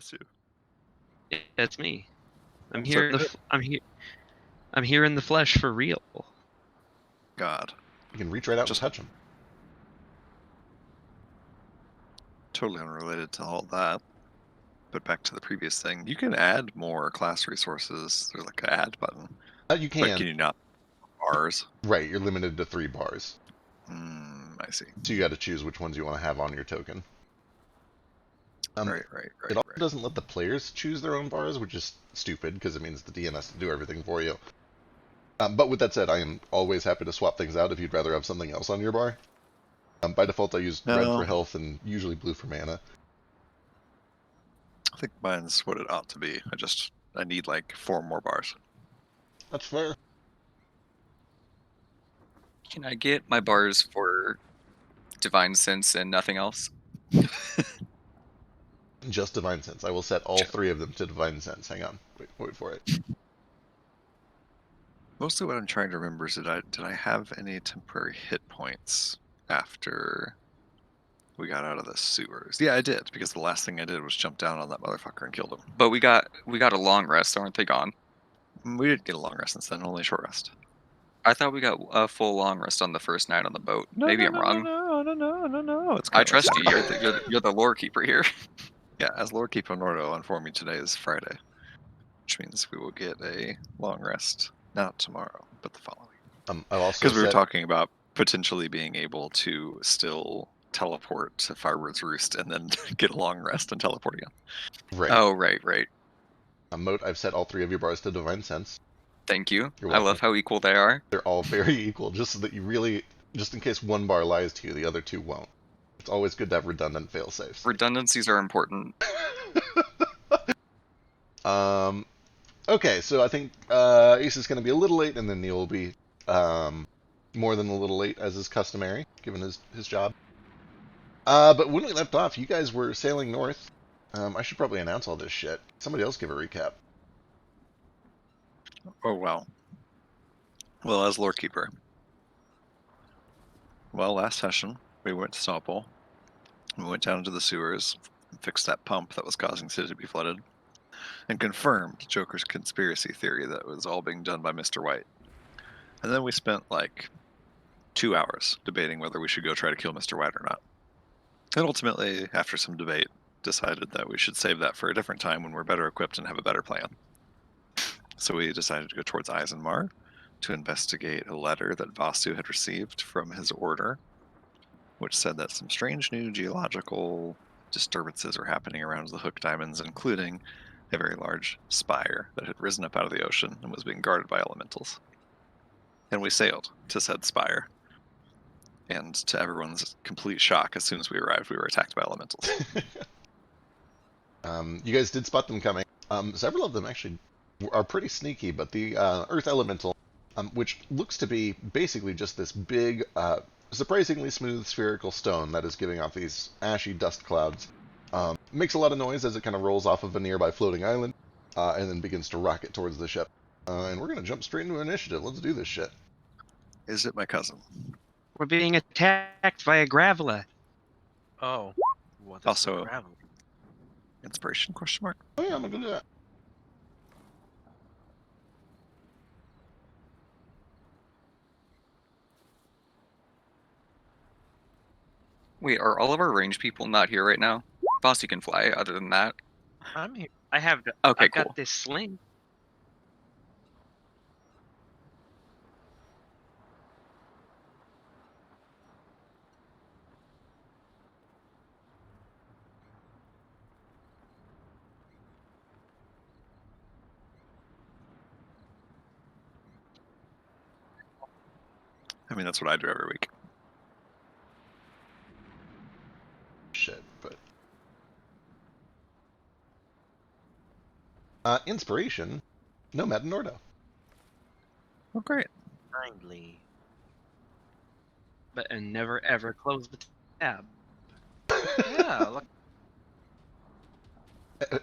Vasu? Yeah, it's me. I'm So here. good. I'm here in the flesh for real. God. You can reach right out Just- and touch them. Totally unrelated to all that. But back to the previous thing, you can add more class resources. There's like an add button. You But can. can you not? Bars? Right, you're limited to 3 bars. I see. So you got to choose which ones you want to have on your token. Right. It also doesn't let the players choose their own bars, which is stupid because it means the DM has to do everything for you. But with that said, I am always happy to swap things out if you'd rather have something else on your bar. By default, I use red for health and usually blue for mana. I think mine's what it ought to be. I need like 4 more bars. That's fair. Can I get my bars for Divine Sense and nothing else? Just Divine Sense. I will set all 3 of them to Divine Sense. Hang on. Wait for it. Mostly what I'm trying to remember is did I have any temporary hit points after we got out of the sewers? Yeah, I did, because the last thing I did was jump down on that motherfucker and killed him. But we got a long rest, aren't they gone? We did get a long rest since then, only a short rest. I thought we got a full long rest on the first night on the boat. Maybe I'm wrong. No. It's I currently trust you. Saturday. You're the lore keeper here. Yeah, as Lord Keeper Nordo informed me, today is Friday, which means we will get a long rest, not tomorrow, but the following. I've also Because we were talking about potentially being able to still teleport to Firebird's Roost and then get a long rest and teleport again. Right. Oh, right. Moat, I've set all 3 of your bars to Divine Sense. Thank you. You're I welcome. love how equal they are. They're all very equal, just so that you really, just in case one bar lies to you, the other 2 won't. It's always good to have redundant fail-safes. Redundancies are important. Okay, so I think Ace is going to be a little late, and then Neil will be more than a little late, as is customary, given his job. But when we left off, you guys were sailing north. I should probably announce all this shit. Somebody else give a recap. Oh, wow. Well, as Lord Keeper. Well, last session, we went to Sawpole. We went down into the sewers, fixed that pump that was causing the city to be flooded, and confirmed Joker's conspiracy theory that it was all being done by Mr. White. And then we spent like 2 hours debating whether we should go try to kill Mr. White or not. And ultimately, after some debate, decided that we should save that for a different time when we're better equipped and have a better plan. So we decided to go towards Eisenmar to investigate a letter that Vasu had received from his order, which said that some strange new geological disturbances are happening around the Hook Diamonds, including a very large spire that had risen up out of the ocean and was being guarded by elementals. And we sailed to said spire. And to everyone's complete shock, as soon as we arrived, we were attacked by elementals. You guys did spot them coming. Several of them actually are pretty sneaky, but the Earth Elemental, which looks to be basically just this big, surprisingly smooth spherical stone that is giving off these ashy dust clouds, makes a lot of noise as it kind of rolls off of a nearby floating island, and then begins to rocket towards the ship. And we're going to jump straight into initiative. Let's do this shit. Is it my cousin? We're being attacked by a Graveler. Oh. What is Also- gravel? Inspiration, question mark? Oh yeah, I'm going to do that. Wait, are all of our range people not here right now? Boss, you can fly. Other than that, I'm here. I have. Okay, I've cool. got this sling. I mean, that's what I do every week. Shit, but... Inspiration, Nomad and Nordo. Oh, great. Kindly. And never ever close the tab. Yeah, look.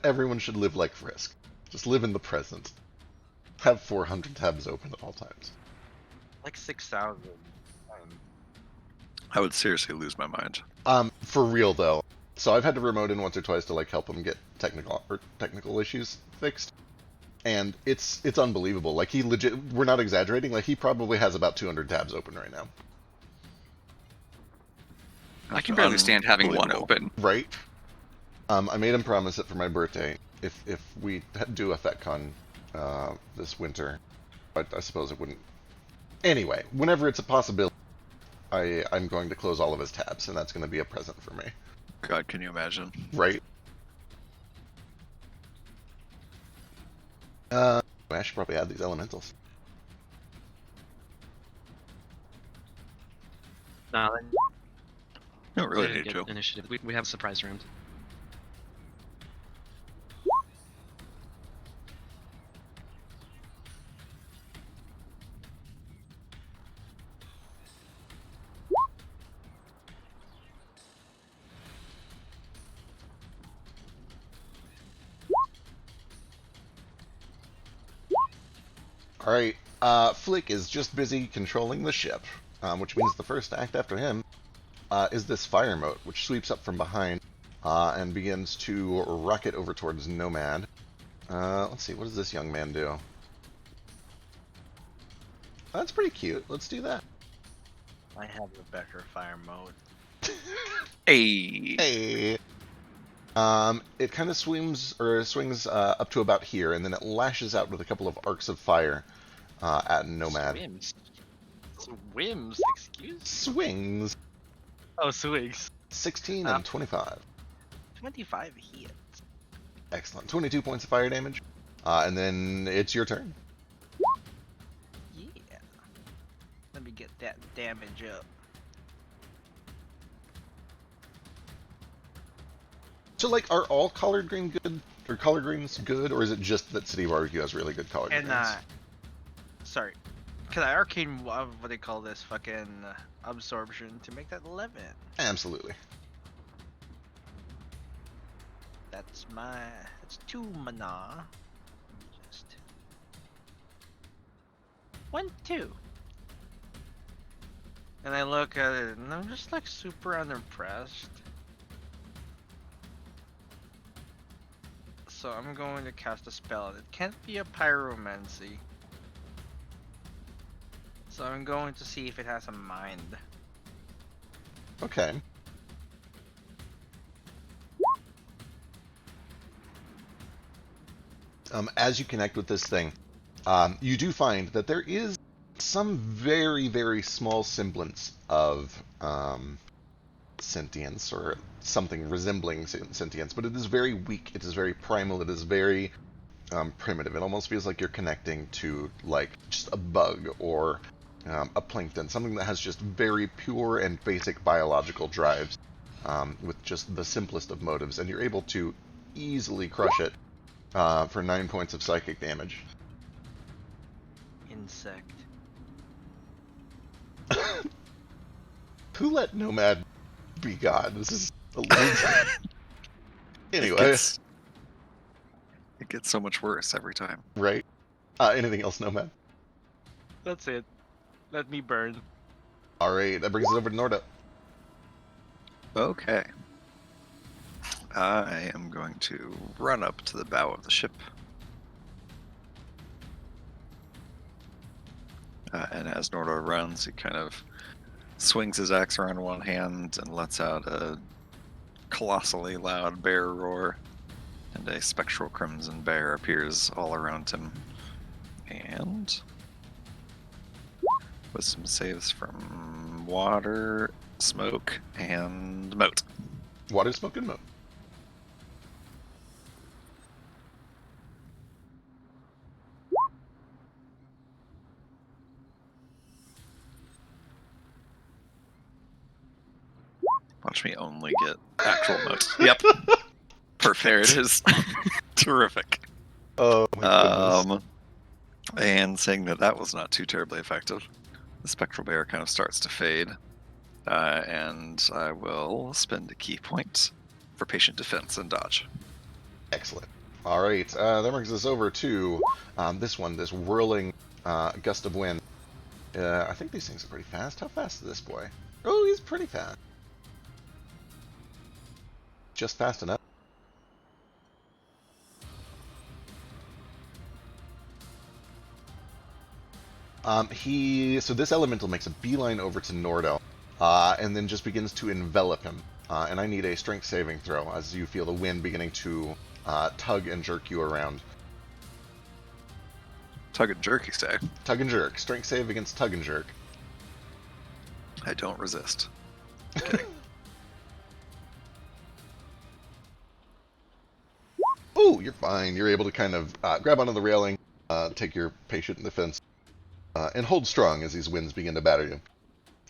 Everyone should live like Frisk. Just live in the present. Have 400 tabs open at all times. Like 6,000. I would seriously lose my mind. For real though, So I've had to remote in once or twice to like help him get technical issues fixed, and it's unbelievable. Like he legit, we're not exaggerating. Like he probably has about 200 tabs open right now. I can barely stand having one Unbelievable. open. Right. I made him promise it for my birthday. If we do a FetCon this winter, but I suppose it wouldn't. Anyway, whenever it's a possibility, I'm going to close all of his tabs, and that's going to be a present for me. God, can you imagine? Right. I should probably add these elementals. No, You don't really they need didn't to. get initiative. We have a surprise round. Alright, Flick is just busy controlling the ship, which means the first act after him is this fire moat, which sweeps up from behind and begins to rocket over towards Nomad. Let's see, what does this young man do? That's pretty cute. Let's do that. I have a better fire mode. Hey. Hey. It kind of swings up to about here, and then it lashes out with a couple of arcs of fire at Nomad. Swims. Swims, excuse? Swings. Oh, swings. 16 and 25. 25 hits. Excellent. 22 points of fire damage. And then it's your turn. Yeah. Let me get that damage up. So, like, are all collard green good, or collard greens good, or is it just that City Barbecue has really good collard And, greens? sorry. Could I arcane, what do they call this, fucking absorption to make that 11? Absolutely. That's 2 mana. Just 1, 2. And I look at it and I'm just like super unimpressed. So I'm going to cast a spell. It can't be a pyromancy. So I'm going to see if it has a mind. Okay. As you connect with this thing, you do find that there is some very, very small semblance of sentience, or something resembling sentience, but it is very weak, it is very primal, it is very primitive. It almost feels like you're connecting to, like, just a bug or a plankton, something that has just very pure and basic biological drives with just the simplest of motives, and you're able to easily crush it for 9 points of psychic damage. Insect. Who let Nomad be God? This is a little... Anyway, It gets so much worse every time. right? Anything else, Nomad? That's it. Let me burn. Alright, that brings us over to Norda. Okay. I am going to run up to the bow of the ship. And as Nordo runs, he kind of swings his axe around one hand and lets out a colossally loud bear roar. And a spectral crimson bear appears all around him. And with some saves from water, smoke, and moat. Water, smoke, and moat. Watch me only get actual moat. Yep. Perfect. There it is. Terrific. Oh my goodness. And saying that that was not too terribly effective, the spectral bear kind of starts to fade. And I will spend a key point for patient defense and dodge. Excellent. Alright, that brings us over to this whirling gust of wind. I think these things are pretty fast. How fast is this boy? Oh, he's pretty fast. just fast enough. So this elemental makes a beeline over to Nordo, and then just begins to envelop him. And I need a strength saving throw as you feel the wind beginning to tug and jerk you around. Tug and jerk, you say? Tug and jerk. Strength save against tug and jerk. I don't resist. Oh, you're fine. You're able to kind of grab onto the railing, take your patient defense, and hold strong as these winds begin to batter you.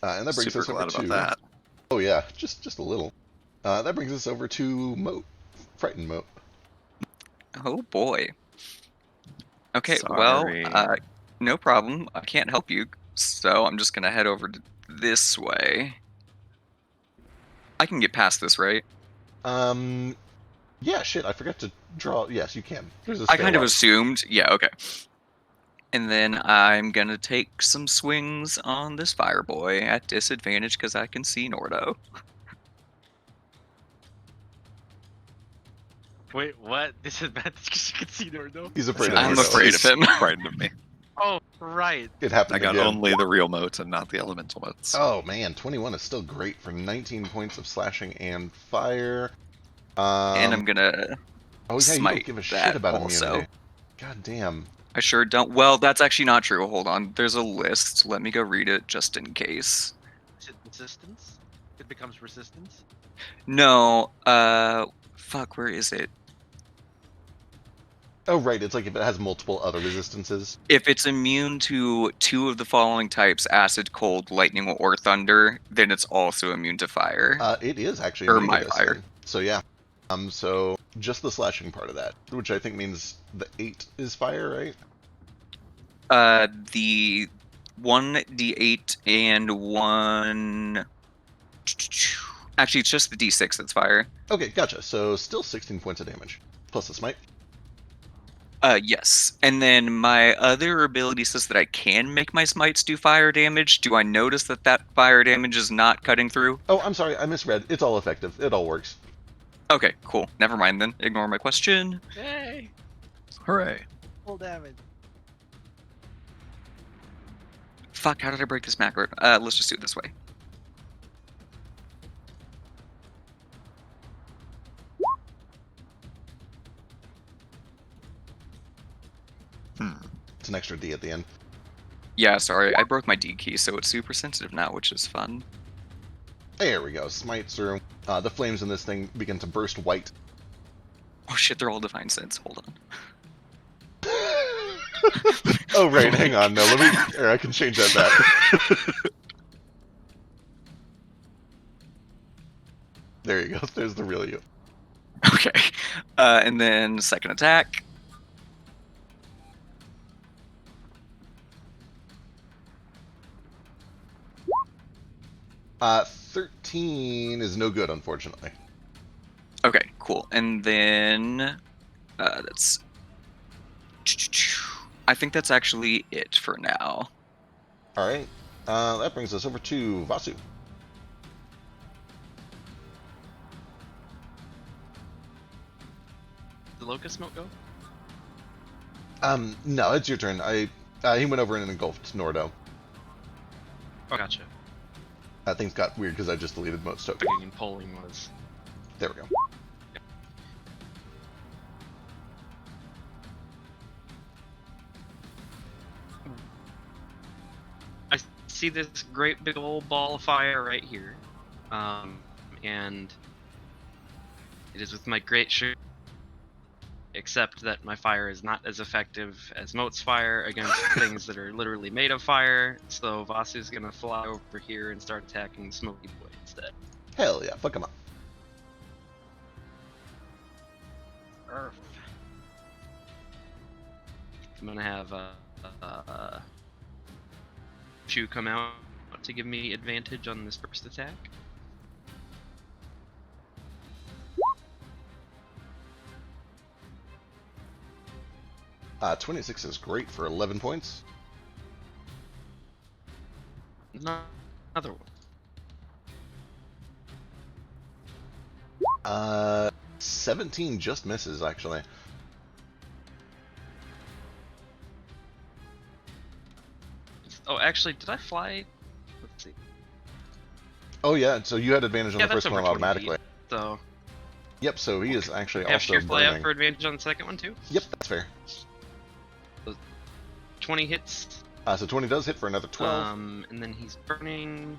And that brings Super us over glad to... about that. Oh yeah, just a little. That brings us over to Moat. Frightened Moat. Oh boy. Okay, well, Sorry. no problem. I can't help you, so I'm just gonna head over to this way. I can get past this, right? Yeah, shit, I forgot to draw... Yes, you can. There's a I kind of stairwell. assumed. Yeah, okay. And then I'm gonna take some swings on this fire boy at disadvantage because I can see Nordo. Wait, what? Disadvantage because you can see Nordo? He's afraid of Said I'm Nordo. afraid he's of him. frightened of me. Oh, right. It happened I got again. only the real moats and not the elemental moats. Oh man, 21 is still great for 19 points of slashing and fire. And I'm gonna Oh yeah, you don't smite give a that shit about also. immunity. God damn. I sure don't. Well, that's actually not true. Hold on. There's a list. Let me go read it just in case. Is it resistance? It becomes resistance? No, fuck, where is it? Oh right, it's like if it has multiple other resistances. If it's immune to 2 of the following types, acid, cold, lightning, or thunder, then it's also immune to fire. It is actually Or immune to my this fire. then. So yeah. So just the slashing part of that, which I think means the 8 is fire, right? The 1d8 and 1. Actually, it's just the d6 that's fire. Okay, gotcha. So still 16 points of damage. Plus the smite. Yes. And then my other ability says that I can make my smites do fire damage. Do I notice that that fire damage is not cutting through? Oh, I'm sorry, I misread. It's all effective. It all works. Okay, cool. Never mind then. Ignore my question. Hey! Hooray. Full damage. Fuck, how did I break this macro? Let's just do it this way. It's an extra D at the end. Yeah, sorry, I broke my D key, so it's super sensitive now, which is fun. There we go. Smite through. The flames in this thing begin to burst white. Oh shit, they're all divine sense. Hold on. Oh right, hang on. No, let me. Here, I can change that back. There you go. There's the real you. Okay. And then second attack. Uh, 13 is no good, unfortunately. Okay, cool. And then that's. I think that's actually it for now. All right. That brings us over to Vasu. The locust smoke go? No, it's your turn. He went over and engulfed Nordo. Oh, gotcha. Things got weird because I just deleted Moat's token. Picking and polling was. There we go. I see this great big old ball of fire right here. And it is with my great shirt. Except that my fire is not as effective as Moat's fire against things that are literally made of fire. So Vasu's gonna fly over here and start attacking Smoky Boy instead. Hell yeah, fuck him up. Earth. I'm gonna have Chu come out to give me advantage on this first attack. 26 is great for 11 points. Another one. 17 just misses, actually. Oh, actually, did I fly? Let's see. Oh yeah, so you had advantage on Yeah, the that's first over one 20 feet. automatically. So, Yep, so he is actually have also sheer fly up burning. for advantage on the second one too. Yep, that's fair. 20 hits. So 20 does hit for another 12. And then he's burning.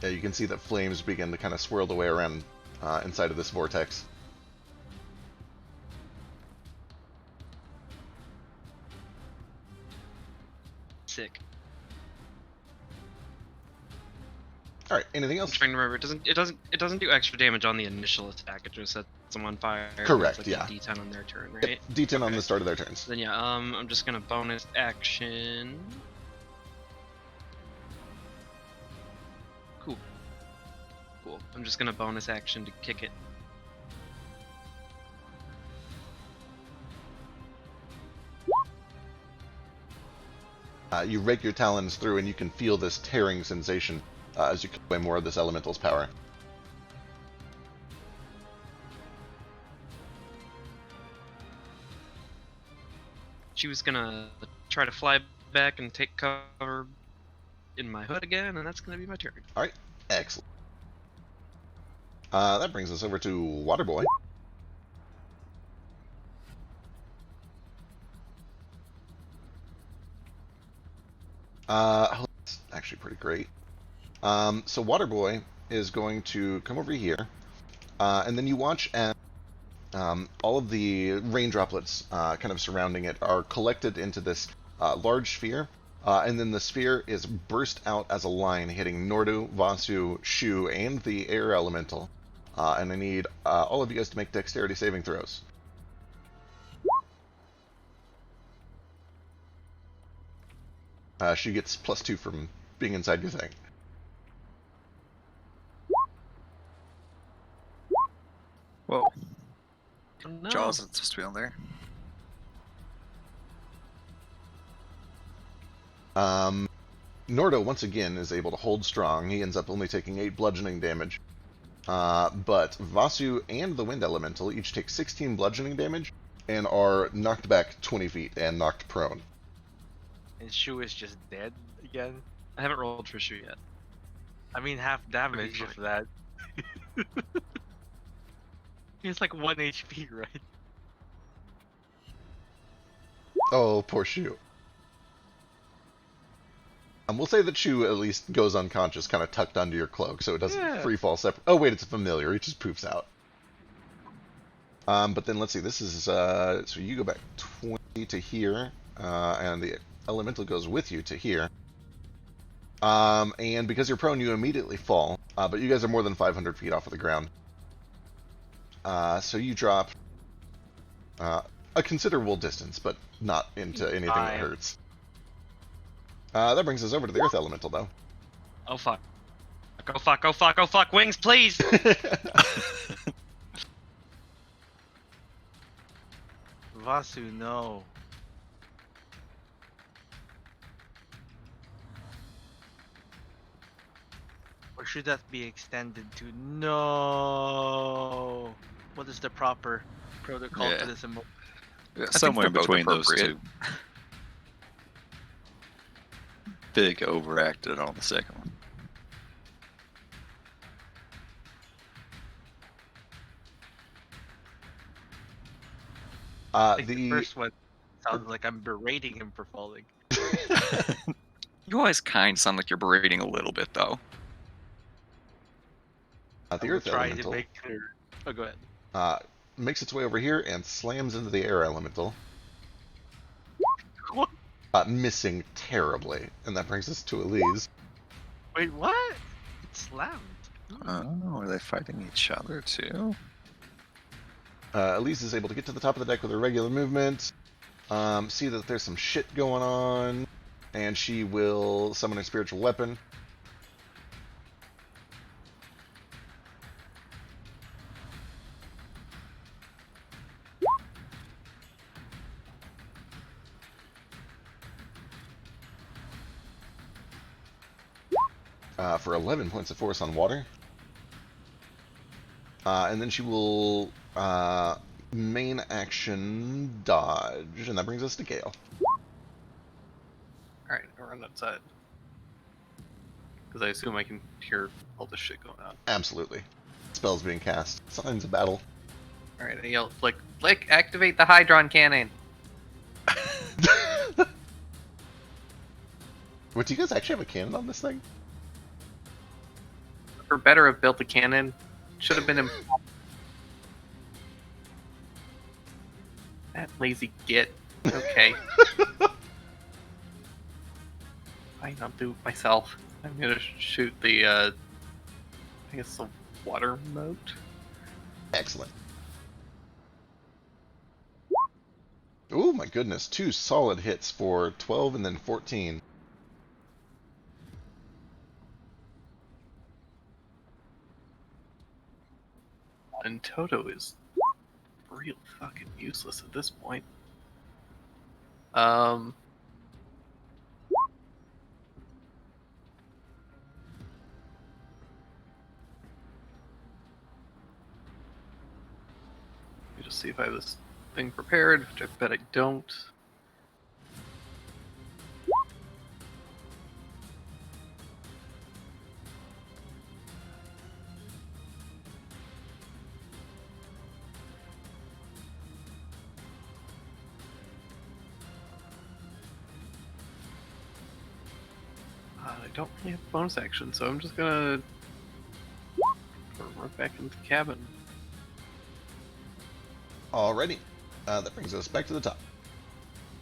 Yeah, you can see that flames begin to kind of swirl the way around inside of this vortex. Sick. All right, anything I'm else? trying to remember. It doesn't do extra damage on the initial attack. It just sets them on fire. and Correct, it's like yeah. A D10 on their turn, Yep, right? D10 on Okay. the start of their turns. Then yeah, I'm just gonna bonus action. Cool. Cool. I'm just gonna bonus action to kick it. You rake your talons through, and you can feel this tearing sensation as you cut away more of this elemental's power. She was gonna try to fly back and take cover in my hood again, and that's gonna be my turn. All right, excellent. That brings us over to Waterboy. That's actually pretty great. So Waterboy is going to come over here, and then you watch as all of the rain droplets kind of surrounding it are collected into this large sphere, and then the sphere is burst out as a line hitting Nordu, Vasu, Shu, and the air elemental. And I need all of you guys to make dexterity saving throws. She gets +2 from being inside your thing. Whoa. Oh, no. Jaws isn't supposed to be on there. Nordo, once again, is able to hold strong. He ends up only taking 8 bludgeoning damage. But Vasu and the Wind Elemental each take 16 bludgeoning damage and are knocked back 20 feet and knocked prone. And Shu is just dead again. I haven't rolled for sure yet. I mean, half damage fine. of that. He's like 1 HP, right? Oh, poor Shu. We'll say that Shu at least goes unconscious, kind of tucked under your cloak, so it doesn't Yeah. free fall separate. Oh, wait, it's a familiar. It just poofs out. But then let's see. This is so you go back 20 to here, and the elemental goes with you to here. And because you're prone, you immediately fall. But you guys are more than 500 feet off of the ground. So you drop a considerable distance, but not into anything that Fine. hurts. That brings us over to the Earth Elemental, though. Oh fuck. Oh fuck, oh fuck, oh fuck, wings, please! Vasu, no. Or should that be extended to no? What is the proper protocol Yeah. for this? Somewhere they're both between those appropriate. two. Big overacted on the second one. Like The the first one sounds like I'm berating him for falling. You always kind of sound like you're berating a little bit, though. the I will Earth try to Elemental make clear. Oh, go ahead. makes its way over here and slams into the Air Elemental, What? missing terribly. And that brings us to Elise. Wait, what? It slammed. Oh, are they fighting each other too? Elise is able to get to the top of the deck with her regular movement, see that there's some shit going on, and she will summon a spiritual weapon. For 11 points of force on water. and then she will main action dodge, and that brings us to Gale. Alright, I'll run outside. Because I assume I can hear all this shit going on. Absolutely. Spells being cast. Signs of battle. Alright, I yell, Flick, activate the Hydron Cannon! What, do you guys actually have a cannon on this thing? Or better have built a cannon. Should have been in... That lazy git. Okay. Fine, I'll do it myself. I'm gonna shoot the, I guess the water moat. Excellent. Oh my goodness, 2 solid hits for 12 and then 14. And Toto is real fucking useless at this point. Let me just see if I have this thing prepared, which I bet I don't. I don't really have bonus action, so I'm just gonna run back into the cabin. Alrighty. That brings us back to the top.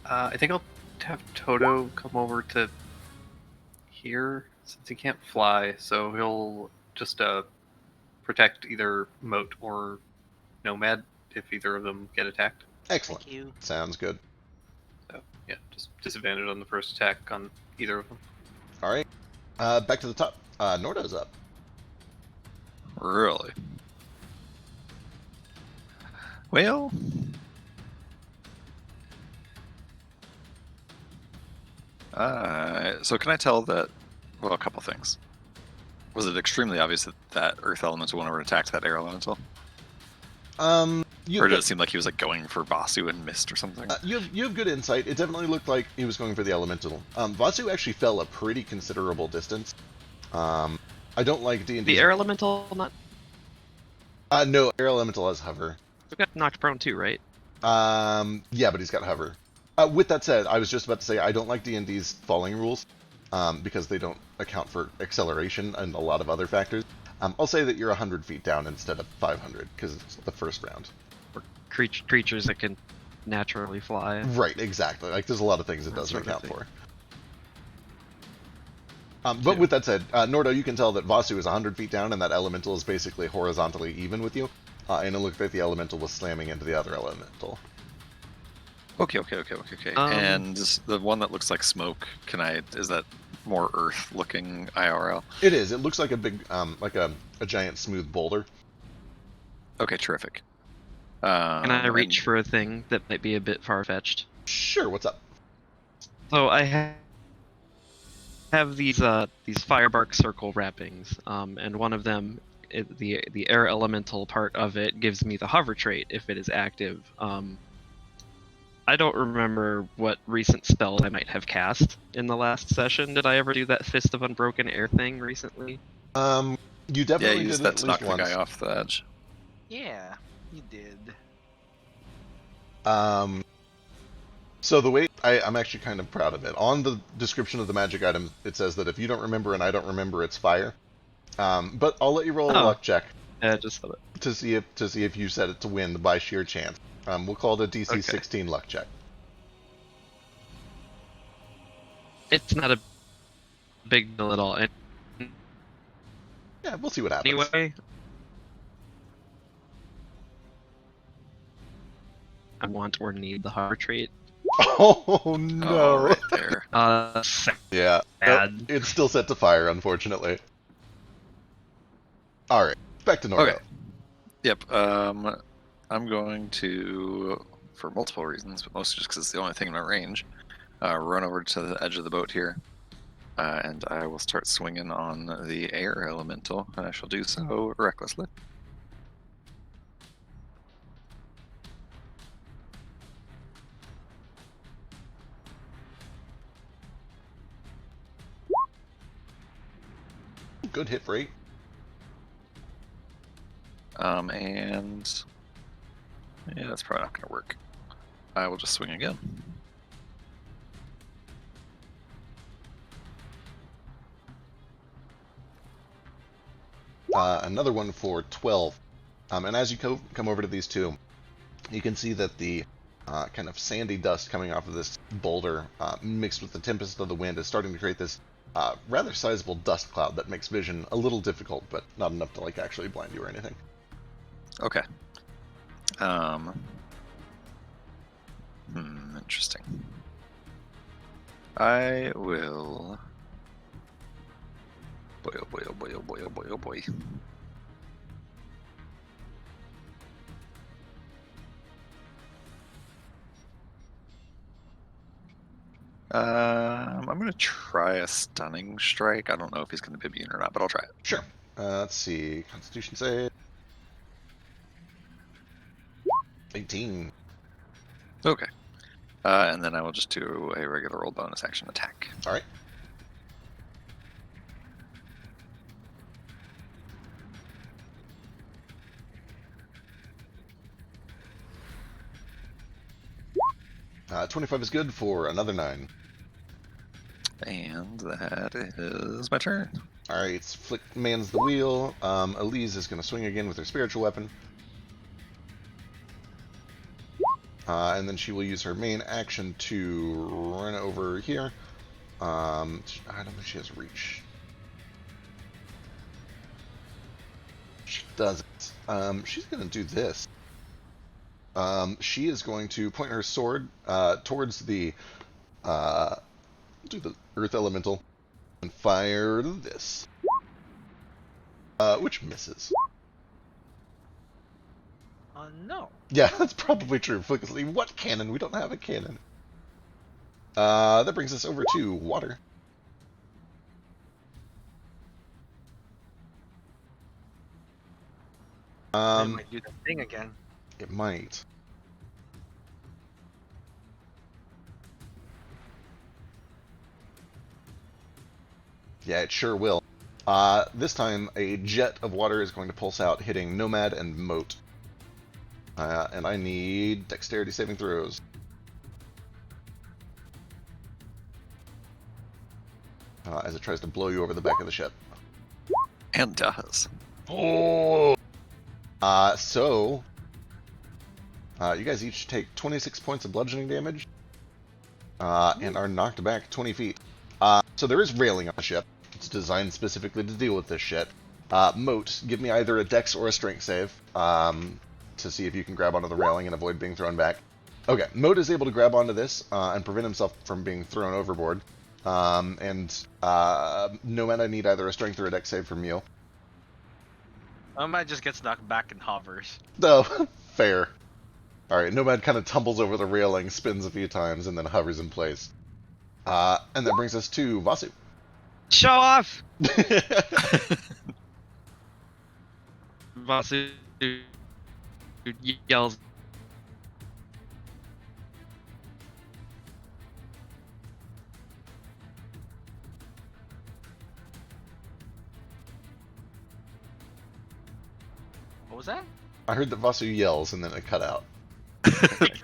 I think I'll have Toto come over to here since he can't fly, so he'll just protect either Moat or Nomad if either of them get attacked. Excellent. Thank you. Sounds good. So yeah, just disadvantage on the first attack on either of them. Alright. Back to the top. Nordo's up. Really? Well, so can I tell that? Well, a couple things. Was it extremely obvious that that Earth Elemental went over and attacked that Air Elemental, You or have, did it seem like he was like going for Vasu and missed or something? you have good insight. It definitely looked like he was going for the elemental. Vasu actually fell a pretty considerable distance. I don't like D&D. The air elemental not No, Air Elemental has hover. got knocked prone too, right? Yeah, but he's got hover. With that said, I was just about to say I don't like D&D's falling rules because they don't account for acceleration and a lot of other factors. I'll say that you're 100 feet down instead of 500 because it's the first round. Or creatures that can naturally fly. Right, exactly. Like there's a lot of things it That doesn't sort of account thing. for. But with that said, Nordo, you can tell that Vasu is 100 feet down and that elemental is basically horizontally even with you. And it looked like the elemental was slamming into the other elemental. Okay. Um, And the one that looks like smoke, is that more Earth looking IRL? It is. It looks like a big, like a giant smooth boulder. Okay, terrific. Can I reach for a thing that might be a bit far-fetched? Sure, what's up? So I have these firebark circle wrappings, and one of them, the air elemental part of it, gives me the hover trait if it is active. I don't remember what recent spells I might have cast in the last session. Did I ever do that Fist of Unbroken Air thing recently? You Yeah, definitely use did that it to at knock least the once. guy off the edge. Yeah, you did. So the way I'm actually kind of proud of it. On the description of the magic item, it says that if you don't remember and I don't remember, it's fire. But I'll let you roll a Oh. luck check Yeah, just thought it. to see if you set it to win by sheer chance. We'll call it a DC Okay. 16 luck check. It's not a big deal at all. And Yeah, we'll see what happens. anyway, I want or need the hover trait. Oh no! Oh, right there. Yeah, Bad. it's still set to fire, unfortunately. All right, back to Nordo. Okay. Yep. I'm going to, for multiple reasons, but mostly just because it's the only thing in my range, run over to the edge of the boat here, and I will start swinging on the air elemental, and I shall do so recklessly. good hit rate. And yeah, that's probably not going to work. I will just swing again. Another one for 12. And as you come over to these two, you can see that the kind of sandy dust coming off of this boulder, mixed with the tempest of the wind, is starting to create this rather sizable dust cloud that makes vision a little difficult, but not enough to like actually blind you or anything. Okay. Interesting. I will. Boy, oh boy, oh boy, oh boy, oh boy, oh boy. I'm gonna try a stunning strike. I don't know if he's gonna be immune or not, but I'll try it. Sure. Let's see. Constitution save. 18. Okay. And then I will just do a regular roll bonus action attack. All right. Uh, 25 is good for another 9. And that is my turn. All right, Flick mans the wheel. Elise is going to swing again with her spiritual weapon. And then she will use her main action to run over here. I don't think she has reach. She doesn't. She's going to do this. She is going to point her sword towards the earth elemental and fire this, which misses. No. Yeah, that's probably true. What cannon? We don't have a cannon. That brings us over to water. It might do that thing again. It might. Yeah, it sure will. This time, a jet of water is going to pulse out, hitting Nomad and Moat. And I need dexterity saving throws. As it tries to blow you over the back of the ship. And does. Oh! You guys each take 26 points of bludgeoning damage. And are knocked back 20 feet. So there is railing on the ship. It's designed specifically to deal with this shit. Moat, give me either a dex or a strength save. To see if you can grab onto the railing and avoid being thrown back. Okay, Moat is able to grab onto this and prevent himself from being thrown overboard. Nomad, I need either a strength or a dex save from you. Nomad just gets knocked back and hovers. No, fair. Alright, Nomad kind of tumbles over the railing, spins a few times, and then hovers in place. And that brings us to Vasu. Show off! Vasu yells. What was that? I heard that Vasu yells, and then it cut out. Of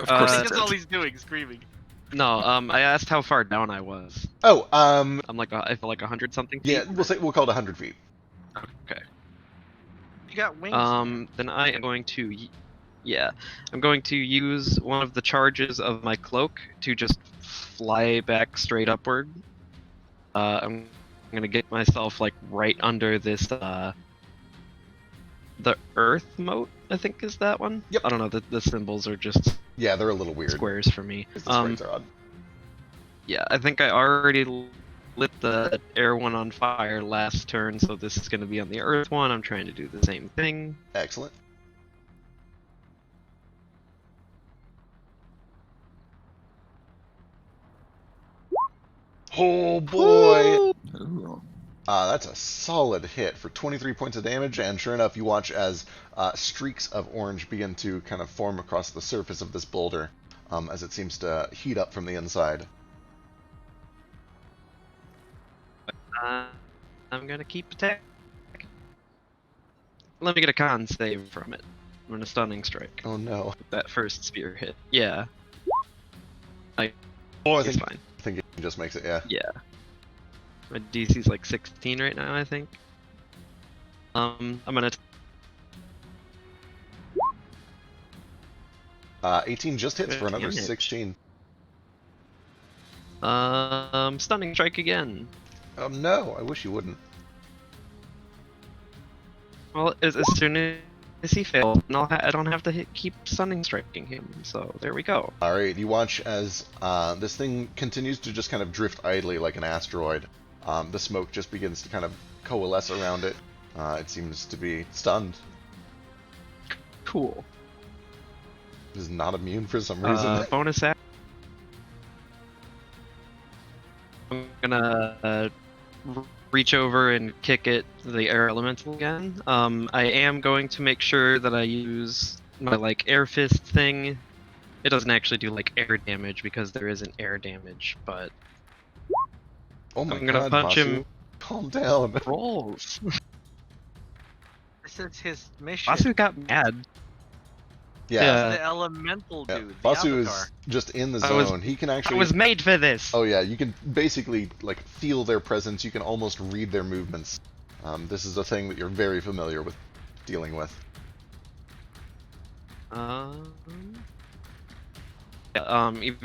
course it That's all did. he's doing, screaming. No, I asked how far down I was. Oh, I'm like I feel like 100 something feet. yeah, we'll call it 100 feet. Okay. You got wings. Then I am going to, I'm going to use one of the charges of my cloak to just fly back straight upward. I'm gonna get myself like right under this, the Earth moat, I think is that one. Yep. I don't know. The symbols are just Yeah, they're a little weird. squares for me. The sprites are odd. Yeah, I think I already lit the air one on fire last turn, so this is going to be on the earth one. I'm trying to do the same thing. Excellent. Oh boy! Ooh. That's a solid hit for 23 points of damage, and sure enough, you watch as streaks of orange begin to kind of form across the surface of this boulder as it seems to heat up from the inside. I'm going to keep attacking. Let me get a con save from it. I'm gonna stunning strike. Oh no. With that first spear hit. Yeah. Oh, I It's think fine. it just makes it. Yeah. Yeah. My DC's like 16 right now, I think. I'm gonna 18 just hits for another Damage. 16. Stunning strike again. No, I wish you wouldn't. Well, as soon as he failed, I don't have to keep stunning striking him. So there we go. All right, you watch as this thing continues to just kind of drift idly like an asteroid. The smoke just begins to kind of coalesce around it. It seems to be stunned. Cool. It is not immune for some reason. Bonus action. I'm gonna reach over and kick it, the air elemental again. I am going to make sure that I use my like air fist thing. It doesn't actually do like air damage because there isn't air damage, but Oh my I'm gonna god, punch Vasu. him. Calm down. Rolls. This is his mission. Vasu got mad. Yeah. The elemental Yeah. dude. The Vasu avatar. is just in the I was- zone. He can I actually. was made for this. Oh yeah, you can basically like feel their presence. You can almost read their movements. This is a thing that you're very familiar with dealing with. Even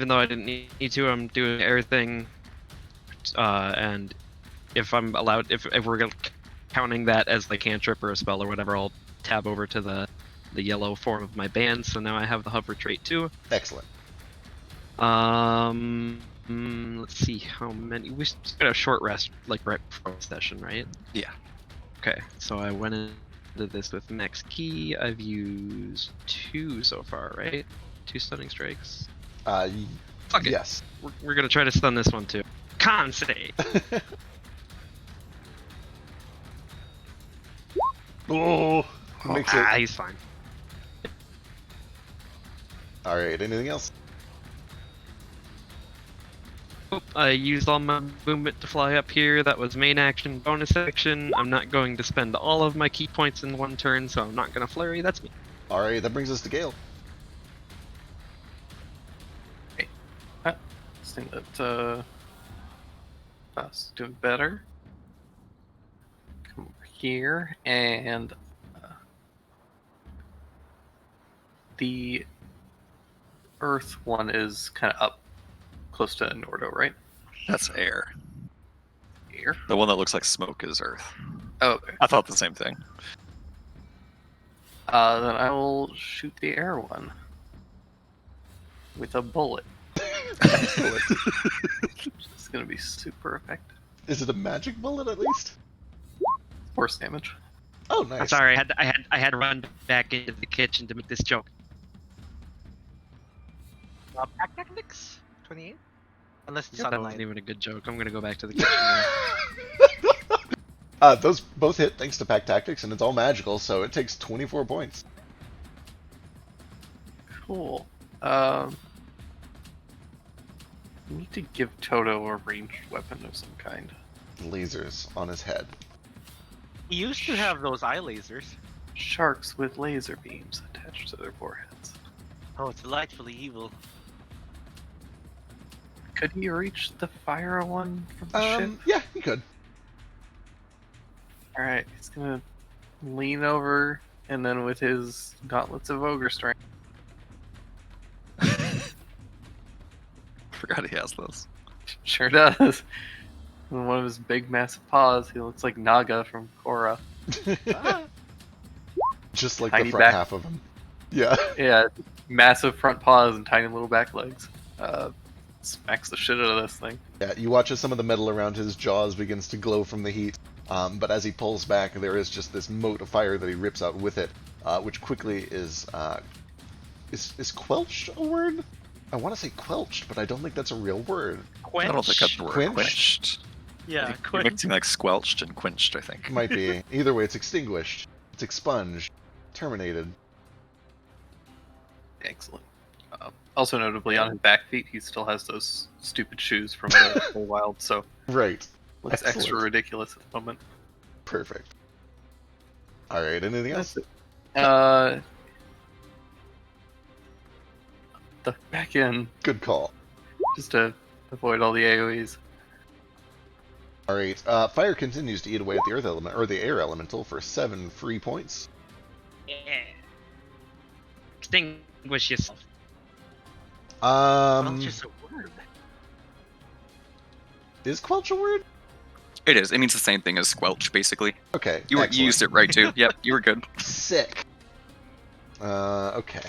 though I didn't need to, I'm doing the air thing. And if I'm allowed, if we're counting that as like cantrip or a spell or whatever, I'll tab over to the yellow form of my band. So now I have the hover trait too. Excellent. Let's see how many. We just got a short rest, like right before the session, right? Yeah. Okay, so I went into this with max key. I've used 2 so far, right? 2 stunning strikes. Fuck it. Yes. We're gonna try to stun this one too. Con save. Oh, makes it. He's fine. All right. Anything else? I used all my movement to fly up here. That was main action, bonus action. I'm not going to spend all of my key points in one turn, so I'm not gonna flurry. That's me. All right. That brings us to Gale. I think that us doing better. Come over here, and the Earth one is kind of up close to Nordo, right? That's air. Here. The one that looks like smoke is Earth. Oh, okay. I thought the same thing. Then I will shoot the air one with a bullet. Excellent. It's gonna be super effective. Is it a magic bullet at least? Force damage. Oh, nice. I'm sorry. I had to run back into the kitchen to make this joke. Pack tactics. 28. Unless it's That not wasn't line. even a good joke. I'm gonna go back to the kitchen now. Those both hit thanks to Pack Tactics, and it's all magical, so it takes 24 points. Cool. Need to give Toto a ranged weapon of some kind. Lasers on his head. He used to have those eye lasers. Sharks with laser beams attached to their foreheads. Oh, delightfully evil. Could he reach the fire one from the ship? Yeah, he could. Alright, he's gonna lean over and then with his gauntlets of ogre strength. Forgot he has those. Sure does. And one of his big massive paws, he looks like Naga from Korra. Just like Tiny the front back. half of him. Yeah. Yeah, massive front paws and tiny little back legs. Smacks the shit out of this thing. Yeah, you watch as some of the metal around his jaws begins to glow from the heat, but as he pulls back, there is just this mote of fire that he rips out with it, which quickly is quelched a word? I want to say quelched, but I don't think that's a real word. I don't think that's the word. Quenched? Quenched. Yeah, You're mixing like squelched and quenched, I think. Might be. Either way, it's extinguished. It's expunged. Terminated. Excellent. Also notably, on his back feet, he still has those stupid shoes from the whole wild, so Right. looks extra Excellent. ridiculous at the moment. Perfect. All right. Anything else? The back in, Good call. just to avoid all the AoEs. All right. Fire continues to eat away at the earth element or the air elemental for 7 free points. Yeah. Extinguish yourself. Well, just a word. Is Quelch a word? It is. It means the same thing as squelch, basically. Okay. You excellent. used it right too. Yep, you were good. Sick. Okay.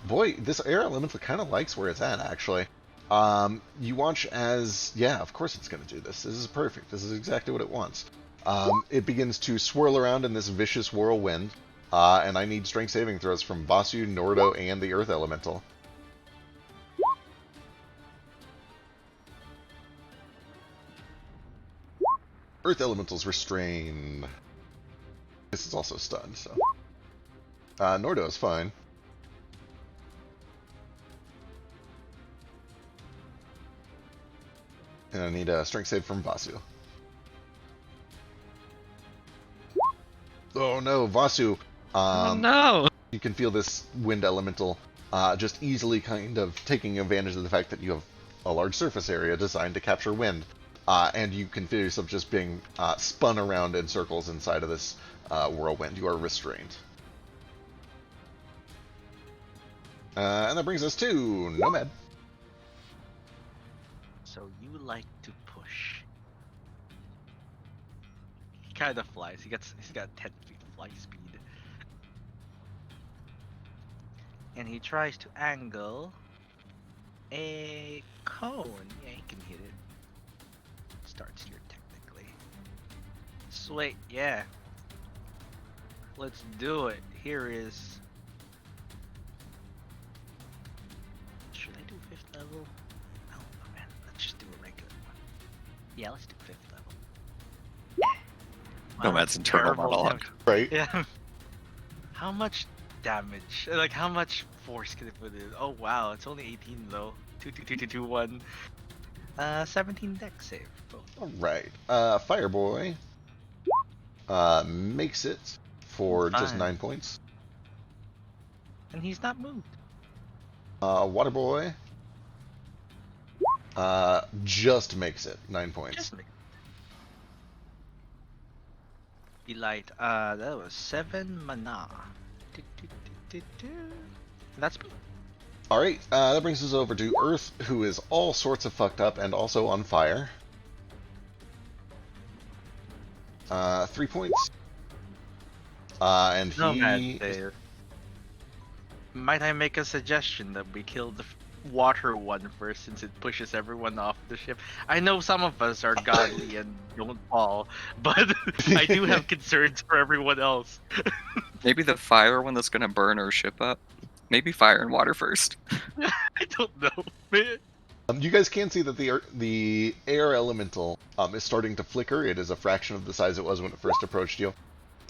Boy, this air elemental kind of likes where it's at, actually. You watch as, yeah, of course it's going to do this. This is perfect. This is exactly what it wants. It begins to swirl around in this vicious whirlwind, and I need strength saving throws from Vasu, Nordo, and the earth elemental. Earth elemental's restrained. This is also stunned, so. Nordo is fine. And I need a strength save from Vasu. Oh no, Vasu. Oh no! You can feel this wind elemental just easily kind of taking advantage of the fact that you have a large surface area designed to capture wind. And you can feel yourself just being spun around in circles inside of this whirlwind. You are restrained. And that brings us to Nomad. So you like to push. He kind of flies. He's got 10 feet fly speed. And he tries to angle a cone. Yeah, he can hit it. Starts here technically. Sweet, yeah. Let's do it. Here is. Should I do 5th level? I don't know, man. Let's just do a regular one. Yeah, let's do 5th level. Wow, Nomad's internal terrible monologue. damage. Right? Yeah. How much damage? Like, how much force can it put in? Oh, wow. It's only 18 though. 2, 17 deck save. Both. Alright. Fireboy makes it for just Fine. 9 points. And he's not moved. Waterboy just makes it 9 points. Just make Delight. That was 7 mana. That's me. Alright, that brings us over to Earth, who is all sorts of fucked up and also on fire. 3 points. And No, he... man, there. Might I make a suggestion that we kill the water one first, since it pushes everyone off the ship? I know some of us are godly and don't fall, but I do have concerns for everyone else. Maybe the fire one that's gonna burn our ship up. Maybe fire and water first. I don't know, man. You guys can see that the air elemental is starting to flicker. It is a fraction of the size it was when it first approached you.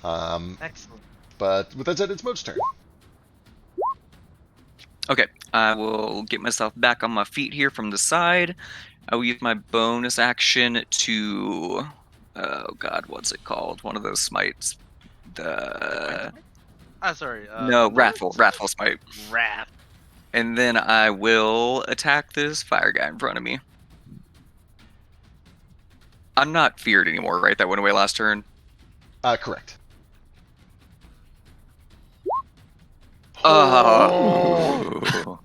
Excellent. But with that said, it's Moat's turn. Okay, I will get myself back on my feet here from the side. I will use my bonus action to... Oh god, what's it called? One of those smites. The... Sorry. No, Wrathful Smite. Wrath. And then I will attack this fire guy in front of me. I'm not feared anymore, right? That went away last turn. Correct. Oh.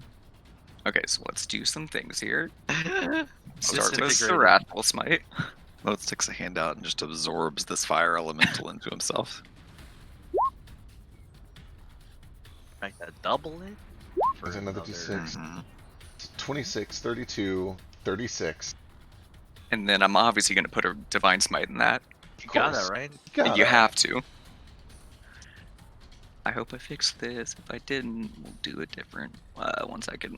Okay, so let's do some things here. Start with the Disintegrated. Wrathful Smite. Moat sticks a hand out and just absorbs this fire elemental into himself. Like that double it? For There's another D6. Mhm. 26, 32, 36. And then I'm obviously going to put a Divine Smite in that. You Of got course. that, right? Got You it. have to. I hope I fixed this. If I didn't, we'll do it different. 1 second.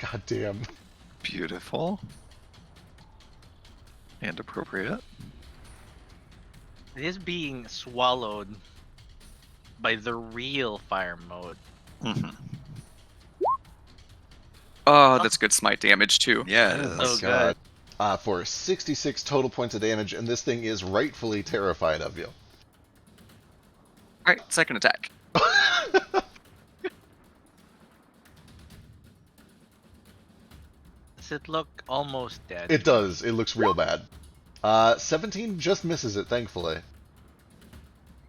God damn. Beautiful. And appropriate. It is being swallowed by the real fire mode. Mm-hmm. Oh, that's good smite damage too. Yeah, it Oh is. my Oh, god. for 66 total points of damage, and this thing is rightfully terrified of you. Alright, second attack. Does it look almost dead? It does. It looks real bad. 17 just misses it, thankfully.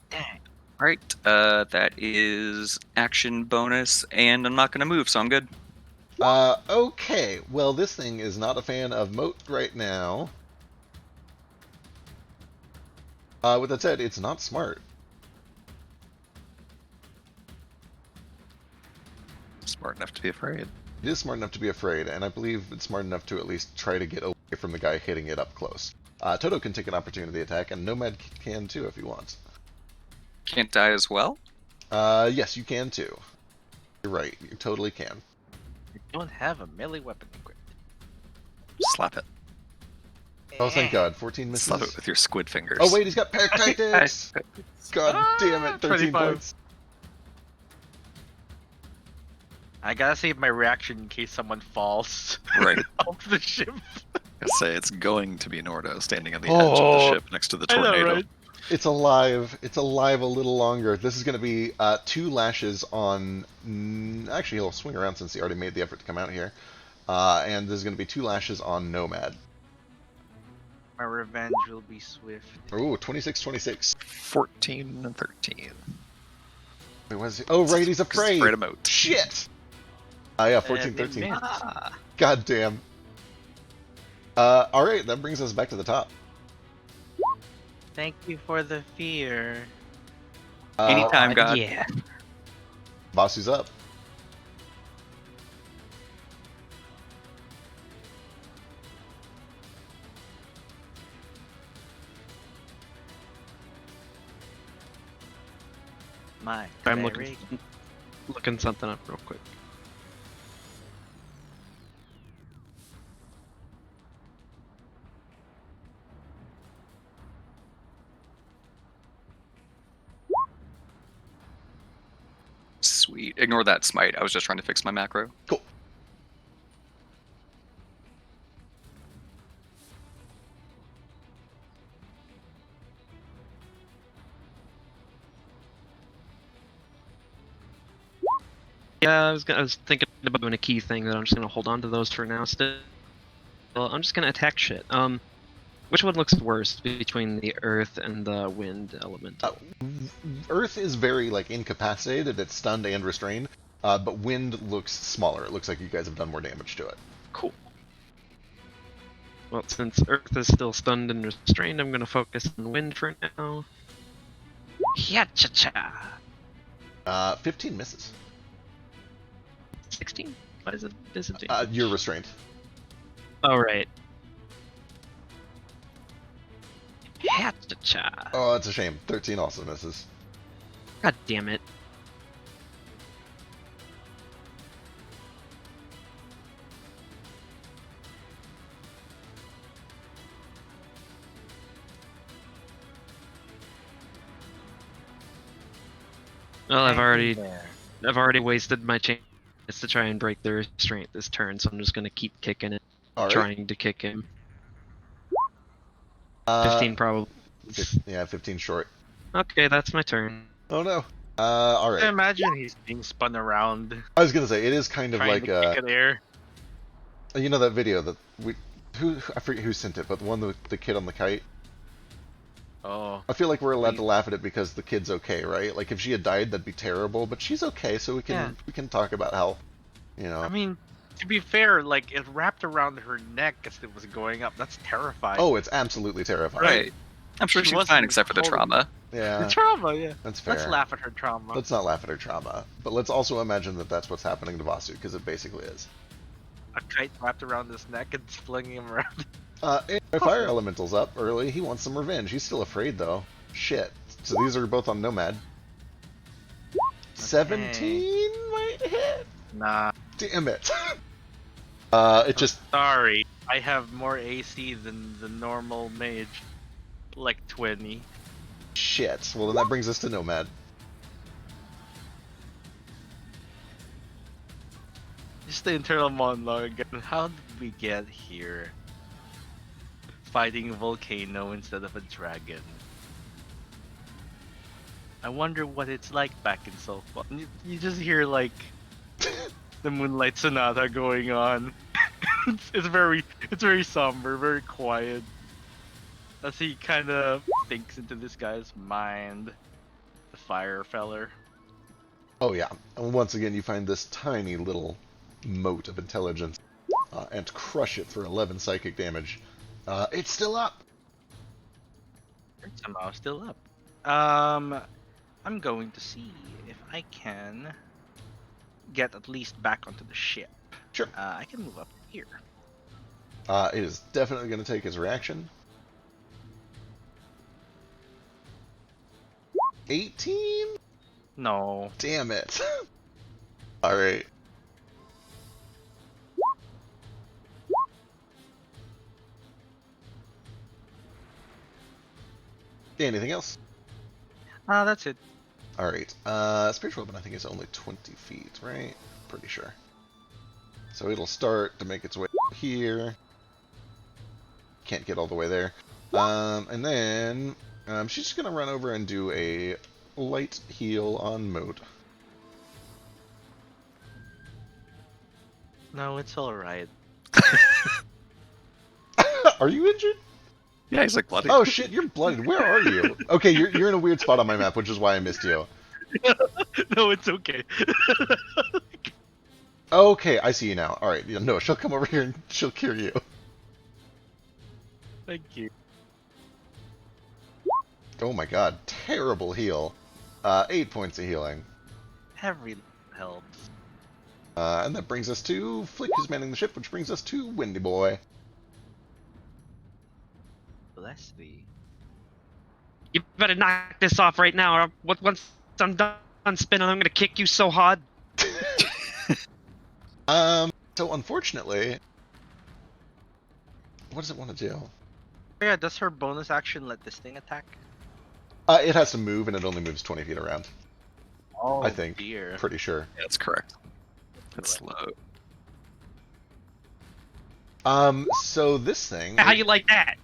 Dang. Alright, that is action bonus, and I'm not gonna move, so I'm good. Okay. Well, this thing is not a fan of Moat right now. With that said, it's not smart. Smart enough to be afraid. It is smart enough to be afraid, and I believe it's smart enough to at least try to get away from the guy hitting it up close. Toto can take an opportunity attack, and Nomad can too if he wants. Can't die as well? Yes, you can too. You're right. You totally can. I don't have a melee weapon equipped. Slap it. Oh, thank God. 14 misses. Slap it with your squid fingers. Oh, wait, he's got pack tactics! God damn it, 13 25. points. I gotta save my reaction in case someone falls Right. off the ship. I say it's going to be Nordo standing on the edge of the ship next to the I know, tornado. right? It's alive. It's alive a little longer. This is going to be 2 lashes on... Actually, he'll swing around since he already made the effort to come out here. And this is going to be 2 lashes on Nomad. My revenge will be swift. Ooh, 26-26. 14 and 13. Wait, what is he? Oh, right, he's 'Cause it's afraid. afraid of Moat. Shit! Yeah, 14-13. missed. God damn. Alright, that brings us back to the top. Thank you for the fear. Anytime, God. Yeah. Basu's up. My I'm cleric. looking something up real quick. Sweet. Ignore that smite. I was just trying to fix my macro. Cool. Yeah, I was thinking about doing a key thing that I'm just gonna hold on to those for now. Still, I'm just gonna attack shit. Which one looks worse between the earth and the wind element? Earth is very, like, incapacitated. It's stunned and restrained. But wind looks smaller. It looks like you guys have done more damage to it. Cool. Well, since earth is still stunned and restrained, I'm gonna focus on wind for now. Yeah-cha-cha! 15 misses. 16? Why is it disadvantage? You're restrained. Oh, right. Yeah-cha-cha! Oh, that's a shame. 13 also misses. God damn it. Well, I've already wasted my chance to try and break the restraint this turn, so I'm just gonna keep kicking it, Alright. trying to kick him. 15 15 probably. Yeah, 15 short. Okay, that's my turn. Oh no. I Alright. imagine he's being spun around, I was gonna say, it is kind of trying like, to kick it air. you know that video that I forget who sent it, but the one with the kid on the kite? Oh. I feel like we're allowed to laugh at it because the kid's okay, right? Like, if she had died, that'd be terrible, but she's okay, so we can talk about how, you know... I mean, to be fair, like, it wrapped around her neck as it was going up. That's terrifying. Oh, it's absolutely terrifying. Right. I'm sure She she was wasn't fine except for the totally- trauma. Yeah, The trauma, yeah. that's fair. Let's laugh at her trauma. Let's not laugh at her trauma, but let's also imagine that that's what's happening to Vasu, because it basically is. A kite wrapped around his neck and flinging him around. My fire elemental's up early. He wants some revenge. He's still afraid, though. Shit. So these are both on Nomad. 17 might hit? Nah. Damn it. It just... Sorry. I have more AC than the normal mage. Like 20. Shit. Well, then that brings us to Nomad. Just the internal monologue again. How did we get here? fighting a volcano instead of a dragon. I wonder what it's like back in Sulfur. You just hear like the Moonlight Sonata going on. it's very somber, very quiet. As he kind of thinks into this guy's mind, the fire feller. Oh yeah, and once again you find this tiny little mote of intelligence and crush it for 11 psychic damage. It's still up! It's somehow still up. I'm going to see if I can get at least back onto the ship. Sure. I can move up here. It is definitely going to take his reaction. 18? No. Damn it. Alright. Anything else? That's it. Alright. Spiritual weapon I think is only 20 feet, right? Pretty sure. So it'll start to make its way here. Can't get all the way there. And then she's just gonna run over and do a light heal on Moat. No, it's alright. Are you injured? Yeah, he's like bloody. Oh shit, you're bloodied. Where are you? Okay, you're in a weird spot on my map, which is why I missed you. No, it's okay. Okay, I see you now. Alright, yeah, no, she'll come over here and she'll cure you. Thank you. Oh my god, terrible heal. 8 points of healing. Every helps. And that brings us to Flick, who's manning the ship, which brings us to Windy Boy. Bless thee. You better knock this off right now, or once I'm done spinning, I'm gonna kick you so hard. So unfortunately, what does it want to do? Yeah, does her bonus action let this thing attack? It has to move, and it only moves 20 feet around. Oh, I think. dear. Pretty sure. Yeah, that's correct. It's slow. So this thing... How you like that?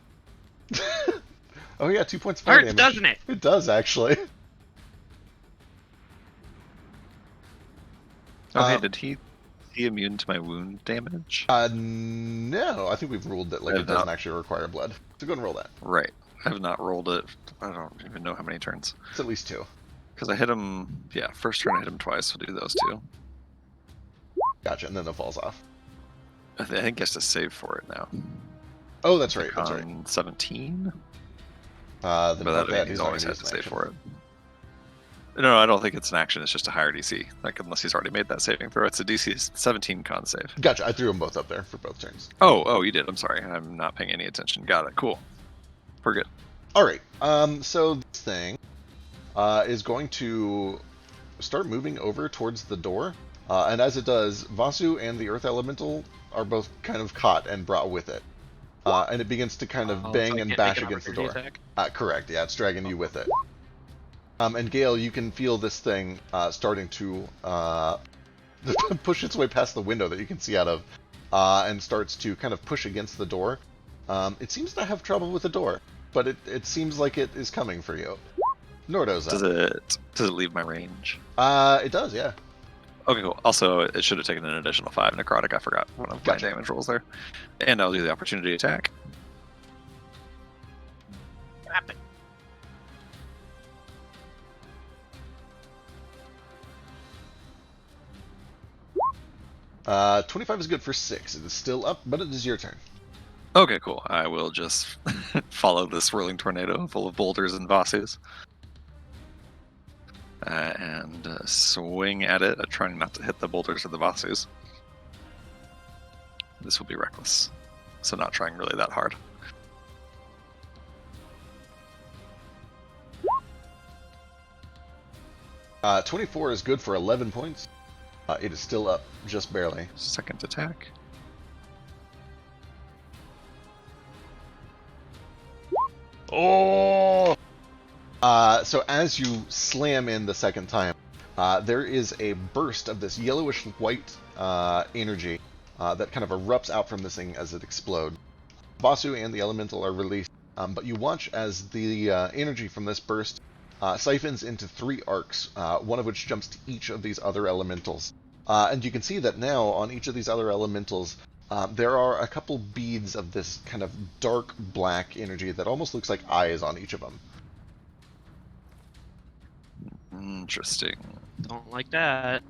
Oh yeah, 2 points of fire Hurts, damage. doesn't it? It does, actually. Okay, did he immune to my wound damage? No, I think we've ruled that like I it have doesn't not. actually require blood. So go and roll that. Right. I have not rolled it. I don't even know how many turns. It's at least 2. Because I hit him, yeah, first turn I hit him twice. We'll do those two. Gotcha, and then it falls off. I think he has to save for it now. Oh, that's right, that's right. On 17? Then But mark that means he's he's not always gonna had use to an save action. for it. No, I don't think it's an action. It's just a higher DC. Like, unless he's already made that saving throw. It's a DC 17 con save. Gotcha, I threw them both up there for both turns. Oh, you did. I'm sorry. I'm not paying any attention. Got it. Cool. We're good. Alright, so this thing is going to start moving over towards the door. And as it does, Vasu and the Earth Elemental are both kind of caught and brought with it. And it begins to kind of bang and bash against the door. Correct, yeah, it's dragging you with it. And Gale, you can feel this thing starting to push its way past the window that you can see out of, and starts to kind of push against the door. It seems to have trouble with the door, but it seems like it is coming for you. Nordo's up. Does it leave my range? It does, yeah. Okay, cool. Also, it should have taken an additional 5 necrotic. I forgot one of my damage rolls there. And I'll do the opportunity attack. Happen. Uh, 25 is good for 6. It is still up, but it is your turn. Okay, cool. I will just follow this whirling tornado full of boulders and Vasus. And swing at it, trying not to hit the boulders or the Vasus. This will be reckless. So not trying really that hard. Uh, 24 is good for 11 points. It is still up, just barely. Second attack. Oh! So as you slam in the second time, there is a burst of this yellowish white energy that kind of erupts out from this thing as it explodes. Vasu and the elemental are released, but you watch as the energy from this burst siphons into 3 arcs, one of which jumps to each of these other elementals. And you can see that now on each of these other elementals, there are a couple beads of this kind of dark black energy that almost looks like eyes on each of them. Interesting. Don't like that.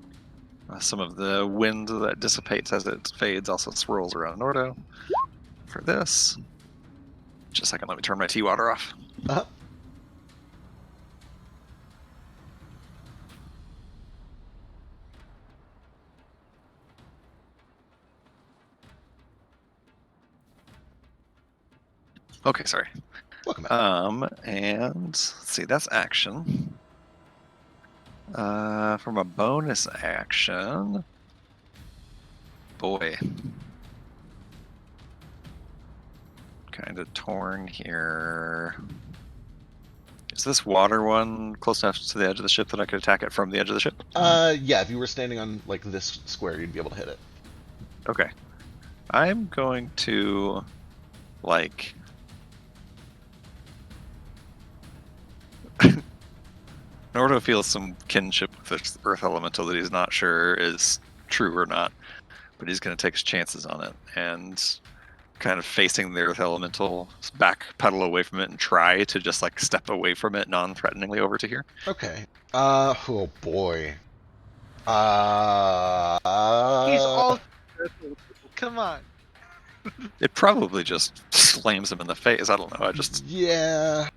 Some of the wind that dissipates as it fades also swirls around Nordo. For this, just a second, let me turn my tea water off. Uh-huh. Okay, sorry. Welcome back. And let's see, that's action. From a bonus action, boy, kind of torn here. Is this water one close enough to the edge of the ship that I could attack it from the edge of the ship? Yeah, if you were standing on like this square, you'd be able to hit it. Okay. I'm going to, like, Nordo feels some kinship with this earth elemental that he's not sure is true or not, but he's going to take his chances on it and kind of facing the earth elemental, back pedal away from it and try to just like step away from it non-threateningly over to here. Okay. Oh boy. He's all. Come on. It probably just slams him in the face. I don't know. Yeah.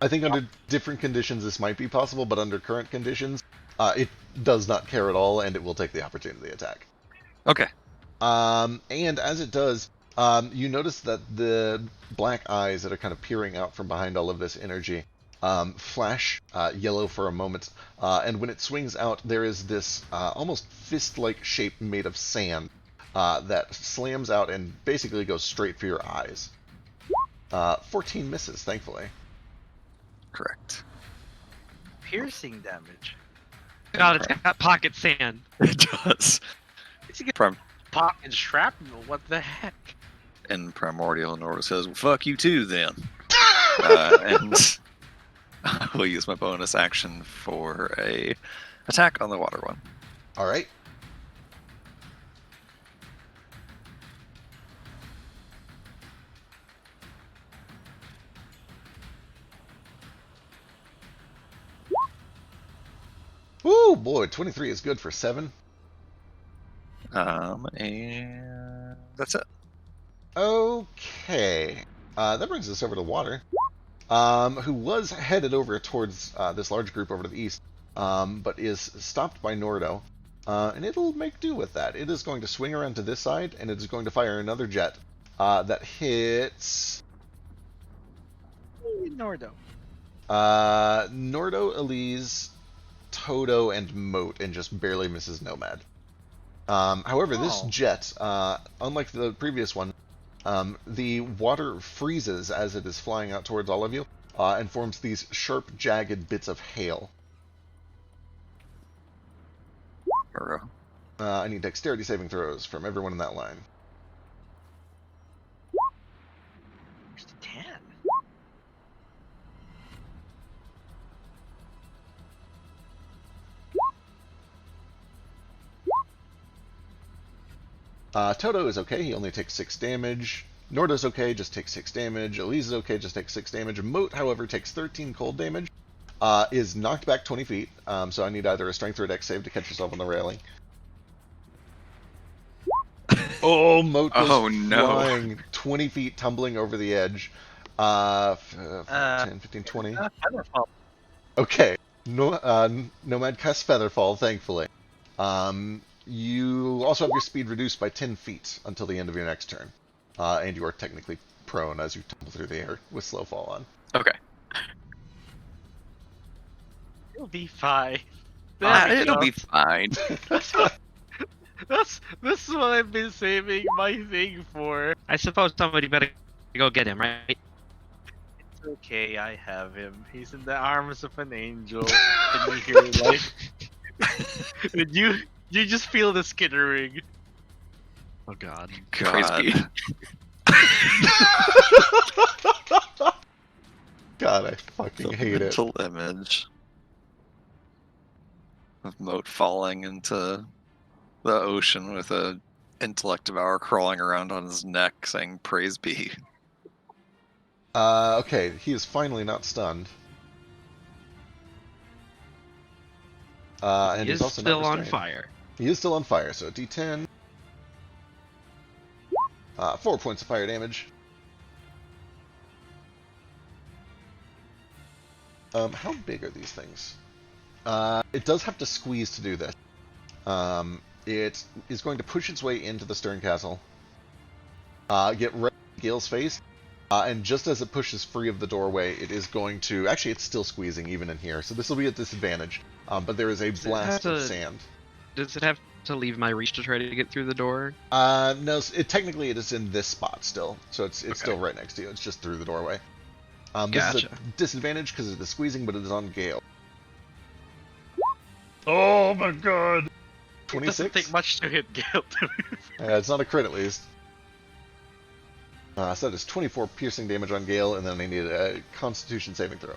I think under different conditions this might be possible, but under current conditions, it does not care at all, and it will take the opportunity attack. Okay. And as it does, you notice that the black eyes that are kind of peering out from behind all of this energy flash yellow for a moment, and when it swings out, there is this almost fist-like shape made of sand that slams out and basically goes straight for your eyes. 14 misses, thankfully. Correct. Piercing damage. God, it's got pocket sand. It does. It's get Prim- pocket shrapnel. What the heck? and Primordial Nordo says, well, fuck you too, then. And I will use my bonus action for a attack on the water one. All right. Woo, boy, 23 is good for 7. And that's it. Okay. That brings us over to Water, who was headed over towards this large group over to the east, but is stopped by Nordo, and it'll make do with that. It is going to swing around to this side, and it is going to fire another jet that hits Nordo. Nordo, Elise, Toto, and Moat, and just barely misses Nomad. However, this jet, unlike the previous one, the water freezes as it is flying out towards all of you, and forms these sharp, jagged bits of hail. I need dexterity saving throws from everyone in that line. Where's the 10? Toto is okay, he only takes 6 damage. Nordo's okay, just takes 6 damage. Elise is okay, just takes 6 damage. Moat, however, takes 13 cold damage. Is knocked back 20 feet, so I need either a strength or a dex save to catch yourself on the railing. Oh, Moat goes flying 20 feet, tumbling over the edge. 10, 15, 20. Okay. Nomad casts Featherfall, thankfully. You also have your speed reduced by 10 feet until the end of your next turn. And you are technically prone as you tumble through the air with slow fall on. Okay. It'll be fine. It'll be fine. This is what I've been saving my thing for. I suppose somebody better go get him, right? It's okay, I have him. He's in the arms of an angel. And you hear like, and you just feel the skittering. Oh God. Praise be. God, I fucking hate it. Mental image of Moat falling into the ocean with a intellect devour crawling around on his neck saying praise be. Okay, he is finally not stunned. And He he's is also still not on restrained. fire. He is still on fire, so D10. 4 points of fire damage. How big are these things? It does have to squeeze to do this. It is going to push its way into the stern castle. Get right in Gale's face. And just as it pushes free of the doorway, it is going to... Actually, it's still squeezing even in here, so this will be at disadvantage. But there is a blast of sand. Does it have to leave my reach to try to get through the door? No, technically it is in this spot still, so it's Okay. still right next to you. It's just through the doorway. This is a Gotcha. disadvantage because it is squeezing, but it is on Gale. Oh my god! It 26? doesn't take much to hit Gale. Yeah, it's not a crit at least. So that is 24 piercing damage on Gale, and then I need a Constitution saving throw.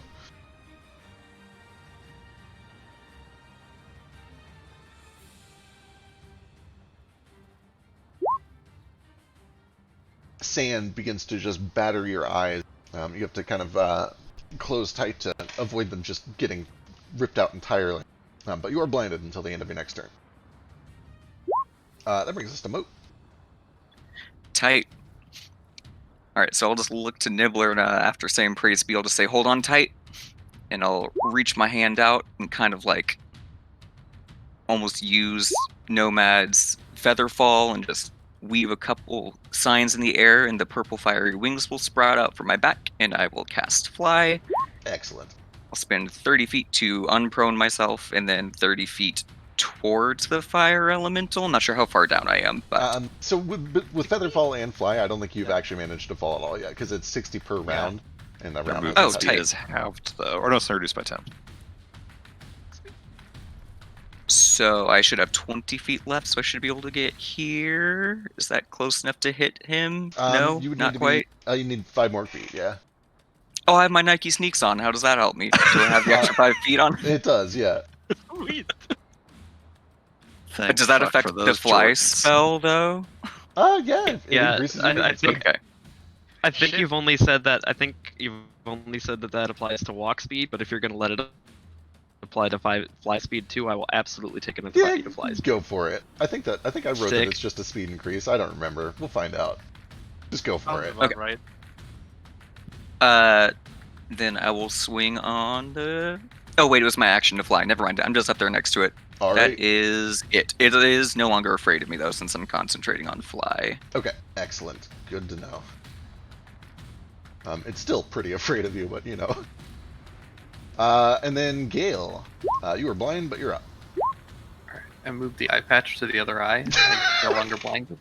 Sand begins to just batter your eyes. You have to kind of close tight to avoid them just getting ripped out entirely. But you are blinded until the end of your next turn. That brings us to Moat. Tight. Alright, so I'll just look to Nibbler and after saying praise be, I'll just say hold on tight. And I'll reach my hand out and kind of like almost use Nomad's feather fall and just weave a couple signs in the air, and the purple fiery wings will sprout out from my back, and I will cast fly. Excellent. I'll spend 30 feet to unprone myself, and then 30 feet towards the fire elemental. I'm not sure how far down I am, but So with Featherfall and Fly, I don't think you've actually managed to fall at all yet, because it's 60 per round. And the Your round movement has speed tight. is halved, though. Or no, it's reduced by 10. so I should have 20 feet left, so I should be able to get here. Is that close enough to hit him? No, you would not need to quite. you need 5 more feet, yeah. Oh, I have my Nike sneaks on. How does that help me? Do I have the extra 5 feet on? It does, yeah. Sweet. Thank Does that fuck affect for the those fly Jordans. spell, though? Yeah. It Yeah, increases your I movement speed. think- Okay. I think Shit. you've only said that. I think you've only said that that applies to walk speed. But if you're gonna let it apply to fly speed too, I will absolutely take another Yeah, 5 feet of fly speed. go for it. I think I wrote that Sick. it's just a speed increase. I don't remember. We'll find out. Just go for Sounds it. about Okay. right. Then I will swing on the... Oh, wait, it was my action to fly. Never mind. I'm just up there next to it. All That right. is it. It is no longer afraid of me, though, since I'm concentrating on fly. Okay, excellent. Good to know. It's still pretty afraid of you, but you know. And then Gale, you were blind, but you're up. Alright, I moved the eye patch to the other eye. I'm no longer blinded.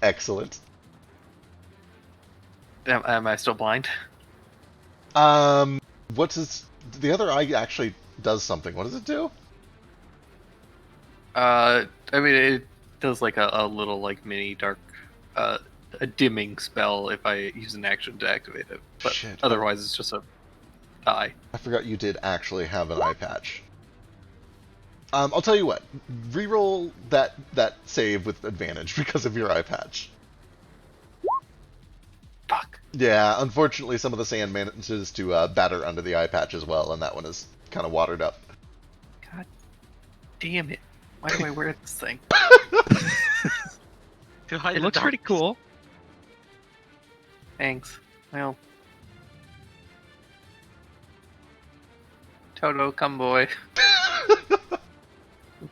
Excellent. Am I still blind? What's his? The other eye actually does something. What does it do? I mean, it does like a little like mini dark, a dimming spell if I use an action to activate it. But Shit. otherwise, it's just a eye. I forgot you did actually have an eye patch. I'll tell you what. Reroll that save with advantage because of your eye patch. Fuck. Yeah, unfortunately, some of the sand manages to batter under the eye patch as well, and that one is kind of watered up. God damn it! Why do I wear this thing? To hide It the looks pretty darkness. cool. Thanks. Well, Toto, come boy.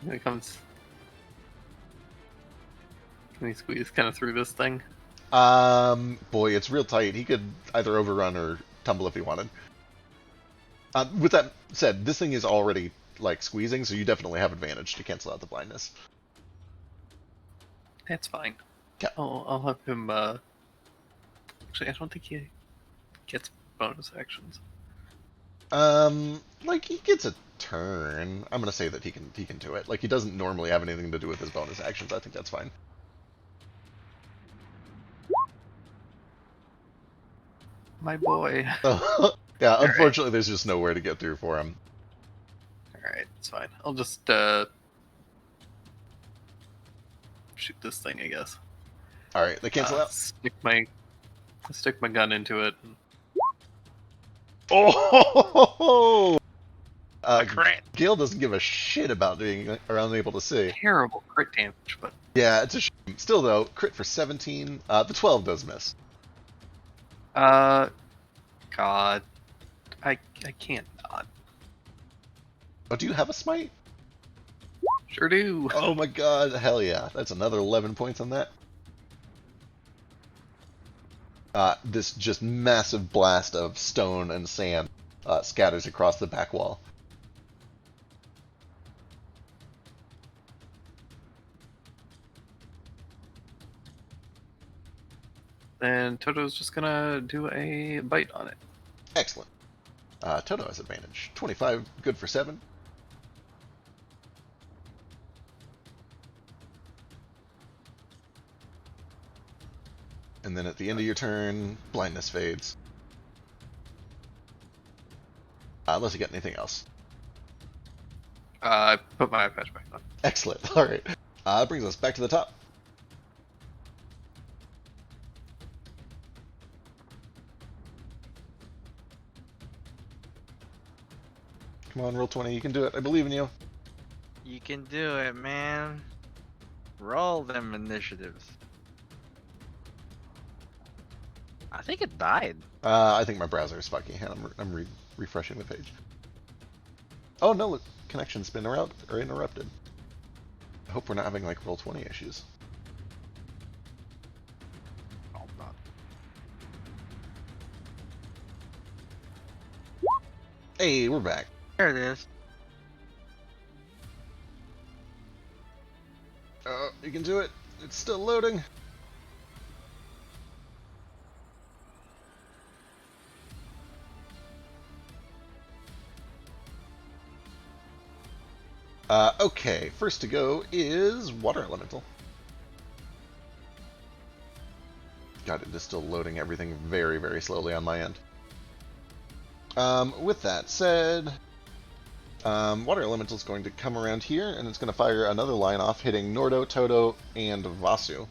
Here it comes. Can we squeeze kind of through this thing? Boy, it's real tight. He could either overrun or tumble if he wanted. With that said, this thing is already like squeezing, so you definitely have advantage to cancel out the blindness. That's fine. Yeah. I'll have him. Actually, I don't think he gets bonus actions. Like he gets a turn. I'm gonna say that he can do it. Like he doesn't normally have anything to do with his bonus actions. I think that's fine. My boy. Yeah, right. unfortunately, there's just nowhere to get through for him. Alright, it's fine. I'll just shoot this thing, I guess. All right, they cancel out. Stick my gun into it. Oh! A crit. Gale doesn't give a shit about being unable to see. Terrible crit damage, but Yeah, it's a shame. Still, though, crit for 17. The 12 does miss. God, I can't not. Oh, do you have a smite? Sure do. Oh my god, hell yeah. That's another 11 points on that. This just massive blast of stone and sand scatters across the back wall. And Toto's just gonna do a bite on it. Excellent. Toto has advantage. 25, good for 7. And then at the end of your turn, blindness fades. Unless you got anything else. I put my eye patch back on. Excellent. Alright. Brings us back to the top. Come on, roll 20. You can do it. I believe in you. You can do it, man. Roll them initiatives. I think it died. I think my browser is fucking. I'm refreshing the page. Oh no, look, connection's been interrupted. I hope we're not having like roll 20 issues. Oh, God. Hey, we're back. There it is. You can do it. It's still loading. Okay, first to go is Water Elemental. God, it is still loading everything very, very slowly on my end. With that said, Water Elemental is going to come around here, and it's going to fire another line off, hitting Nordo, Toto, and Vasu.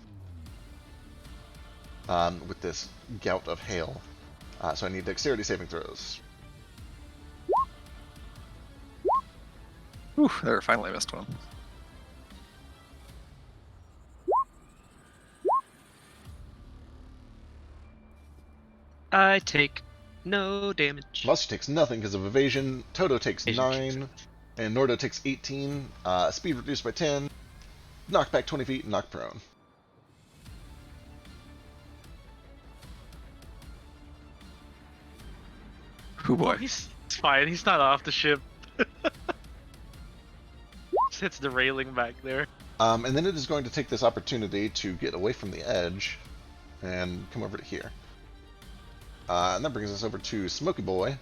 With this gout of hail. So I need dexterity saving throws. Whew, there, finally missed one. I take no damage. Vasu takes nothing because of evasion, Toto takes Evasion 9, and Nordo takes 18, speed reduced by 10, knocked back 20 feet, and knocked prone. Oh boy. He's fine. He's not off the ship. Just hits the railing back there. And then it is going to take this opportunity to get away from the edge and come over to here. And that brings us over to Smoky Boy,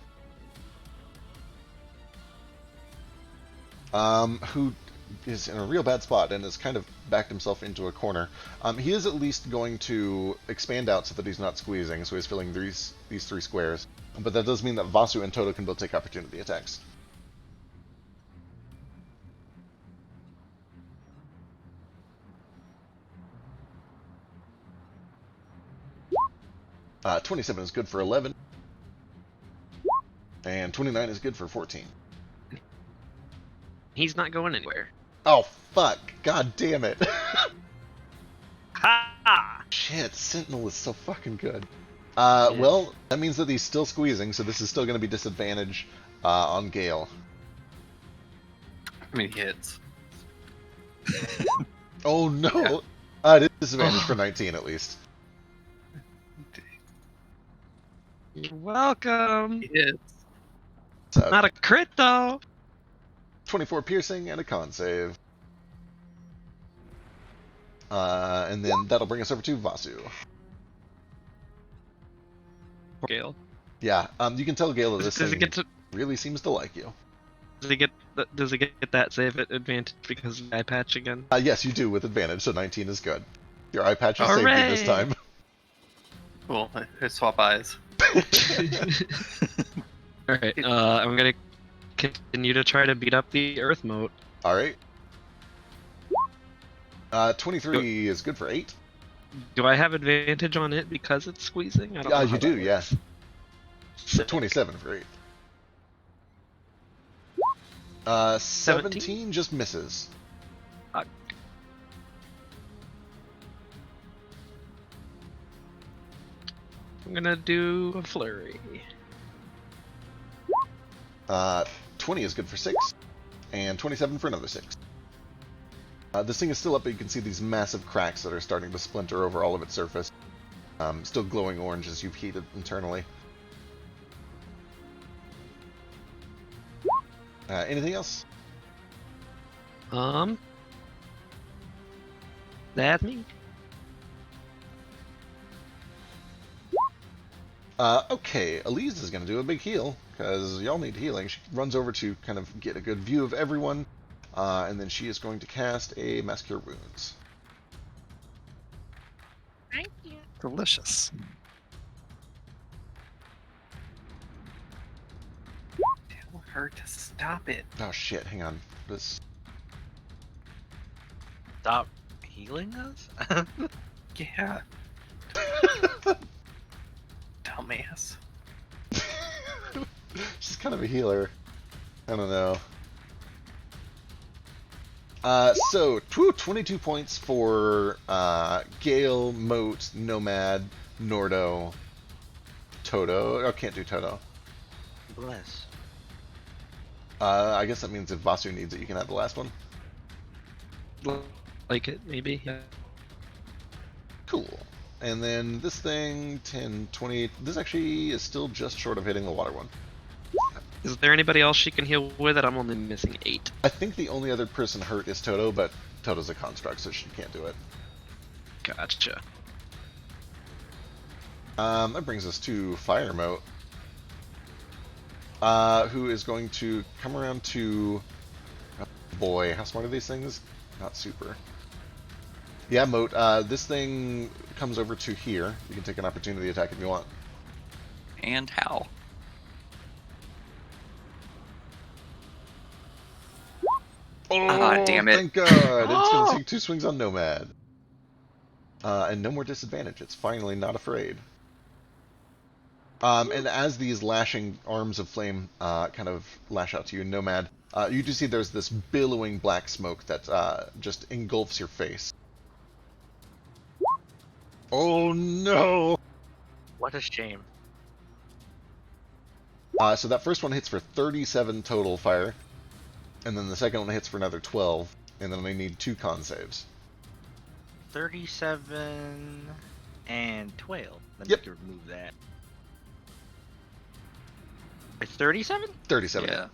who is in a real bad spot and has kind of backed himself into a corner. He is at least going to expand out so that he's not squeezing, so he's filling these 3 squares. But that does mean that Vasu and Toto can both take opportunity attacks. Uh, 27 is good for 11. And 29 is good for 14. He's not going anywhere. Oh, fuck. God damn it. Ha! Shit, Sentinel is so fucking good. Well, that means that he's still squeezing, so this is still going to be disadvantage on Gale. I mean, he hits. Oh, no. Yeah. It is disadvantage for 19, at least. You're welcome. He hits. So, Not a crit though. 24 piercing and a con save. And then that'll bring us over to Vasu. Gale. Yeah, you can tell Gale that this Does he thing get to? really seems to like you. Does he get? Does he get that save at advantage because of the eye patch again? Yes, you do with advantage, so 19 is good. Your eye patch will save you this Hooray! time. Cool. I swap eyes. All right. I'm gonna continue to try to beat up the Earth moat. All right. 23 is good for 8. Do I have advantage on it because it's squeezing? I don't know You how do, that yeah. works. So Sick. 27 for 8. 17 just misses. I'm gonna do a flurry. 20 is good for 6, and 27 for another 6. This thing is still up, but you can see these massive cracks that are starting to splinter over all of its surface. Still glowing orange as you've heated internally. Anything else? That's me. Okay, Elise is going to do a big heal, because y'all need healing. She runs over to kind of get a good view of everyone, and then she is going to cast a Mass Cure Wounds. Thank you. Delicious. Tell her to stop it. Oh shit, hang on. This... Stop healing us? Yeah. Dumbass. She's kind of a healer. I don't know. So, 22 points for Gale, Moat, Nomad, Nordo, Toto. Oh, can't do Toto. Bless. I guess that means if Vasu needs it, you can have the last one. Like it, maybe. Yeah. Cool. And then this thing, 10, 20. This actually is still just short of hitting the water one. Is there anybody else she can heal with it? I'm only missing 8. I think the only other person hurt is Toto, but Toto's a construct, so she can't do it. Gotcha. That brings us to Fire Moat, who is going to come around to... Oh boy, how smart are these things? Not super. Yeah, Moat, this thing comes over to here. You can take an opportunity attack if you want. And how? Oh, damn it. Thank God! It's going to take 2 swings on Nomad. And no more disadvantage. It's finally not afraid. And as these lashing arms of flame kind of lash out to you, Nomad, you do see there's this billowing black smoke that just engulfs your face. Oh no! What a shame. So that first one hits for 37 total fire, and then the second one hits for another 12, and then I need 2 con saves. 37 and 12. Let Yep. me remove that. 37? 37. Yeah.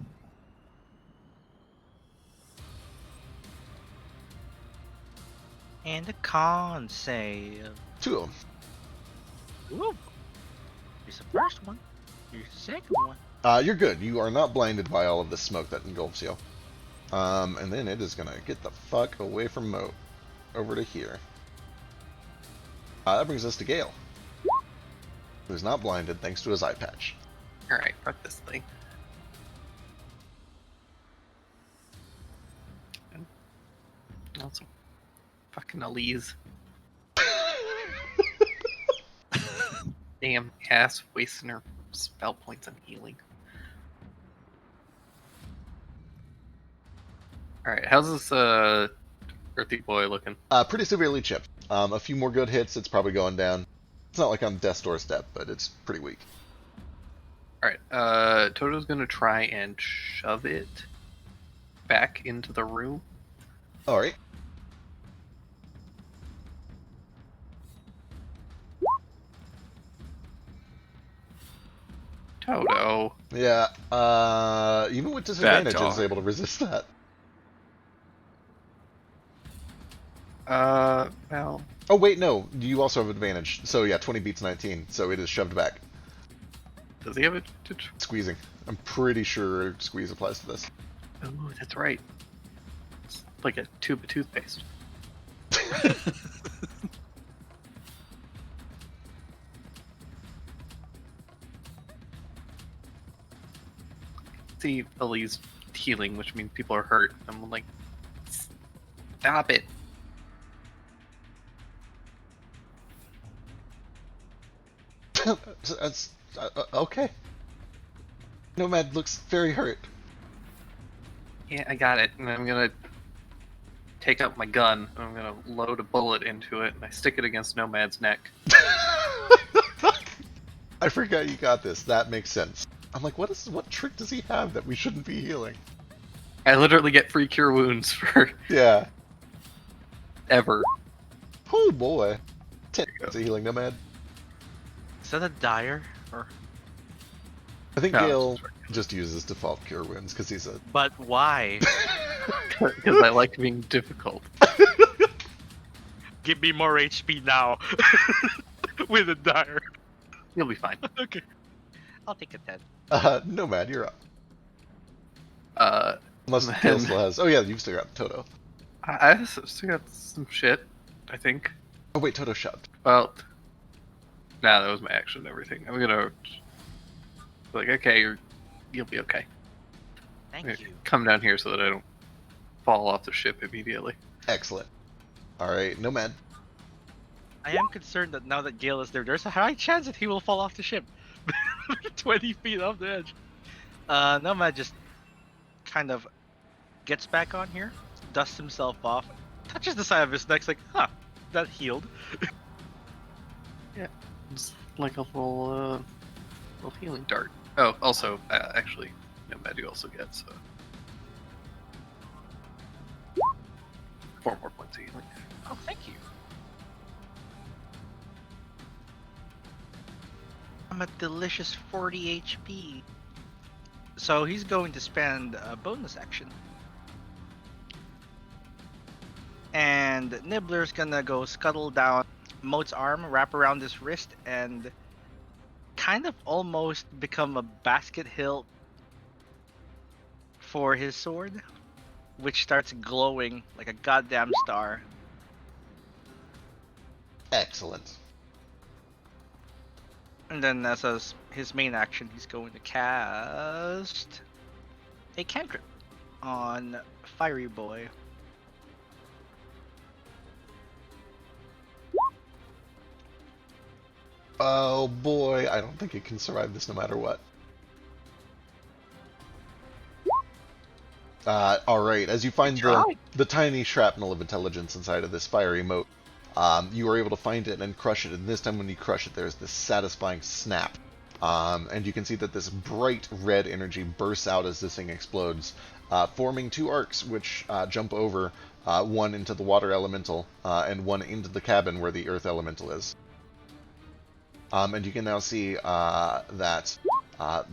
And a con save. 2 of them. Ooh. Here's the first one. Here's the second one. You're good. You are not blinded by all of this smoke that engulfs you. And then it is going to get the fuck away from Moat. Over to here. That brings us to Gale, who's not blinded thanks to his eye patch. Alright, fuck this thing. Also, fucking Elise. Damn ass wasting her spell points on healing. Alright, how's this earthy boy looking? Pretty severely chipped. A few more good hits, it's probably going down. It's not like on death's doorstep, but it's pretty weak. Alright, Toto's gonna try and shove it back into the room. Alright. Toto. Yeah, even with disadvantage, dog. it's able to resist that. Well, Oh, wait, no. You also have advantage. So, yeah, 20 beats 19, so it is shoved back. does he have a... Squeezing. I'm pretty sure squeeze applies to this. Oh, that's right. It's like a tube of toothpaste. see Elise healing, which means people are hurt. I'm like, stop it. That's okay. Nomad looks very hurt. Yeah, I got it. And I'm gonna take out my gun, and I'm gonna load a bullet into it, and I stick it against Nomad's neck. I forgot you got this. That makes sense. I'm like, what trick does he have that we shouldn't be healing? I literally get free cure wounds for Yeah. ever. Oh boy. 10 minutes of healing, Nomad. Is that a dire? Or I think No, Gale just uses default cure wounds because he's a. but why? Because I like being difficult. Give me more HP now. With a dire. You'll be fine. Okay. I'll take a 10. Nomad, you're up. Unless Man. Gale still has. Oh yeah, you've still got Toto. I still got some shit, I think. Oh wait, Toto shot. Well, nah, that was my action and everything. I'm gonna like, okay, you'll be okay. I'm Thank gonna you. come down here so that I don't fall off the ship immediately. Excellent. All right, Nomad. I am concerned that now that Gale is there, there's a high chance that he will fall off the ship. 20 feet off the edge. Nomad just kind of gets back on here, dusts himself off, touches the side of his neck, like, huh, that healed. It's like a little healing dart. Oh, also, actually, Nomad you also get, so 4 more points of healing. Oh, thank you. I'm at delicious 40 HP. So he's going to spend a bonus action. And Nibbler's gonna go scuttle down Moat's arm, wrap around his wrist, and kind of almost become a basket hilt for his sword, which starts glowing like a goddamn star. Excellent. And then as his main action, he's going to cast a cantrip on Fiery Boy. Oh boy, I don't think it can survive this no matter what. Alright, as you find the tiny shrapnel of intelligence inside of this fiery moat, you are able to find it and crush it, and this time when you crush it, there's this satisfying snap. And you can see that this bright red energy bursts out as this thing explodes, forming 2 arcs which jump over, one into the water elemental, and one into the cabin where the earth elemental is. And you can now see that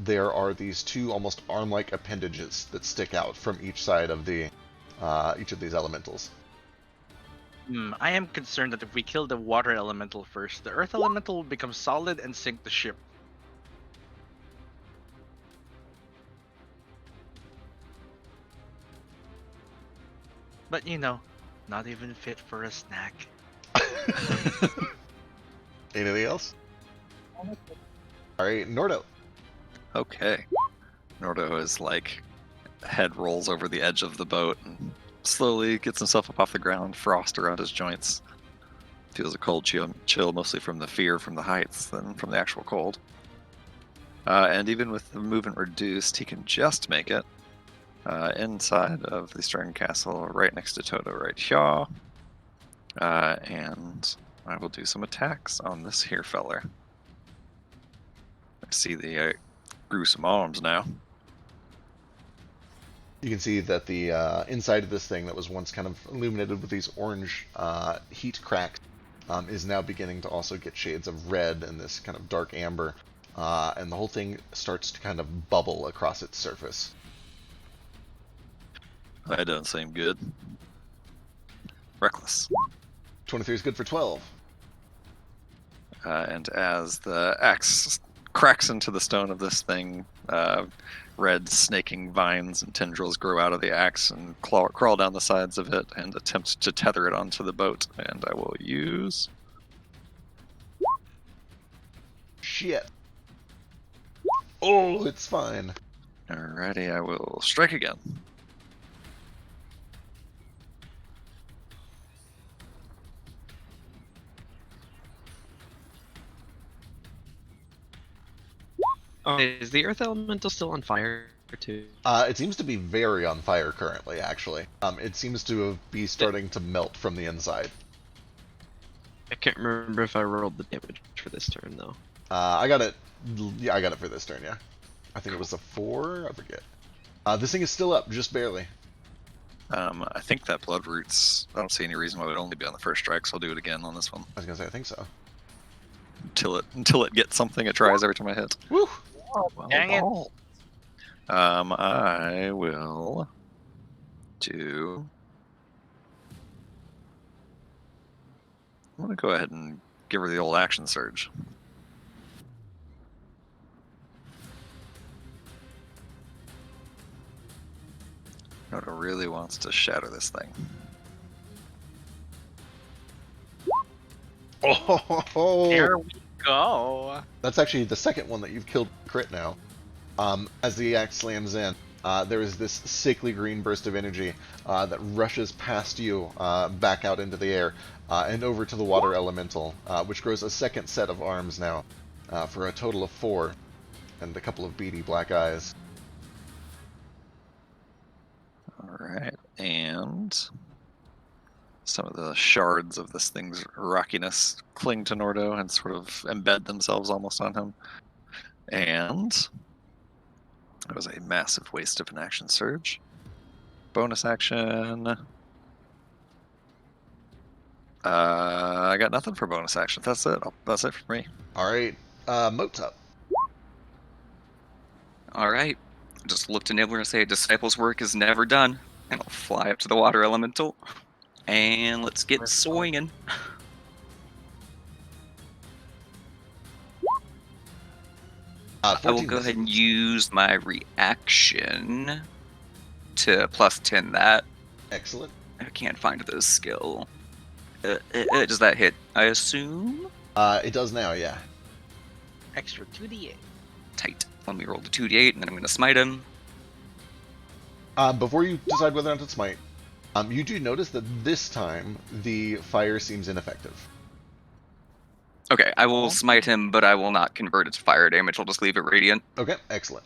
there are these 2 almost arm-like appendages that stick out from each side of the each of these elementals. I am concerned that if we kill the water elemental first, the earth elemental will become solid and sink the ship. But you know, not even fit for a snack. Anything else? Alright, Nordo. Okay. Nordo is like, head rolls over the edge of the boat and slowly gets himself up off the ground, frost around his joints. Feels a cold chill mostly from the fear from the heights than from the actual cold. And even with the movement reduced, he can just make it inside of the Stern Castle, right next to Toto, right here. And I will do some attacks on this here feller. I see the gruesome arms now. You can see that the inside of this thing that was once kind of illuminated with these orange heat cracks is now beginning to also get shades of red and this kind of dark amber. And the whole thing starts to kind of bubble across its surface. That doesn't seem good. Reckless. 23 is good for 12. And as the axe cracks into the stone of this thing, red snaking vines and tendrils grow out of the axe and crawl down the sides of it and attempt to tether it onto the boat. And I will use... Shit. Oh, it's fine. Alrighty, I will strike again. Oh, is the earth elemental still on fire too? It seems to be very on fire currently, actually. It seems to be starting to melt from the inside. I can't remember if I rolled the damage for this turn though. I got it. Yeah, I got it for this turn, yeah. I think it was a 4, I forget. This thing is still up, just barely. I think that blood roots. I don't see any reason why it would only be on the first strike, so I'll do it again on this one. I was gonna say, I think so. Until it gets something, it tries every time I hit. Woo! Well, Dang it. I will do. I'm gonna go ahead and give her the old action surge. Noda really wants to shatter this thing. Oh, Here we go. that's actually the second one that you've killed crit now. As the axe slams in, there is this sickly green burst of energy that rushes past you, back out into the air, and over to the water elemental, which grows a second set of arms now, for a total of 4, and a couple of beady black eyes. Alright, and some of the shards of this thing's rockiness cling to Nordo and sort of embed themselves almost on him. And it was a massive waste of an action surge. Bonus action. I got nothing for bonus action. That's it. That's it for me. Alright, Moat's up. Alright. Just look to Nibbler and say, Disciples' work is never done. And I'll fly up to the water elemental. And let's get swinging. I will 14 go ahead and misses. use my reaction to +10 that. Excellent. I can't find the skill. Does that hit, I assume? It does now, yeah. Extra 2d8. Tight. Let me roll the 2d8 and then I'm going to smite him. Before you decide whether or not to smite, you do notice that this time the fire seems ineffective. Okay, I will smite him, but I will not convert it to fire damage. I'll just leave it radiant. Okay, excellent.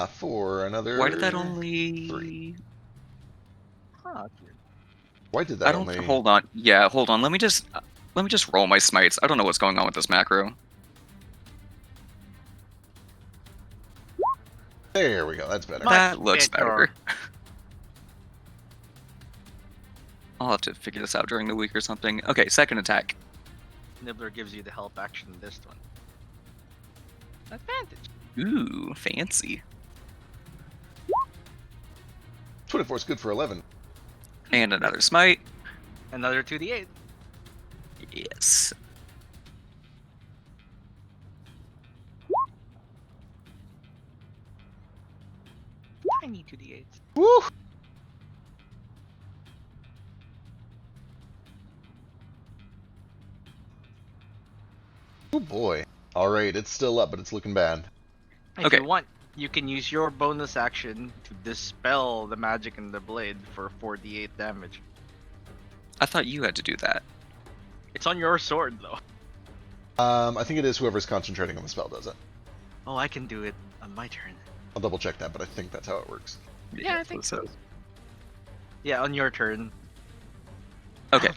For another. Why did that only? 3. Huh. Why did that I don't. only? Hold on. Yeah, hold on. Let me just roll my smites. I don't know what's going on with this macro. There we go. That's better. That looks better. better. I'll have to figure this out during the week or something. Okay, second attack. Nibbler gives you the help action in this one. Advantage. Ooh, fancy. 24 is good for 11. And another smite. Another 2d8. Yes. Tiny 2d8s. Woo! Oh boy. Alright, it's still up, but it's looking bad. If Okay. you want, you can use your bonus action to dispel the magic in the blade for 4d8 damage. I thought you had to do that. It's on your sword, though. I think it is whoever's concentrating on the spell does it. Oh, I can do it on my turn. I'll double check that, but I think that's how it works. Yeah, I that's think what it so. says. Yeah, on your turn. Okay.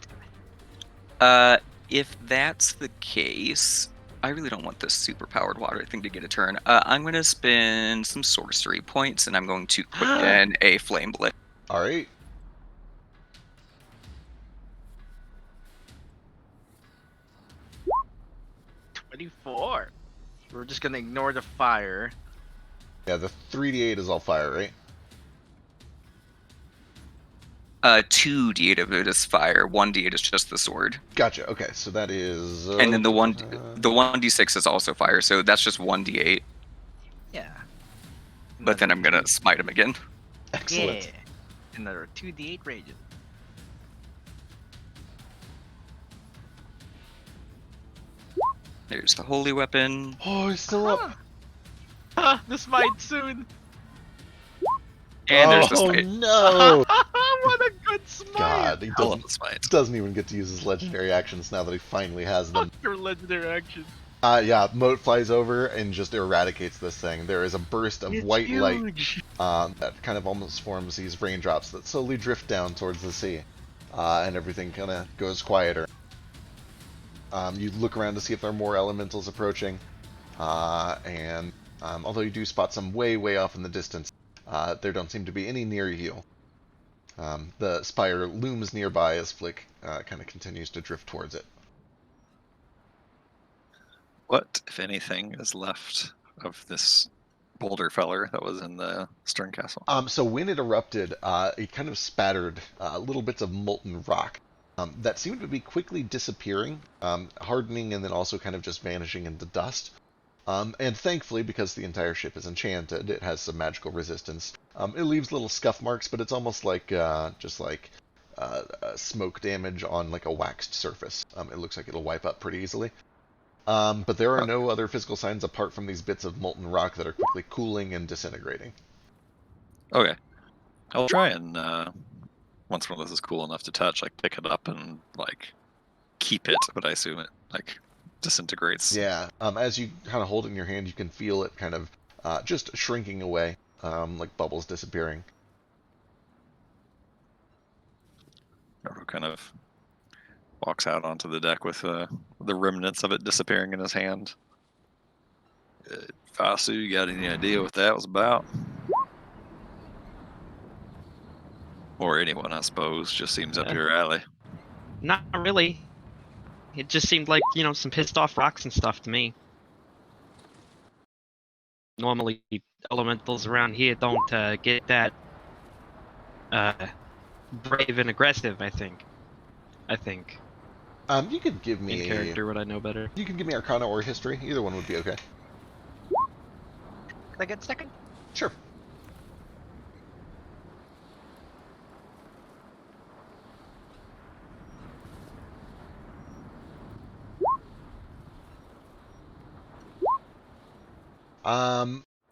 If that's the case, I really don't want this super powered water thing to get a turn. I'm going to spend some sorcery points, and I'm going to quicken a flame blade. Alright. $24. We're just gonna ignore the fire. Yeah, the 3d8 is all fire, right? 2d8 of it is fire. 1d8 is just the sword, Gotcha. Okay, so that is. and then the 1d6 is also fire. So that's just 1d8. Yeah. But then I'm gonna smite him again. Excellent. Yeah. Another 2d8 radiant. There's the holy weapon. Oh, he's still up. This might soon. And there's the Oh smite. no! What a good smite! God, he Hell of a smite. doesn't even get to use his legendary actions now that he finally has them. Fuck your legendary action. Yeah, Moat flies over and just eradicates this thing. There is a burst of It's white light huge. that kind of almost forms these raindrops that slowly drift down towards the sea, and everything kind of goes quieter. You look around to see if there are more elementals approaching, and although you do spot some way off in the distance, there don't seem to be any near you. The spire looms nearby as Flick kind of continues to drift towards it. What, if anything, is left of this boulder feller that was in the Stern Castle? So when it erupted, it kind of spattered little bits of molten rock that seemed to be quickly disappearing, hardening, and then also kind of just vanishing into dust. And thankfully, because the entire ship is enchanted, it has some magical resistance. It leaves little scuff marks, but it's almost like just like smoke damage on like a waxed surface. It looks like it'll wipe up pretty easily. But there are no other physical signs apart from these bits of molten rock that are quickly cooling and disintegrating. Okay. I'll try and, once one of those is cool enough to touch, like, pick it up and, like, keep it, but I assume it, like, disintegrates. Yeah, as you kind of hold it in your hand, you can feel it kind of just shrinking away, like bubbles disappearing. Naruto kind of walks out onto the deck with the remnants of it disappearing in his hand. Fasu, you got any idea what that was about? Or anyone, I suppose, just seems up your alley. Not really. It just seemed like, some pissed off rocks and stuff to me. Normally, elementals around here don't get that brave and aggressive, I think. You could give In me character, would I know better? You can give me Arcana or History. Either one would be okay. Can I get second? Sure.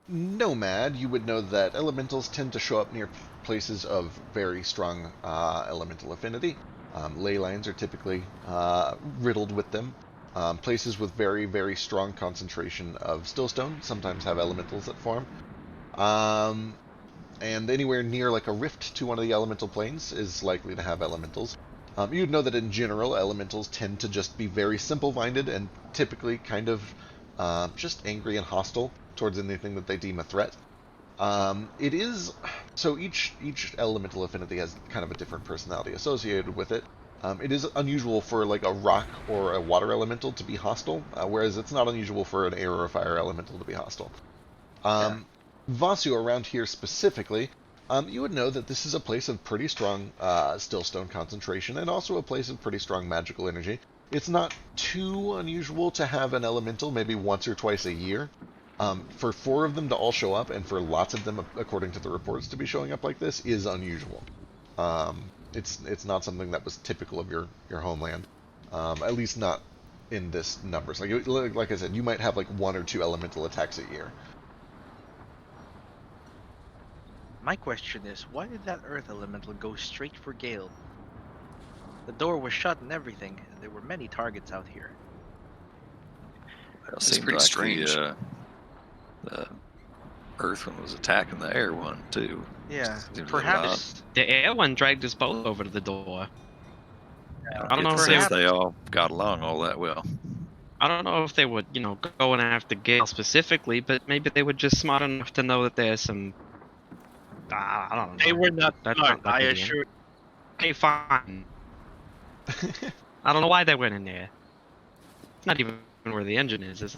Nomad, you would know that elementals tend to show up near places of very strong elemental affinity. Ley lines are typically riddled with them. Places with very strong concentration of stillstone sometimes have elementals that form. And anywhere near like a rift to one of the elemental planes is likely to have elementals. You'd know that in general, elementals tend to just be very simple-minded and typically kind of just angry and hostile towards anything that they deem a threat. It is so each elemental affinity has kind of a different personality associated with it. It is unusual for like a rock or a water elemental to be hostile, whereas it's not unusual for an air or a fire elemental to be hostile. Vasu, around here specifically, you would know that this is a place of pretty strong stillstone concentration and also a place of pretty strong magical energy. It's not too unusual to have an elemental maybe once or twice a year. For 4 of them to all show up, and for lots of them, according to the reports, to be showing up like this is unusual. It's not something that was typical of your homeland, at least not in this numbers. Like I said, you might have like 1 or 2 elemental attacks a year. My question is, why did that earth elemental go straight for Gale? The door was shut and everything. There were many targets out here. It It's seemed pretty like strange. The Earth one was attacking the air one too. Yeah, Seems a little perhaps. The air one dragged us both over to the door. odd. I don't know Get if the they sense were- they all got along all that well. I don't know if they would, go in after Gale specifically, but maybe they were just smart enough to know that there's some. I don't know. They were not That's smart, not I Lydian. assure. Okay, fine. I don't know why they went in there. It's not even where the engine is it?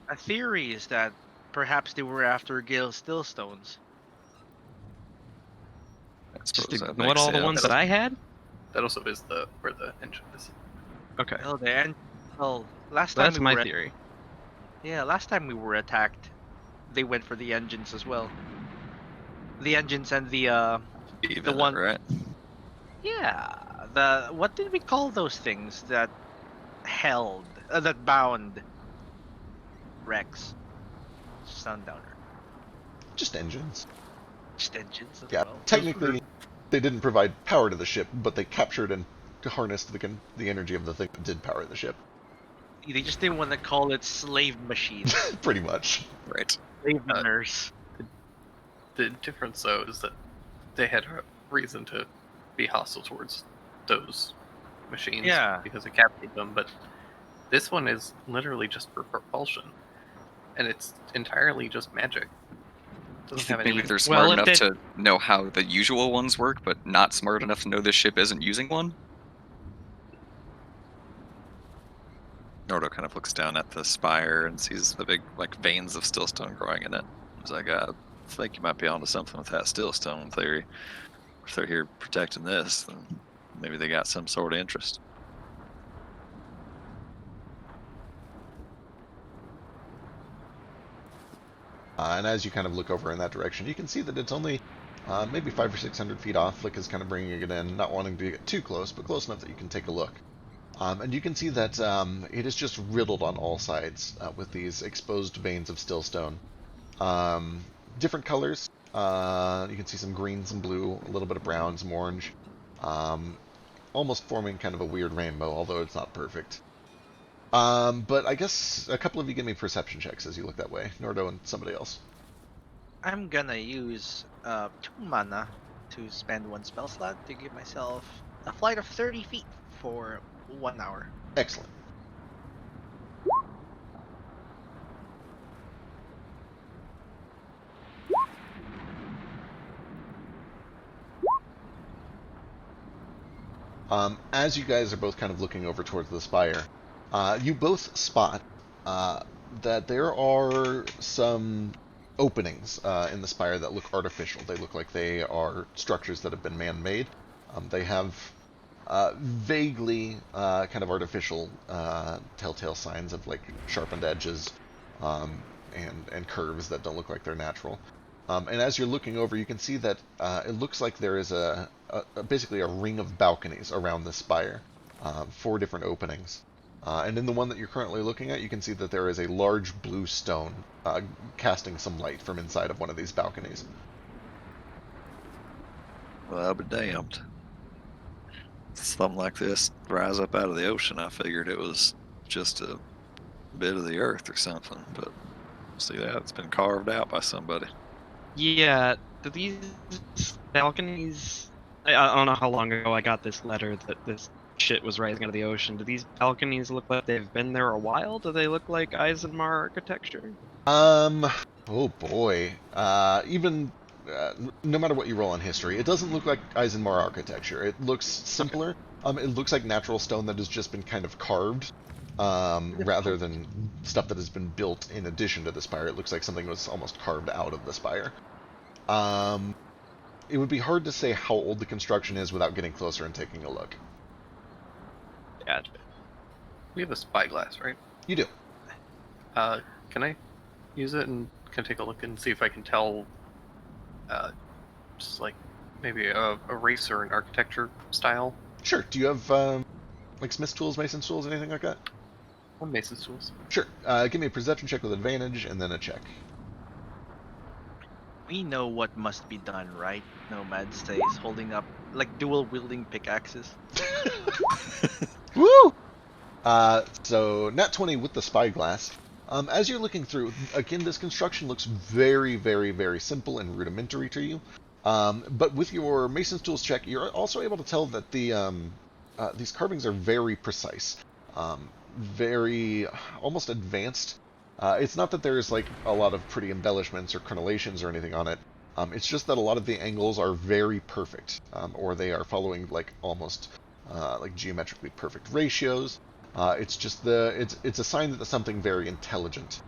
A theory is that perhaps they were after Gale's stillstones. I Just suppose that ignore makes all the sense. ones that I had? That also is where the engine is. Okay. Oh, the end. Well, last time That's we my were theory. last time we were attacked, they went for the engines as well. The engines and the Even one- right? what did we call those things that held that bound Rex Sundowner? Just engines. Just engines as Yeah, well. technically, they didn't provide power to the ship, but they captured and harnessed the energy of the thing that did power the ship. They just didn't want to call it slave machines. Pretty much. Right. Slave nurse. The difference, though, is that they had a reason to be hostile towards those machines Yeah. because it captured them, but this one is literally just for propulsion, and it's entirely just magic. You Doesn't think have maybe any. they're smart Well, if enough they- to know how the usual ones work, but not smart enough to know this ship isn't using one? Nordo kind of looks down at the spire and sees the big like veins of stillstone growing in it. He's like, I think you might be onto something with that stillstone theory. If they're here protecting this, then maybe they got some sort of interest. And as you kind of look over in that direction, you can see that it's only maybe 500 or 600 feet off. Flick is kind of bringing it in, not wanting to get too close, but close enough that you can take a look. And you can see that it is just riddled on all sides with these exposed veins of stillstone. Different colors. You can see some green, some blue, a little bit of brown, some orange. Almost forming kind of a weird rainbow, although it's not perfect. But I guess a couple of you give me perception checks as you look that way. Nordo and somebody else. I'm gonna use 2 mana to spend 1 spell slot to give myself a flight of 30 feet for 1 hour. Excellent. As you guys are both kind of looking over towards the spire, you both spot that there are some openings in the spire that look artificial. They look like they are structures that have been man-made. They have vaguely kind of artificial telltale signs of like sharpened edges and curves that don't look like they're natural. And as you're looking over, you can see that it looks like there is basically a ring of balconies around the spire, 4 different openings. And in the one that you're currently looking at, you can see that there is a large blue stone casting some light from inside of one of these balconies. Well, I'll be damned. Something like this rise up out of the ocean. I figured it was just a bit of the earth or something, but see that it's been carved out by somebody. Yeah, do these balconies... I don't know how long ago I got this letter that this shit was rising out of the ocean. Do these balconies look like they've been there a while? Do they look like Eisenmar architecture? Oh boy. Even no matter what you roll on history, it doesn't look like Eisenmar architecture. It looks simpler. It looks like natural stone that has just been kind of carved, rather than stuff that has been built in addition to the spire. It looks like something was almost carved out of the spire. It would be hard to say how old the construction is without getting closer and taking a look. Gotcha. We have a spyglass, right? You do. Can I use it and can take a look and see if I can tell, just like maybe a race or an architecture style? Sure. Do you have like smith's tools, mason's tools, anything like that? Or mason's tools? Sure. Give me a perception check with advantage and then a check. We know what must be done, right? Nomad stays holding up like dual wielding pickaxes. Woo! So nat 20 with the spyglass. As you're looking through, again, this construction looks very, very, very simple and rudimentary to you. But with your mason's tools check, you're also able to tell that these carvings are very precise, very almost advanced. It's not that there's like a lot of pretty embellishments or crenellations or anything on it. It's just that a lot of the angles are very perfect, or they are following like almost like geometrically perfect ratios. It's just it's a sign that something very intelligent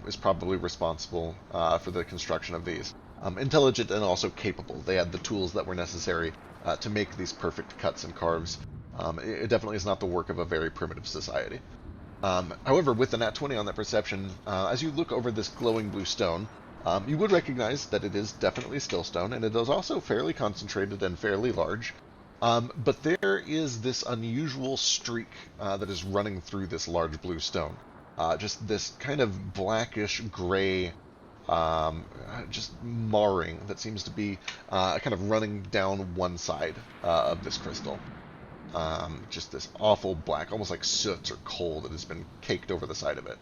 is probably responsible for the construction of these. Intelligent and also capable. They had the tools that were necessary to make these perfect cuts and carves. It definitely is not the work of a very primitive society. However, with the nat 20 on that perception, as you look over this glowing blue stone, you would recognize that it is definitely still stone, and it is also fairly concentrated and fairly large. But there is this unusual streak that is running through this large blue stone. Just this kind of blackish gray, just marring that seems to be kind of running down one side of this crystal. Just this awful black, almost like soot or coal that has been caked over the side of it.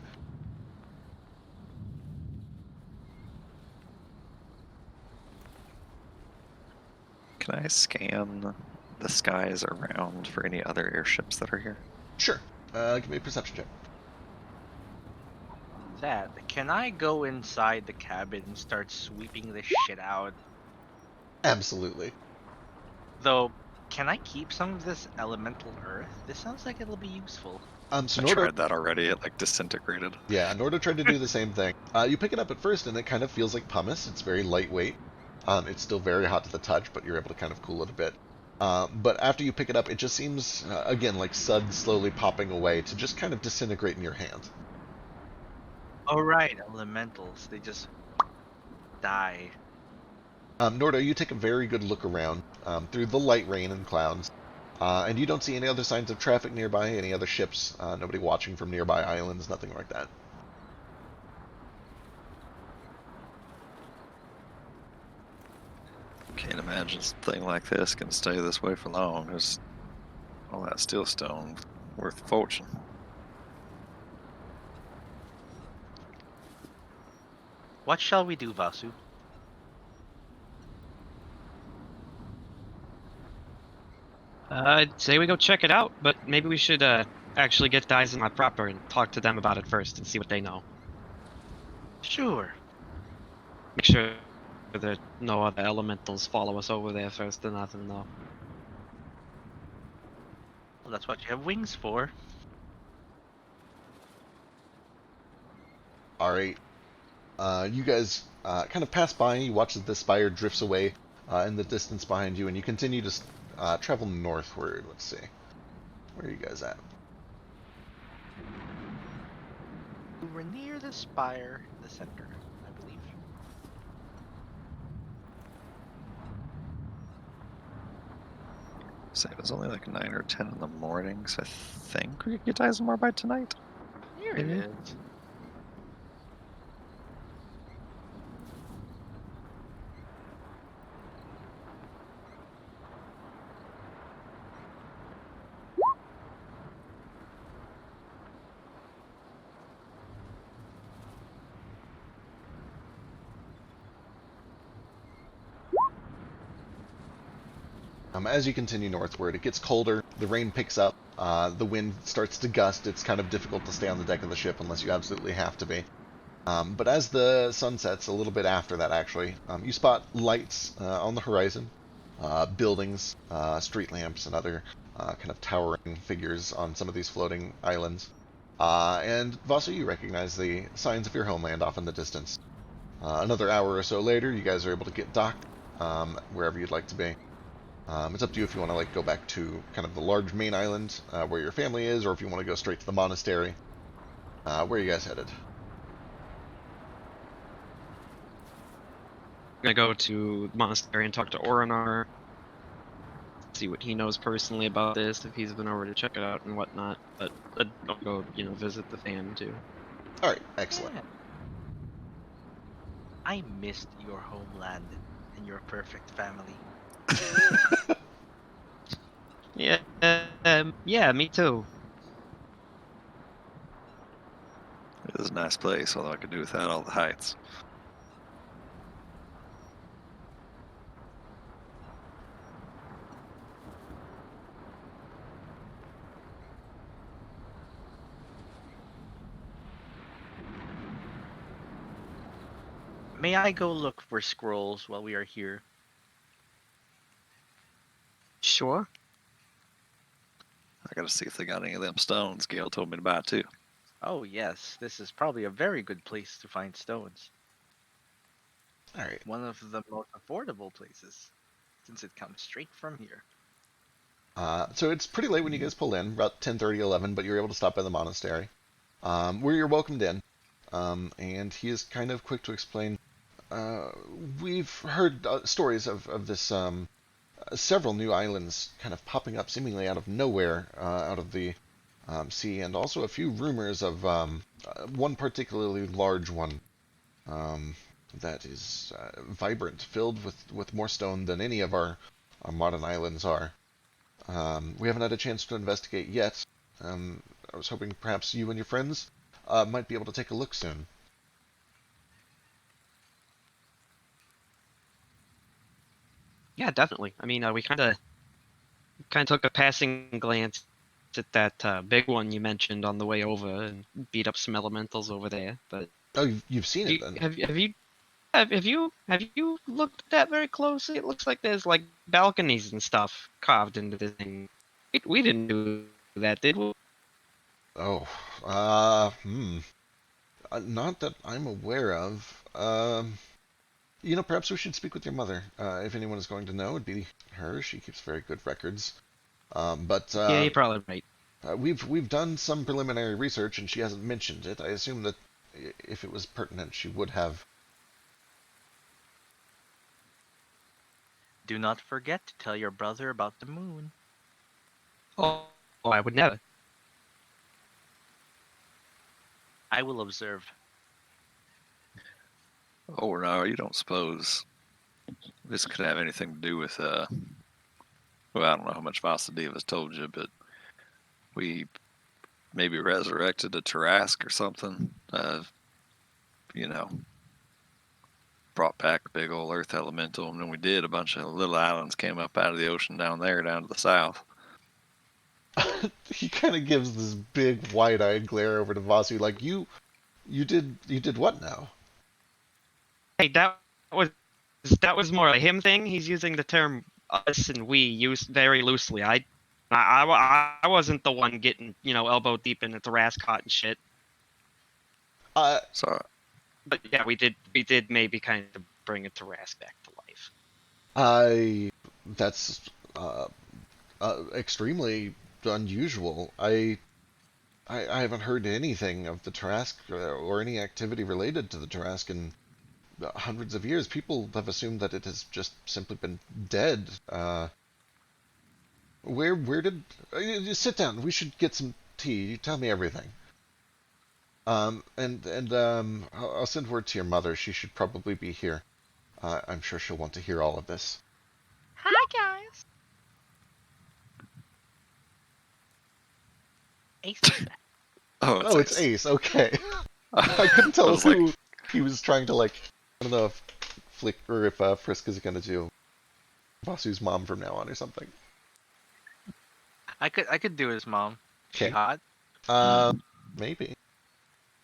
Can I scan the skies around for any other airships that are here? Sure. Give me a perception check. Sad. Can I go inside the cabin and start sweeping this shit out? Absolutely. Though, can I keep some of this elemental earth? This sounds like it'll be useful. So I Nordo, tried that already. It like disintegrated. yeah, Nordo tried to do the same thing. You pick it up at first, and it kind of feels like pumice. It's very lightweight. It's still very hot to the touch, but you're able to kind of cool it a bit. But after you pick it up, it just seems, again, like suds slowly popping away to just kind of disintegrate in your hand. Oh right, elementals. They just die. Nordo, you take a very good look around through the light rain and clouds, and you don't see any other signs of traffic nearby, any other ships, nobody watching from nearby islands, nothing like that. Can't imagine something like this can stay this way for long. There's all that steel stone worth a fortune. What shall we do, Vasu? I'd say we go check it out, but maybe we should actually get the eyes on my proper and talk to them about it first and see what they know. Sure. Make sure that no other elementals follow us over there first or nothing, though. Well, that's what you have wings for. Alright. You guys kind of pass by, you watch as the spire drifts away in the distance behind you, and you continue to travel northward. Let's see. Where are you guys at? We were near the spire, the center, I believe. So it was only like 9 or 10 in the morning, so I think we could get Eisenmore by tonight. Here it Maybe. is. As you continue northward, it gets colder, the rain picks up, the wind starts to gust. It's kind of difficult to stay on the deck of the ship unless you absolutely have to be. But as the sun sets, a little bit after that actually, you spot lights on the horizon, buildings, street lamps, and other kind of towering figures on some of these floating islands. And Vasu, you recognize the signs of your homeland off in the distance. Another hour or so later, you guys are able to get docked wherever you'd like to be. It's up to you if you want to like go back to kind of the large main island where your family is, or if you want to go straight to the monastery. Where are you guys headed? I'm gonna go to the monastery and talk to Orinar, see what he knows personally about this, if he's been over to check it out and whatnot. But I'll go, visit the fam too. All right, excellent. Yeah. I missed your homeland and your perfect family. Yeah, yeah, me too. It is a nice place, although I could do without all the heights. May I go look for scrolls while we are here? Sure. I gotta see if they got any of them stones Gail told me to buy too. Oh yes, this is probably a very good place to find stones. All right. One of the most affordable places, since it comes straight from here. So it's pretty late when you guys pull in, about 10:30, 11, but you're able to stop by the monastery, where you're welcomed in. And he is kind of quick to explain. We've heard stories of this several new islands kind of popping up seemingly out of nowhere, out of the sea, and also a few rumors of one particularly large one that is vibrant, filled with more stone than any of our modern islands are. We haven't had a chance to investigate yet. I was hoping perhaps you and your friends might be able to take a look soon. Yeah, definitely. I mean, we kind of took a passing glance at that big one you mentioned on the way over and beat up some elementals over there. But Oh, you've seen it then? have you looked at that very closely? It looks like there's like balconies and stuff carved into this thing. We didn't do that, did we? Oh, not that I'm aware of. Perhaps we should speak with your mother. If anyone is going to know, it'd be her. She keeps very good records. But Yeah, you're probably right. we've done some preliminary research, and she hasn't mentioned it. I assume that if it was pertinent, she would have. Do not forget to tell your brother about the moon. Oh, I would never. I will observe. Oh no, you don't suppose this could have anything to do with well, I don't know how much Vasudeva has told you, but we maybe resurrected a Tarask or something. You know, brought back a big old earth elemental, and then we did. A bunch of little islands came up out of the ocean down there, down to the south. He kind of gives this big wide-eyed glare over to Vasu, like you did what now? Hey, that was more a him thing. He's using the term us and we used very loosely. I wasn't the one getting elbow deep in the Tarascot and shit. So But yeah, we did maybe kind of bring a Tarask back to life. That's extremely unusual. I haven't heard anything of the Tarask or any activity related to the Tarask in hundreds of years. People have assumed that it has just simply been dead. Where did sit down? We should get some tea. You tell me everything. I'll send word to your mother. She should probably be here. I'm sure she'll want to hear all of this. Hi, guys. Ace is back. Oh, it's Ace. Okay. I couldn't I tell was who like, he was trying to like. I don't know if Flick or if Frisk is gonna do Vasu's mom from now on or something. I could do his mom. She Okay. hot? Maybe.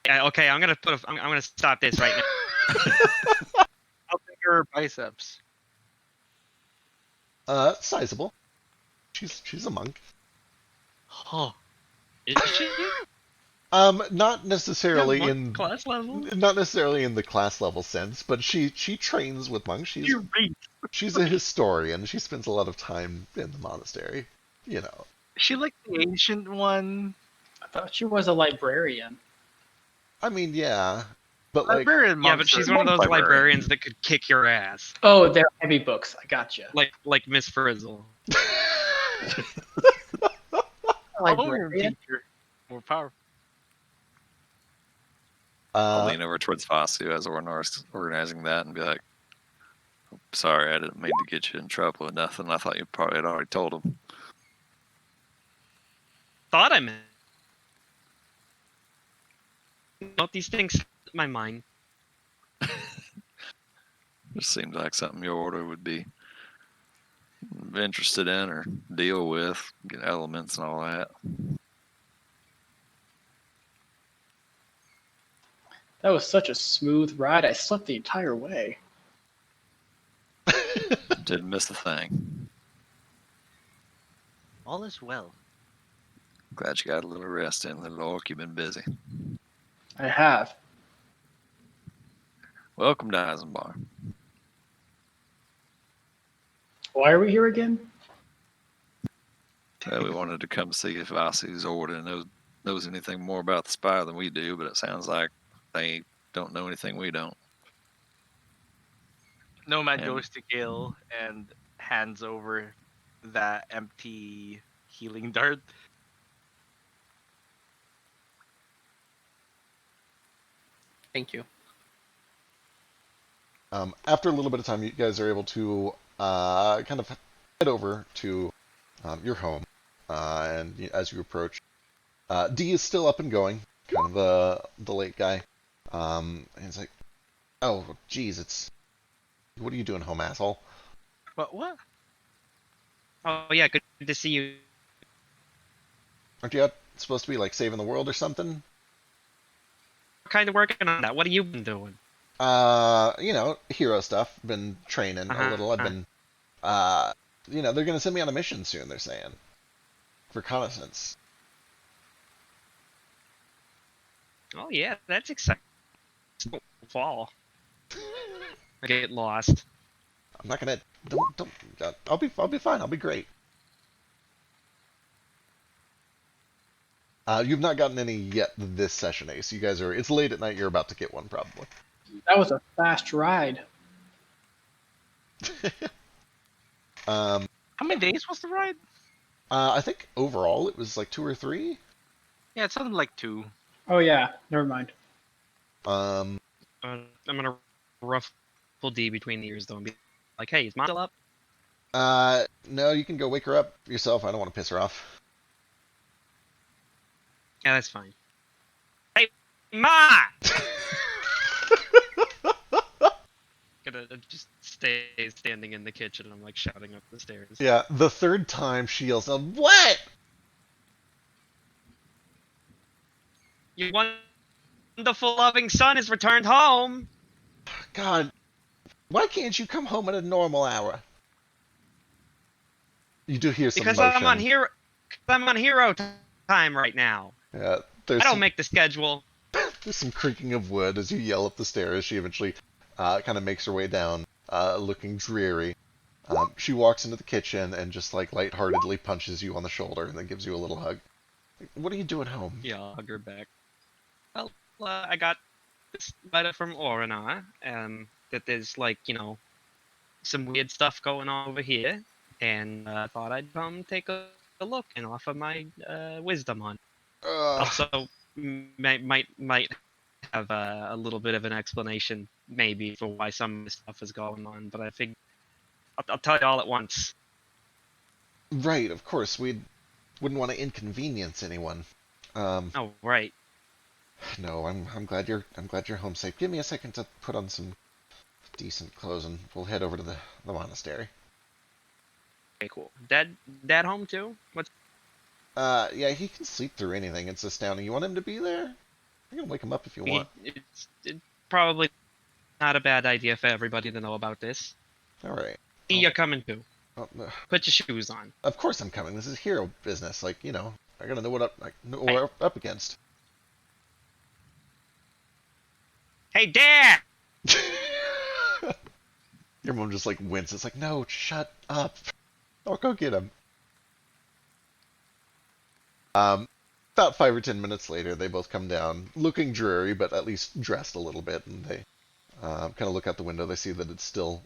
Yeah, okay, I'm gonna stop this right now. How big are her biceps? Sizable. She's a monk. Oh, is she? Not necessarily Yeah, in class level. not necessarily in the class level sense, but she trains with monks. She's a historian. She spends a lot of time in the monastery. You know. Is she like the ancient one? I thought she was a librarian. I mean, yeah, but like, Librarian Yeah, but monks she's are- one of those librarian. librarians that could kick your ass, Oh, they're heavy books. I gotcha. like Miss Frizzle. Librarian? teacher. More powerful. I'll lean over towards Vasu as we're organizing that and be like, sorry, I didn't mean to get you in trouble or nothing. I thought you probably had already told him. Thought I meant. Note these things in my mind. Just seems like something your order would be interested in or deal with, get elements and all that. That was such a smooth ride. I slept the entire way. Didn't miss a thing. All is well. Glad you got a little rest in, little orc. You've been busy. I have. Welcome to Eisenbar. Why are we here again? We wanted to come see if Vasu's order knows anything more about the spire than we do, but it sounds like they don't know anything we don't. Nomad And- goes to Gil and hands over that empty healing dart. Thank you. After a little bit of time, you guys are able to kind of head over to your home, and as you approach, D is still up and going, kind of the late guy. And he's like, "Oh, geez, what are you doing home, asshole? What? Oh yeah, good to see you. Aren't you out supposed to be like saving the world or something?" Kind of working on that. What have you been doing? Hero stuff. Been training a little. I've been, they're gonna send me on a mission soon. They're saying reconnaissance. Oh yeah, that's exciting. Fall. I get lost. I'm not gonna. Don't. I'll be fine. I'll be great. You've not gotten any yet this session, Ace. You guys are. It's late at night. You're about to get one, probably. That was a fast ride. um, How many days was the ride? I think overall it was like 2 or 3. Yeah, it sounded like 2. Oh yeah, never mind. Um, I'm gonna ruffle D between the ears though and be like, "Hey, is mom still up?" no, you can go wake her up yourself. I don't want to piss her off. Yeah, that's fine. Hey, Ma! Gonna just stay standing in the kitchen and I'm like shouting up the stairs. Yeah, the third time she yells, "What?" Your wonderful loving son has returned home. God, why can't you come home at a normal hour? You do hear some Because motion. I'm on hero time right now. Yeah, I don't make the schedule. There's some creaking of wood as you yell up the stairs. She eventually kind of makes her way down, looking dreary. She walks into the kitchen and just like lightheartedly punches you on the shoulder and then gives you a little hug. What are you doing home? Yeah, I'll hug her back. Well, I got this letter from Orina, that there's like, some weird stuff going on over here, and I thought I'd come take a look and offer my wisdom on. Also, might have a little bit of an explanation maybe for why some of this stuff is going on, but I think I'll tell you all at once. Right, of course. We wouldn't want to inconvenience anyone. Oh, right. No, I'm glad you're home safe. Give me a second to put on some decent clothes and we'll head over to the monastery. Okay, cool. Dad home too? What's Yeah, he can sleep through anything. It's astounding. You want him to be there? You can wake him up if you want. It's probably not a bad idea for everybody to know about this. All right. You're coming too. Oh, Put your shoes on. of course I'm coming. This is hero business. Like, I gotta know what we're up against. Hey, Dad! Your mom just like winces. It's like, no, shut up. I'll go get him. About 5 or 10 minutes later, they both come down, looking dreary, but at least dressed a little bit, and they kind of look out the window. They see that it's still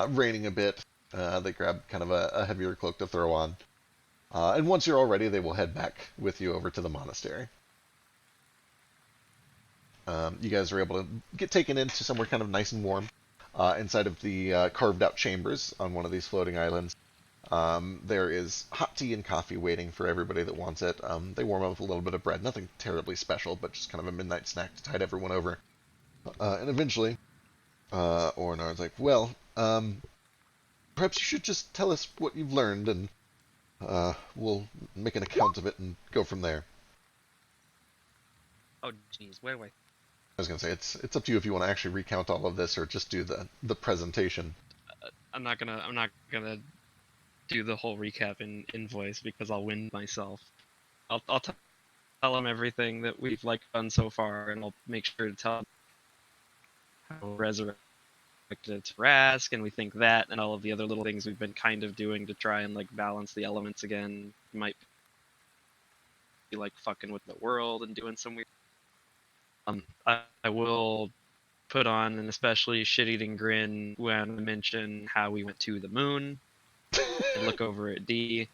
raining a bit. They grab kind of a heavier cloak to throw on. And once you're all ready, they will head back with you over to the monastery. You guys are able to get taken into somewhere kind of nice and warm inside of the carved out chambers on one of these floating islands. There is hot tea and coffee waiting for everybody that wants it. They warm up with a little bit of bread. Nothing terribly special, but just kind of a midnight snack to tide everyone over. And eventually, Orinar's like, well, perhaps you should just tell us what you've learned, and we'll make an account of it and go from there. Oh, jeez, wait. I was gonna say it's up to you if you want to actually recount all of this or just do the presentation. I'm not gonna do the whole recap in voice because I'll win myself. I'll tell him everything that we've done so far, and I'll make sure to tell him how resurrected Rask, and we think that, and all of the other little things we've been kind of doing to try and balance the elements again. Might be fucking with the world and doing some weird. I will put on an especially shit-eating grin when I mention how we went to the moon. I look over at D.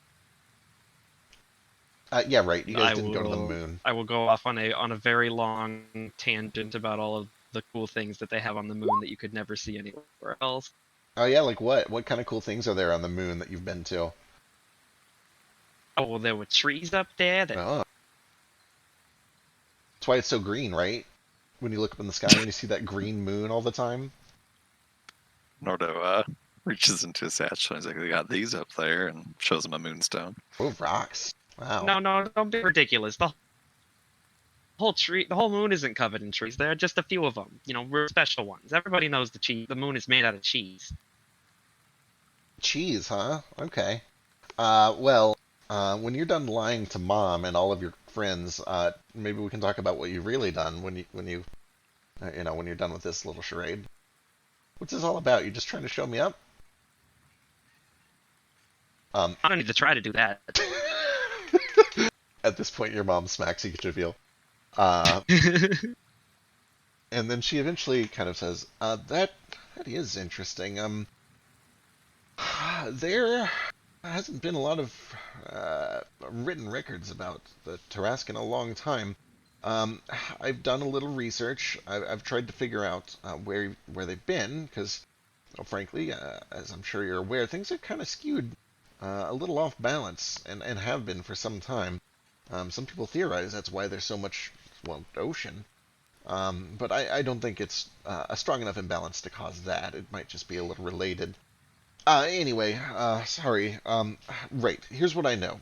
Yeah, right. You guys I didn't go to the will moon. I will go off on a very long tangent about all of the cool things that they have on the moon that you could never see anywhere else. Oh yeah, like what? What kind of cool things are there on the moon that you've been to? Oh, well, there were trees up there that Oh, that's why it's so green, right? When you look up in the sky and you see that green moon all the time. Nordo reaches into his satchel and he's like, "They got these up there," and shows him a moonstone. Oh, rocks! Wow. no, don't be ridiculous. The whole moon isn't covered in trees. There are just a few of them. You know, real special ones. Everybody knows the moon is made out of cheese. Cheese, huh? Okay. Well, when you're done lying to mom and all of your friends, maybe we can talk about what you've really done when you're done with this little charade. What's this all about? You just trying to show me up? I don't need to try to do that. At this point, your mom smacks each of you. And then she eventually kind of says, that is interesting. There hasn't been a lot of written records about the Tarrasque in a long time. Um, I've done a little research. I've tried to figure out where they've been, because, frankly, as I'm sure you're aware, things are kind of skewed a little off balance, and have been for some time. Some people theorize that's why there's so much, well, ocean. But I don't think it's a strong enough imbalance to cause that. It might just be a little related. Anyway, sorry. Right, here's what I know.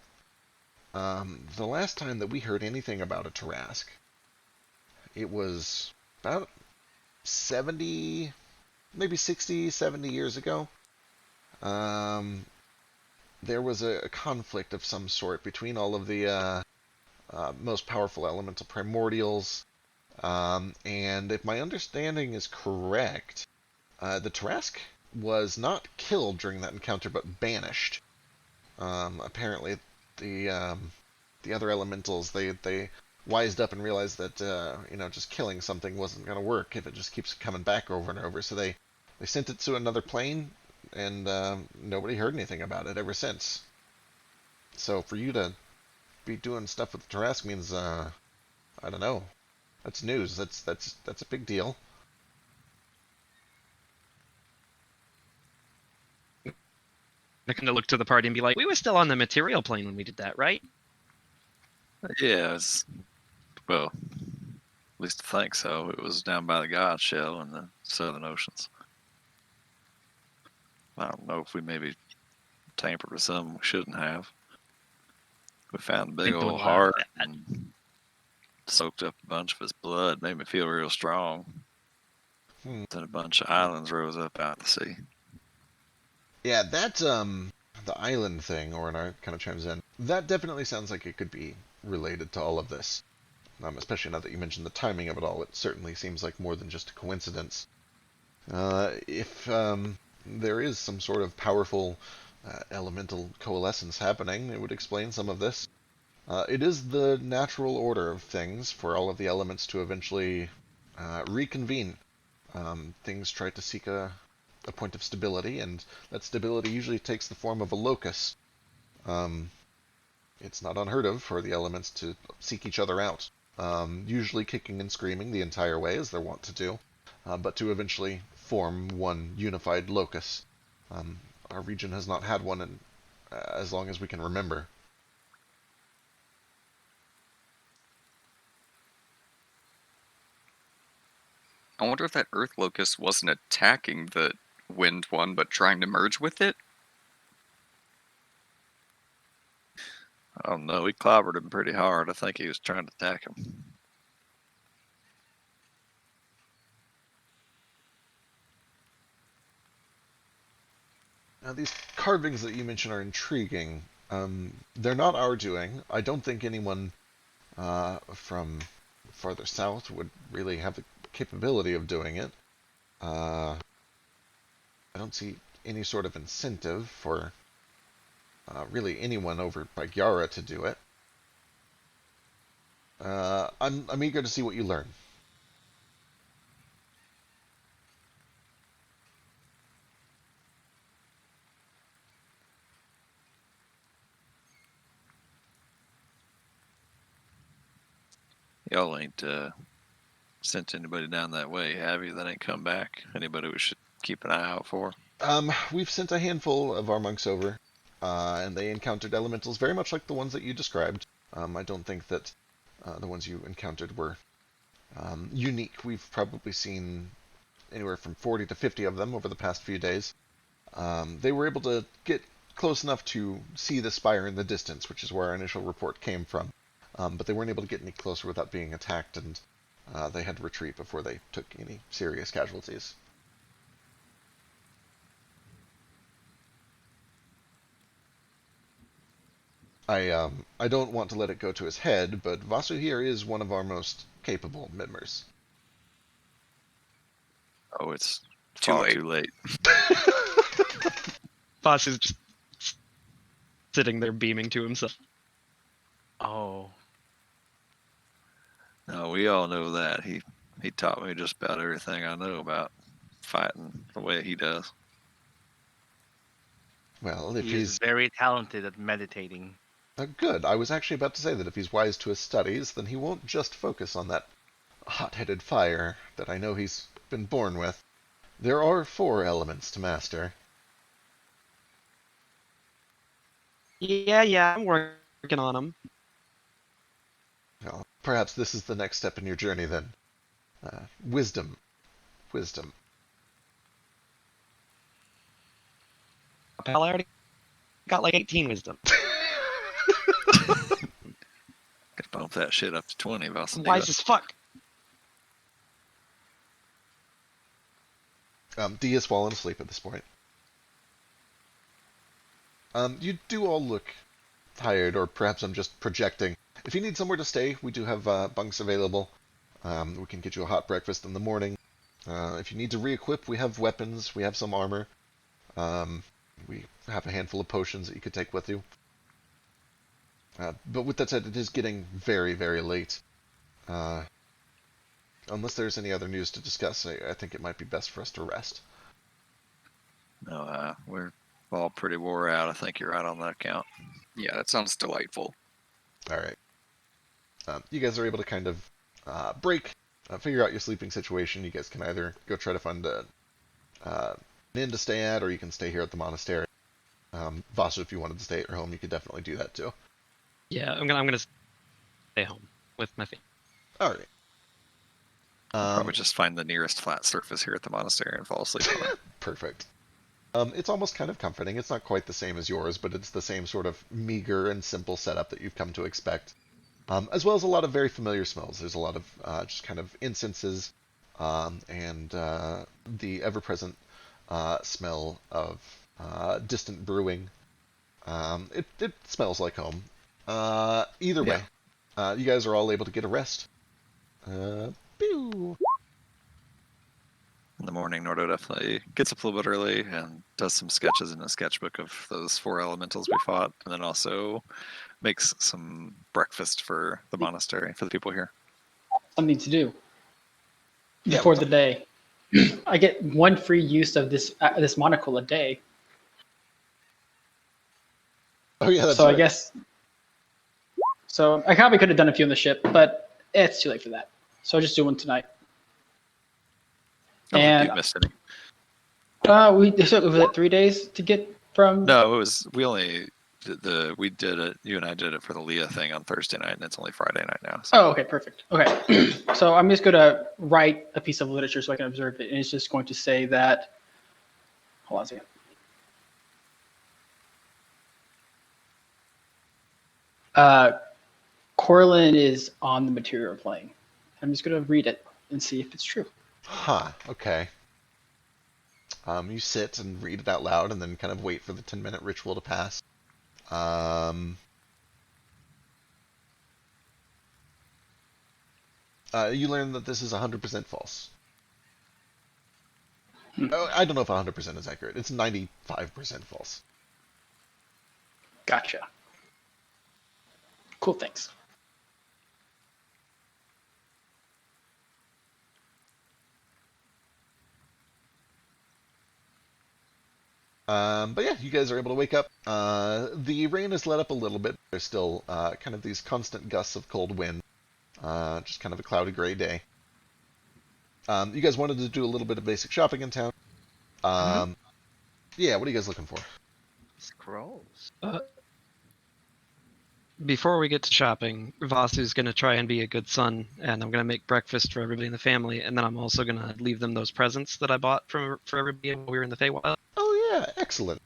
The last time that we heard anything about a Tarrasque, it was about 70, maybe 60, 70 years ago. Um, there was a conflict of some sort between all of the most powerful elemental primordials. And if my understanding is correct, the Tarrasque was not killed during that encounter, but banished. Apparently, the other elementals they wised up and realized that just killing something wasn't going to work if it just keeps coming back over and over. So they sent it to another plane, and nobody heard anything about it ever since. So for you to be doing stuff with the Tarrasque means I don't know. That's news. That's a big deal. I kind of look to the party and be like, "We were still on the material plane when we did that, right?" Yeah, well, at least I think so. It was down by the God Shell in the Southern Oceans. I don't know if we maybe tampered with something we shouldn't have. We found a big Think old we'll heart that. and soaked up a bunch of his blood. Made me feel real strong. Then a bunch of islands rose up out of the sea. Yeah, that's the island thing, Orinar kind of chimes in. That definitely sounds like it could be related to all of this. Especially now that you mentioned the timing of it all, it certainly seems like more than just a coincidence. If there is some sort of powerful elemental coalescence happening, it would explain some of this. It is the natural order of things for all of the elements to eventually reconvene. Things try to seek a point of stability, and that stability usually takes the form of a locus. It's not unheard of for the elements to seek each other out, usually kicking and screaming the entire way, as they're wont to do, but to eventually form one unified locus. Our region has not had one in as long as we can remember. I wonder if that Earth locust wasn't attacking the Wind one, but trying to merge with it. I don't know. We clobbered him pretty hard. I think he was trying to attack him. Now, these carvings that you mentioned are intriguing. They're not our doing. I don't think anyone from farther south would really have the capability of doing it. I don't see any sort of incentive for really anyone over by Gyara to do it. I'm eager to see what you learn. Y'all ain't sent anybody down that way, have you? That ain't come back. Anybody we should keep an eye out for? We've sent a handful of our monks over, and they encountered elementals very much like the ones that you described. I don't think that the ones you encountered were unique. We've probably seen anywhere from 40 to 50 of them over the past few days. They were able to get close enough to see the spire in the distance, which is where our initial report came from. But they weren't able to get any closer without being attacked, and they had to retreat before they took any serious casualties. I don't want to let it go to his head, but Vasu here is one of our most capable Midmers. Oh, it's Too far late. too late. Foss is just sitting there beaming to himself. Oh. No, we all know that. He taught me just about everything I know about fighting the way he does. Well, if He is he's very talented at meditating. good, I was actually about to say that if he's wise to his studies, then he won't just focus on that hot-headed fire that I know he's been born with. There are 4 elements to master. Yeah, I'm working on him. Well, perhaps this is the next step in your journey, then. Wisdom. Wisdom. Pal, I already got like 18 wisdom. Could bump that shit up to 20 if I was to do Wise it. as fuck. Dee has fallen asleep at this point. You do all look tired, or perhaps I'm just projecting. If you need somewhere to stay, we do have bunks available. We can get you a hot breakfast in the morning. If you need to re-equip, we have weapons, we have some armor. We have a handful of potions that you could take with you. But with that said, it is getting very, very late. Unless there's any other news to discuss, I think it might be best for us to rest. No, we're all pretty wore out. I think you're right on that count. Yeah, that sounds delightful. All right. You guys are able to kind of break, figure out your sleeping situation. You guys can either go try to find an inn to stay at, or you can stay here at the monastery. Vasu, if you wanted to stay at your home, you could definitely do that too. Yeah, I'm gonna stay home with my family. All right. Probably just find the nearest flat surface here at the monastery and fall asleep on it. Perfect. It's almost kind of comforting. It's not quite the same as yours, but it's the same sort of meager and simple setup that you've come to expect. As well as a lot of very familiar smells. There's a lot of just kind of incenses and the ever-present smell of distant brewing. It smells like home. Either way, you guys are all able to get a rest. Pew! In the morning, Nordo definitely gets up a little bit early and does some sketches in a sketchbook of those 4 elementals we fought, and then also makes some breakfast for the monastery, for the people here. Something to do Yeah, before what's the up? day. I get 1 free use of this monocle a day. Oh yeah, that's So right. I guess. So I probably could have done a few on the ship, but it's too late for that. So I'll just do one tonight. I don't think And you've missed any. so was it 3 days to get from? No, it was we did it. You and I did it for the Leah thing on Thursday night, and it's only Friday night now. So. Oh, okay, perfect. Okay, so I'm just going to write a piece of literature so I can observe it, and it's just going to say that. Hold on a second. Corlin is on the material plane. I'm just going to read it and see if it's true. Huh, okay. You sit and read it out loud and then kind of wait for the 10-minute ritual to pass. You learn that this is 100% false. Oh, I don't know if 100% is accurate. It's 95% false. Gotcha. Cool, thanks. But yeah, you guys are able to wake up. The rain has let up a little bit. There's still kind of these constant gusts of cold wind. Just kind of a cloudy gray day. You guys wanted to do a little bit of basic shopping in town. Yeah, what are you guys looking for? Scrolls. Before we get to shopping, Vasu's going to try and be a good son, and I'm going to make breakfast for everybody in the family, and then I'm also going to leave them those presents that I bought for everybody while we were in the Feywild. Oh yeah, excellent.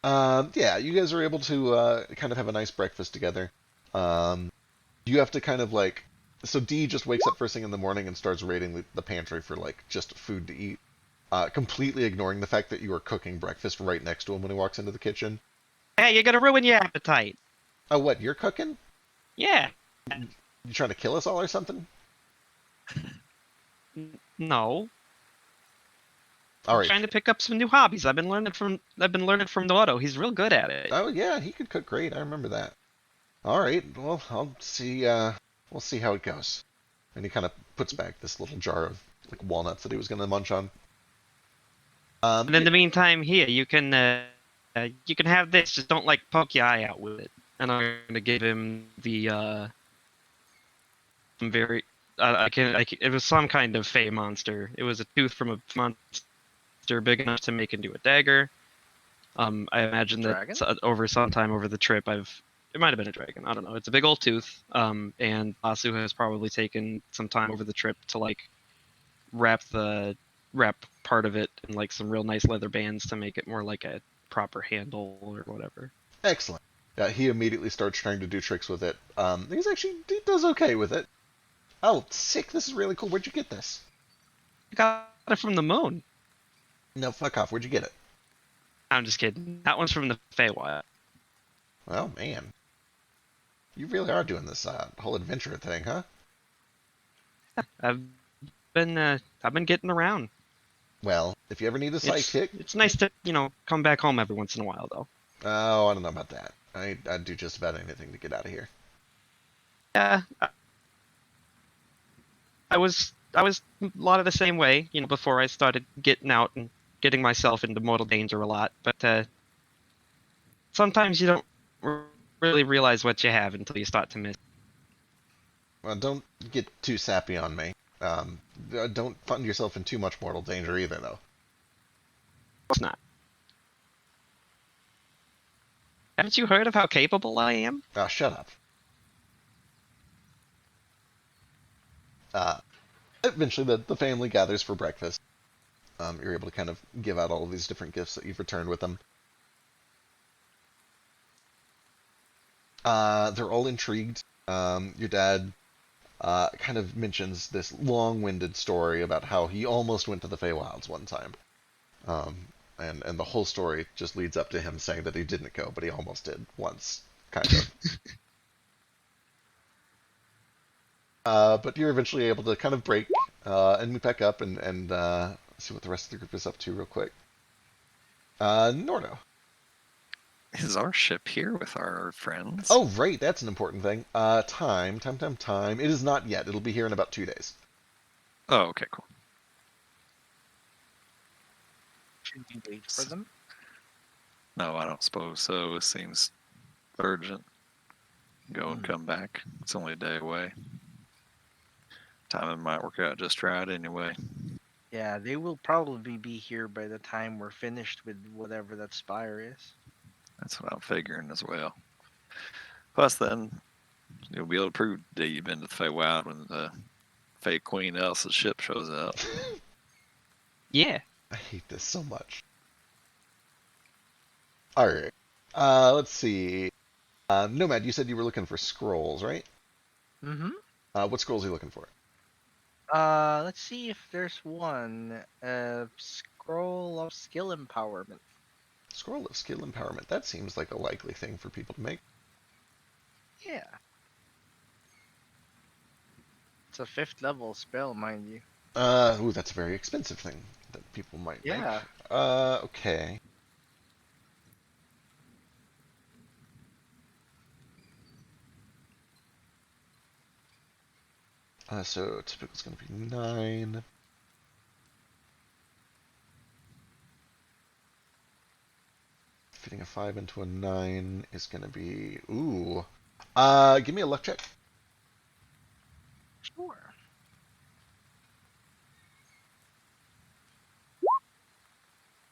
Yeah, you guys are able to kind of have a nice breakfast together. You have to kind of like, so Dee just wakes up first thing in the morning and starts raiding the pantry for like just food to eat, completely ignoring the fact that you are cooking breakfast right next to him when he walks into the kitchen. Hey, you're going to ruin your appetite. Oh, what? You're cooking? Yeah. You trying to kill us all or something? No. All I'm right. trying to pick up some new hobbies. I've been learning from Noto. He's real good at it. Oh yeah, he could cook great. I remember that. All right. Well, I'll see. We'll see how it goes. And he kind of puts back this little jar of like walnuts that he was going to munch on. And in the meantime, here you can have this. Just don't like poke your eye out with it. And I'm gonna give him the some very it was some kind of fey monster. It was a tooth from a monster big enough to make into a dagger. I imagine Dragon? that over some time over the trip, it might have been a dragon. I don't know. It's a big old tooth. And Asu has probably taken some time over the trip to like wrap part of it in like some real nice leather bands to make it more like a proper handle or whatever. Excellent. Yeah, he immediately starts trying to do tricks with it. He does okay with it. Oh, sick! This is really cool. Where'd you get this? I got it from the moon. No, fuck off. Where'd you get it? I'm just kidding. That one's from the Feywild. Oh man, you really are doing this whole adventure thing, huh? I've been getting around. Well, if you ever need a sidekick, It's nice to come back home every once in a while though. oh, I don't know about that. I'd do just about anything to get out of here. Yeah, I was a lot of the same way, before I started getting out and getting myself into mortal danger a lot. But sometimes you don't really realize what you have until you start to miss. Well, don't get too sappy on me. Don't fund yourself in too much mortal danger either, though. It's not. Haven't you heard of how capable I am? Ah, shut up. Eventually, the family gathers for breakfast. You're able to kind of give out all of these different gifts that you've returned with them. They're all intrigued. Your dad kind of mentions this long-winded story about how he almost went to the Feywilds one time. And the whole story just leads up to him saying that he didn't go, but he almost did once, kind of. But you're eventually able to kind of break and meet back up and see what the rest of the group is up to real quick. Nordo. Is our ship here with our friends? Oh, right, that's an important thing. Time. It is not yet. It'll be here in about 2 days. Oh, okay, cool. Should we wait for them? No, I don't suppose so. It seems urgent. Go and come back. It's only a day away. Timing might work out just right anyway. Yeah, they will probably be here by the time we're finished with whatever that spire is. That's what I'm figuring as well. Plus, then you'll be able to prove that you've been to the Feywild when the Fey Queen Elsa's ship shows up. Yeah. I hate this so much. Alright. Let's see. Nomad, you said you were looking for scrolls, right? Mm-hmm. What scrolls are you looking for? Let's see if there's one. Scroll of skill empowerment. Scroll of skill empowerment. That seems like a likely thing for people to make. Yeah. It's a 5th level spell, mind you. Ooh, that's a very expensive thing that people might Yeah. make. Okay. So typical's going to be 9. Fitting a 5 into a 9 is going to be... Ooh. Give me a luck check. Sure.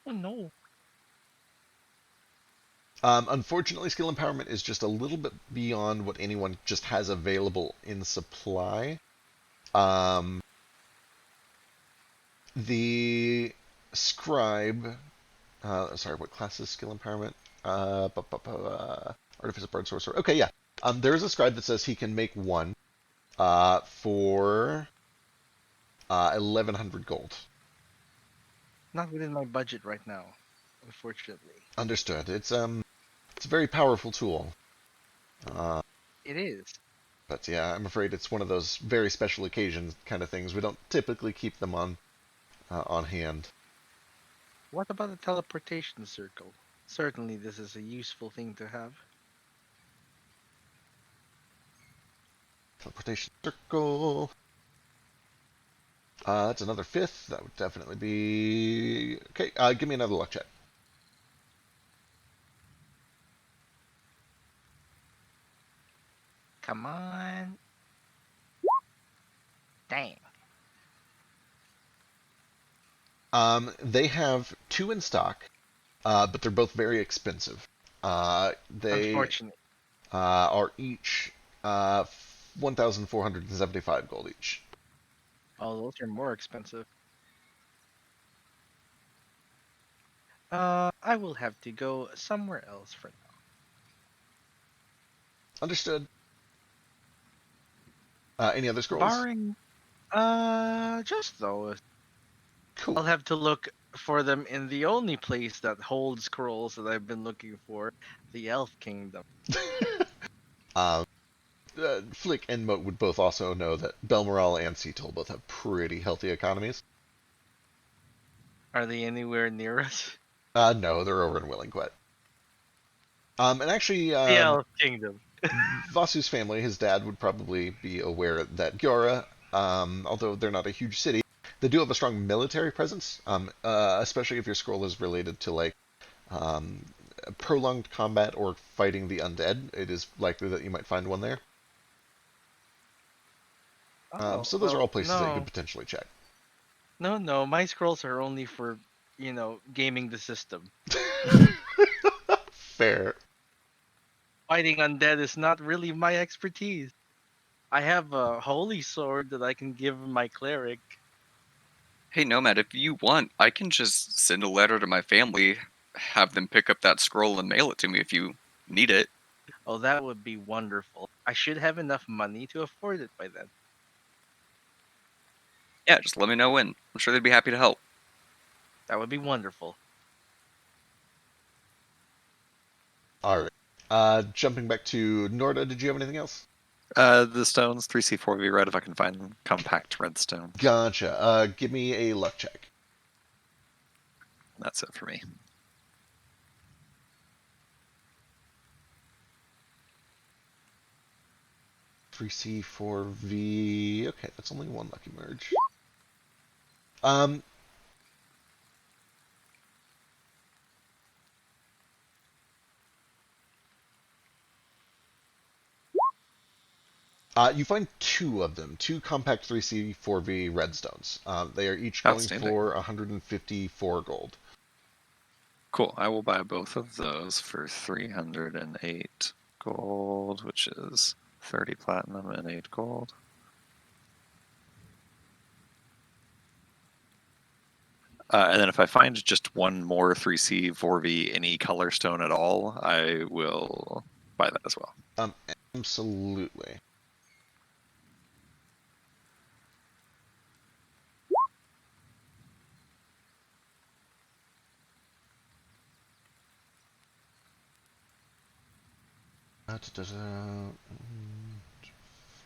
Oh no. Unfortunately, skill empowerment is just a little bit beyond what anyone just has available in supply. The scribe, sorry, what class is skill empowerment? Artificer, bard, sorcerer. Okay, yeah. There is a scribe that says he can make one for 1,100 gold. Not within my budget right now, unfortunately. Understood. It's a very powerful tool. It is. But yeah, I'm afraid it's one of those very special occasion kind of things. We don't typically keep them on hand. What about the teleportation circle? Certainly, this is a useful thing to have. Teleportation circle. That's another fifth. That would definitely be okay. Give me another luck check. Come on. Dang. They have two in stock, but they're both very expensive. They Unfortunate. are each 1,475 gold each. Oh, those are more expensive. I will have to go somewhere else for now. Understood. Any other scrolls? Barring, just those. Cool. I'll have to look for them in the only place that holds scrolls that I've been looking for, the Elf Kingdom. Flick and Moat would both also know that Belmoral and Cetul both have pretty healthy economies. Are they anywhere near us? No, they're over in Willingquet. And actually, The Elf Kingdom. Vasu's family, his dad, would probably be aware that Gyora, although they're not a huge city, they do have a strong military presence, especially if your scroll is related to like prolonged combat or fighting the undead. It is likely that you might find one there. So those are all places that you could potentially check. No, my scrolls are only for, gaming the system. Fair. Fighting undead is not really my expertise. I have a holy sword that I can give my cleric. Hey, Nomad, if you want, I can just send a letter to my family, have them pick up that scroll and mail it to me if you need it. Oh, that would be wonderful. I should have enough money to afford it by then. Yeah, just let me know when. I'm sure they'd be happy to help. That would be wonderful. All right. Jumping back to Norda, did you have anything else? The stones, 3C4V red if I can find compact redstone. Gotcha. Give me a luck check. That's it for me. Three C4V. Okay, that's only one lucky merge. You find two of them, two compact 3C4V redstones. They are each going Outstanding. for 154 gold. Cool. I will buy both of those for 308 gold, which is 30 platinum and 8 gold. And then if I find just one more 3C4V any color stone at all, I will buy that as well. Absolutely.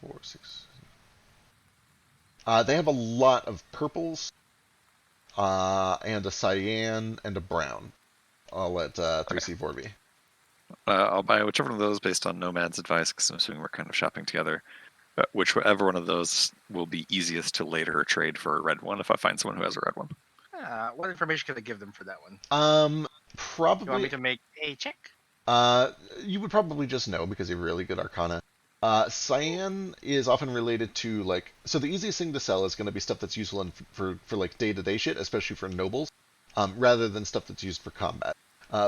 Four, six. They have a lot of purples, and a cyan and a brown. I'll let 3C4V. I'll buy whichever one of those based on Nomad's advice, because I'm assuming we're kind of shopping together. But whichever one of those will be easiest to later trade for a red one if I find someone who has a red one. What information can I give them for that one? Probably. You want me to make a check? You would probably just know because you have really good Arcana. Cyan is often related to like, so the easiest thing to sell is going to be stuff that's useful for like day-to-day shit, especially for nobles, rather than stuff that's used for combat.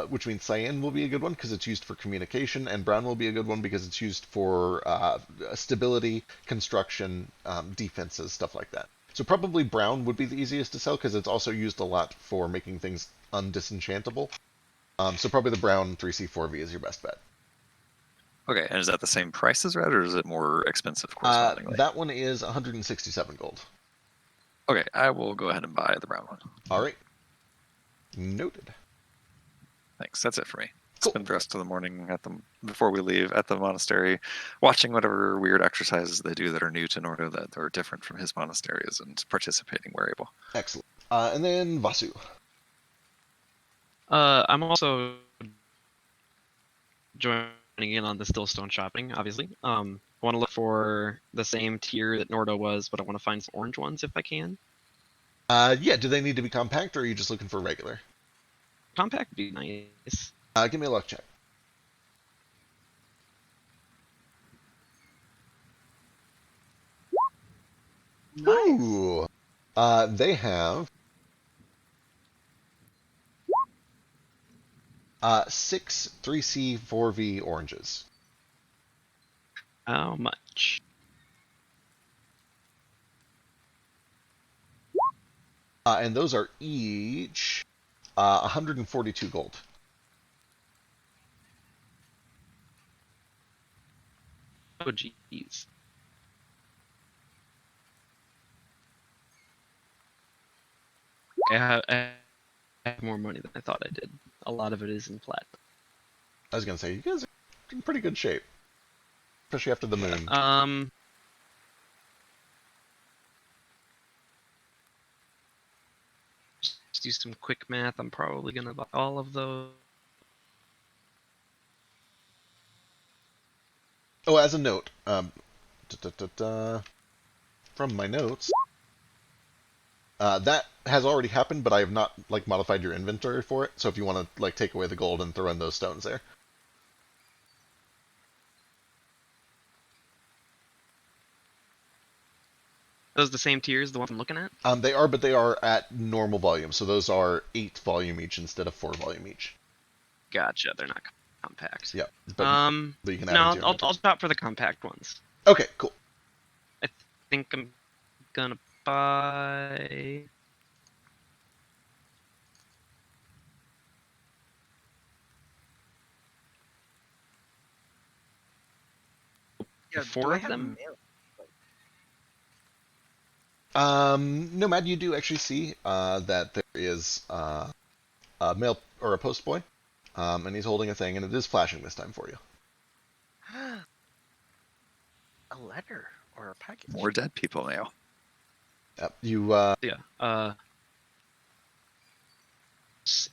Which means cyan will be a good one because it's used for communication, and brown will be a good one because it's used for stability, construction, defenses, stuff like that. So probably brown would be the easiest to sell because it's also used a lot for making things undisenchantable. So probably the brown 3C4V is your best bet. Okay, and is that the same price as red, or is it more expensive correspondingly? That one is 167 gold. Okay, I will go ahead and buy the brown one. All right. Noted. Thanks. That's it for me. Cool. Spend the rest of the morning before we leave at the monastery, watching whatever weird exercises they do that are new to Nordo that are different from his monasteries, and participating where able. Excellent. And then Vasu. I'm also joining in on the Stillstone shopping, obviously. I want to look for the same tier that Nordo was, but I want to find some orange ones if I can. Yeah, do they need to be compact, or are you just looking for regular? Compact would be nice. Give me a luck check. Nice. Ooh. They have 6 3C4V oranges. How much? And those are each 142 gold. Oh, jeez. I have more money than I thought I did. A lot of it is in plat. I was gonna say, you guys are in pretty good shape, especially after the moon. Just do some quick math. I'm probably gonna buy all of those. Oh, as a note, from my notes, that has already happened, but I have not like modified your inventory for it. So if you want to like take away the gold and throw in those stones there. Those the same tiers, the ones I'm looking at? They are, but they are at normal volume, so those are 8 volume each instead of 4 volume each. Gotcha. They're not compact. Yeah, but you can add no, into your I'll inventory. shop for the compact ones. Okay, cool. I think I'm gonna buy. Yeah, Four do I of have them? mail? Nomad, you do actually see that there is a mail or a post boy, and he's holding a thing, and it is flashing this time for you. A letter or a package? More dead people now. You Yeah.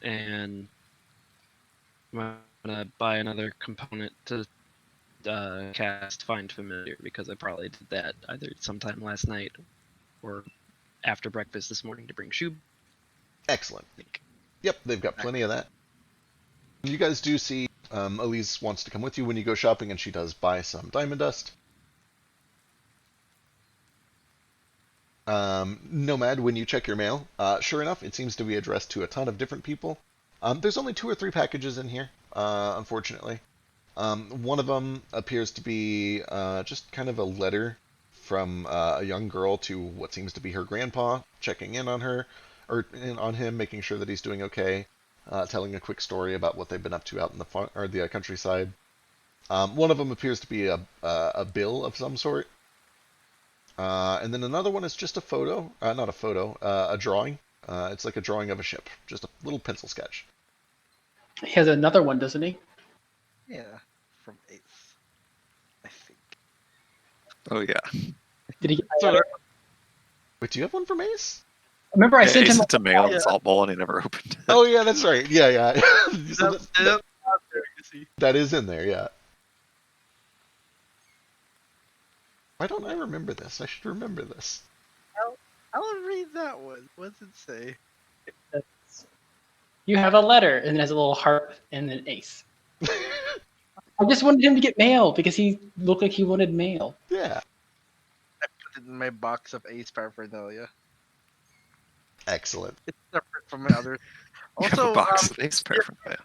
And I'm gonna buy another component to cast Find Familiar because I probably did that either sometime last night or after breakfast this morning to bring Shub. excellent. I think. Yep, they've got plenty of that. You guys do see Elise wants to come with you when you go shopping, and she does buy some diamond dust. Nomad, when you check your mail, sure enough, it seems to be addressed to a ton of different people. There's only 2 or 3 packages in here, unfortunately. One of them appears to be just kind of a letter from a young girl to what seems to be her grandpa, checking in on her, or in on him, making sure that he's doing okay, telling a quick story about what they've been up to out in the countryside. One of them appears to be a bill of some sort. And then another one is just a photo, not a photo, a drawing. It's like a drawing of a ship, just a little pencil sketch. He has another one, doesn't he? Yeah, from 8th, I think. Oh yeah. Did he? Wait, do you have one from Ace? Remember, I Yeah, sent he him. sent a mail Yeah. and salt bowl, and he never opened it. Oh yeah, that's right. Yeah, yeah. So That's out there, you see. that is in there. Yeah. Why don't I remember this? I should remember this. I'll read that one. What's it say? You have a letter, and it has a little heart and an ace. I just wanted him to get mail because he looked like he wanted mail. Yeah. I put it in my box of ace paraphernalia. Excellent. It's separate from my other. You have a Also, box of ace paraphernalia.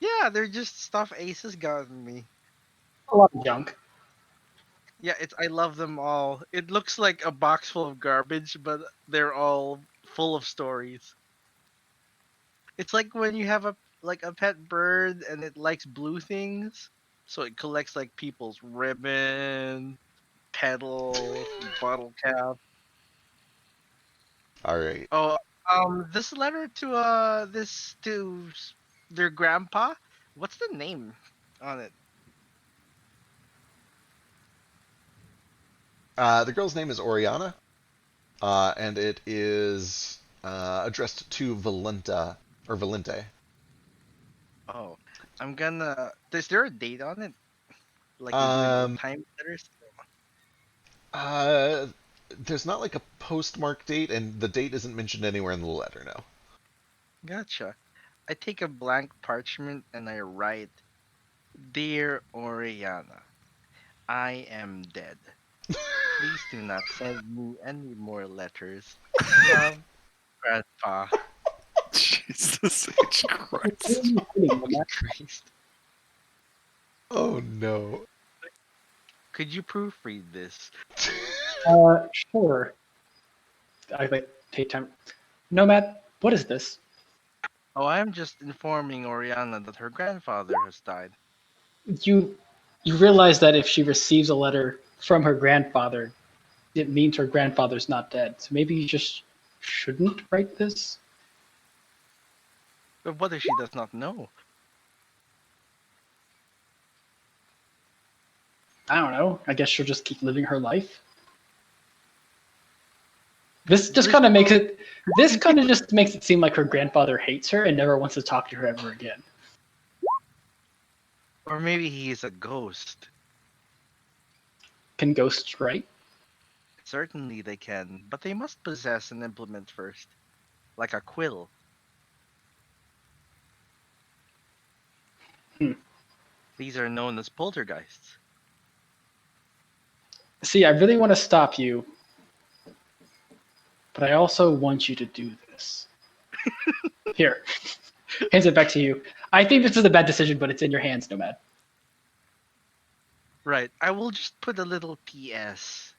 yeah, they're just stuff Ace has gotten me. A lot of junk. Yeah, I love them all. It looks like a box full of garbage, but they're all full of stories. It's like when you have a pet bird and it likes blue things, so it collects like people's ribbon, petals, bottle cap. All right. Oh, this letter to their grandpa. What's the name on it? The girl's name is Oriana, and it is addressed to Valenta or Valente. Oh, I'm gonna. Is there a date on it? Like they do in old Um, time letters? uh, there's not like a postmark date, and the date isn't mentioned anywhere in the letter. No. Gotcha. I take a blank parchment and I write, "Dear Oriana, I am dead. Please do not send me any more letters. Love, Grandpa." Jesus H. Christ. Christ. Oh no. Could you proofread this? Sure. I like take time. Nomad, what is this? Oh, I am just informing Oriana that her grandfather has died. You realize that if she receives a letter from her grandfather, it means her grandfather's not dead. So maybe you just shouldn't write this. But what if she does not know? I don't know. I guess she'll just keep living her life. This just kind of makes it. This kind of just makes it seem like her grandfather hates her and never wants to talk to her ever again. Or maybe he is a ghost. Can ghosts write? Certainly they can, but they must possess an implement first. Like a quill. Hmm. These are known as poltergeists. See, I really want to stop you, but I also want you to do this. Here, hands it back to you. I think this is a bad decision, but it's in your hands, Nomad. Right. I will just put a little PS.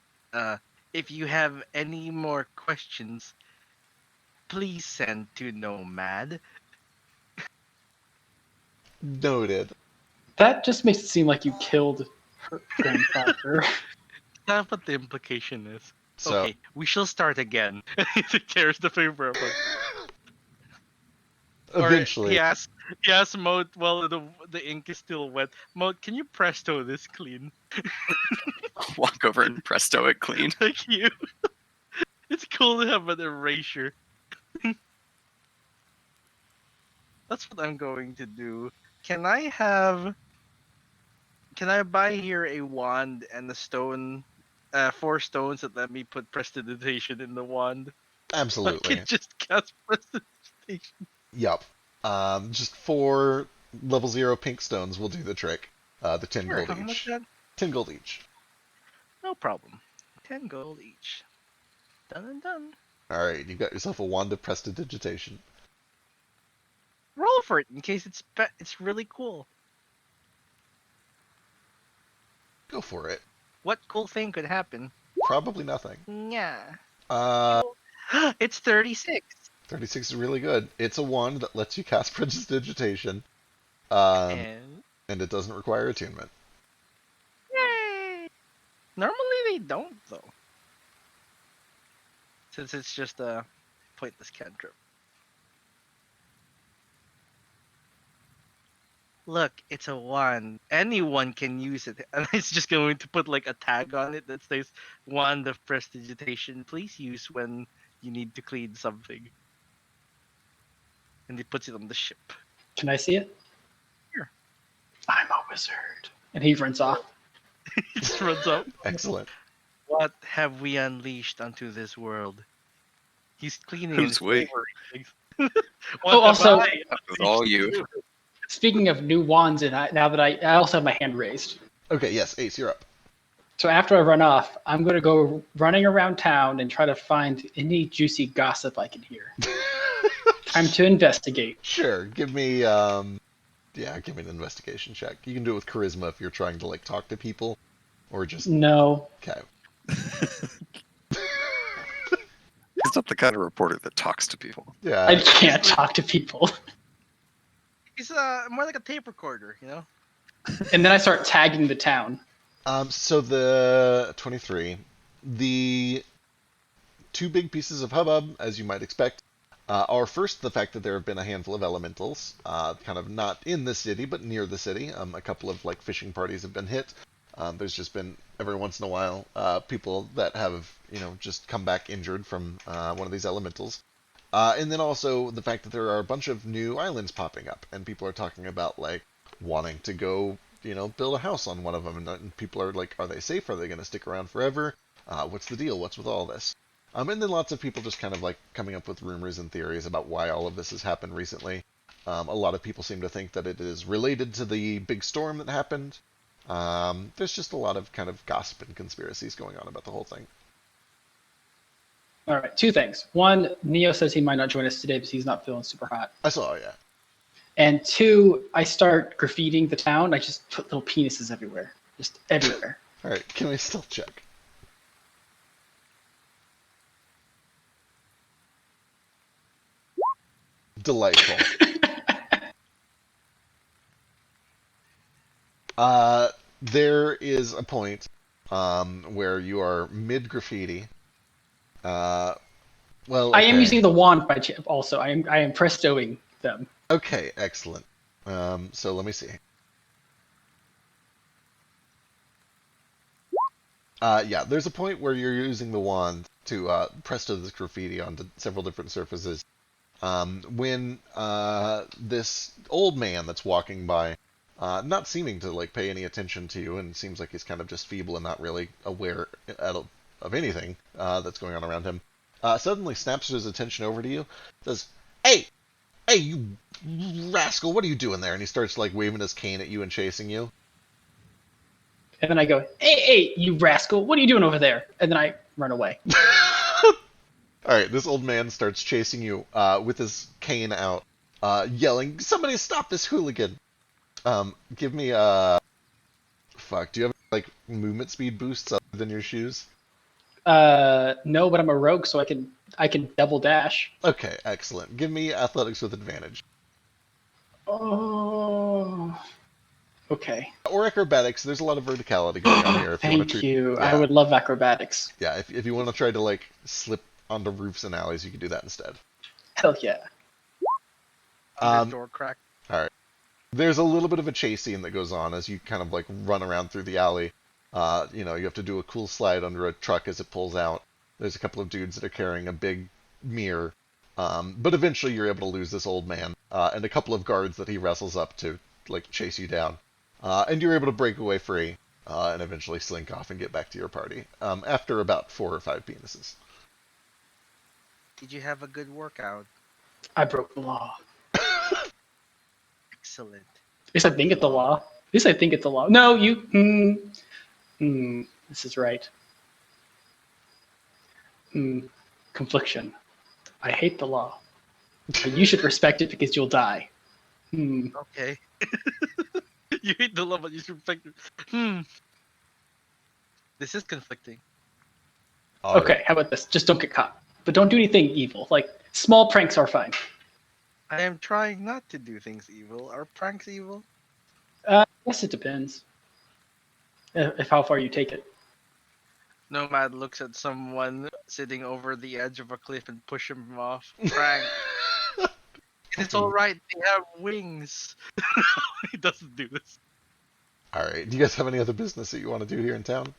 If you have any more questions, please send to Nomad. Noted. That just makes it seem like you killed her grandfather. That's what the implication is. So Okay, we shall start again. He tears the paper apart. Or eventually, he asks Moat while the ink is still wet. Moat, can you presto this clean? Walk over and presto it clean. Thank you. It's cool to have an erasure. That's what I'm going to do. Can I buy here a wand and a stone, 4 stones that let me put prestidigitation in the wand? I absolutely. can just cast prestidigitation. Yup. Just 4 level 0 pink stones will do the trick. The 10 Sure, gold how much each. is that? 10 gold each. No problem. 10 gold each. Done and done. Alright, you've got yourself a wand of prestidigitation. Roll for it in case it's really cool. Go for it. What cool thing could happen? Probably nothing. Yeah. Uh, It's 36. 36 is really good. It's a wand that lets you cast prestidigitation, And and it doesn't require attunement. yay! Normally they don't though. Since it's just a pointless cantrip. Look, it's a wand. Anyone can use it. And it's just going to put like a tag on it that says wand of prestidigitation. Please use when you need to clean something. And he puts it on the ship. Can I see it? Here. I'm a wizard. And he runs off. He just runs up. Excellent. What have we unleashed onto this world? He's cleaning Who's and we? flavoring things. What Oh, have also- I That was all you. unleashed? Speaking of new wands, and now that I also have my hand raised. Okay, yes, Ace, you're up. So after I run off, I'm going to go running around town and try to find any juicy gossip I can hear. Time to investigate. Sure, give me give me an investigation check. You can do it with charisma if you're trying to like talk to people, or just No. okay. He's not the kind of reporter that talks to people. Yeah. I can't talk to people. He's more like a tape recorder, you know. And then I start tagging the town. So the 23, the two big pieces of hubbub, as you might expect, are first the fact that there have been a handful of elementals, kind of not in the city, but near the city. A couple of like fishing parties have been hit. There's just been every once in a while people that have just come back injured from one of these elementals. And then also the fact that there are a bunch of new islands popping up, and people are talking about like wanting to go, build a house on one of them, and people are like, are they safe? Are they going to stick around forever? What's the deal? What's with all this? And then lots of people just kind of like coming up with rumors and theories about why all of this has happened recently. A lot of people seem to think that it is related to the big storm that happened. There's just a lot of kind of gossip and conspiracies going on about the whole thing. All right, two things. One, Neo says he might not join us today because he's not feeling super hot. I saw, yeah. And two, I start graffitiing the town. I just put little penises everywhere. Just everywhere. All right, give me a stealth check. Delightful. There is a point where you are mid graffiti. Well, I am okay. using the wand by chip also. I am prestoing them. Okay, excellent. So let me see. Yeah, there's a point where you're using the wand to presto this graffiti onto several different surfaces. When this old man that's walking by, not seeming to like pay any attention to you, and seems like he's kind of just feeble and not really aware of anything that's going on around him, suddenly snaps his attention over to you, says, "Hey, you rascal, what are you doing there?" And he starts like waving his cane at you and chasing you. And then I go, hey, you rascal, what are you doing over there? And then I run away. All right, this old man starts chasing you with his cane out, yelling, "Somebody stop this hooligan!" Give me fuck. Do you have like movement speed boosts other than your shoes? No, but I'm a rogue, so I can double dash. Okay, excellent. Give me athletics with advantage. Oh, okay. Or acrobatics. There's a lot of verticality going on here. If you want Thank to treat, you. Yeah, I would love acrobatics. yeah. If you want to try to like slip onto roofs and alleys, you can do that instead. Hell yeah. This door crack. All right. There's a little bit of a chase scene that goes on as you kind of like run around through the alley. You have to do a cool slide under a truck as it pulls out. There's a couple of dudes that are carrying a big mirror. But eventually you're able to lose this old man and a couple of guards that he wrestles up to like chase you down. And you're able to break away free and eventually slink off and get back to your party after about 4 or 5 penises. Did you have a good workout? I broke the law. Excellent. At least I think it's the law. At least I think it's the law. No, you. This is right. Confliction. I hate the law. But you should respect it because you'll die. Okay. You hate the law, but you should respect it. This is conflicting. All Okay, right. how about this? Just don't get caught. But don't do anything evil. Like, small pranks are fine. I am trying not to do things evil. Are pranks evil? I guess it depends. If how far you take it. Nomad looks at someone sitting over the edge of a cliff and push him off. Prank. It's alright, they have wings. He doesn't do this. All right. Do you guys have any other business that you want to do here in town?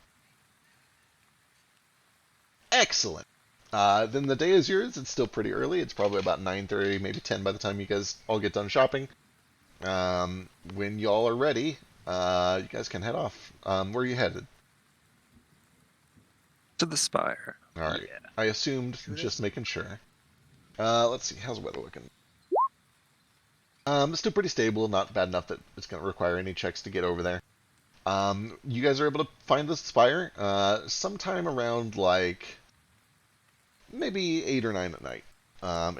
Excellent. Then the day is yours. It's still pretty early. It's probably about 9:30, maybe 10 by the time you guys all get done shopping. When y'all are ready, you guys can head off. Where are you headed? To the spire. All right. Yeah. I assumed, just making sure. Let's see. How's the weather looking? Still pretty stable, not bad enough that it's going to require any checks to get over there. You guys are able to find this spire sometime around like maybe 8 or 9 at night.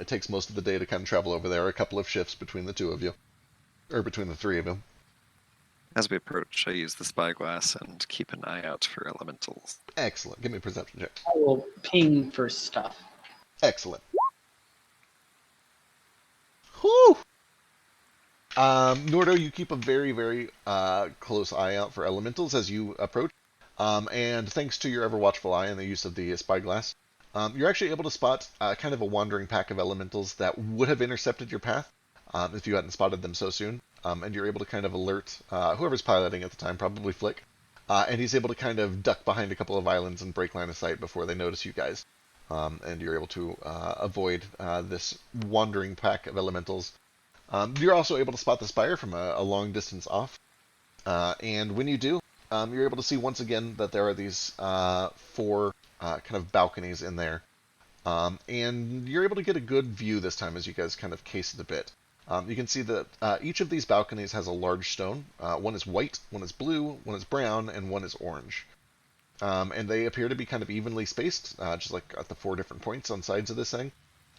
It takes most of the day to kind of travel over there, a couple of shifts between the two of you, or between the three of you. As we approach, I use the spyglass and keep an eye out for elementals. Excellent. Give me a perception check. I will ping for stuff. Excellent. Whew! Nordo, you keep a very, very close eye out for elementals as you approach. And thanks to your ever watchful eye and the use of the spyglass, you're actually able to spot kind of a wandering pack of elementals that would have intercepted your path if you hadn't spotted them so soon. And you're able to kind of alert whoever's piloting at the time, probably Flick. And he's able to kind of duck behind a couple of islands and break line of sight before they notice you guys. And you're able to avoid this wandering pack of elementals. You're also able to spot the spire from a long distance off. And when you do, you're able to see once again that there are these 4 kind of balconies in there. And you're able to get a good view this time as you guys kind of case it a bit. You can see that each of these balconies has a large stone. One is white, one is blue, one is brown, and one is orange. And they appear to be kind of evenly spaced, just like at the 4 different points on sides of this thing.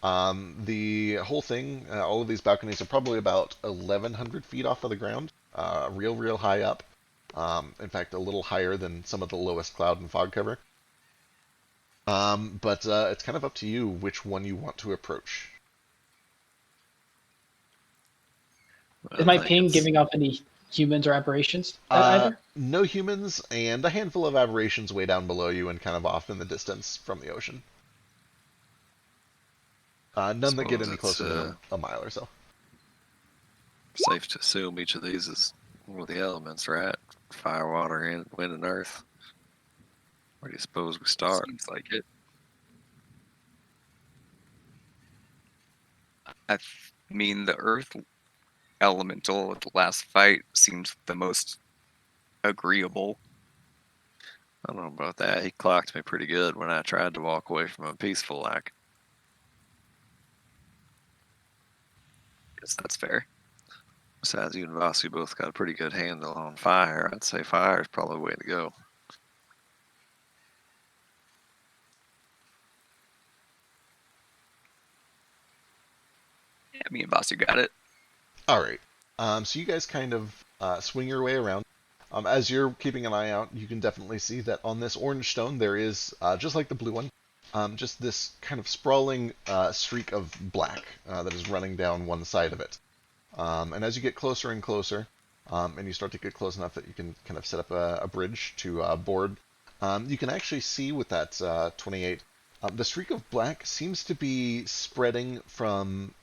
The whole thing, all of these balconies are probably about 1,100 feet off of the ground, real high up. In fact, a little higher than some of the lowest cloud and fog cover. But it's kind of up to you which one you want to approach. Is my ping giving off any humans or aberrations either? No humans, and a handful of aberrations way down below you and kind of off in the distance from the ocean. None that get Suppose any it's, closer than a mile or so. Safe to assume each of these is one of the elements, right? Fire, water, and wind, and earth. Where do you suppose we start? Seems like it. I mean, the earth elemental at the last fight seemed the most agreeable. I don't know about that. He clocked me pretty good when I tried to walk away from him peaceful like. Guess that's fair. Besides, you and Vasu both got a pretty good handle on fire. I'd say fire is probably the way to go. Yeah, me and Vasu got it. All right. So you guys kind of swing your way around. As you're keeping an eye out, you can definitely see that on this orange stone there is, just like the blue one, just this kind of sprawling streak of black that is running down one side of it. And as you get closer and closer, and you start to get close enough that you can kind of set up a bridge to board, you can actually see with that 28, the streak of black seems to be spreading from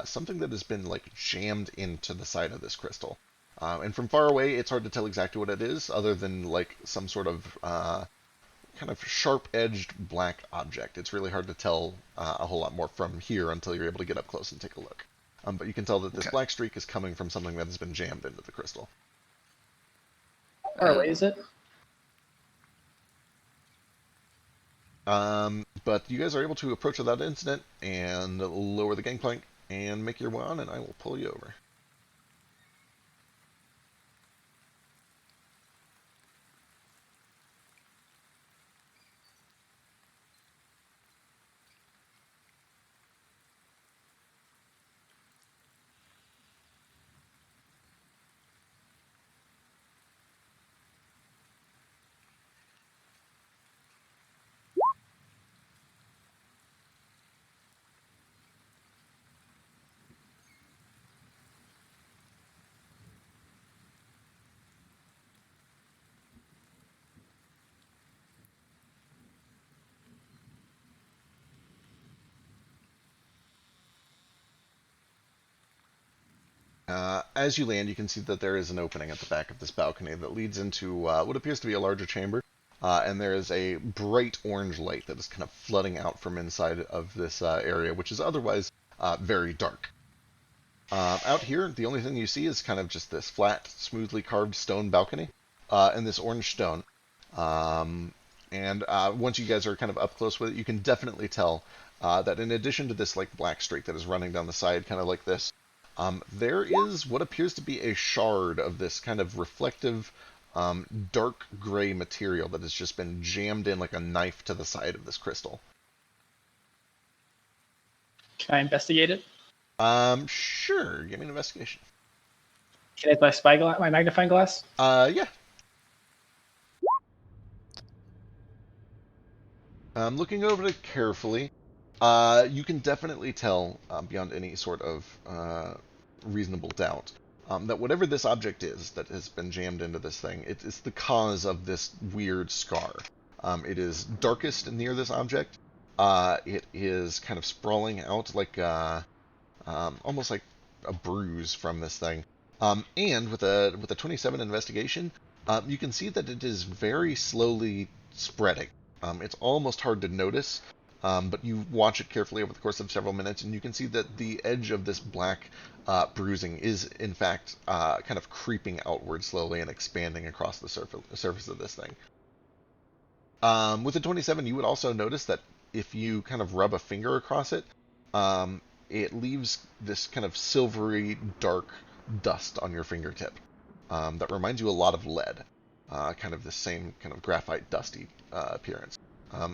something that has been like jammed into the side of this crystal. And from far away, it's hard to tell exactly what it is, other than like some sort of kind of sharp-edged black object. It's really hard to tell a whole lot more from here until you're able to get up close and take a look. But you can tell that this black streak is coming from something that has been jammed into the crystal. Far away is it? But you guys are able to approach without incident and lower the gangplank and make your way on, and I will pull you over. As you land, you can see that there is an opening at the back of this balcony that leads into what appears to be a larger chamber, and there is a bright orange light that is kind of flooding out from inside of this area, which is otherwise very dark. Out here, the only thing you see is kind of just this flat, smoothly carved stone balcony, and this orange stone. And once you guys are kind of up close with it, you can definitely tell that in addition to this like black streak that is running down the side, kind of like this, there is what appears to be a shard of this kind of reflective, dark gray material that has just been jammed in like a knife to the side of this crystal. Can I investigate it? Sure. Give me an investigation. Can I use my spyglass, my magnifying glass? Yeah. Looking over it carefully, you can definitely tell, beyond any sort of reasonable doubt, that whatever this object is that has been jammed into this thing, it is the cause of this weird scar. It is darkest near this object. It is kind of sprawling out like almost like a bruise from this thing. And with a 27 investigation, you can see that it is very slowly spreading. It's almost hard to notice, but you watch it carefully over the course of several minutes, and you can see that the edge of this black bruising is, in fact, kind of creeping outward slowly and expanding across the surface of this thing. With the 27, you would also notice that if you kind of rub a finger across it, it leaves this kind of silvery, dark dust on your fingertip that reminds you a lot of lead. Kind of the same kind of graphite dusty appearance.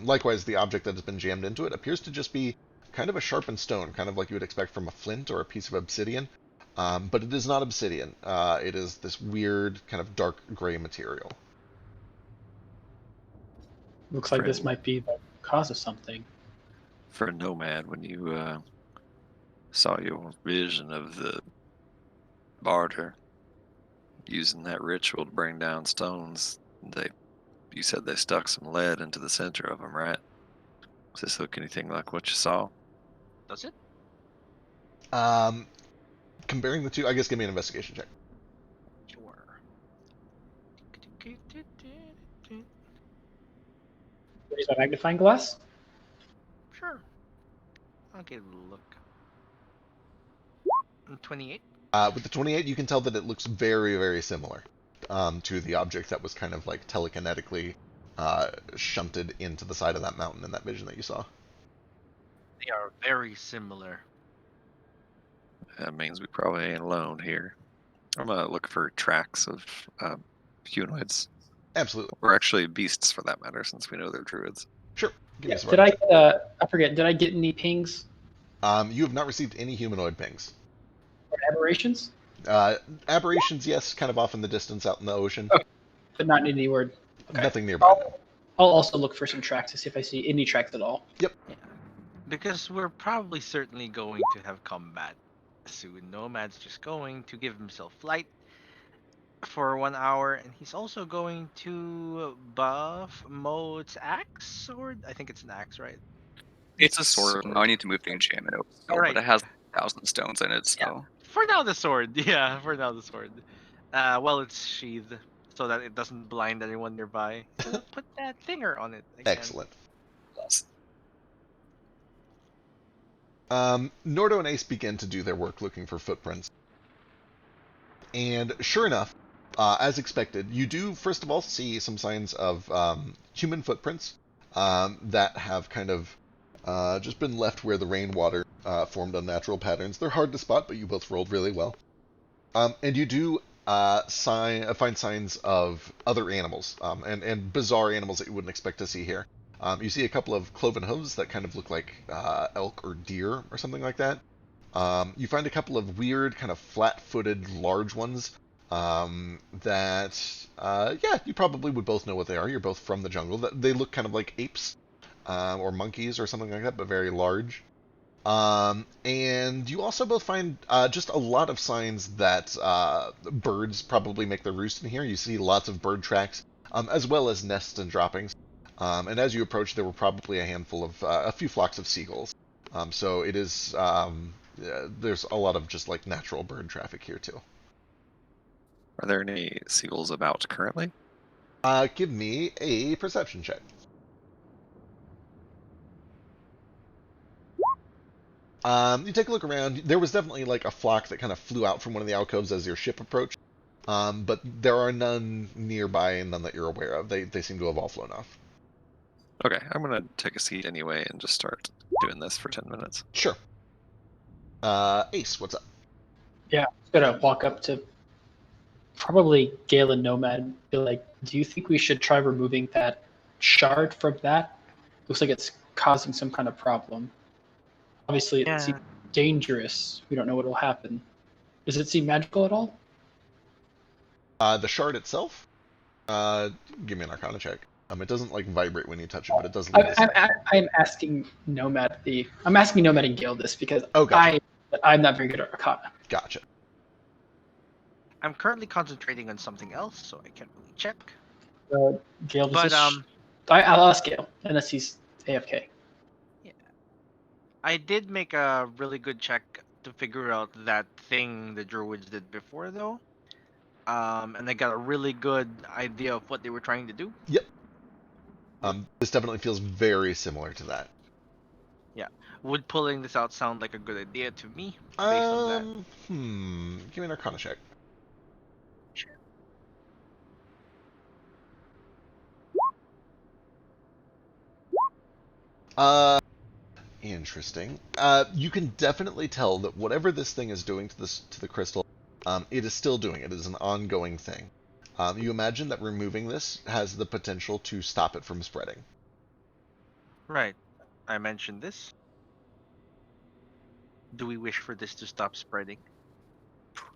Likewise, the object that has been jammed into it appears to just be kind of a sharpened stone, kind of like you would expect from a flint or a piece of obsidian. But it is not obsidian. It is this weird kind of dark gray material. Looks like this might be the cause of something. For a nomad, when you saw your vision of the barter using that ritual to bring down stones, you said they stuck some lead into the center of them, right? Does this look anything like what you saw? Does it? Comparing the two, I guess give me an investigation check. Sure. Use my magnifying glass? Sure. I'll give it a look. 28. With the 28, you can tell that it looks very, very similar to the object that was kind of like telekinetically shunted into the side of that mountain in that vision that you saw. They are very similar. That means we probably ain't alone here. I'm gonna look for tracks of humanoids, Absolutely. or actually beasts for that matter, since we know they're druids. Sure. Give me a Did I survival get, I forget, did I get any pings check. You have not received any humanoid pings. or aberrations? Aberrations, yes, kind of off in the distance out in the ocean. Okay. But not any word. Okay. Nothing nearby. I'll also look for some tracks to see if I see any tracks at all. Yep. Because we're probably certainly going to have combat soon. Nomad's just going to give himself flight for 1 hour, and he's also going to buff Mode's axe sword. I think it's an axe, right? It's a sword. I need to move the enchantment over, still, Alright. but it has 1,000 stones in it, so. Yeah. For now, the sword. Yeah, for now, the sword. Well, it's sheathed so that it doesn't blind anyone nearby. So put that finger on it again. Excellent. Nordo and Ace begin to do their work looking for footprints. And sure enough, as expected, you do first of all see some signs of human footprints that have kind of just been left where the rainwater formed unnatural patterns. They're hard to spot, but you both rolled really well. And you do find signs of other animals, and bizarre animals that you wouldn't expect to see here. You see a couple of cloven hooves that kind of look like elk or deer or something like that. You find a couple of weird, kind of flat-footed, large ones that, yeah, you probably would both know what they are. You're both from the jungle. They look kind of like apes or monkeys or something like that, but very large. And you also both find just a lot of signs that birds probably make their roost in here. You see lots of bird tracks, as well as nests and droppings. And as you approach, there were probably a handful of, a few flocks of seagulls. So it is, there's a lot of just like natural bird traffic here too. Are there any seagulls about currently? Give me a perception check. You take a look around. There was definitely like a flock that kind of flew out from one of the alcoves as your ship approached. But there are none nearby and none that you're aware of. They seem to have all flown off. Okay, I'm gonna take a seat anyway and just start doing this for 10 minutes. Sure. Ace, what's up? Yeah, I'm gonna walk up to probably Gale and Nomad and be like, "Do you think we should try removing that shard from that? Looks like it's causing some kind of problem. Obviously, it Yeah. seems dangerous. We don't know what will happen. Does it seem magical at all?" The shard itself, give me an Arcana check. It doesn't like vibrate when you touch it, but it does leave a sign. I'm asking Nomad I'm asking Nomad and Gale this because Oh, gotcha. I'm not very good at Arcana. Gotcha. I'm currently concentrating on something else, so I can't really check. Gale, does But this? I'll ask Gale unless he's AFK. I did make a really good check to figure out that thing the druids did before, though. And I got a really good idea of what they were trying to do. Yep. This definitely feels very similar to that. Yeah. Would pulling this out sound like a good idea to me, based on that? Give me an Arcana check. Sure. Interesting. You can definitely tell that whatever this thing is doing to the crystal, it is still doing. It is an ongoing thing. You imagine that removing this has the potential to stop it from spreading. Right. I mentioned this. Do we wish for this to stop spreading?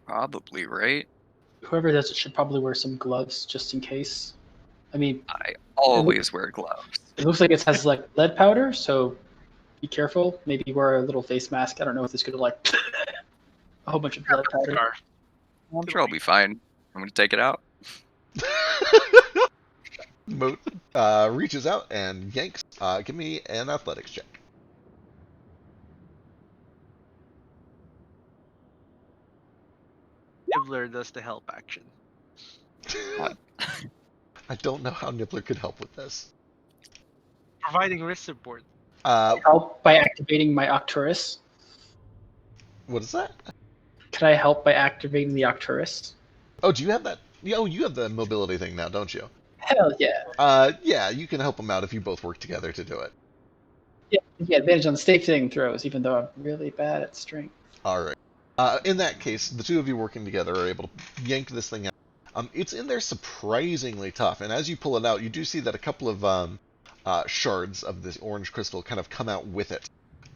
Probably, right? Whoever does it should probably wear some gloves just in case. I mean, I always wear gloves. it looks like it has like lead powder, so be careful. Maybe wear a little face mask. I don't know if this could like a whole bunch of blood powder. Scarf. I'm sure I'll be fine. I'm gonna take it out. Moat reaches out and yanks. Give me an athletics check. Nibbler does the help action. I don't know how Nibbler could help with this. Providing wrist support. Help by activating my Octurus. What is that? Can I help by activating the Octurus? Oh, do you have that? Oh, you have the mobility thing now, don't you? Hell yeah. Yeah, you can help them out if you both work together to do it. Yeah, advantage on stake saving throws, even though I'm really bad at strength. All right. In that case, the two of you working together are able to yank this thing out. It's in there surprisingly tough, and as you pull it out, you do see that a couple of shards of this orange crystal kind of come out with it.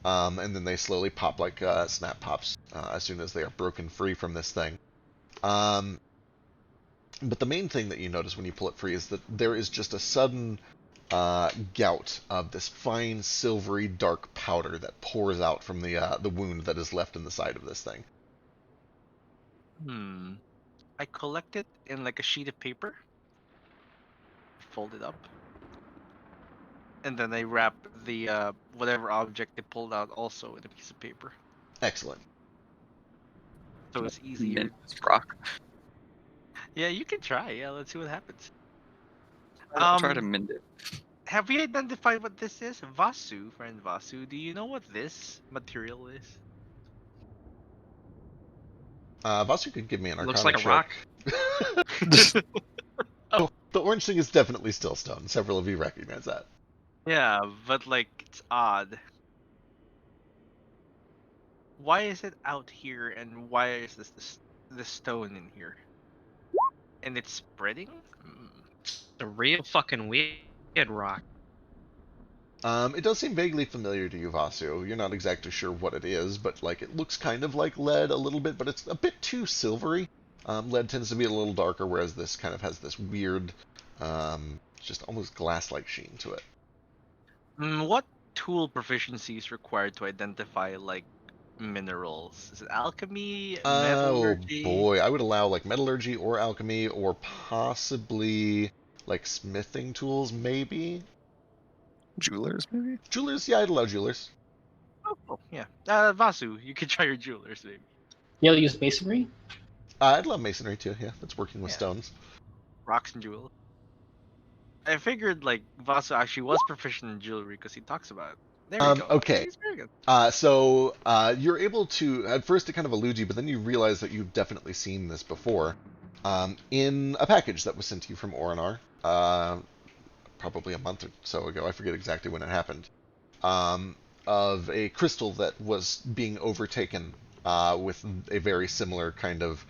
And then they slowly pop like snap pops as soon as they are broken free from this thing. But the main thing that you notice when you pull it free is that there is just a sudden gout of this fine, silvery, dark powder that pours out from the wound that is left in the side of this thing. I collect it in like a sheet of paper, fold it up, and then I wrap the whatever object they pulled out also in a piece of paper, Excellent. so it's easier. Mint rock. Yeah, you can try. Yeah, let's see what happens. I'll try to mend it. Have we identified what this is? Vasu, friend Vasu, do you know what this material is? Vasu could give me an Arcana Looks like a check. rock. Oh, the orange thing is definitely still stone. Several of you recognize that. Yeah, but like it's odd. Why is it out here, and why is this stone in here? And it's spreading? It's a real fucking weird rock. It does seem vaguely familiar to you, Vasu. You're not exactly sure what it is, but like it looks kind of like lead a little bit, but it's a bit too silvery. Lead tends to be a little darker, whereas this kind of has this weird, just almost glass-like sheen to it. What tool proficiency is required to identify like minerals? Is it alchemy, metallurgy? Oh boy, I would allow like metallurgy or alchemy or possibly like smithing tools, maybe. Jewelers, maybe? Jewelers, yeah, I'd allow jewelers. Oh, yeah. Vasu, you can try your jewelers, maybe. You'll use masonry? I'd love masonry too. Yeah, that's working with Yeah. stones. Rocks and jewels. I figured like Vasu actually was proficient in jewelry because he talks about it. There we go. Okay. He's very good. So you're able to, at first it kind of eludes you, but then you realize that you've definitely seen this before in a package that was sent to you from Orinar, probably a month or so ago. I forget exactly when it happened. Of a crystal that was being overtaken with a very similar kind of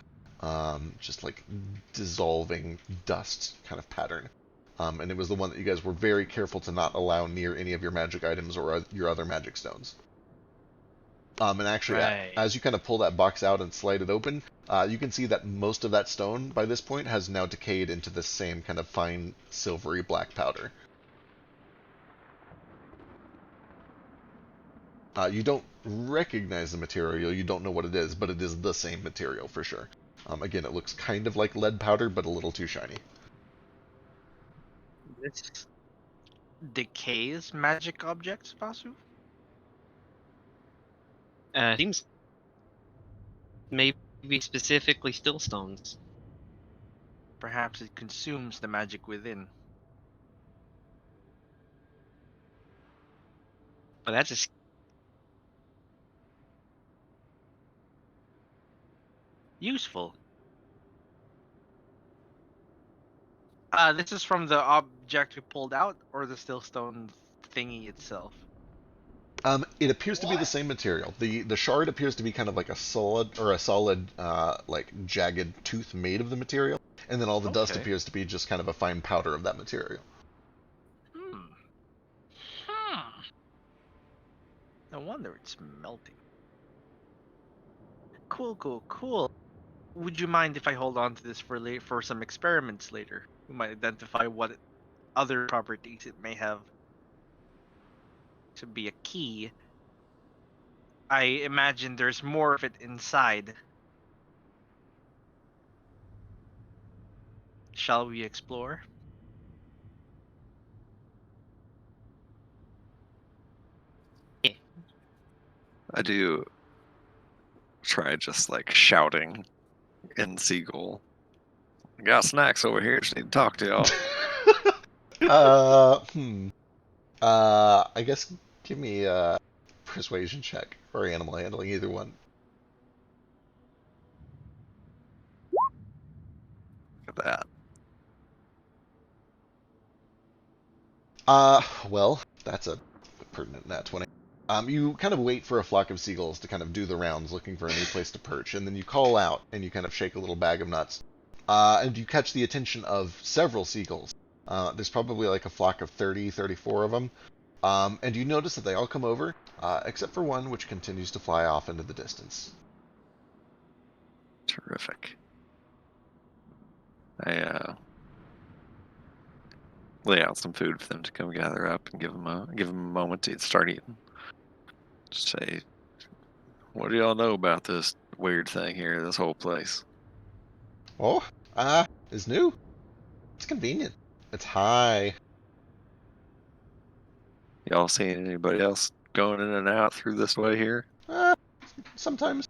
just like dissolving dust kind of pattern. And it was the one that you guys were very careful to not allow near any of your magic items or your other magic stones. And actually, Right. as you kind of pull that box out and slide it open, you can see that most of that stone by this point has now decayed into the same kind of fine silvery black powder. You don't recognize the material, you don't know what it is, but it is the same material for sure. Again, it looks kind of like lead powder, but a little too shiny. This decays magic objects, Vasu? Seems maybe specifically still stones. Perhaps it consumes the magic within. But that's a Useful. This is from the object we pulled out, or the stillstone thingy itself? It appears to be the same material. The shard appears to be kind of like a solid like jagged tooth made of the material, and then all the dust Okay. appears to be just kind of a fine powder of that material. No wonder it's melting. Cool. Would you mind if I hold on to this for some experiments later? We might identify what other properties it may have to be a key. I imagine there's more of it inside. Shall we explore? I do try just like shouting in Seagull. I got snacks over here, just need to talk to y'all. I guess give me a persuasion check or animal handling, either one. Look at that. Well, that's a pertinent nat 20. You kind of wait for a flock of seagulls to kind of do the rounds looking for a new place to perch, and then you call out and you kind of shake a little bag of nuts. And you catch the attention of several seagulls. There's probably like a flock of 30, 34 of them. And you notice that they all come over, except for one which continues to fly off into the distance. Terrific. I lay out some food for them to come gather up and give them a moment to start eating. Just say, what do y'all know about this weird thing here, this whole place? Oh, it's new. It's convenient. It's high. Y'all seen anybody else going in and out through this way here? Sometimes.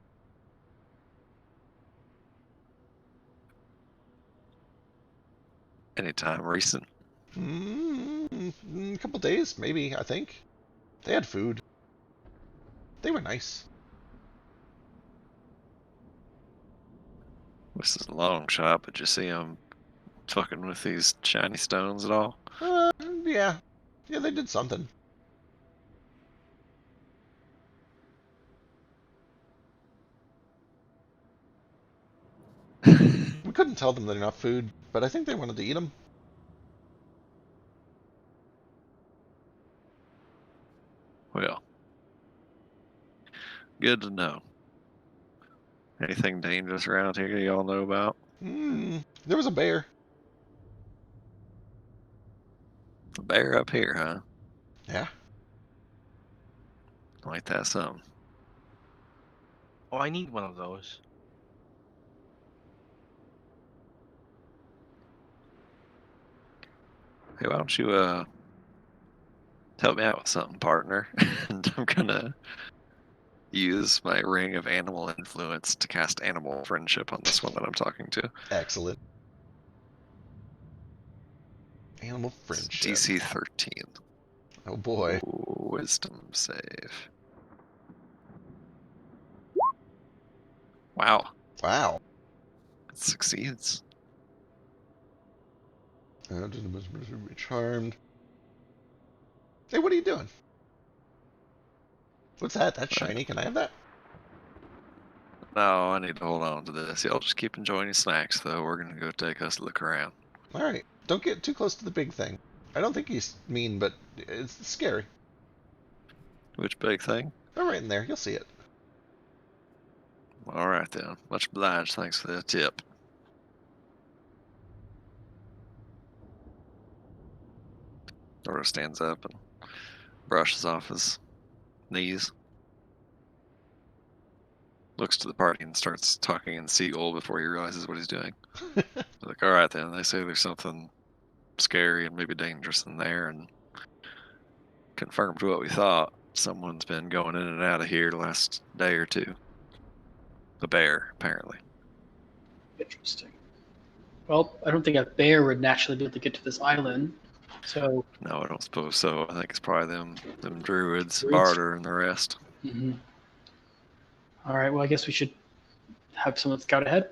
Anytime recent? A couple days, maybe, I think. They had food. They were nice. This is a long shot, but you see them fucking with these shiny stones at all? Yeah. Yeah, they did something. We couldn't tell them they're not food, but I think they wanted to eat them. Well, good to know. Anything dangerous around here y'all know about? There was a bear. A bear up here, huh? Yeah. Like that something. Oh, I need one of those. Hey, why don't you help me out with something, partner? And I'm gonna use my ring of animal influence to cast animal friendship on this one that I'm talking to. Excellent. Animal It's friendship. DC 13. Oh boy. Ooh, wisdom save. Wow, Wow. it succeeds. Charmed. Hey, what are you doing? What's that? That's shiny. Can I have that? No, I need to hold on to this. Y'all just keep enjoying your snacks, though. We're gonna go take us a look around. All right. Don't get too close to the big thing. I don't think he's mean, but it's scary. Which big thing? Go right in there. You'll see it. All right then. Much obliged. Thanks for the tip. Dora stands up and brushes off his knees. Looks to the party and starts talking in Seagull before he realizes what he's doing. Like, all right then. They say there's something scary and maybe dangerous in there, and confirmed what we thought. Someone's been going in and out of here the last day or two. The bear, apparently. Interesting. Well, I don't think a bear would naturally be able to get to this island. So. No, I don't suppose so. I think it's probably them druids, Druids? Barter, and the rest. Mm-hmm. All right. Well, I guess we should have someone scout ahead.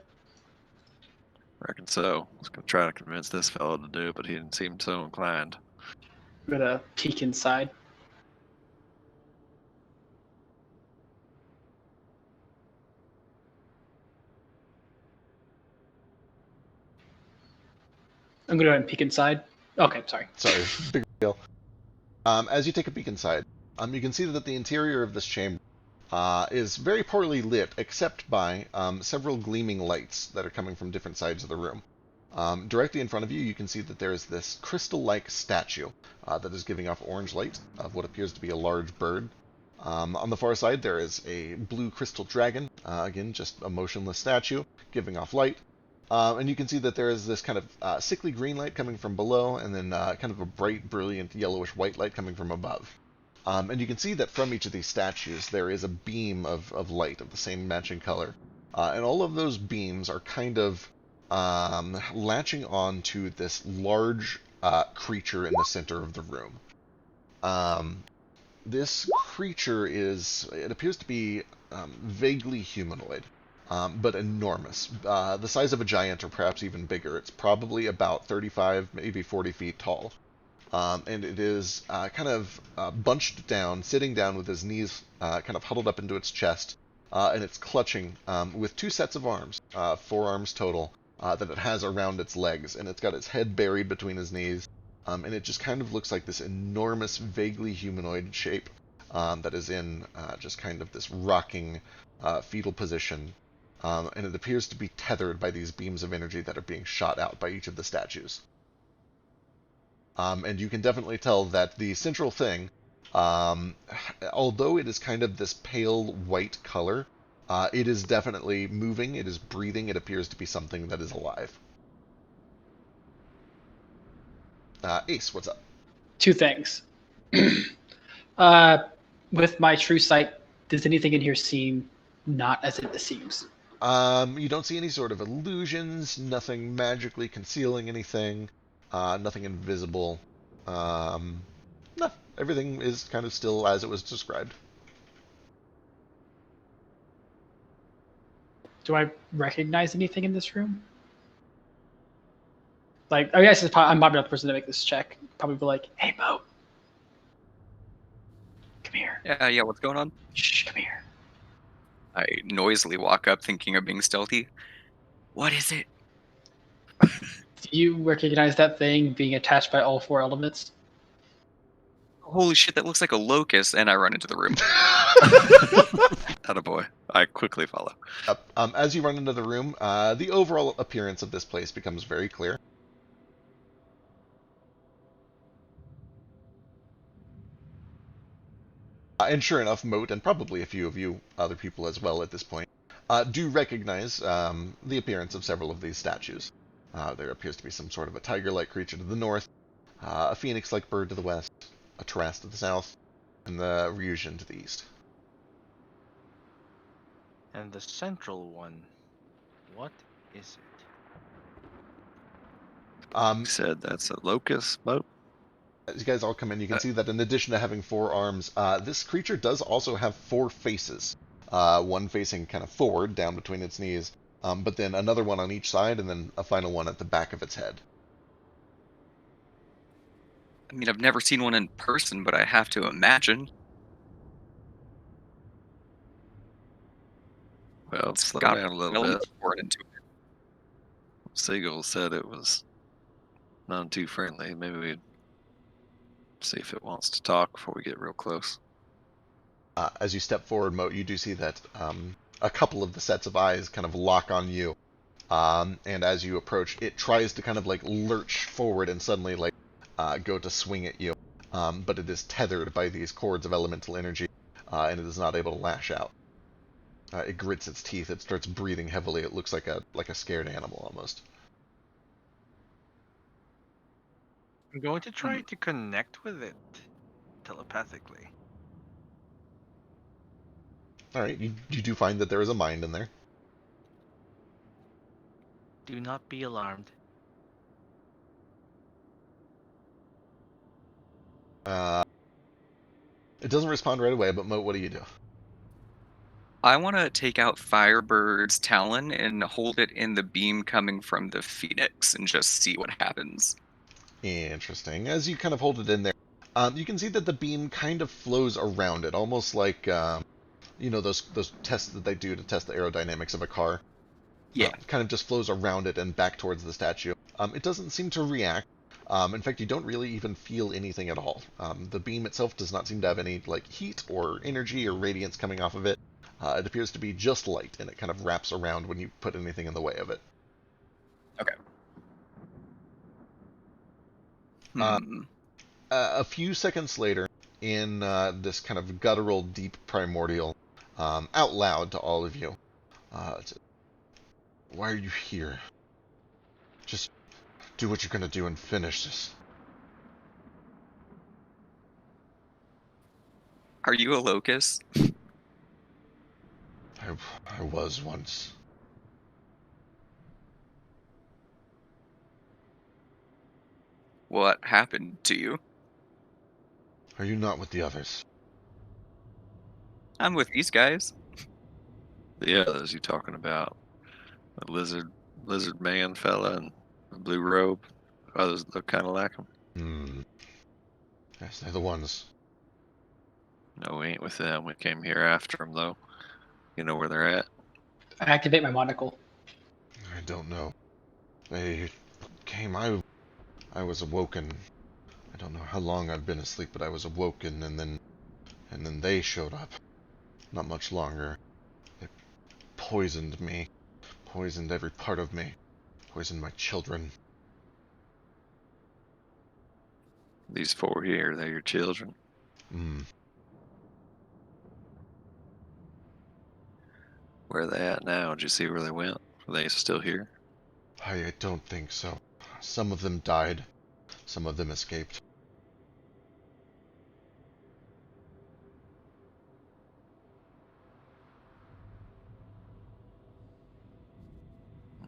Reckon so. I was gonna try to convince this fellow to do it, but he didn't seem so inclined. We're gonna peek inside. I'm gonna go ahead and peek inside. Okay, sorry. Sorry, big deal. As you take a peek inside, you can see that the interior of this chamber is very poorly lit, except by several gleaming lights that are coming from different sides of the room. Directly in front of you, you can see that there is this crystal-like statue that is giving off orange light of what appears to be a large bird. On the far side, there is a blue crystal dragon, again, just a motionless statue, giving off light. And you can see that there is this kind of sickly green light coming from below, and then kind of a bright, brilliant, yellowish white light coming from above. And you can see that from each of these statues, there is a beam of light of the same matching color. And all of those beams are kind of latching on to this large creature in the center of the room. This creature it appears to be vaguely humanoid. But enormous. The size of a giant, or perhaps even bigger. It's probably about 35, maybe 40 feet tall. And it is kind of bunched down, sitting down with his knees kind of huddled up into its chest, and it's clutching with two sets of arms, 4 arms total, that it has around its legs, and it's got its head buried between his knees, and it just kind of looks like this enormous, vaguely humanoid shape that is in just kind of this rocking fetal position. And it appears to be tethered by these beams of energy that are being shot out by each of the statues. And you can definitely tell that the central thing, although it is kind of this pale white color, it is definitely moving, it is breathing, it appears to be something that is alive. Ace, what's up? 2 things. With my true sight, does anything in here seem not as it seems? You don't see any sort of illusions, nothing magically concealing anything, nothing invisible. No, everything is kind of still as it was described. Do I recognize anything in this room? Like, I guess I'm probably not the person to make this check. Probably be like, hey, Mo. Come here. Yeah, what's going on? Shh, come here. I noisily walk up thinking of being stealthy. What is it? Do you recognize that thing being attached by all 4 elements? Holy shit, that looks like a locust, and I run into the room. Attaboy. I quickly follow. As you run into the room, the overall appearance of this place becomes very clear. And sure enough, Moat, and probably a few of you other people as well at this point, do recognize the appearance of several of these statues. There appears to be some sort of a tiger-like creature to the north, a phoenix-like bird to the west, a Taras to the south, and the Ryujin to the east. And the central one, what is it? You said that's a locust boat? As you guys all come in, you can see that in addition to having 4 arms, this creature does also have 4 faces. One facing kind of forward, down between its knees, but then another one on each side, and then a final one at the back of its head. I mean, I've never seen one in person, but I have to imagine. Well, It's slow got down a an little element bit. of foreign into it. Seagull said it was none too friendly. Maybe we'd see if it wants to talk before we get real close. As you step forward, Moat, you do see that a couple of the sets of eyes kind of lock on you. And as you approach, it tries to kind of like lurch forward and suddenly like go to swing at you. But it is tethered by these cords of elemental energy, and it is not able to lash out. It grits its teeth. It starts breathing heavily. It looks like a scared animal almost. I'm going to try to connect with it telepathically. All right, you do find that there is a mind in there. Do not be alarmed. It doesn't respond right away, but Moat, what do you do? I want to take out Firebird's talon and hold it in the beam coming from the Phoenix and just see what happens. Interesting. As you kind of hold it in there, you can see that the beam kind of flows around it, almost like those tests that they do to test the aerodynamics of a car. Yeah. Kind of just flows around it and back towards the statue. It doesn't seem to react. In fact, you don't really even feel anything at all. The beam itself does not seem to have any like heat or energy or radiance coming off of it. It appears to be just light, and it kind of wraps around when you put anything in the way of it. Okay. A few seconds later, in this kind of guttural, deep primordial, out loud to all of you, why are you here? Just do what you're gonna do and finish this. Are you a locust? I was once. What happened to you? Are you not with the others? I'm with these guys. The others you talking about? The lizard man fella and the blue robe. Others look kind of like him. Yes, they're the ones. No, we ain't with them. We came here after them, though. You know where they're at? I activate my monocle. I don't know. They came. I was awoken. I don't know how long I've been asleep, but I was awoken, and then they showed up. Not much longer. They poisoned me. Poisoned every part of me. Poisoned my children. These four here, they're your children. Where are they at now? Did you see where they went? Are they still here? I don't think so. Some of them died. Some of them escaped.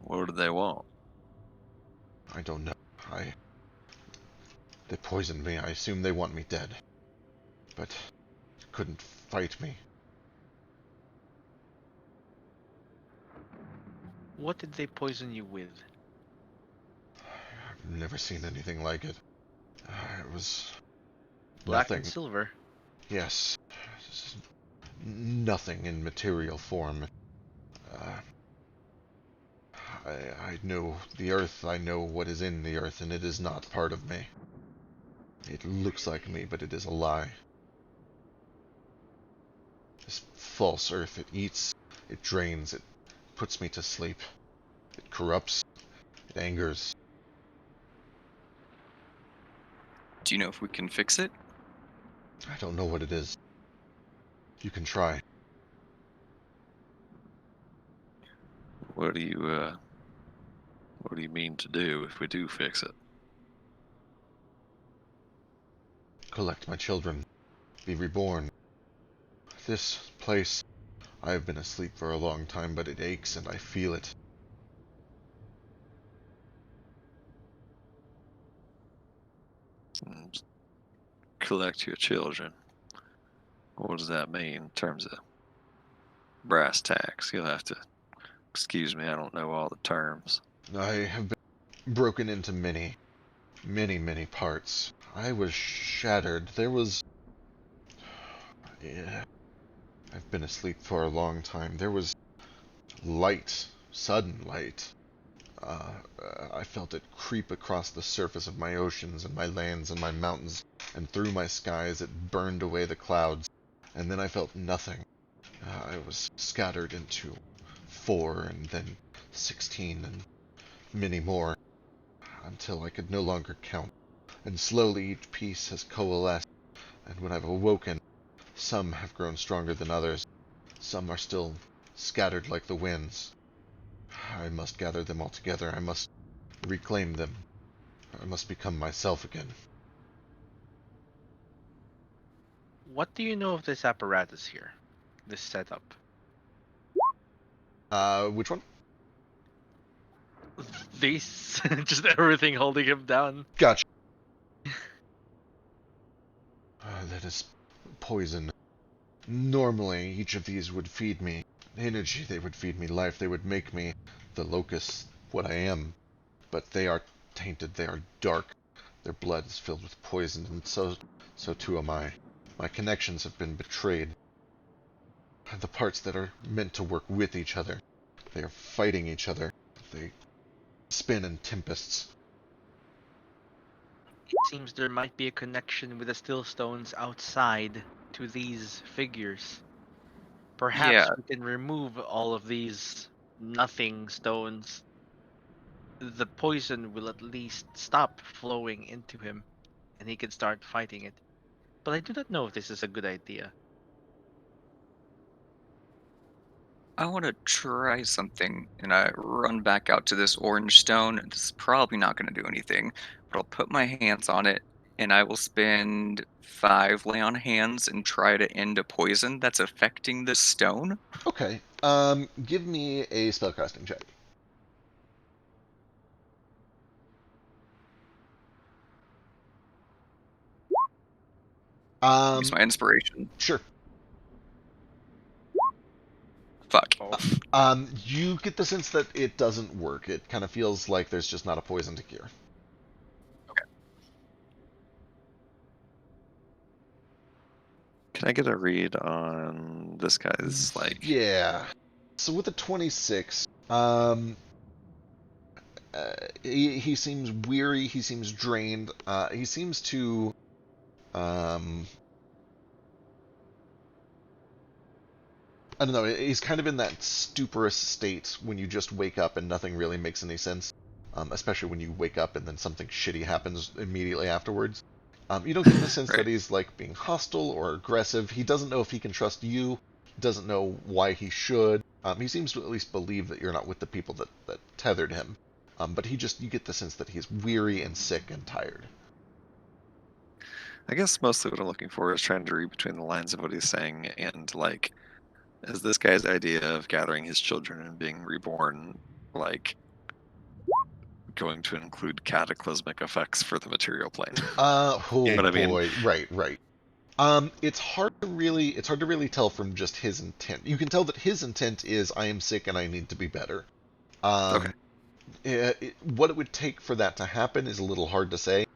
What do they want? I don't know. They poisoned me. I assume they want me dead. But couldn't fight me. What did they poison you with? I've never seen anything like it. It was Black nothing. and silver. Yes. Nothing in material form. I know the earth, I know what is in the earth, and it is not part of me. It looks like me, but it is a lie. This false earth, it eats, it drains, it puts me to sleep. It corrupts, it angers. Do you know if we can fix it? I don't know what it is. You can try. What do you mean to do if we do fix it? Collect my children. Be reborn. This place, I have been asleep for a long time, but it aches and I feel it. Collect your children. What does that mean in terms of brass tacks? You'll have to excuse me, I don't know all the terms. I have been broken into many, many parts. I was shattered. There was... Yeah. I've been asleep for a long time. There was Light, sudden light. I felt it creep across the surface of my oceans and my lands and my mountains, and through my skies it burned away the clouds, and then I felt nothing. I was scattered into 4 and then 16 and many more, until I could no longer count, and slowly each piece has coalesced, and when I've awoken, some have grown stronger than others, some are still scattered like the winds. I must gather them all together, I must reclaim them, I must become myself again. What do you know of this apparatus here? This setup? Which one? These, just everything holding him down. Gotcha. That is poison. Normally, each of these would feed me energy, they would feed me life, they would make me the locust, what I am. But they are tainted, they are dark. Their blood is filled with poison, and so too am I. My connections have been betrayed. The parts that are meant to work with each other, they are fighting each other. They spin in tempests. It seems there might be a connection with the still stones outside to these figures. Perhaps Yeah. we can remove all of these nothing stones. The poison will at least stop flowing into him, and he can start fighting it. But I do not know if this is a good idea. I want to try something, and I run back out to this orange stone. This is probably not going to do anything, but I'll put my hands on it, and I will spend 5 lay on hands and try to end a poison that's affecting the stone. Okay, give me a spellcasting check. Use my inspiration. Sure. Fuck. You get the sense that it doesn't work. It kind of feels like there's just not a poison to cure. Can I get a read on this guy's Yeah. So with a 26, he seems weary. He seems drained. He seems to, I don't know. He's kind of in that stuporous state when you just wake up and nothing really makes any sense. Especially when you wake up and then something shitty happens immediately afterwards. You don't get the sense Right. that he's like being hostile or aggressive. He doesn't know if he can trust you. Doesn't know why he should. He seems to at least believe that you're not with the people that tethered him. But you get the sense that he's weary and sick and tired. I guess mostly what I'm looking for is trying to read between the lines of what he's saying, and is this guy's idea of gathering his children and being reborn going to include cataclysmic effects for the material plane? Oh But I mean- boy, right. It's hard to really tell from just his intent. You can tell that his intent is I am sick and I need to be better. Okay. What it would take for that to happen is a little hard to say.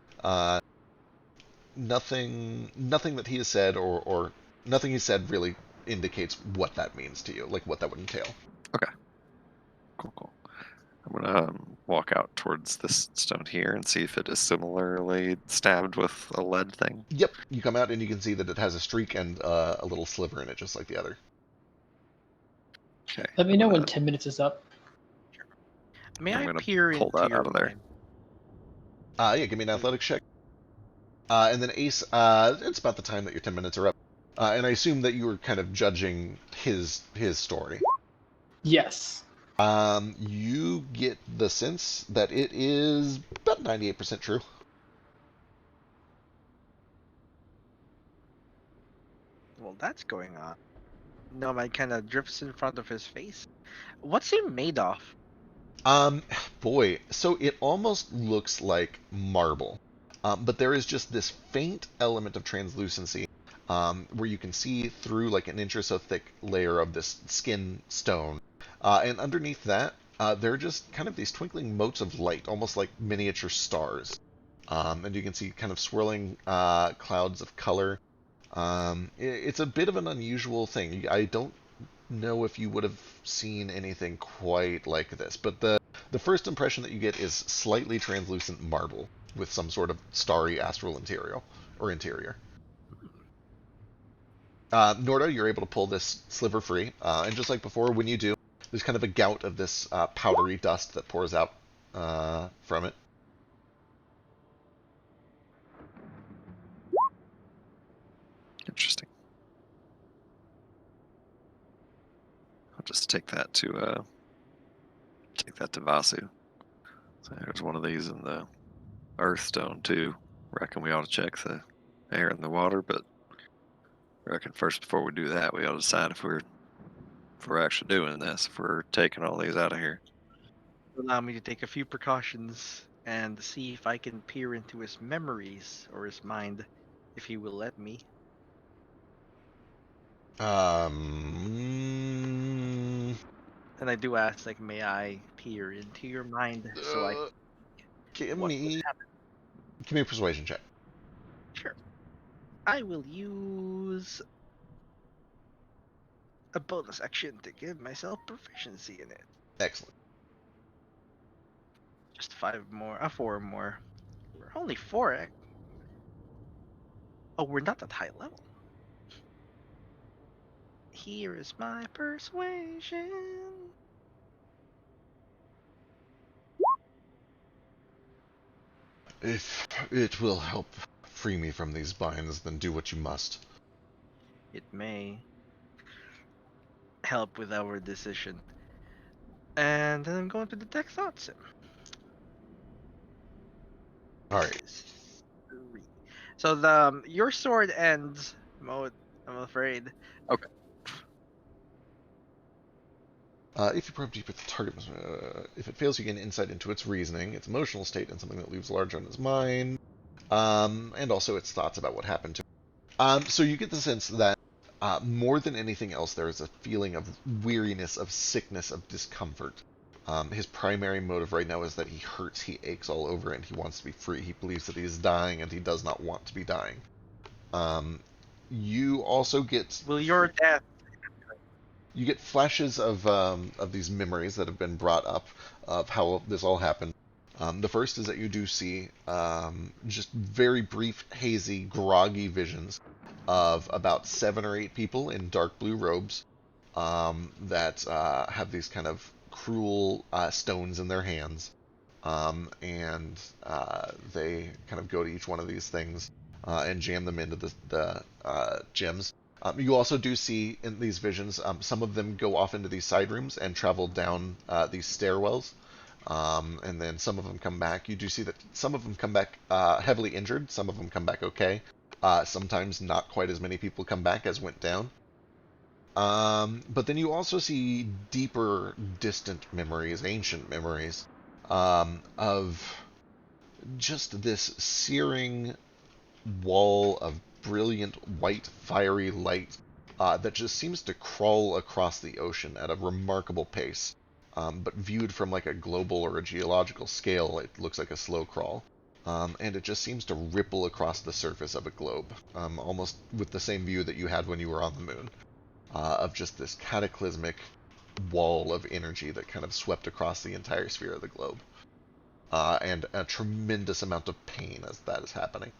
Nothing that he has said or nothing he said really indicates what that means to you, like what that would entail. Cool. I'm gonna walk out towards this stone here and see if it is similarly stabbed with a lead thing. Yep, you come out and you can see that it has a streak and a little sliver in it, just like the other. Okay. Let me know when 10 minutes is up. May I'm I gonna peer pull into that your out of there. mind? Yeah, give me an athletics check. And then Ace, it's about the time that your 10 minutes are up. And I assume that you were kind of judging his story. Yes. You get the sense that it is about 98% true. Well, that's going on. Nomad kind of drifts in front of his face. What's he made of? Boy, so it almost looks like marble. But there is just this faint element of translucency where you can see through like an inch or so thick layer of this skin stone. And underneath that, there are just kind of these twinkling motes of light, almost like miniature stars. And you can see kind of swirling clouds of color. It's a bit of an unusual thing. I don't know if you would have seen anything quite like this, but the first impression that you get is slightly translucent marble with some sort of starry astral interior. Norda, you're able to pull this sliver free, and just like before, when you do, there's kind of a gout of this powdery dust that pours out from it. Interesting. I'll just take that to Vasu. So there's one of these in the Earthstone too. Reckon we ought to check the air and the water, but I reckon first before we do that, we ought to decide if we're actually doing this, if we're taking all these out of here. Allow me to take a few precautions and see if I can peer into his memories or his mind, if he will let me. And I do ask, like, may I peer into your mind so I give what me would happen? give me a persuasion check. Sure. I will use a bonus action to give myself proficiency in it. Excellent. Just 5 more, 4 more. We're only 4. Oh, we're not at high level. Here is my persuasion. If it will help free me from these binds, then do what you must. It may help with our decision. And then I'm going to detect thoughts. All right. Is 3. So the your sword ends mode, I'm afraid. If you probe deeper, the target must, if it fails, you gain insight into its reasoning, its emotional state, and something that leaves large on its mind, and also its thoughts about what happened to him. So you get the sense that more than anything else, there is a feeling of weariness, of sickness, of discomfort. His primary motive right now is that he hurts, he aches all over, and he wants to be free. He believes that he is dying, and he does not want to be dying. You also get Will your death you get flashes of these memories that have been brought up of how this all happened. The first is that you do see just very brief, hazy, groggy visions of about 7 or 8 people in dark blue robes that have these kind of cruel stones in their hands. And they kind of go to each one of these things and jam them into the gems. You also do see in these visions, some of them go off into these side rooms and travel down these stairwells, and then some of them come back. You do see that some of them come back heavily injured, some of them come back okay. Sometimes not quite as many people come back as went down. But then you also see deeper, distant memories, ancient memories, of just this searing wall of brilliant white fiery light that just seems to crawl across the ocean at a remarkable pace. But viewed from like a global or a geological scale, it looks like a slow crawl. And it just seems to ripple across the surface of a globe, almost with the same view that you had when you were on the moon, of just this cataclysmic wall of energy that kind of swept across the entire sphere of the globe. And a tremendous amount of pain as that is happening.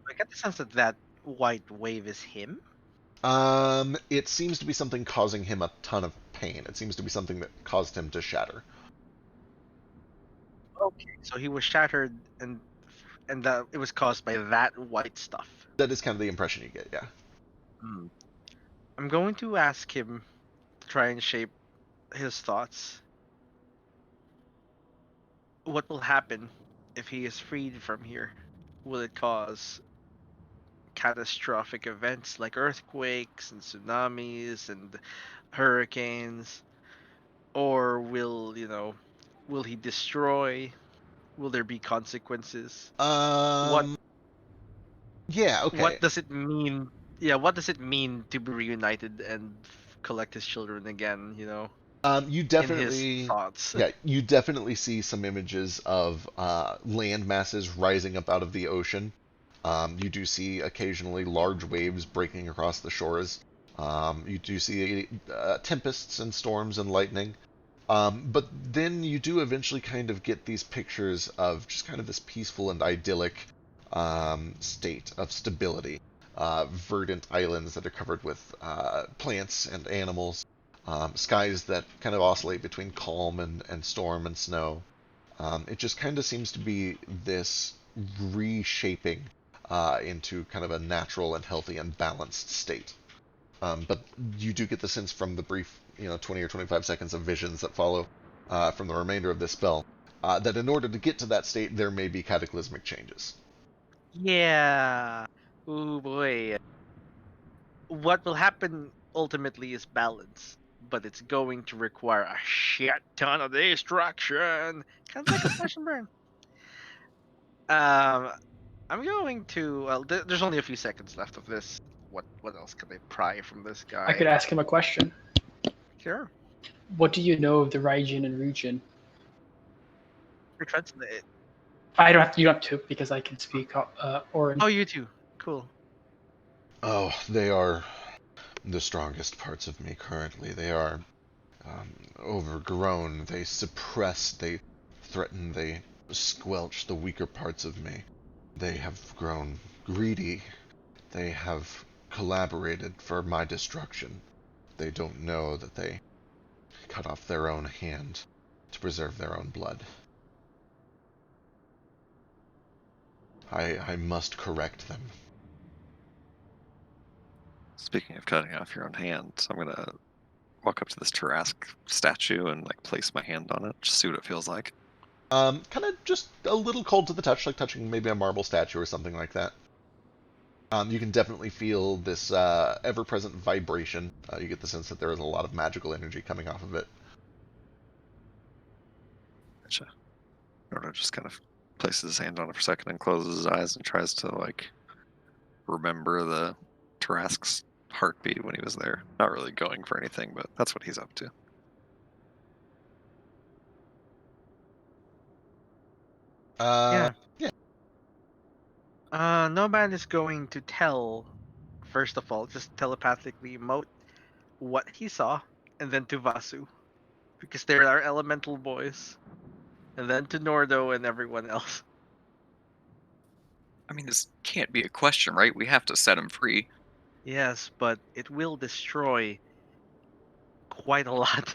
I get the sense that that white wave is him. It seems to be something causing him a ton of pain. It seems to be something that caused him to shatter. Okay, so he was shattered, and that it was caused by that white stuff. That is kind of the impression you get, yeah. I'm going to ask him to try and shape his thoughts. What will happen if he is freed from here? Will it cause catastrophic events like earthquakes and tsunamis and hurricanes? Or will he destroy? Will there be consequences? What Yeah, okay. what does it mean? Yeah, what does it mean to be reunited and collect his children again? You In definitely, his thoughts. yeah, you definitely see some images of land masses rising up out of the ocean, You do see occasionally large waves breaking across the shores. You do see tempests and storms and lightning. But then you do eventually kind of get these pictures of just kind of this peaceful and idyllic state of stability. Verdant islands that are covered with plants and animals. Skies that kind of oscillate between calm and storm and snow. It just kind of seems to be this reshaping into kind of a natural and healthy and balanced state. But you do get the sense from the brief, 20 or 25 seconds of visions that follow from the remainder of this spell, that in order to get to that state, there may be cataclysmic changes. Yeah. Oh boy. What will happen ultimately is balance, but it's going to require a shit ton of destruction. Kind of like a slash and burn. I'm going to. Well, there's only a few seconds left of this. What else can I pry from this guy? I could ask him a question. Sure. What do you know of the Raijin and Ryujin? Translate. I don't have to. You don't have to because I can speak Orin. Oh, you too. Cool. Oh, they are the strongest parts of me currently. They are overgrown. They suppress, they threaten, they squelch the weaker parts of me. They have grown greedy. They have collaborated for my destruction. They don't know that they cut off their own hand to preserve their own blood. I must correct them. Speaking of cutting off your own hand, I'm gonna walk up to this Tarask statue and like place my hand on it, just see what it feels like. Kind of just a little cold to the touch, like touching maybe a marble statue or something like that. You can definitely feel this ever-present vibration. You get the sense that there is a lot of magical energy coming off of it. Gotcha. Nordo just kind of places his hand on it for a second and closes his eyes and tries to like remember the Tarask's heartbeat when he was there. Not really going for anything, but that's what he's up to. Yeah. Yeah. Nomad is going to tell, first of all, just telepathically Moat what he saw, and then to Vasu, because they're our elemental boys, and then to Nordo and everyone else. I mean, this can't be a question, right? We have to set him free. Yes, but it will destroy quite a lot.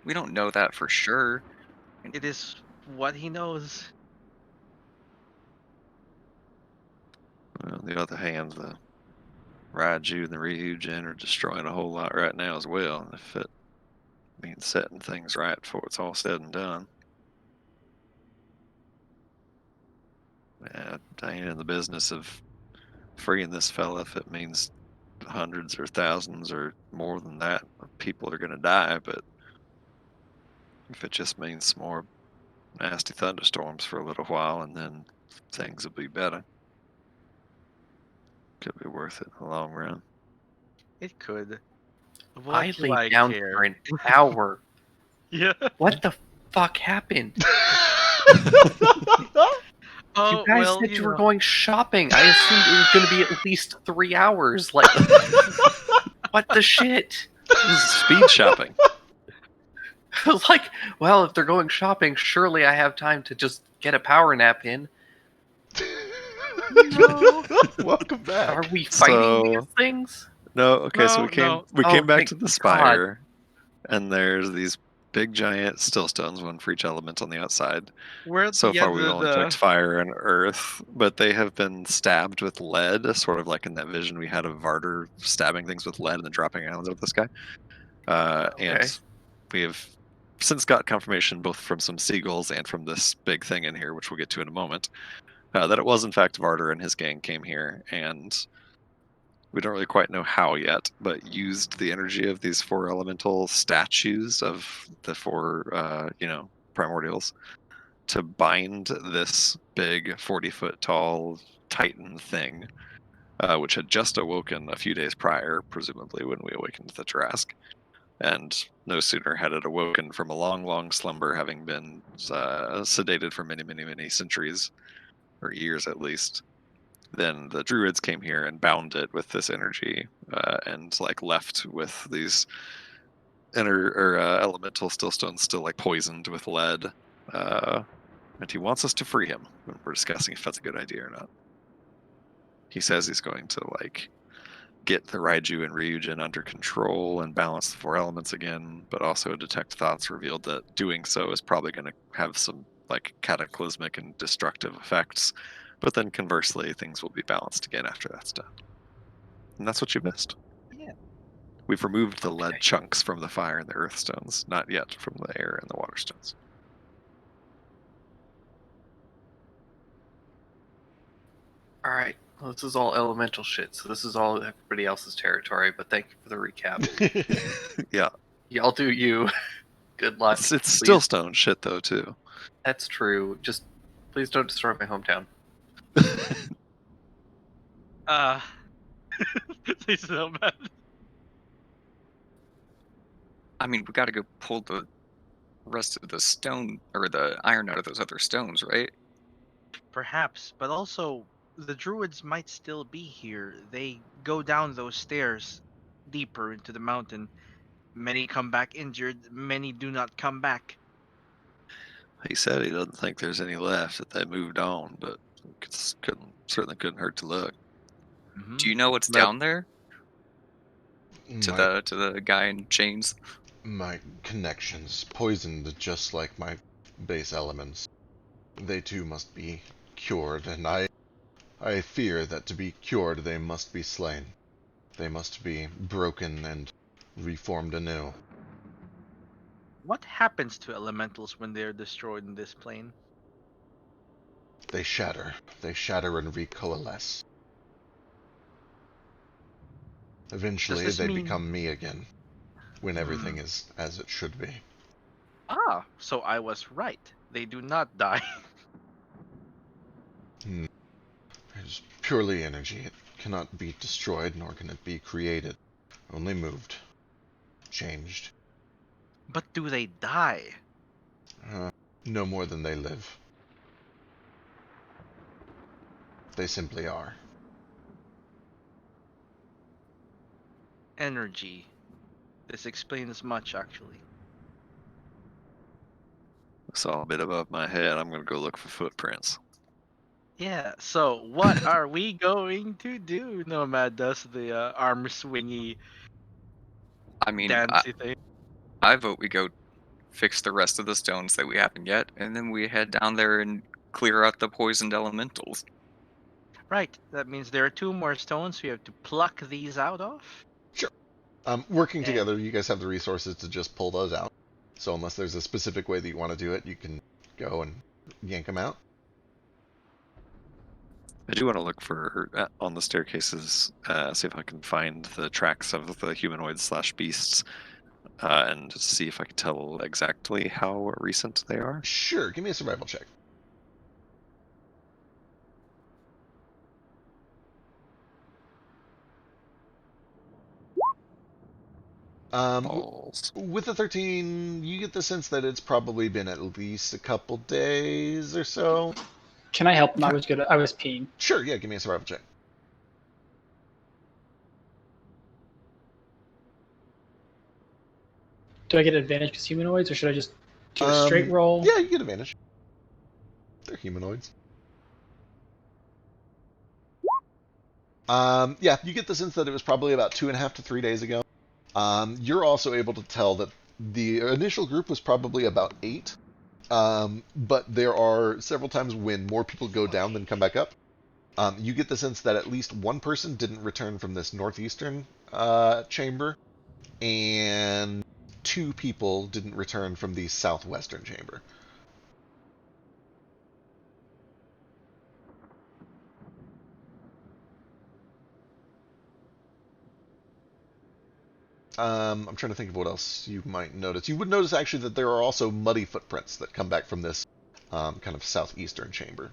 We don't know that for sure. It is what he knows. On the other hand, the Raiju and the Ryujin are destroying a whole lot right now as well. If it means setting things right before it's all said and done. Yeah, I ain't in the business of freeing this fella if it means hundreds or thousands or more than that of people are going to die, but if it just means more nasty thunderstorms for a little while and then things will be better, could be worth it in the long run. It could. What I do laid down care? for an hour. Yeah. What the fuck happened? Oh, You guys well, said you were know. going shopping. I assumed it was going to be at least 3 hours. Like, what the shit? This is speed shopping. I was like, well, if they're going shopping, surely I have time to just get a power nap in. No. Welcome back. Are we fighting So- these things? No, okay, so No, we came no. we Oh, came back thank to the God. spire, and there's these big giant stillstones, one for each element on the outside. We're at So the far, end we've of only the... checked fire and earth, but they have been stabbed with lead, sort of like in that vision we had of Varder stabbing things with lead and then dropping islands out of the sky. Okay. And we have since got confirmation both from some seagulls and from this big thing in here, which we'll get to in a moment, that it was in fact Varder and his gang came here, and we don't really quite know how yet, but used the energy of these 4 elemental statues of the 4, primordials to bind this big 40-foot tall titan thing, which had just awoken a few days prior, presumably when we awakened the Tarask. And no sooner had it awoken from a long, long slumber, having been sedated for many, many, many centuries, or years at least. Then the druids came here and bound it with this energy, and like left with these elemental stones still like poisoned with lead. And he wants us to free him. We're discussing if that's a good idea or not. He says he's going to like get the Raiju and Ryujin under control and balance the four elements again, but also Detect Thoughts revealed that doing so is probably going to have some like cataclysmic and destructive effects. But then conversely, things will be balanced again after that's done. And that's what you missed. Yeah. We've removed the Okay. lead chunks from the fire and the earth stones, not yet from the air and the water stones. All right. Well, this is all elemental shit, so this is all everybody else's territory. But thank you for the recap. Yeah, Y'all do you. Good luck. it's still Please. stone shit though too. That's true. Just please don't destroy my hometown. Please no, man. I mean, we got to go pull the rest of the stone or the iron out of those other stones, right? Perhaps, but also the druids might still be here. They go down those stairs deeper into the mountain. Many come back injured, many do not come back. He said he doesn't think there's any left, that they moved on, but certainly couldn't hurt to look. Do you know what's But- down there? To My, the guy in chains. my connections, poisoned just like my base elements. They too must be cured, and I fear that to be cured they must be slain. They must be broken and reformed anew. What happens to elementals when they're destroyed in this plane? They shatter. They shatter and recoalesce. Eventually, this they mean- become me again, when everything is as it should be. Ah, so I was right. They do not die. It is purely energy. It cannot be destroyed, nor can it be created. Only moved. Changed. But do they die? No more than they live. They simply are. Energy. This explains much, actually. It's all a bit above my head. I'm going to go look for footprints. Yeah, so what are we going to do? Nomad does the arm swingy, I mean, dancey thing. I vote we go fix the rest of the stones that we haven't yet, and then we head down there and clear out the poisoned elementals. Right, that means there are 2 more stones. We have to pluck these out of. Working And- together, you guys have the resources to just pull those out. So unless there's a specific way that you want to do it, you can go and yank them out. I do want to look for on the staircases, see if I can find the tracks of the humanoids/beasts, and see if I can tell exactly how recent they are. Sure, give me a survival check. Balls. With the 13, you get the sense that it's probably been at least a couple days or so. Can I help him? I was good. I was peeing. Sure, yeah, give me a survival check. Do I get advantage because humanoids, or should I just do a straight roll? Yeah, you get advantage. They're humanoids. Yeah, you get the sense that it was probably about 2.5 to 3 days ago. You're also able to tell that the initial group was probably about 8, but there are several times when more people go down than come back up. You get the sense that at least one person didn't return from this northeastern chamber, and 2 people didn't return from the southwestern chamber. I'm trying to think of what else you might notice. You would notice actually that there are also muddy footprints that come back from this kind of southeastern chamber.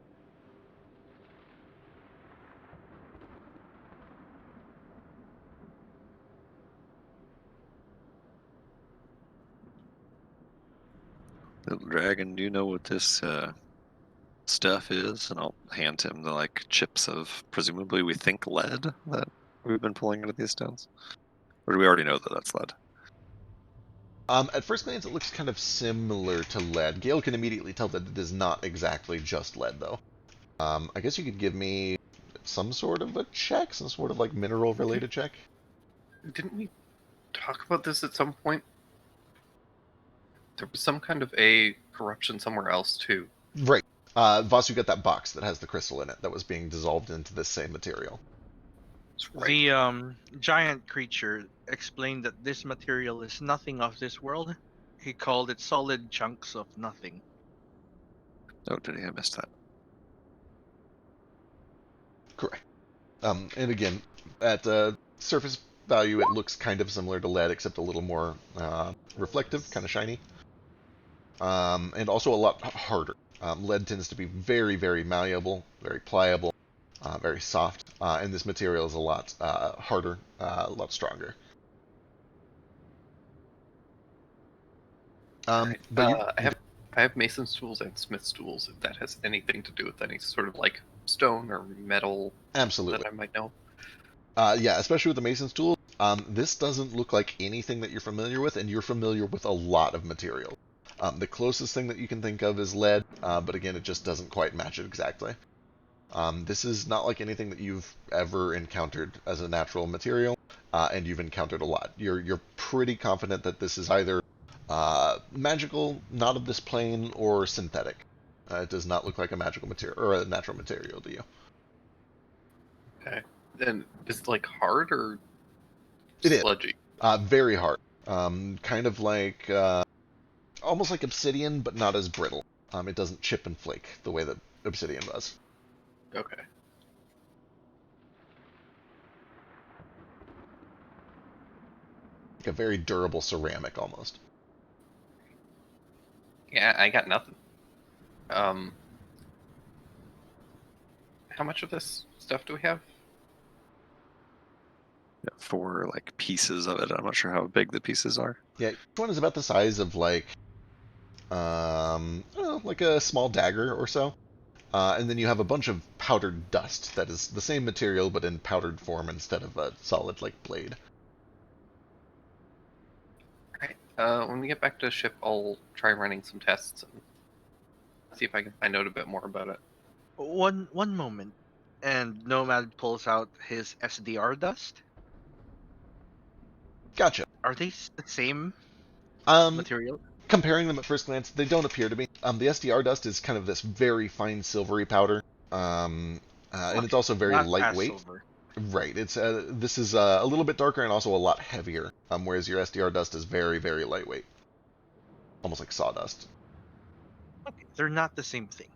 Little dragon, do you know what this stuff is, and I'll hand him the like chips of presumably we think lead that we've been pulling out of these stones. Or do we already know that that's lead? At first glance, it looks kind of similar to lead. Gale can immediately tell that it is not exactly just lead, though. I guess you could give me some sort of a check, some sort of like mineral-related check. Didn't we talk about this at some point? There was some kind of a corruption somewhere else too. Right. Vasu got that box that has the crystal in it that was being dissolved into this same material. That's right. The giant creature explained that this material is nothing of this world. He called it solid chunks of nothing. Oh, did I miss that? Correct. And again, at surface value, it looks kind of similar to lead, except a little more reflective, kind of shiny. And also a lot harder. Lead tends to be very, very malleable, very pliable, very soft, and this material is a lot harder, a lot stronger. Right. But you, I have mason's tools and smith's tools. If that has anything to do with any sort of like stone or metal absolutely. that I might know. Yeah, especially with the mason's tool. This doesn't look like anything that you're familiar with, and you're familiar with a lot of material. The closest thing that you can think of is lead, but again, it just doesn't quite match it exactly. This is not like anything that you've ever encountered as a natural material, and you've encountered a lot. You're pretty confident that this is either magical, not of this plane, or synthetic. It does not look like a magical material or a natural material to you. Okay. Then is it like hard or It is. sludgy? Very hard. Kind of like almost like obsidian, but not as brittle. It doesn't chip and flake the way that obsidian does. Okay. Like a very durable ceramic almost. Yeah, I got nothing. How much of this stuff do we have? Yeah, 4 like pieces of it. I'm not sure how big the pieces are. Yeah, each one is about the size of like, I don't know, like a small dagger or so. And then you have a bunch of powdered dust that is the same material but in powdered form instead of a solid like blade. Alright. When we get back to the ship, I'll try running some tests and see if I can find out a bit more about it. One moment, and Nomad pulls out his SDR dust. Gotcha. Are they the same Um, material? Comparing them at first glance, they don't appear to be. The SDR dust is kind of this very fine silvery powder, and it's also very Not lightweight. Passover. Right. It's this is a little bit darker and also a lot heavier. Whereas your SDR dust is very, very lightweight, almost like sawdust. Okay, they're not the same thing.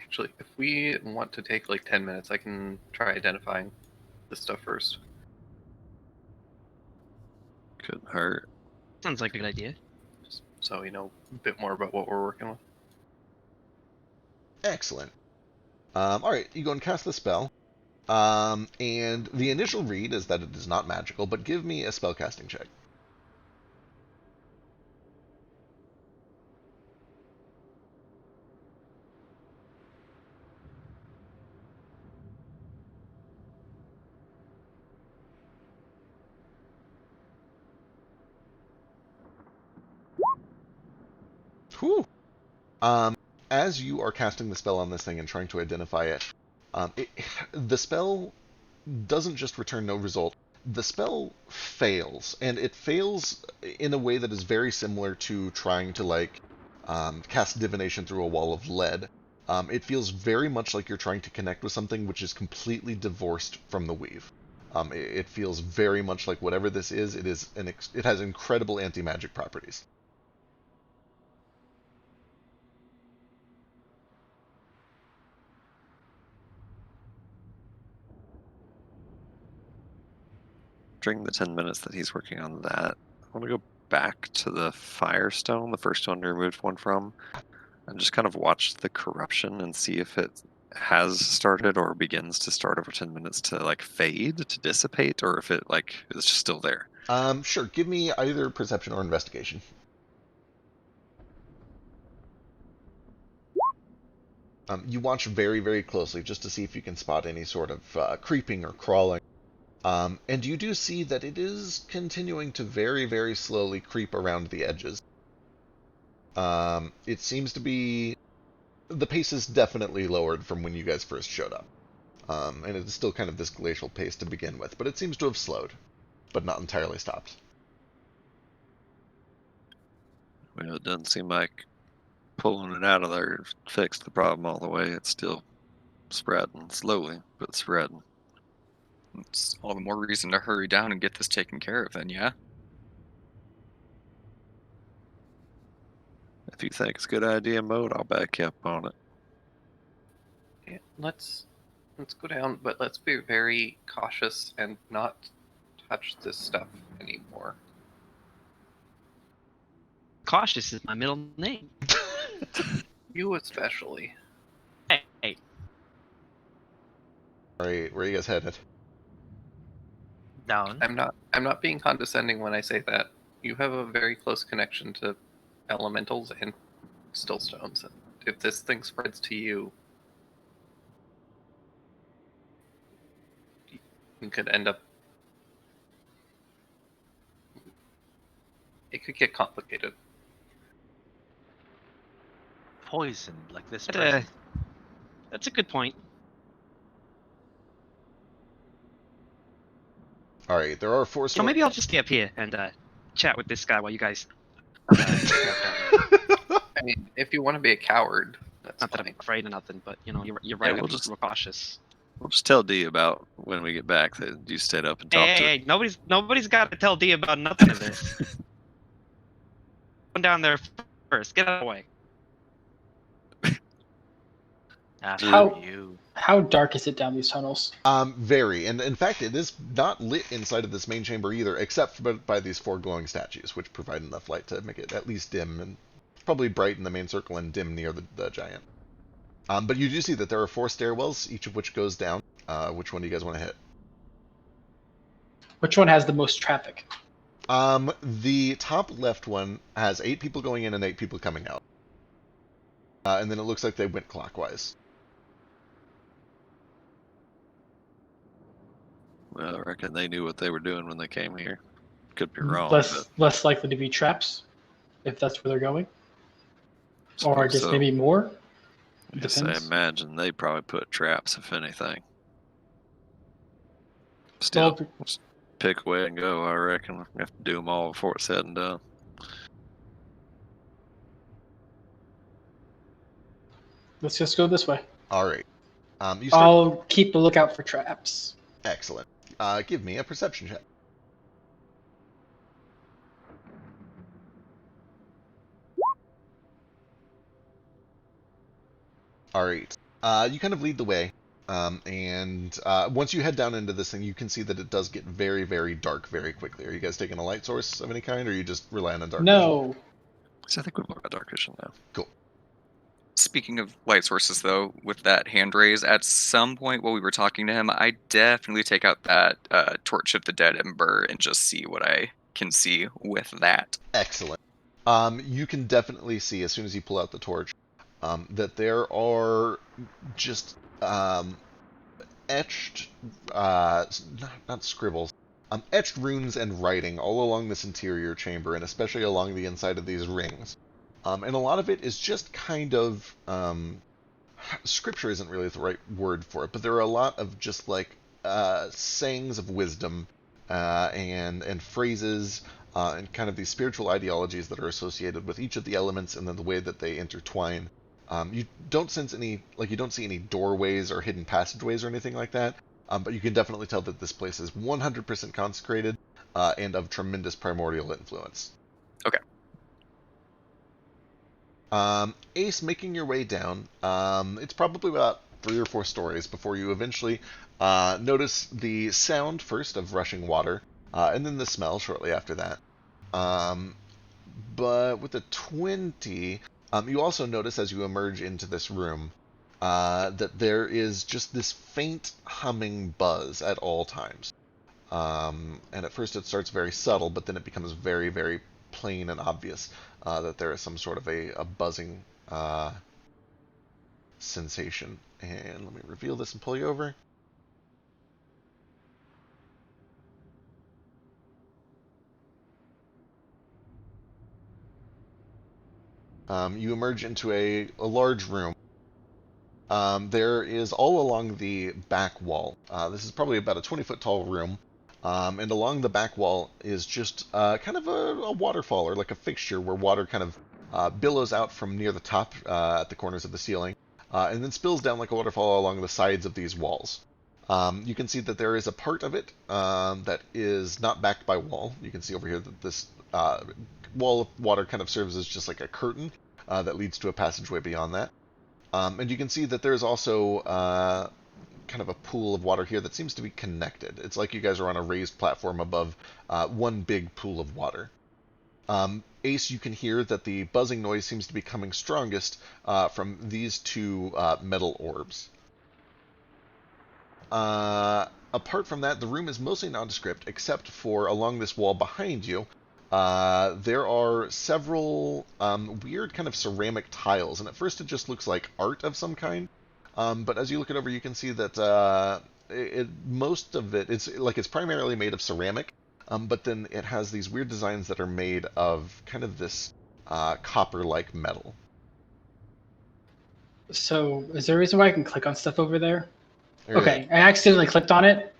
Actually, if we want to take like 10 minutes, I can try identifying this stuff first. Couldn't hurt. Sounds like a good idea. Just so you know a bit more about what we're working with. Excellent. All right, you go and cast the spell. And the initial read is that it is not magical, but give me a spellcasting check. Whew. As you are casting the spell on this thing and trying to identify it, the spell doesn't just return no result. The spell fails, and it fails in a way that is very similar to trying to like cast divination through a wall of lead. It feels very much like you're trying to connect with something which is completely divorced from the weave. It feels very much like whatever this is. It has incredible anti-magic properties. During the 10 minutes that he's working on that, I want to go back to the Firestone, the first one we removed one from, and just kind of watch the corruption and see if it has started or begins to start over 10 minutes to like fade, to dissipate, or if it like is just still there. Sure. Give me either perception or investigation. You watch very, very closely just to see if you can spot any sort of creeping or crawling. And you do see that it is continuing to very, very slowly creep around the edges. It seems to be... The pace is definitely lowered from when you guys first showed up. And it's still kind of this glacial pace to begin with, but it seems to have slowed, but not entirely stopped. Well, it doesn't seem like pulling it out of there fixed the problem all the way. It's still spreading slowly, but spreading. It's all the more reason to hurry down and get this taken care of then, yeah? If you think it's a good idea, Mode, I'll back you up on it. Yeah, let's go down, but let's be very cautious and not touch this stuff anymore. Cautious is my middle name. You especially. Hey. Alright, where are you guys headed? Down. I'm not being condescending when I say that. You have a very close connection to elementals and still stones. If this thing spreads to you, you could end up... It could get complicated. Poisoned like this But, person. that's a good point. Alright, there are 4 So maybe I'll just stay up here and chat with this guy while you guys. I mean, if you want to be a coward, that's Not that I'm fine. afraid of nothing, but you're right. we'll I'm just- real cautious. We'll just tell D about when we get back that you stayed up and Hey, talked to hey, nobody's got to tell D about nothing of this. Going down there first. Get out of the way. After How- you. How dark is it down these tunnels? Very, and in fact, it is not lit inside of this main chamber either, except for by these 4 glowing statues, which provide enough light to make it at least dim, and probably bright in the main circle and dim near the giant. But you do see that there are 4 stairwells, each of which goes down. Which one do you guys want to hit? Which one has the most traffic? The top left one has 8 people going in and 8 people coming out. And then it looks like they went clockwise. Well, I reckon they knew what they were doing when they came here. Could be wrong. Less likely to be traps, if that's where they're going, but or I suppose guess so. maybe more. Yes, I Depends. imagine they probably put traps, if anything. Still, Well, let's pick away and go. I reckon we have to do them all before it's said and done. Oh, let's just go this way. All right. You start. I'll keep a lookout for traps. Excellent. Give me a perception check. All right. You kind of lead the way, and once you head down into this thing, you can see that it does get very, very dark very quickly. Are you guys taking a light source of any kind, or are you just relying on dark vision? No. So I think we've got dark vision now. Cool. Speaking of light sources, though, with that hand raise, at some point while we were talking to him, I definitely take out that Torch of the Dead Ember and just see what I can see with that. Excellent. You can definitely see, as soon as you pull out the torch, that there are just etched, not scribbles, etched runes and writing all along this interior chamber, and especially along the inside of these rings. And a lot of it is just kind of, scripture isn't really the right word for it, but there are a lot of just like sayings of wisdom and phrases and kind of these spiritual ideologies that are associated with each of the elements and then the way that they intertwine. You don't sense any, like you don't see any doorways or hidden passageways or anything like that, but you can definitely tell that this place is 100% consecrated and of tremendous primordial influence. Okay. Ace, making your way down, it's probably about 3 or 4 stories before you eventually notice the sound first of rushing water, and then the smell shortly after that. But with a 20, you also notice as you emerge into this room that there is just this faint humming buzz at all times. And at first it starts very subtle, but then it becomes very, very plain and obvious that there is some sort of a buzzing sensation. And let me reveal this and pull you over. You emerge into a large room. There is all along the back wall. This is probably about a 20-foot tall room. And along the back wall is just kind of a waterfall, or like a fixture where water kind of billows out from near the top at the corners of the ceiling, and then spills down like a waterfall along the sides of these walls. You can see that there is a part of it that is not backed by wall. You can see over here that this wall of water kind of serves as just like a curtain that leads to a passageway beyond that. And you can see that there's also kind of a pool of water here that seems to be connected. It's like you guys are on a raised platform above one big pool of water. Ace, you can hear that the buzzing noise seems to be coming strongest from these two metal orbs. Apart from that, the room is mostly nondescript, except for along this wall behind you, there are several weird kind of ceramic tiles, and at first it just looks like art of some kind. But as you look it over, you can see that most of it, it's primarily made of ceramic, but then it has these weird designs that are made of kind of this copper-like metal. So, is there a reason why I can click on stuff over there? There Okay, I accidentally clicked on it.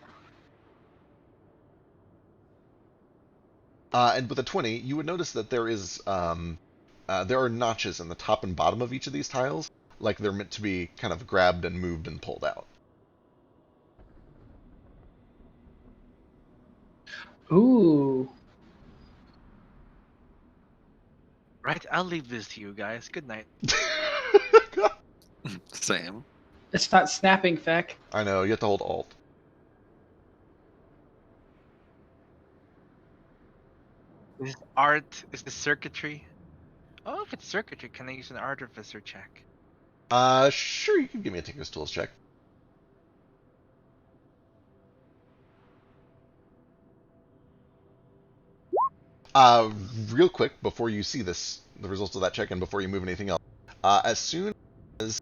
And with a 20, you would notice that there are notches in the top and bottom of each of these tiles, like they're meant to be kind of grabbed and moved and pulled out. Ooh. Right, I'll leave this to you guys. Good night. Same. It's not snapping, Feck. I know, you have to hold Alt. Is this art? Is this circuitry? Oh, if it's circuitry, can I use an artificer check? Sure, you can give me a Tinker's Tools check. Real quick, before you see the results of that check, and before you move anything else, as soon as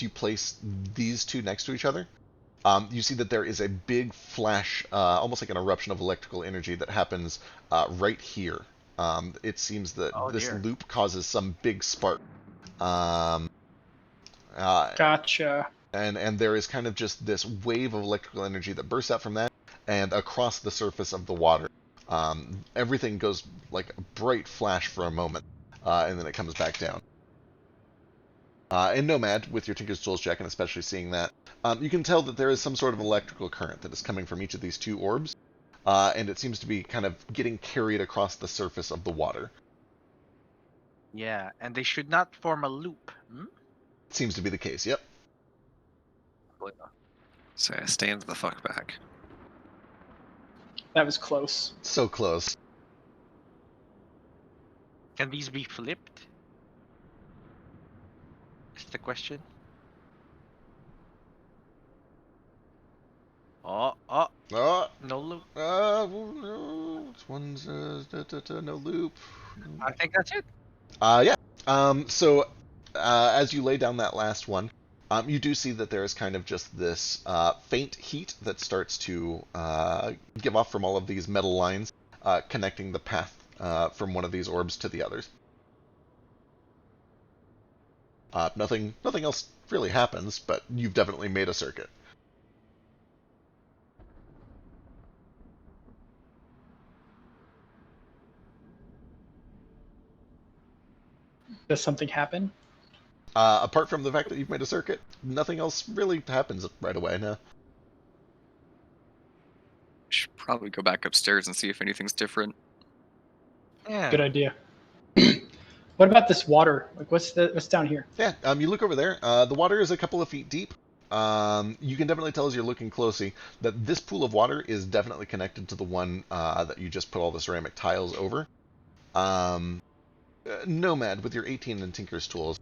you place these two next to each other, you see that there is a big flash, almost like an eruption of electrical energy that happens right here. It seems that this loop causes some big spark. Gotcha. And there is kind of just this wave of electrical energy that bursts out from that and across the surface of the water. Everything goes like a bright flash for a moment, and then it comes back down. And Nomad, with your Tinker's Tools check, and especially seeing that, you can tell that there is some sort of electrical current that is coming from each of these two orbs, and it seems to be kind of getting carried across the surface of the water. Yeah, and they should not form a loop. Hmm? Seems to be the case, yep. So I stand the fuck back. That was close. So close. Can these be flipped? Is the question. Oh, Oh, no loop. no, this one's no loop. I think that's it. Yeah. So as you lay down that last one, you do see that there is kind of just this faint heat that starts to give off from all of these metal lines, connecting the path from one of these orbs to the others. Nothing else really happens, but you've definitely made a circuit. Does something happen? Apart from the fact that you've made a circuit, nothing else really happens right away, no. Should probably go back upstairs and see if anything's different. Yeah. Good idea. What about this water? Like, what's down here? Yeah, you look over there. The water is a couple of feet deep. You can definitely tell as you're looking closely that this pool of water is definitely connected to the one that you just put all the ceramic tiles over. Nomad, with your 18 and Tinker's Tools,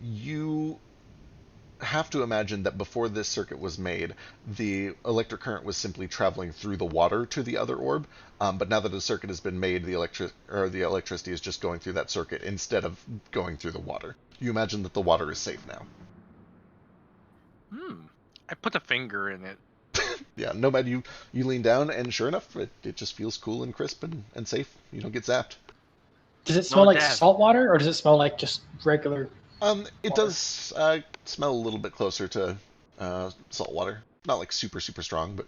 You have to imagine that before this circuit was made, the electric current was simply traveling through the water to the other orb. But now that the circuit has been made, the electricity is just going through that circuit instead of going through the water. You imagine that the water is safe now. I put a finger in it. Yeah, Nomad, you lean down, and sure enough, it just feels cool and crisp and safe. You don't get zapped. Does it smell like death. salt water, or does it smell like just regular? It Water. does smell a little bit closer to salt water. Not like super, super strong, but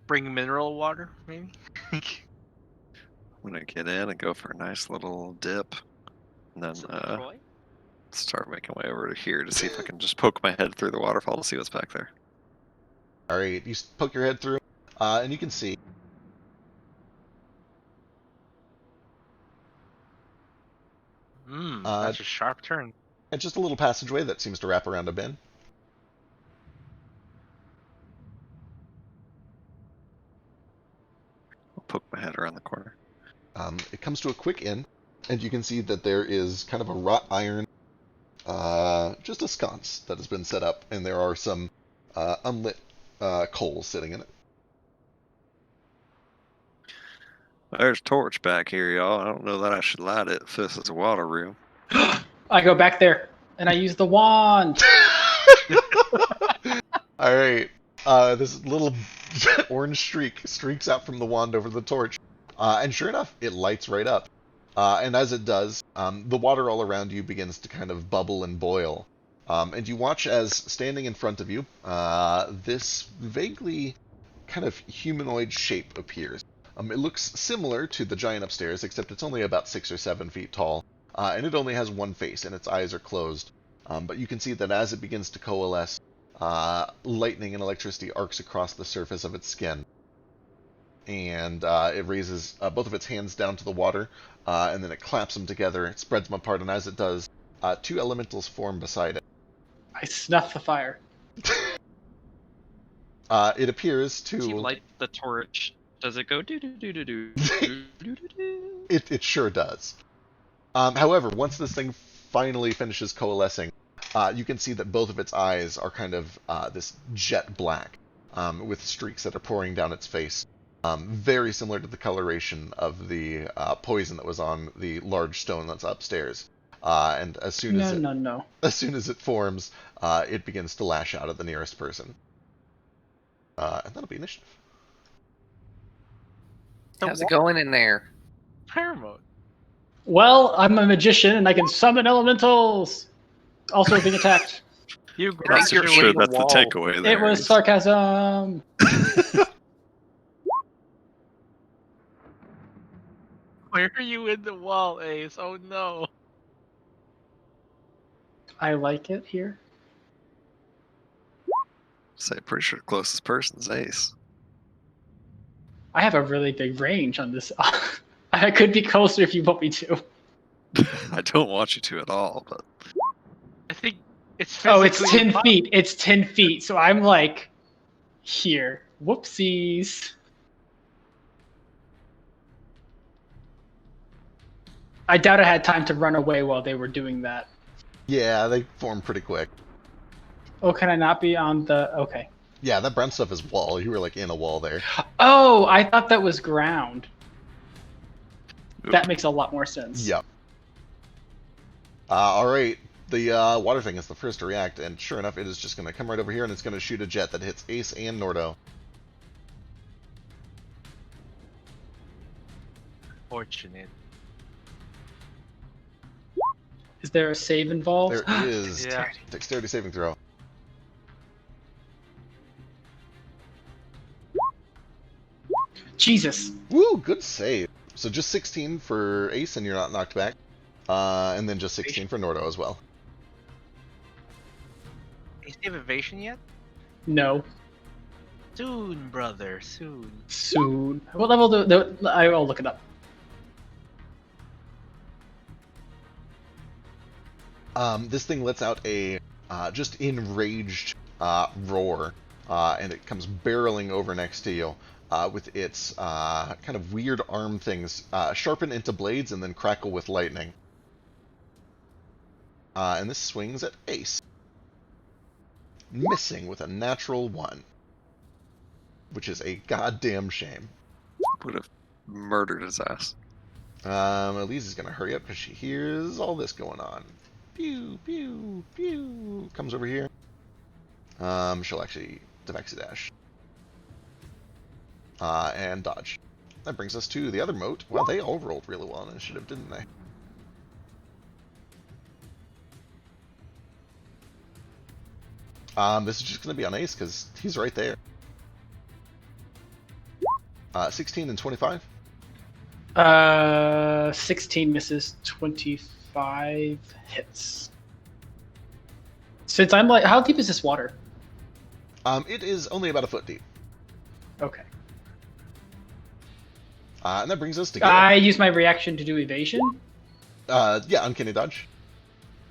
Spring mineral water, maybe? I'm gonna get in and go for a nice little dip, and then start making my way over to here to see if I can just poke my head through the waterfall to see what's back there. all right. You poke your head through, and you can see. That's a sharp turn. And just a little passageway that seems to wrap around a bend. I'll poke my head around the corner. It comes to a quick end, and you can see that there is kind of a wrought iron, just a sconce that has been set up, and there are some unlit coals sitting in it. There's a torch back here, y'all. I don't know that I should light it if this is a water room. I go back there and I use the wand. All right. This little orange streak streaks out from the wand over the torch, and sure enough, it lights right up. And as it does, the water all around you begins to kind of bubble and boil. And you watch as, standing in front of you, this vaguely kind of humanoid shape appears. It looks similar to the giant upstairs, except it's only about 6 or 7 feet tall, and it only has one face, and its eyes are closed. But you can see that as it begins to coalesce, lightning and electricity arcs across the surface of its skin. And it raises both of its hands down to the water, and then it claps them together, it spreads them apart, and as it does, 2 elementals form beside it. I snuff the fire. It appears to... As you light the torch, does it go do do do do do do do do? It sure does. However, once this thing finally finishes coalescing, you can see that both of its eyes are kind of this jet black, with streaks that are pouring down its face. Very similar to the coloration of the poison that was on the large stone that's upstairs. And as soon as as soon as it forms, it begins to lash out at the nearest person. And that'll be initiative. How's it going in there? Fire mode. Well, I'm a magician and I can summon elementals. Also being attacked. You I think you're Sure, hitting that's the the wall. takeaway there. It was sarcasm. Where are you in the wall, Ace? Oh no. I like it here. Say, pretty sure the closest person's Ace. I have a really big range on this. I could be closer if you want me to. I don't want you to at all, but I think it's Oh, it's physically 10 impossible. feet. It's 10 feet. So I'm like here. Whoopsies. I doubt I had time to run away while they were doing that. Yeah, they form pretty quick. Oh, can I not be on the... Okay. Yeah, that brown stuff is wall. You were like in a wall there. Oh, I thought that was ground. That makes a lot more sense. Yep. All right. The water thing is the first to react, and sure enough, it is just going to come right over here, and it's going to shoot a jet that hits Ace and Nordo. Fortunate. Is there a save involved? There is Yeah. dexterity saving throw. Jesus. Woo, good save. So just 16 for Ace, and you're not knocked back. And then just 16 for Nordo as well. Is he have evasion yet? No. Soon, brother, soon. Soon. What level do... I'll look it up. This thing lets out a just enraged roar, and it comes barreling over next to you with its kind of weird arm things sharpen into blades and then crackle with lightning. And this swings at Ace. Missing with a natural 1. Which is a goddamn shame. Would have murdered his ass. Elise is going to hurry up because she hears all this going on. Pew, pew, pew. Comes over here. She'll actually Defexy Dash. And dodge. That brings us to the other moat. Well, they all rolled really well on initiative, didn't they? This is just going to be on Ace because he's right there. 16 and 25. 16 misses, 25 hits. Since I'm like, how deep is this water? It is only about a foot deep. Okay. And that brings us to Gale. I use my reaction to do evasion. Yeah, uncanny dodge.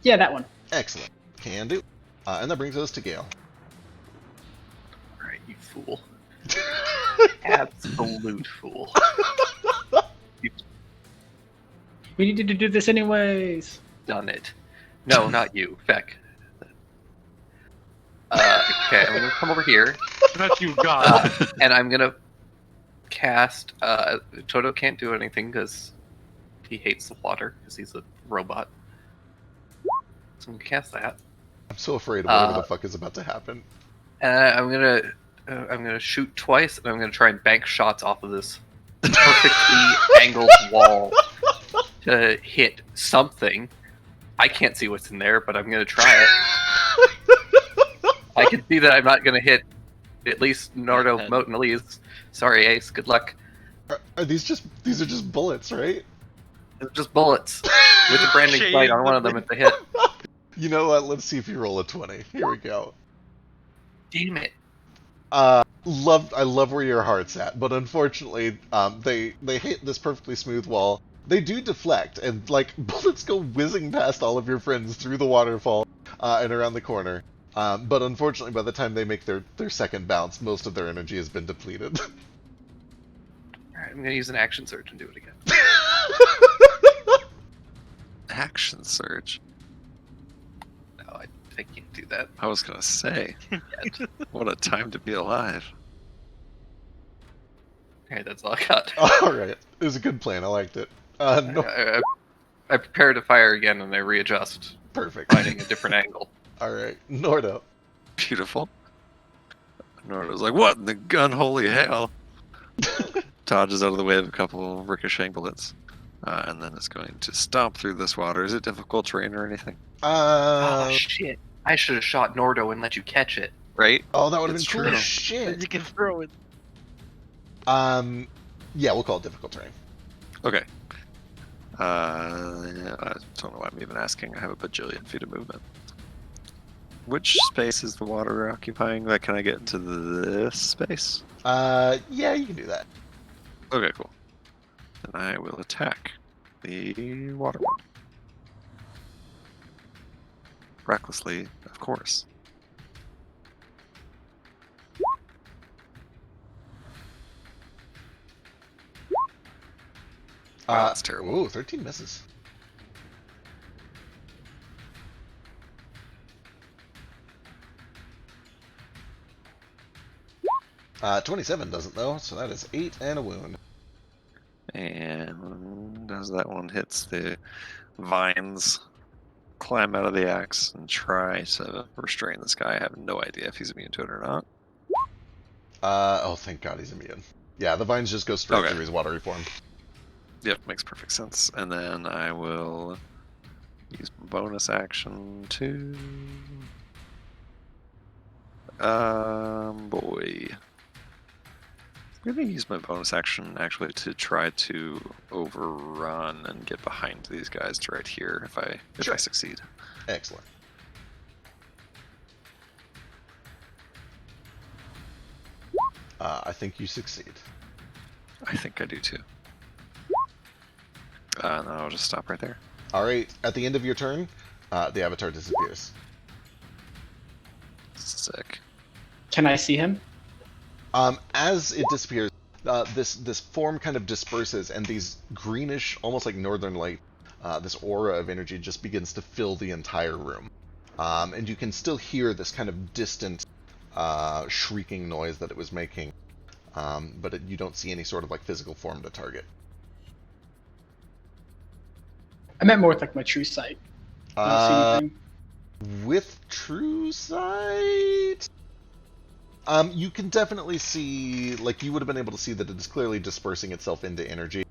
Yeah, that one. Excellent. Can do. And that brings us to Gale. Alright, you fool. Absolute fool. We needed to do this anyways. Done it. No, not you, Feck. Okay, I'm gonna come over here, Not you, God. and I'm gonna cast. Toto can't do anything because he hates the water because he's a robot. So I'm gonna cast that, I'm so afraid of whatever the fuck is about to happen. and I'm gonna shoot twice, and I'm gonna try and bank shots off of this perfectly angled wall to hit something. I can't see what's in there, but I'm gonna try it. I can see that I'm not gonna hit at least Nardo, Moat, and Elise. Sorry, Ace. Good luck. Are these are just bullets, right? They're just bullets with a branding Shade sight on one of them at the hit. You know what? Let's see if you roll a 20. Here we go. Damn it! I love where your heart's at, but unfortunately, they hit this perfectly smooth wall. They do deflect, and like bullets go whizzing past all of your friends through the waterfall and around the corner. But unfortunately, by the time they make their second bounce, most of their energy has been depleted. Alright, I'm gonna use an action surge and do it again. Action surge. No, I can't do that. I was gonna say, what a time to be alive. Alright, that's all I got. All right, it was a good plan. I liked it. No, I prepare to fire again and I readjust, perfect. finding a different angle. All right, Nordo. Beautiful. Nordo's like, what in the unholy hell? Dodges out of the way of a couple ricocheting bullets. And then is going to stomp through this water. Is it difficult terrain or anything? Oh shit! I should have shot Nordo and let you catch it. Right? Oh, that would have been It's cool true. as shit. You can throw it. Yeah, we'll call it difficult terrain. Okay. I don't know why I'm even asking. I have a bajillion feet of movement. Which space is the water occupying? Like, can I get into this space? Yeah, you can do that. Okay, cool. Then I will attack the water one. Recklessly, of course. Wow, that's terrible. Ooh, 13 misses. Uh, 27 doesn't though, so that is 8 and a wound. And as that one hits the vines, climb out of the axe and try to restrain this guy. I have no idea if he's immune to it or not. Oh, thank God he's immune. Yeah, the vines just go straight Okay. through his watery form. Yep, makes perfect sense. And then I will use my bonus action to... boy. I'm gonna use my bonus action actually to try to overrun and get behind these guys to right here if I Sure. succeed. Excellent. I think you succeed. I think I do too. And then I'll just stop right there. All right, at the end of your turn, the avatar disappears. Sick. Can I see him? As it disappears, this form kind of disperses, and these greenish, almost like northern light, this aura of energy just begins to fill the entire room. And you can still hear this kind of distant shrieking noise that it was making, but you don't see any sort of like physical form to target. I meant more with like my true sight. I don't see anything. With true sight, you can definitely see, like you would have been able to see that it is clearly dispersing itself into energy.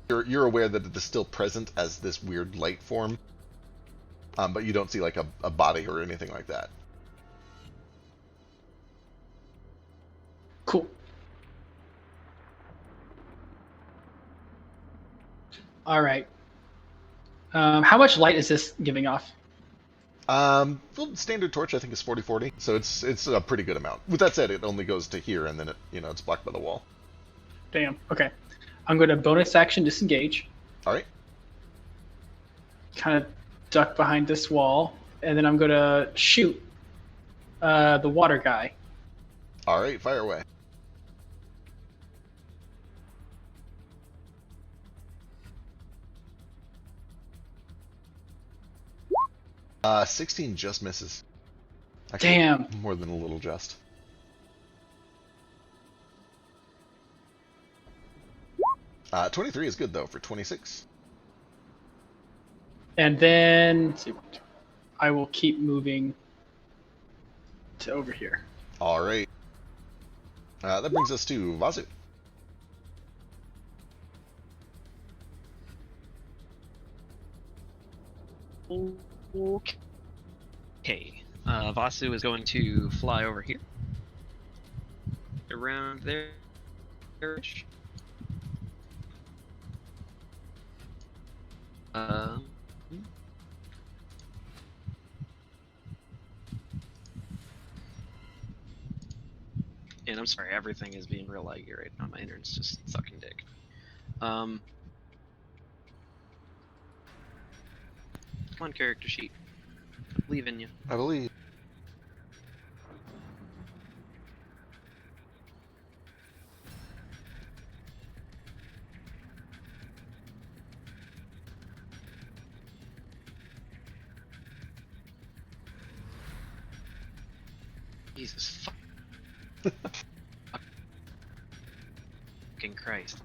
You're aware that it is still present as this weird light form, but you don't see like a body or anything like that. Cool. All right. How much light is this giving off? Well, standard torch I think is 40/40, so it's a pretty good amount. With that said, it only goes to here, and then it's blocked by the wall. Damn. Okay. I'm going to bonus action disengage. All right. Kind of duck behind this wall, and then I'm going to shoot the water guy. All right, fire away. Uh, 16 just misses. Actually, Damn. more than a little just. 23 is good though for 26. And then I will keep moving to over here. All right. That brings us to Vasu. Okay. Vasu is going to fly over here. Around there. And I'm sorry, everything is being real laggy right now. My internet's just sucking dick. Come on, character sheet. I believe in you. I believe. Jesus fucking Christ.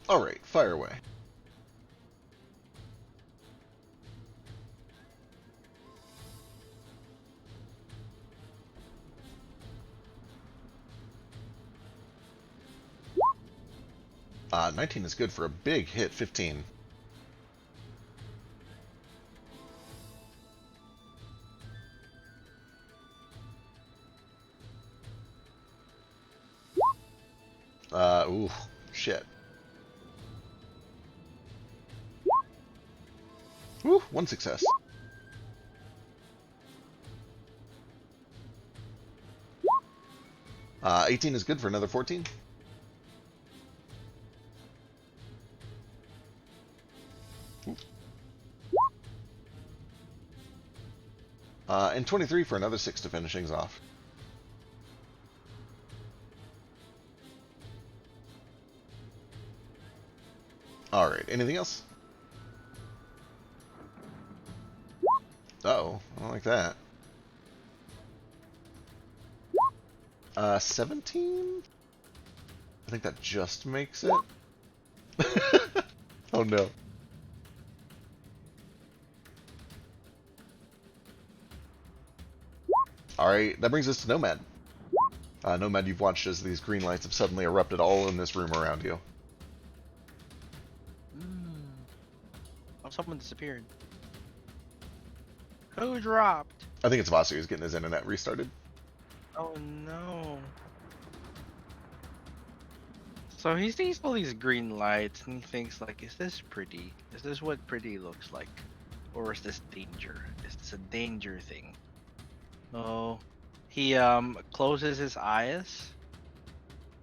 All right, fire away. Uh, 19 is good for a big hit. 15. Ooh, shit. Woo, one success. Uh, 18 is good for another 14. And 23 for another 6 to finish things off. Alright, anything else? Uh-oh, I don't like that. 17? I think that just makes it. Oh no. Alright, that brings us to Nomad. Nomad, you've watched as these green lights have suddenly erupted all in this room around you. Oh, someone disappeared. Who dropped? I think it's Vasu who's getting his internet restarted. Oh no. So he sees all these green lights and he thinks like, is this pretty? Is this what pretty looks like? Or is this danger? Is this a danger thing? Oh. He closes his eyes,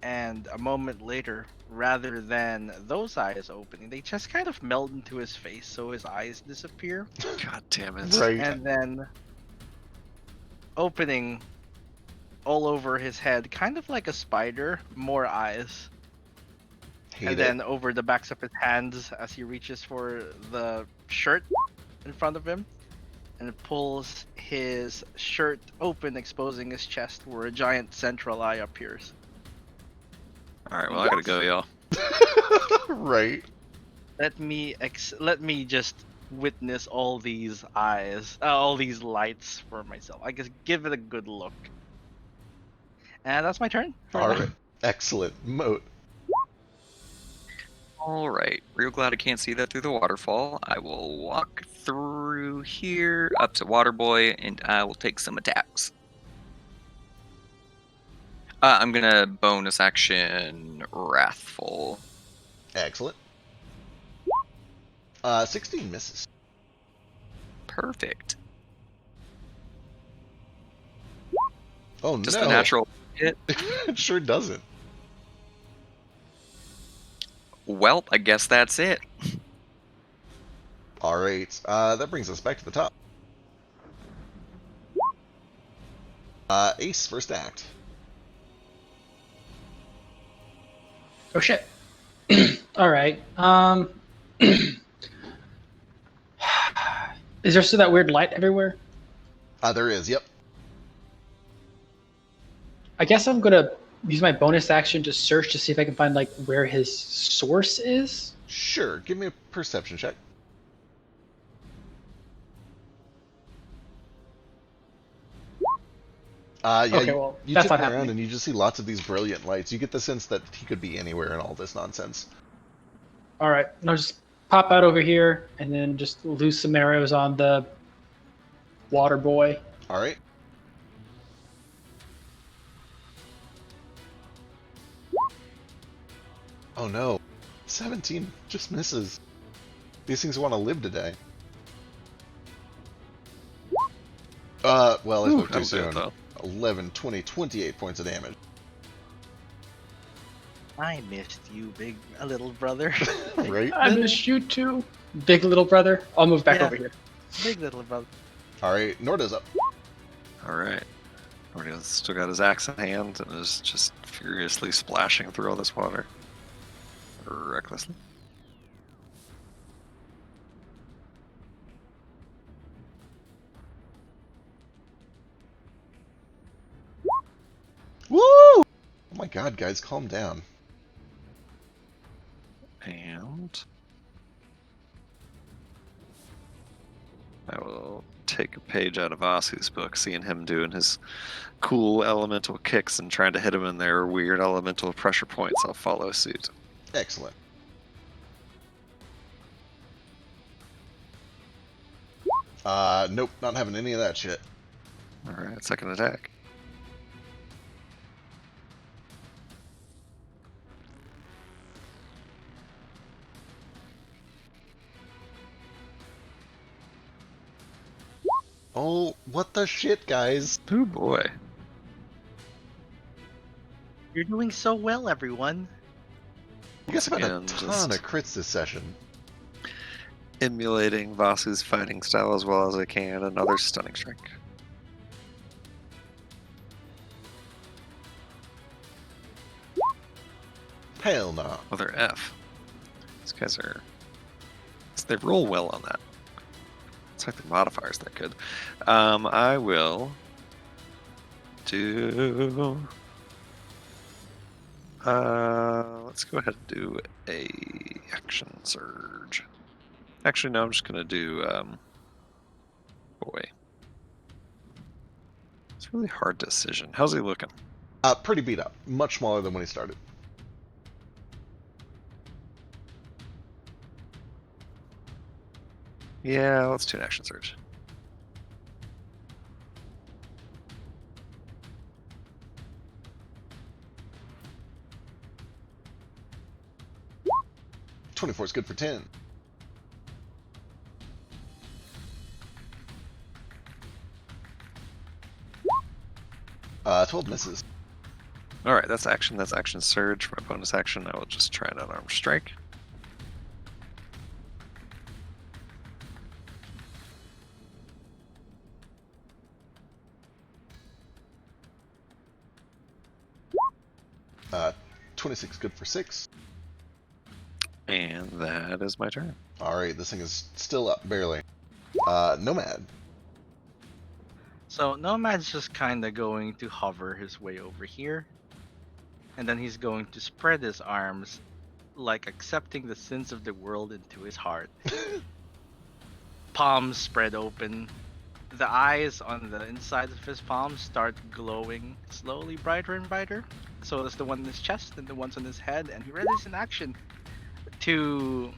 and a moment later, rather than those eyes opening, they just kind of melt into his face, so his eyes disappear. God damn it. Right. And then opening all over his head, kind of like a spider, more eyes. Hate And it. then over the backs of his hands as he reaches for the shirt in front of him and pulls his shirt open, exposing his chest where a giant central eye appears. Alright, well, I gotta go, y'all. Right. Let me just witness all these eyes, all these lights for myself. I guess give it a good look. And that's my turn. All right. Excellent. Moat. Alright, real glad I can't see that through the waterfall. I will walk through here up to Waterboy and I will take some attacks. I'm gonna bonus action Wrathful. Excellent. 16 misses. Perfect. Oh Just no. a natural hit. It sure doesn't. Well, I guess that's it. All right. That brings us back to the top. Ace, first act. Oh shit. All right. Is there still that weird light everywhere? There is. Yep. I guess I'm gonna use my bonus action to search to see if I can find like where his source is. Sure. Give me a perception check. Yeah, Okay, well, you that's took not me around happening. and you just see lots of these brilliant lights. You get the sense that he could be anywhere in all this nonsense. All right, and I'll just pop out over here and then just lose some arrows on the water boy. All right. Oh no. 17 just misses. These things want to live today. Well, I spoke too I'm soon. good, though. 11, 20, 28 points of damage. I missed you, big little brother. Right? I miss you too, big little brother. I'll move back Yeah. over here. Big little brother. All right, Norda's up. Alright. Nordia's still got his axe in hand and is just furiously splashing through all this water. Recklessly. Woo! Oh my god, guys, calm down. And I will take a page out of Asu's book, seeing him doing his cool elemental kicks and trying to hit him in their weird elemental pressure points. I'll follow suit. Excellent. Nope, not having any of that shit. Alright, second attack. Oh, what the shit, guys? Oh boy. You're doing so well, everyone. You guys have had a Again, ton just of crits this session. emulating Vasu's fighting style as well as I can. Another stunning strike. Hell no. Another F. These guys are. They roll well on that. It's like the modifiers that good. I will do. Let's go ahead and do a action surge. Actually, no, I'm just gonna do. Boy, it's a really hard decision. How's he looking? Pretty beat up. Much smaller than when he started. Yeah, let's do an action surge. .24 is good for 10. Uh, 12 misses. All right, that's action. That's action surge. For my bonus action, I will just try an unarmed strike. Uh, 26 good for 6. And that is my turn. Alright, this thing is still up, barely. Nomad. So Nomad's just kind of going to hover his way over here. And then he's going to spread his arms, like accepting the sins of the world into his heart. Palms spread open. The eyes on the inside of his palms start glowing slowly brighter and brighter. So does the one in his chest and the ones on his head. And he readies an action to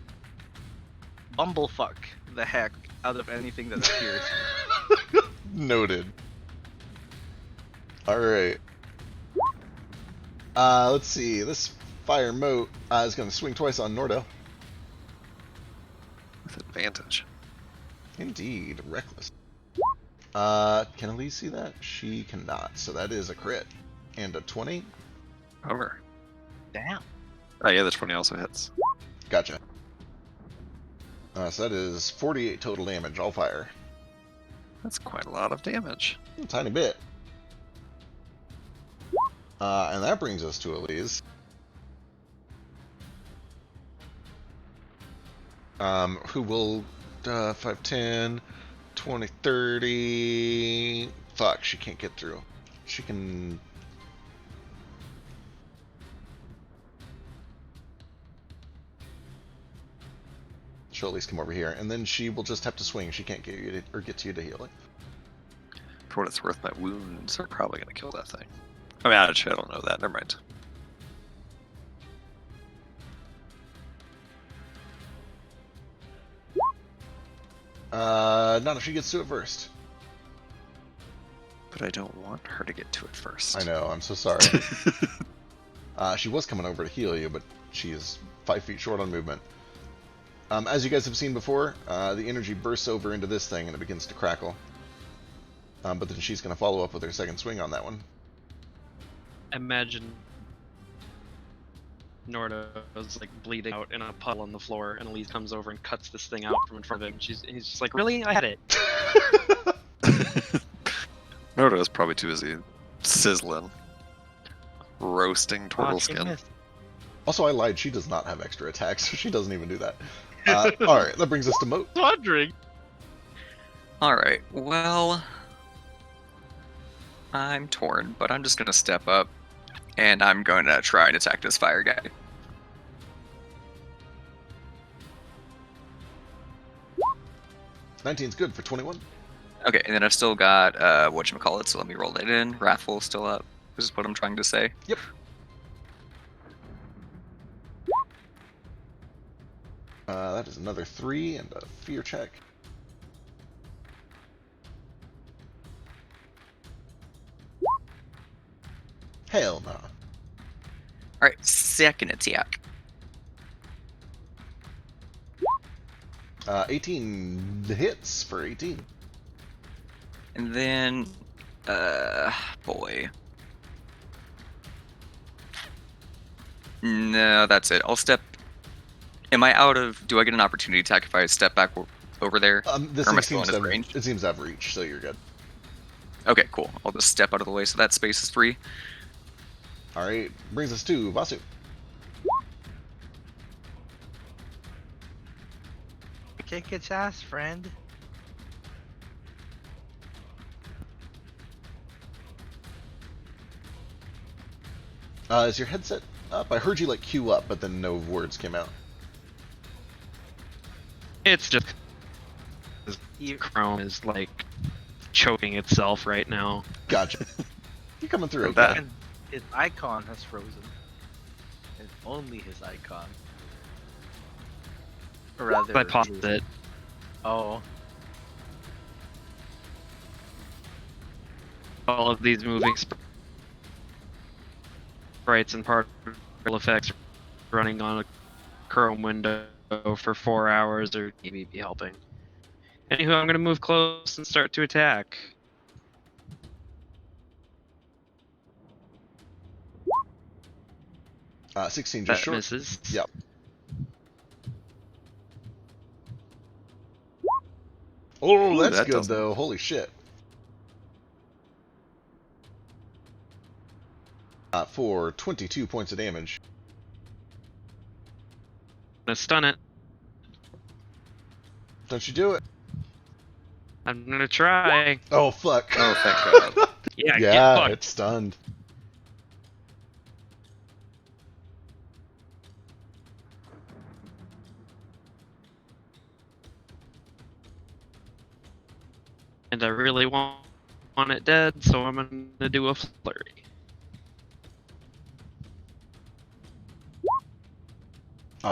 bumblefuck the heck out of anything that appears. Noted. Alright. Let's see. This fire moat is going to swing twice on Nordo. With advantage. Indeed. Reckless. Can Elise see that? She cannot. So that is a crit. And a 20. Over. Damn. Oh yeah, the 20 also hits. Gotcha. So that is 48 total damage, all fire. That's quite a lot of damage. A tiny bit. And that brings us to Elise. Who will 5, 10, 20, 30. Fuck, she can't get through. She can. She'll at least come over here, and then she will just have to swing. She can't get you to, or get to you to heal it. For what it's worth, my wounds are probably going to kill that thing. I mean, actually, I don't know that. Never mind. Not if she gets to it first. But I don't want her to get to it first. I know, I'm so sorry. She was coming over to heal you, but she is 5 feet short on movement. As you guys have seen before, the energy bursts over into this thing and it begins to crackle. But then she's going to follow up with her second swing on that one. Imagine Nordo's like bleeding out in a puddle on the floor, and Elise comes over and cuts this thing out from in front of him. He's just like, really? I had it. Nordo is probably too busy sizzling, roasting turtle she skin. missed. Also, I lied. She does not have extra attacks, so she doesn't even do that. Alright, that brings us to Moat. Wondering. Alright, well, I'm torn, but I'm just going to step up, and I'm going to try and attack this fire guy. $19's good for 21. Okay, and then I've still got, whatchamacallit, so let me roll that in. Wrathful still up, this is what I'm trying to say. Yep. That is another 3 and a fear check. Hell no. Alright, second attack. 18 hits for 18. And then, boy. No, that's it. I'll step. Am I out of? Do I get an opportunity attack if I step back over there? This Or am I thing still seems in to his have, range? it seems to have reach, so you're good. Okay, cool. I'll just step out of the way so that space is free. Alright, brings us to Vasu. Kick its ass, friend. Is your headset up? I heard you like queue up, but then no words came out. It's just Chrome is like choking itself right now. Gotcha. You're coming through. That- Okay. His icon has frozen. And only his icon. Or rather, I paused his- it. Oh. All of these moving sprites and particle effects running on a Chrome window for 4 hours or maybe be helping. Anywho, I'm gonna move close and start to attack. Uh, 16 That just short. misses. Yep. Oh, Ooh, that's that good doesn't- though. Holy shit. For 22 points of damage. Gonna stun it. Don't you do it? I'm gonna try. Oh, fuck. Oh, thank God. Yeah, get Yeah, fucked. it's stunned. And I really want it dead, so I'm gonna do a flurry.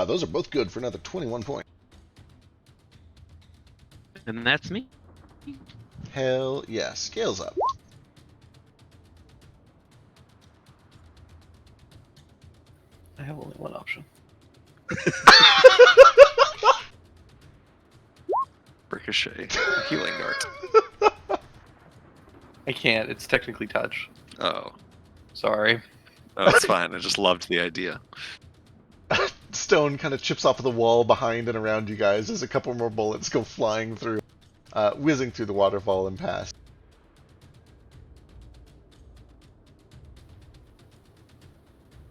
Those are both good for another 21 points. And that's me. Hell yeah. Scales up. I have only one option. Ricochet. Healing dart. I can't. It's technically touch. Oh. Sorry. Oh, it's fine. I just loved the idea. Stone kind of chips off of the wall behind and around you guys as a couple more bullets go flying through, whizzing through the waterfall and past.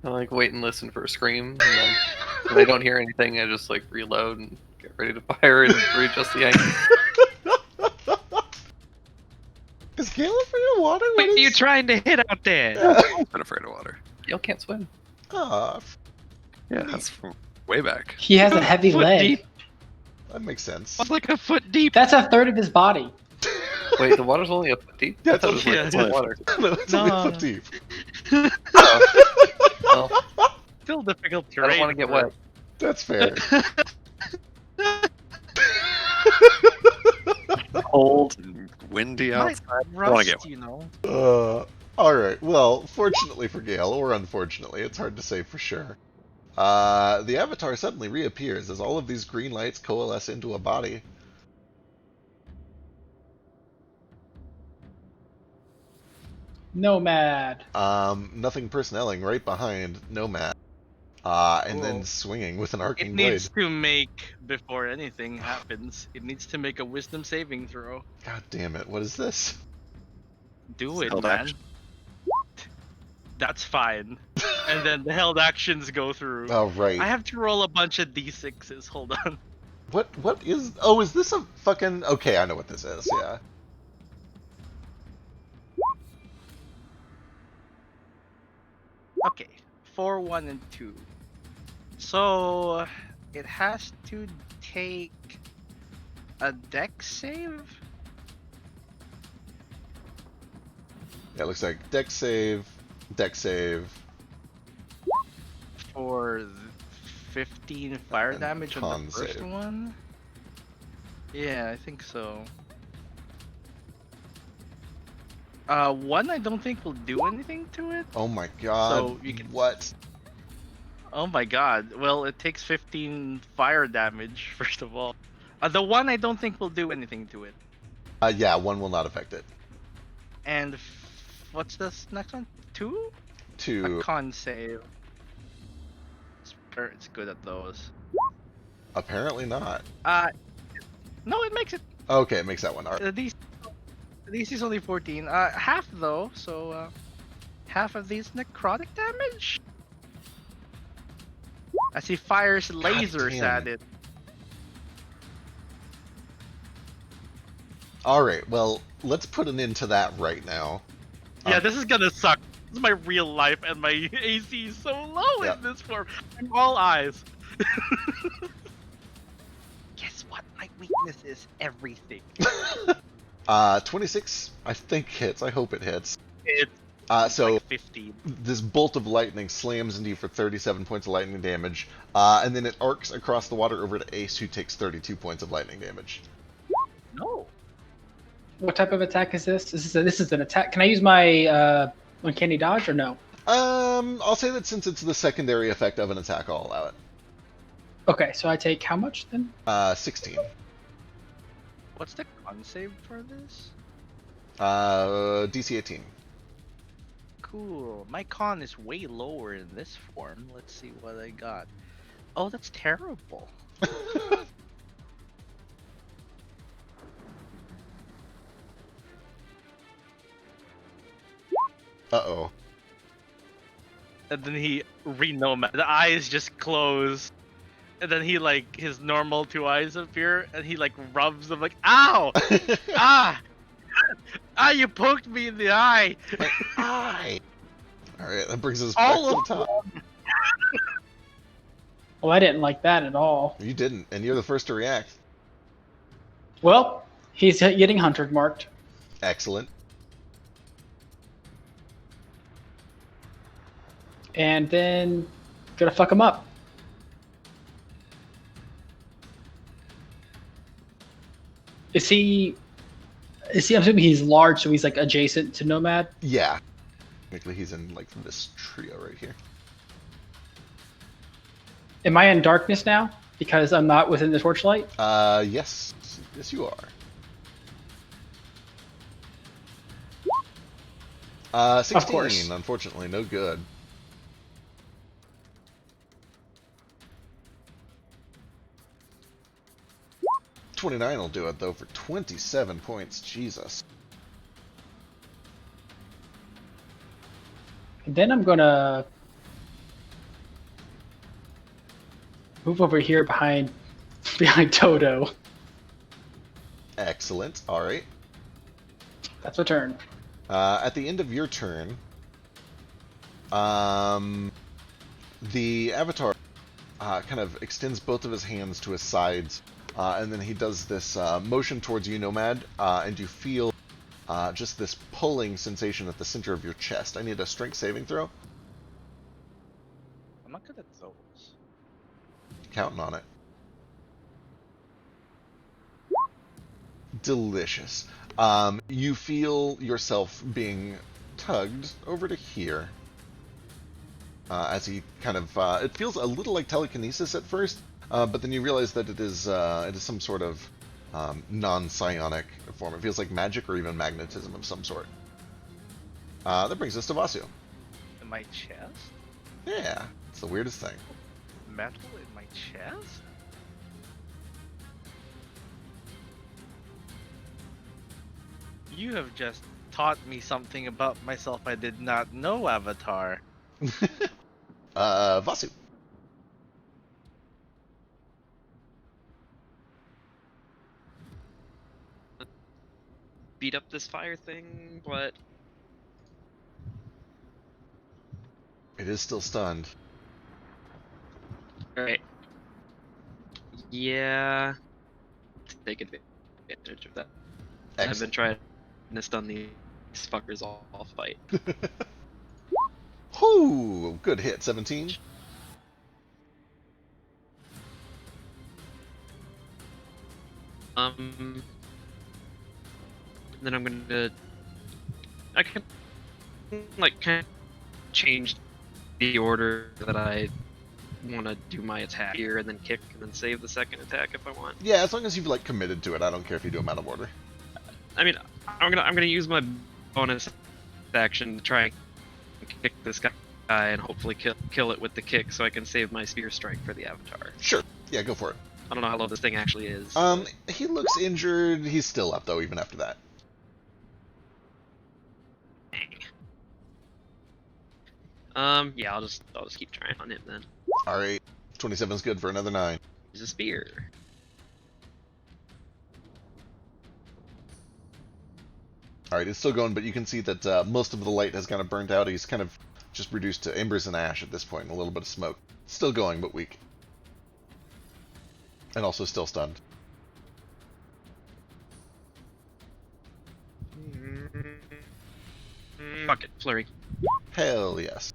I like wait and listen for a scream, and then when I don't hear anything, I just like reload and get ready to fire and readjust the angle. Is Gale afraid of water? What are you trying to hit out there? I've been afraid of water. Y'all can't swim. Ah, Yeah, that's from way back. He has a heavy Foot leg. deep. that makes sense. It's like a foot deep. That's a third of his body. Wait, the water's only a foot deep? Yeah, I thought it was it's like only- water. No, it's only a No. foot deep. Well, Still difficult I terrain. don't want to get for- wet. That's fair. Cold and windy Might outside. rust, wanna get one. you know. Alright, well, fortunately for Gale, or unfortunately, it's hard to say for sure. The avatar suddenly reappears as all of these green lights coalesce into a body. Nomad. Nothing personnelling right behind Nomad. And then Cool. swinging with an It arcing blade. needs to make, before anything happens, it needs to make a wisdom saving throw. God damn it, what is this? Do it, Held man. action. That's fine. And then the held actions go through. Oh, right. I have to roll a bunch of d6s. Hold on. What is... Oh, is this a fucking... Okay, I know what this is, yeah. Okay. 4, 1, and 2. So it has to take a dex save? Yeah, it looks like dex save, For 15 fire And damage on con the first save. one? Yeah, I think so. 1 I don't think will do anything to it. Oh my god. So you can- What? Oh my god. Well, it takes 15 fire damage, first of all. The 1 I don't think will do anything to it. Yeah, 1 will not affect it. And what's this next one? 2? 2, A con save. It's good at those. apparently not. No, it makes it. Okay, it makes that one. Alright. The DC is only 14. Half though, so half of these necrotic damage. As he fires lasers damn. at it. Alright, well, let's put an end to that right now. Yeah, this is gonna suck. This is my real life, and my AC is so low Yeah. in this form. I'm all eyes. Guess what? My weakness is everything. 26, I think hits. I hope it hits. So like 15. this bolt of lightning slams into you for 37 points of lightning damage, and then it arcs across the water over to Ace, who takes 32 points of lightning damage. No. What type of attack is this? This is an attack. Can I use my uncanny dodge or no? I'll say that since it's the secondary effect of an attack, I'll allow it. Okay, so I take how much then? 16. What's the con save for this? DC 18. Cool. My con is way lower in this form. Let's see what I got. Oh, that's terrible. Uh-oh. And then he renomad. The eyes just close. And then he like his normal 2 eyes appear and he like rubs them like ow! Ah! Ah, you poked me in the eye! Alright, that brings us All back to the top. Well, I didn't like that at all. You didn't, and you're the first to react. Well, he's getting hunted marked. Excellent. And then gonna fuck him up. Is he? I'm assuming he's large, so he's like adjacent to Nomad. Yeah. Technically, he's in like this trio right here. Am I in darkness now because I'm not within the torchlight? Yes. Yes, you are. 16, Of course. unfortunately, no good. $29 will do it, though, for 27 points. Jesus. And then I'm gonna move over here behind Toto. Excellent. All right. That's a turn. At the end of your turn, the Avatar kind of extends both of his hands to his sides, and then he does this motion towards you, Nomad, and you feel just this pulling sensation at the center of your chest. I need a strength saving throw. I'm not good at those. Counting on it. Delicious. You feel yourself being tugged over to here. As he kind of, it feels a little like telekinesis at first, but then you realize that it is some sort of non-psionic form. It feels like magic or even magnetism of some sort. That brings us to Vasu. In my chest? Yeah, it's the weirdest thing. Metal in my chest? You have just taught me something about myself I did not know, Avatar. Vasu. Beat up this fire thing, but It is still stunned. alright. Yeah. Take advantage of that. I've been Excellent. trying to stun these fuckers all fight. Whoo! Good hit, 17. Then I'm gonna. I can like kind of change the order that I want to do my attack here, and then kick, and then save the second attack if I want. Yeah, as long as you've like committed to it, I don't care if you do them out of order. I mean, I'm gonna use my bonus action to try and kick this guy and hopefully kill it with the kick, so I can save my spear strike for the Avatar. Sure. Yeah, go for it. I don't know how low this thing actually is. He looks injured. He's still up though, even after that. Yeah, I'll just keep trying on him then. All right, 27 is good for another 9. Use a spear. All right, it's still going, but you can see that most of the light has kind of burnt out. He's kind of just reduced to embers and ash at this point, and a little bit of smoke. Still going, but weak. And also still stunned. Fuck it, flurry. Hell yes.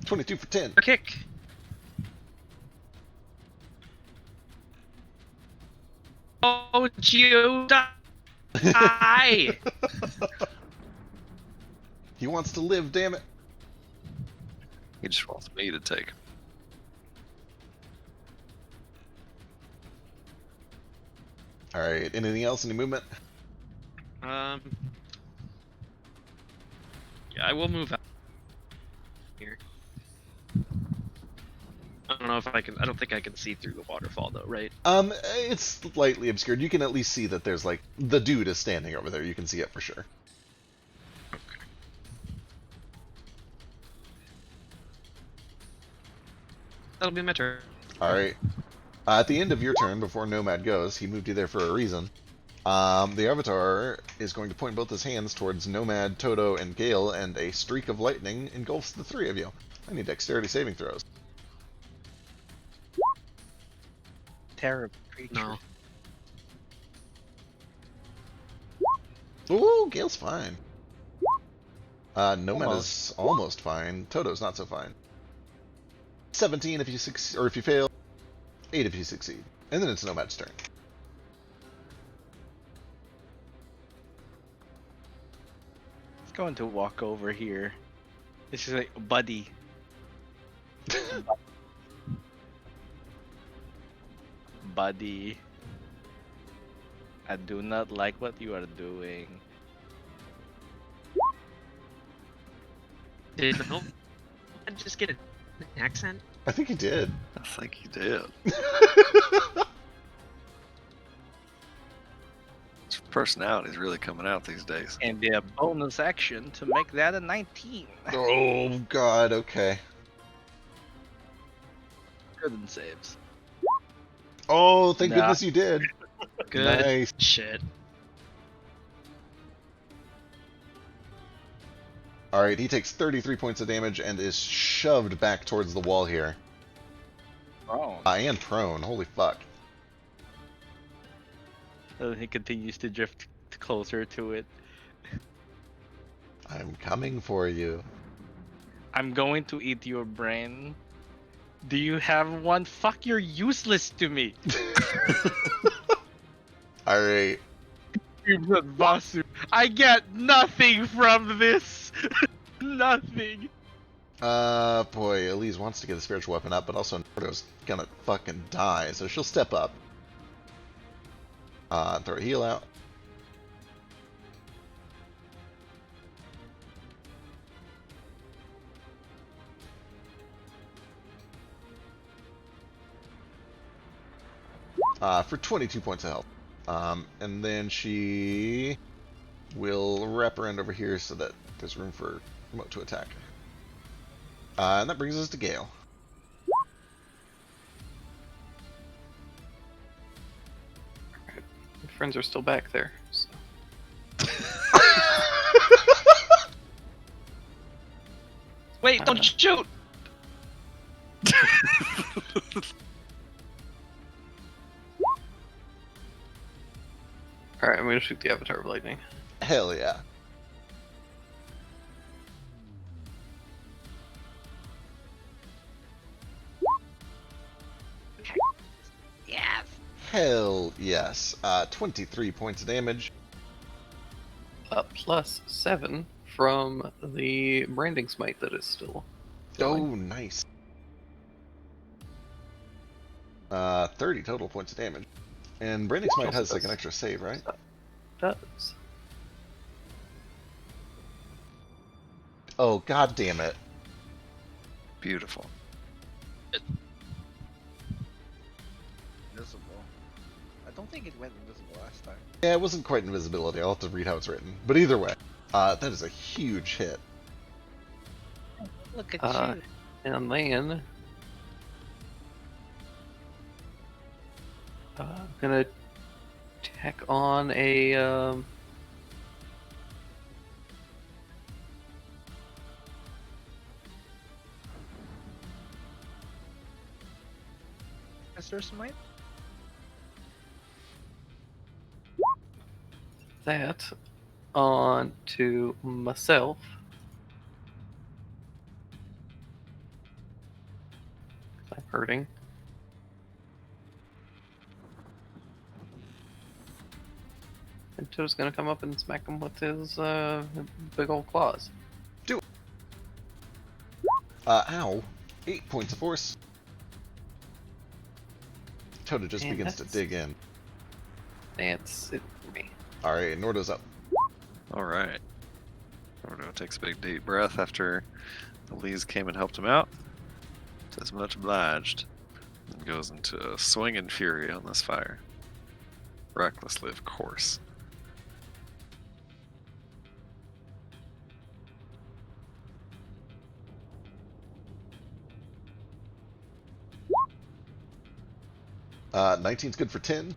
22 for 10. A kick. Oh, Geo, die! He wants to live, damn it. He just wants me to take. Alright, anything else? Any movement? Yeah, I will move out here. I don't know if I can. I don't think I can see through the waterfall though, right? It's slightly obscured. You can at least see that there's like the dude is standing over there. You can see it for sure. That'll be my turn. Alright. At the end of your turn, before Nomad goes, he moved you there for a reason. The Avatar is going to point both his hands towards Nomad, Toto, and Gale, and a streak of lightning engulfs the three of you. I need dexterity saving throws. Terrible creature. No. Ooh, Gale's fine. Nomad Almost. is almost fine. Toto's not so fine. 17 if you succeed, or if you fail. 8 if you succeed. And then it's Nomad's turn. It's going to walk over here. This is like, buddy. Buddy. I do not like what you are doing. Did no? I just get an accent. I think he did. I think he did. His personality's really coming out these days. And the bonus action to make that a 19. Oh god, okay. Good and saves. Oh, thank Nah. goodness you did. Good Nice. shit. Alright, he takes 33 points of damage and is shoved back towards the wall here. Oh. And prone, holy fuck. So he continues to drift closer to it. I'm coming for you. I'm going to eat your brain. Do you have one? Fuck, you're useless to me. Alright. Screams at Vasu. I get nothing from this. Nothing. Boy, Elise wants to get a spiritual weapon up, but also Nardo's gonna fucking die, so she'll step up. Throw a heal out. For 22 points of health. And then she will wrap around over here so that there's room for Remote to attack. And that brings us to Gale. My friends are still back there. So. Wait, don't shoot! Alright, I'm gonna shoot the Avatar of Lightning. Hell yeah. Yes. Hell yes. 23 points of damage. Plus 7 from the Branding Smite that is still Oh, going. nice. 30 total points of damage. And Branding Smite has like an extra save, right? Does. Oh, god damn it. Beautiful. Invisible. I don't think it went invisible last time. Yeah, it wasn't quite invisibility. I'll have to read how it's written. But either way, that is a huge hit. Look at you. And then I'm gonna tack on a Mr. Smite? that on to myself. I'm hurting. And Toad's gonna come up and smack him with his big old claws. Ow. 8 points of force. Toto just Man, begins to that's- dig in. That's it for me. Alright, Nordo's up. All right. Ordo takes a big deep breath after the Lees came and helped him out. Says much obliged. And goes into a swinging fury on this fire. Recklessly, of course. Uh, 19's good for 10.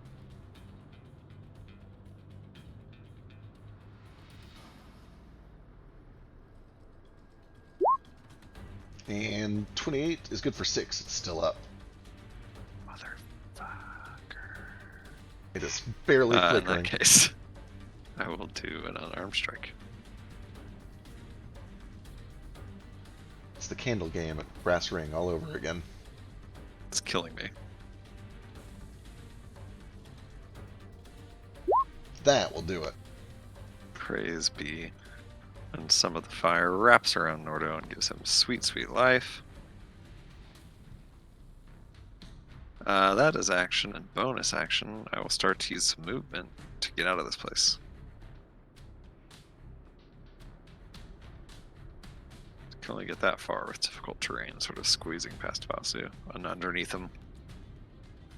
And 28 is good for 6. It's still up. Motherfucker. It is barely In flickering. that case, I will do an unarmed strike. It's the candle game at Brass Ring all over again. It's killing me. That will do it. Praise be. And some of the fire wraps around Nordo and gives him sweet, sweet life. That is action and bonus action. I will start to use some movement to get out of this place. Can only get that far with difficult terrain, sort of squeezing past Vasu and underneath him.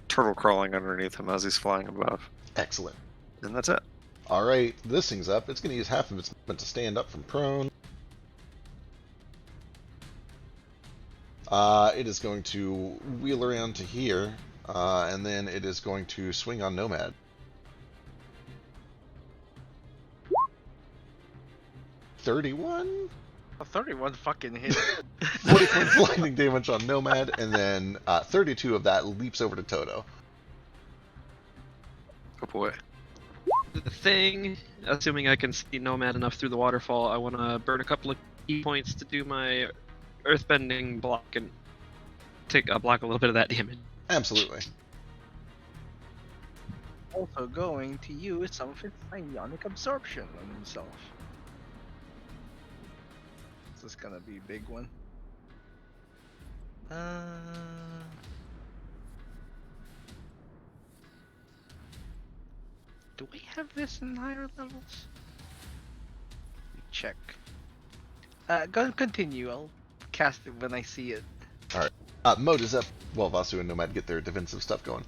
Turtle crawling underneath him as he's flying above. Excellent. And that's it. Alright, this thing's up. It's going to use half of its movement to stand up from prone. It is going to wheel around to here, and then it is going to swing on Nomad. 31? A 31 fucking hit. 40 points lightning damage on Nomad, and then 32 of that leaps over to Toto. Oh boy. The thing, assuming I can see Nomad enough through the waterfall, I want to burn a couple of key points to do my earthbending block and block a little bit of that damage. Absolutely. Also going to use some of its ionic absorption on himself. This is gonna be a big one. Do we have this in higher levels? Let me check. Go and continue. I'll cast it when I see it. Mode is up while Vasu and Nomad get their defensive stuff going.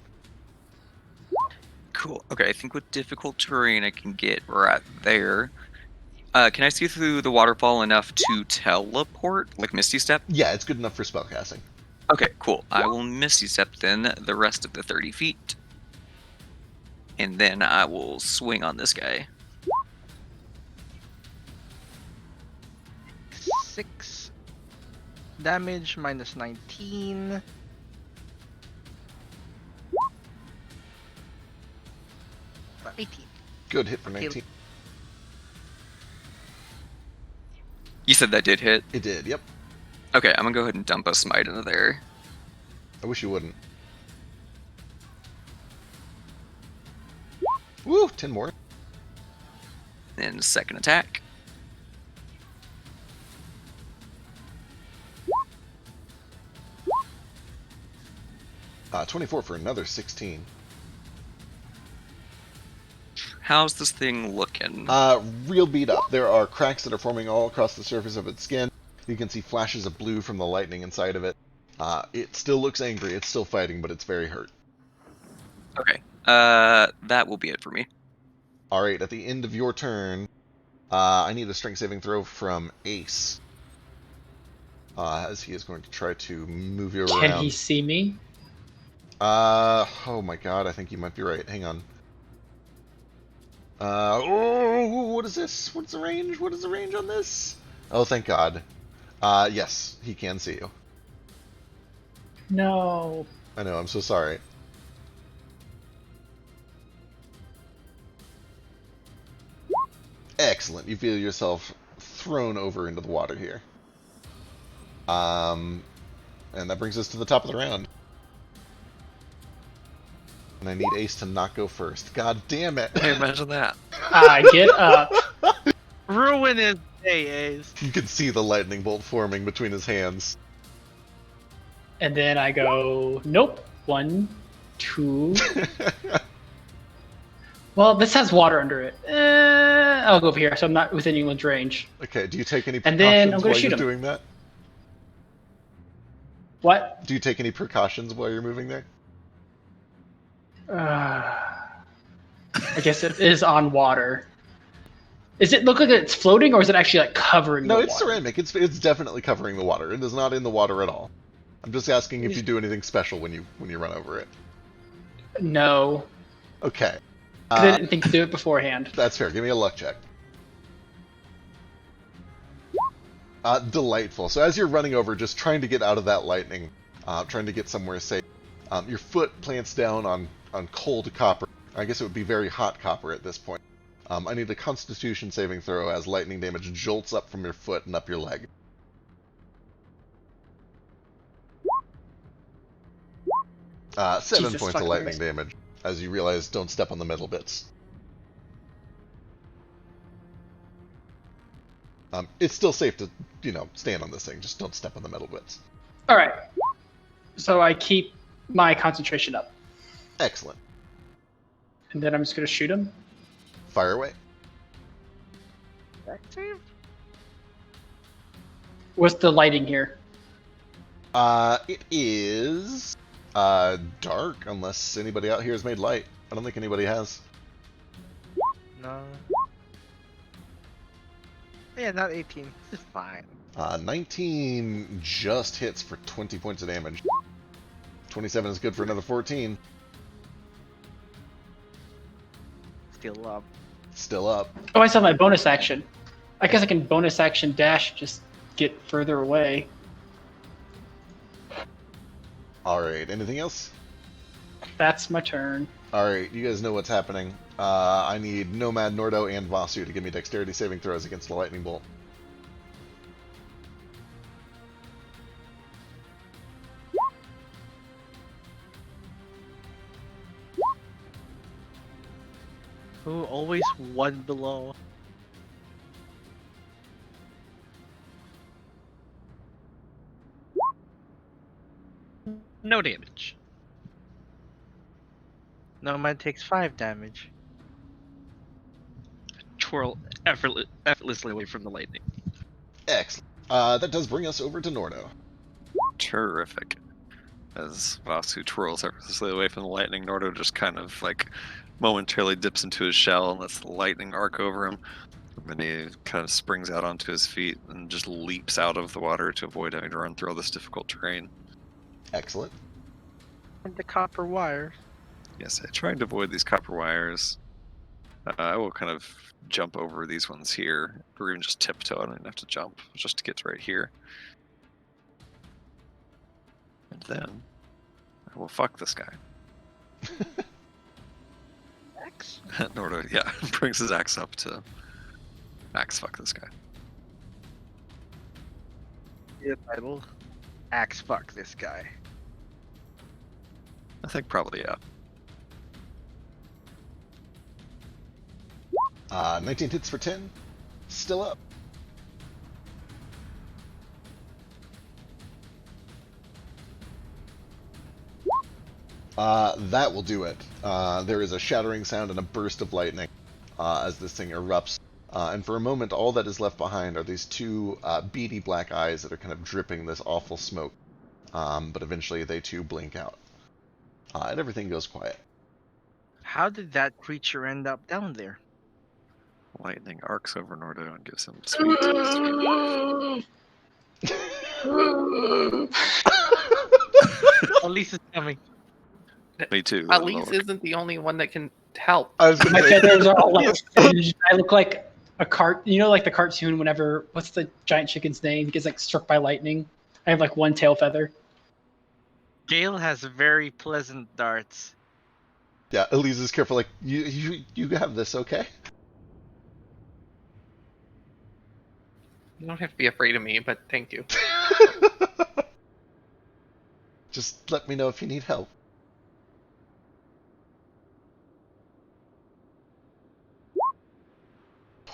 Cool. Okay, I think with difficult terrain I can get right there. Can I see through the waterfall enough to teleport, like Misty Step? Yeah, it's good enough for spellcasting. Okay, cool. I will Misty Step then the rest of the 30 feet. And then I will swing on this guy. 6 damage minus 19. For 18. Good hit for Okay. 19. You said that did hit? It did, yep. Okay, I'm gonna go ahead and dump a smite into there. I wish you wouldn't. Woo, 10 more. Then second attack. Uh, 24 for another 16. How's this thing looking? Real beat up. There are cracks that are forming all across the surface of its skin. You can see flashes of blue from the lightning inside of it. It still looks angry. It's still fighting, but it's very hurt. Okay, that will be it for me. Alright, at the end of your turn, I need a strength saving throw from Ace. As he is going to try to move you around. Can he see me? Oh my god, I think you might be right. Hang on. Oh, what is this? What's the range? What is the range on this? Oh, thank god. Yes, he can see you. No. I know, I'm so sorry. Excellent. You feel yourself thrown over into the water here. And that brings us to the top of the round. And I need Ace to not go first. God damn it. Hey, imagine that. Get up. Ruin his day, Ace. You can see the lightning bolt forming between his hands. And then I go, nope. 1, 2. Well, this has water under it. I'll go over here, so I'm not within anyone's range. Okay, do you take any And then precautions I'm gonna while shoot you're him. doing that? What? Do you take any precautions while you're moving there? I guess it is on water. Does it look like it's floating, or is it actually like covering No, the it's water? ceramic. It's definitely covering the water. It is not in the water at all. I'm just asking if you do anything special when you run over it. No. Okay. 'Cause I didn't think to do it beforehand. That's fair. Give me a luck check. Delightful. So as you're running over, just trying to get out of that lightning, trying to get somewhere safe, your foot plants down on cold copper. I guess it would be very hot copper at this point. I need a Constitution saving throw as lightning damage jolts up from your foot and up your leg. Seven Jesus points of fucking lightning Christ. damage as you realize don't step on the metal bits. It's still safe to, stand on this thing. Just don't step on the metal bits. All right. So I keep my concentration up, Excellent. and then I'm just gonna shoot him. Fire away. Dex save? What's the lighting here? It is dark unless anybody out here has made light. I don't think anybody has. No. Yeah, not 18. It's fine. 19 just hits for 20 points of damage. 27 is good for another 14. Still up. Still up. Oh, I still have my bonus action. I guess I can bonus action dash, just get further away. Alright, anything else? That's my turn. Alright, you guys know what's happening. I need Nomad, Nordo, and Vasu to give me dexterity saving throws against the lightning bolt. Ooh, always one below. No damage. Nomad takes 5 damage. Twirl effortlessly away from the lightning. Excellent. That does bring us over to Nordo. Terrific. As Vasu twirls effortlessly away from the lightning, Nordo just kind of like momentarily dips into his shell and lets the lightning arc over him. And then he kind of springs out onto his feet and just leaps out of the water to avoid having to run through all this difficult terrain. Excellent. And the copper wires. Yes, I tried to avoid these copper wires. I will kind of jump over these ones here, or even just tiptoe. I don't even have to jump, just to get to right here. And then I will fuck this guy. Axe? Nordo, yeah, brings his axe up to axe fuck this guy. Yeah, title. Axe fuck this guy. I think probably, yeah. 19 hits for 10. Still up. That will do it. There is a shattering sound and a burst of lightning as this thing erupts. And for a moment, all that is left behind are these two beady black eyes that are kind of dripping this awful smoke. But eventually they too blink out. And everything goes quiet. How did that creature end up down there? Lightning arcs over Nordo and gives him sweet. Elise is coming. Me too. Elise isn't the only one that can help. I was My gonna say, feathers are all like singed. I look like a like the cartoon whenever, what's the giant chicken's name? He gets like struck by lightning. I have like one tail feather. Gale has very pleasant darts. yeah, Elise is careful. Like, you have this, okay? You don't have to be afraid of me, but thank you. Just let me know if you need help.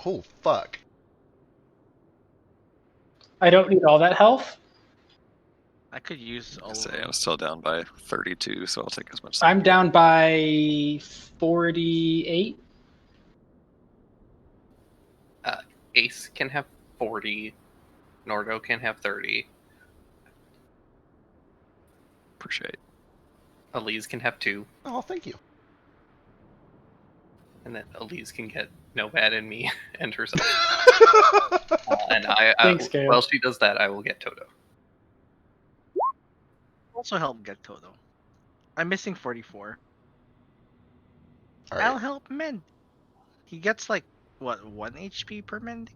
Oh, fuck. I don't need all that health. I could use all I of say them. I'm still down by 32, so I'll take as much. as I'm I can down by 48. Ace can have 40. Nordo can have 30. get. Appreciate. Elise can have 2. Oh, thank you. And then Elise can get Nomad and me and herself. And Thanks, Gale. while she does that, I will get Toto. Also help get Toto. I'm missing 44. All I'll right. help mend. He gets like what 1 HP per mending.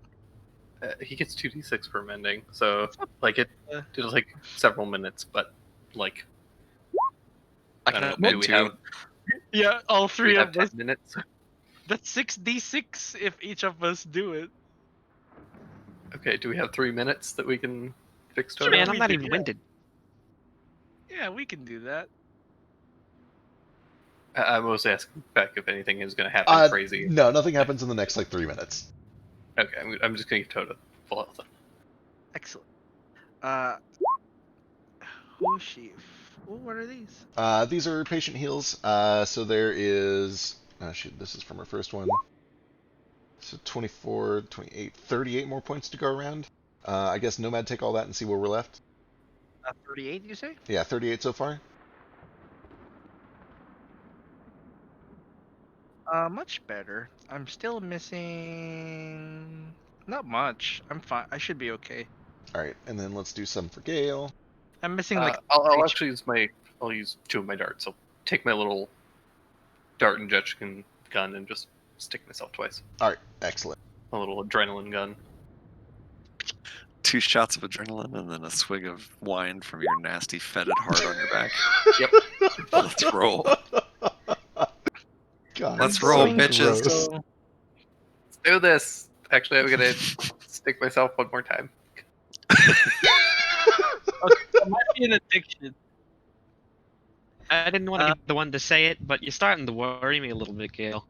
He gets 2d6 per mending, so like it Uh, did like several minutes, but like I I can don't help know, mend do we too. have Yeah, all do we three have of 10 us. minutes? That's 6d6 if each of us do it. Okay, do we have 3 minutes that we can fix Sure, Toto? Man, I'm we not do, even yeah. winded. Yeah, we can do that. I was asking back if anything is going to happen crazy. No, nothing happens in the next like 3 minutes. Okay, I'm just going to give Toto full health. Excellent. Who's she? What are these? These are patient heals. So there is. Oh, shoot, this is from our first one. So 24, 28, 38 more points to go around. I guess Nomad take all that and see where we're left. 38, you say? Yeah, 38 so far. Much better. I'm still missing. Not much. I'm fine. I should be okay. All right, and then let's do some for Gale. I'm missing like. I'll actually use I'll use 2 of my darts. I'll take my little dart injection gun and just stick myself twice. All right, excellent. A little adrenaline gun. 2 shots of adrenaline and then a swig of wine from your nasty fetid heart on your back. Yep. Let's roll. God, Let's it's roll, so bitches. gross. So, Let's do this. Actually, I'm gonna stick myself one more time. it might be an addiction. I didn't want to be the one to say it, but you're starting to worry me a little bit, Gale.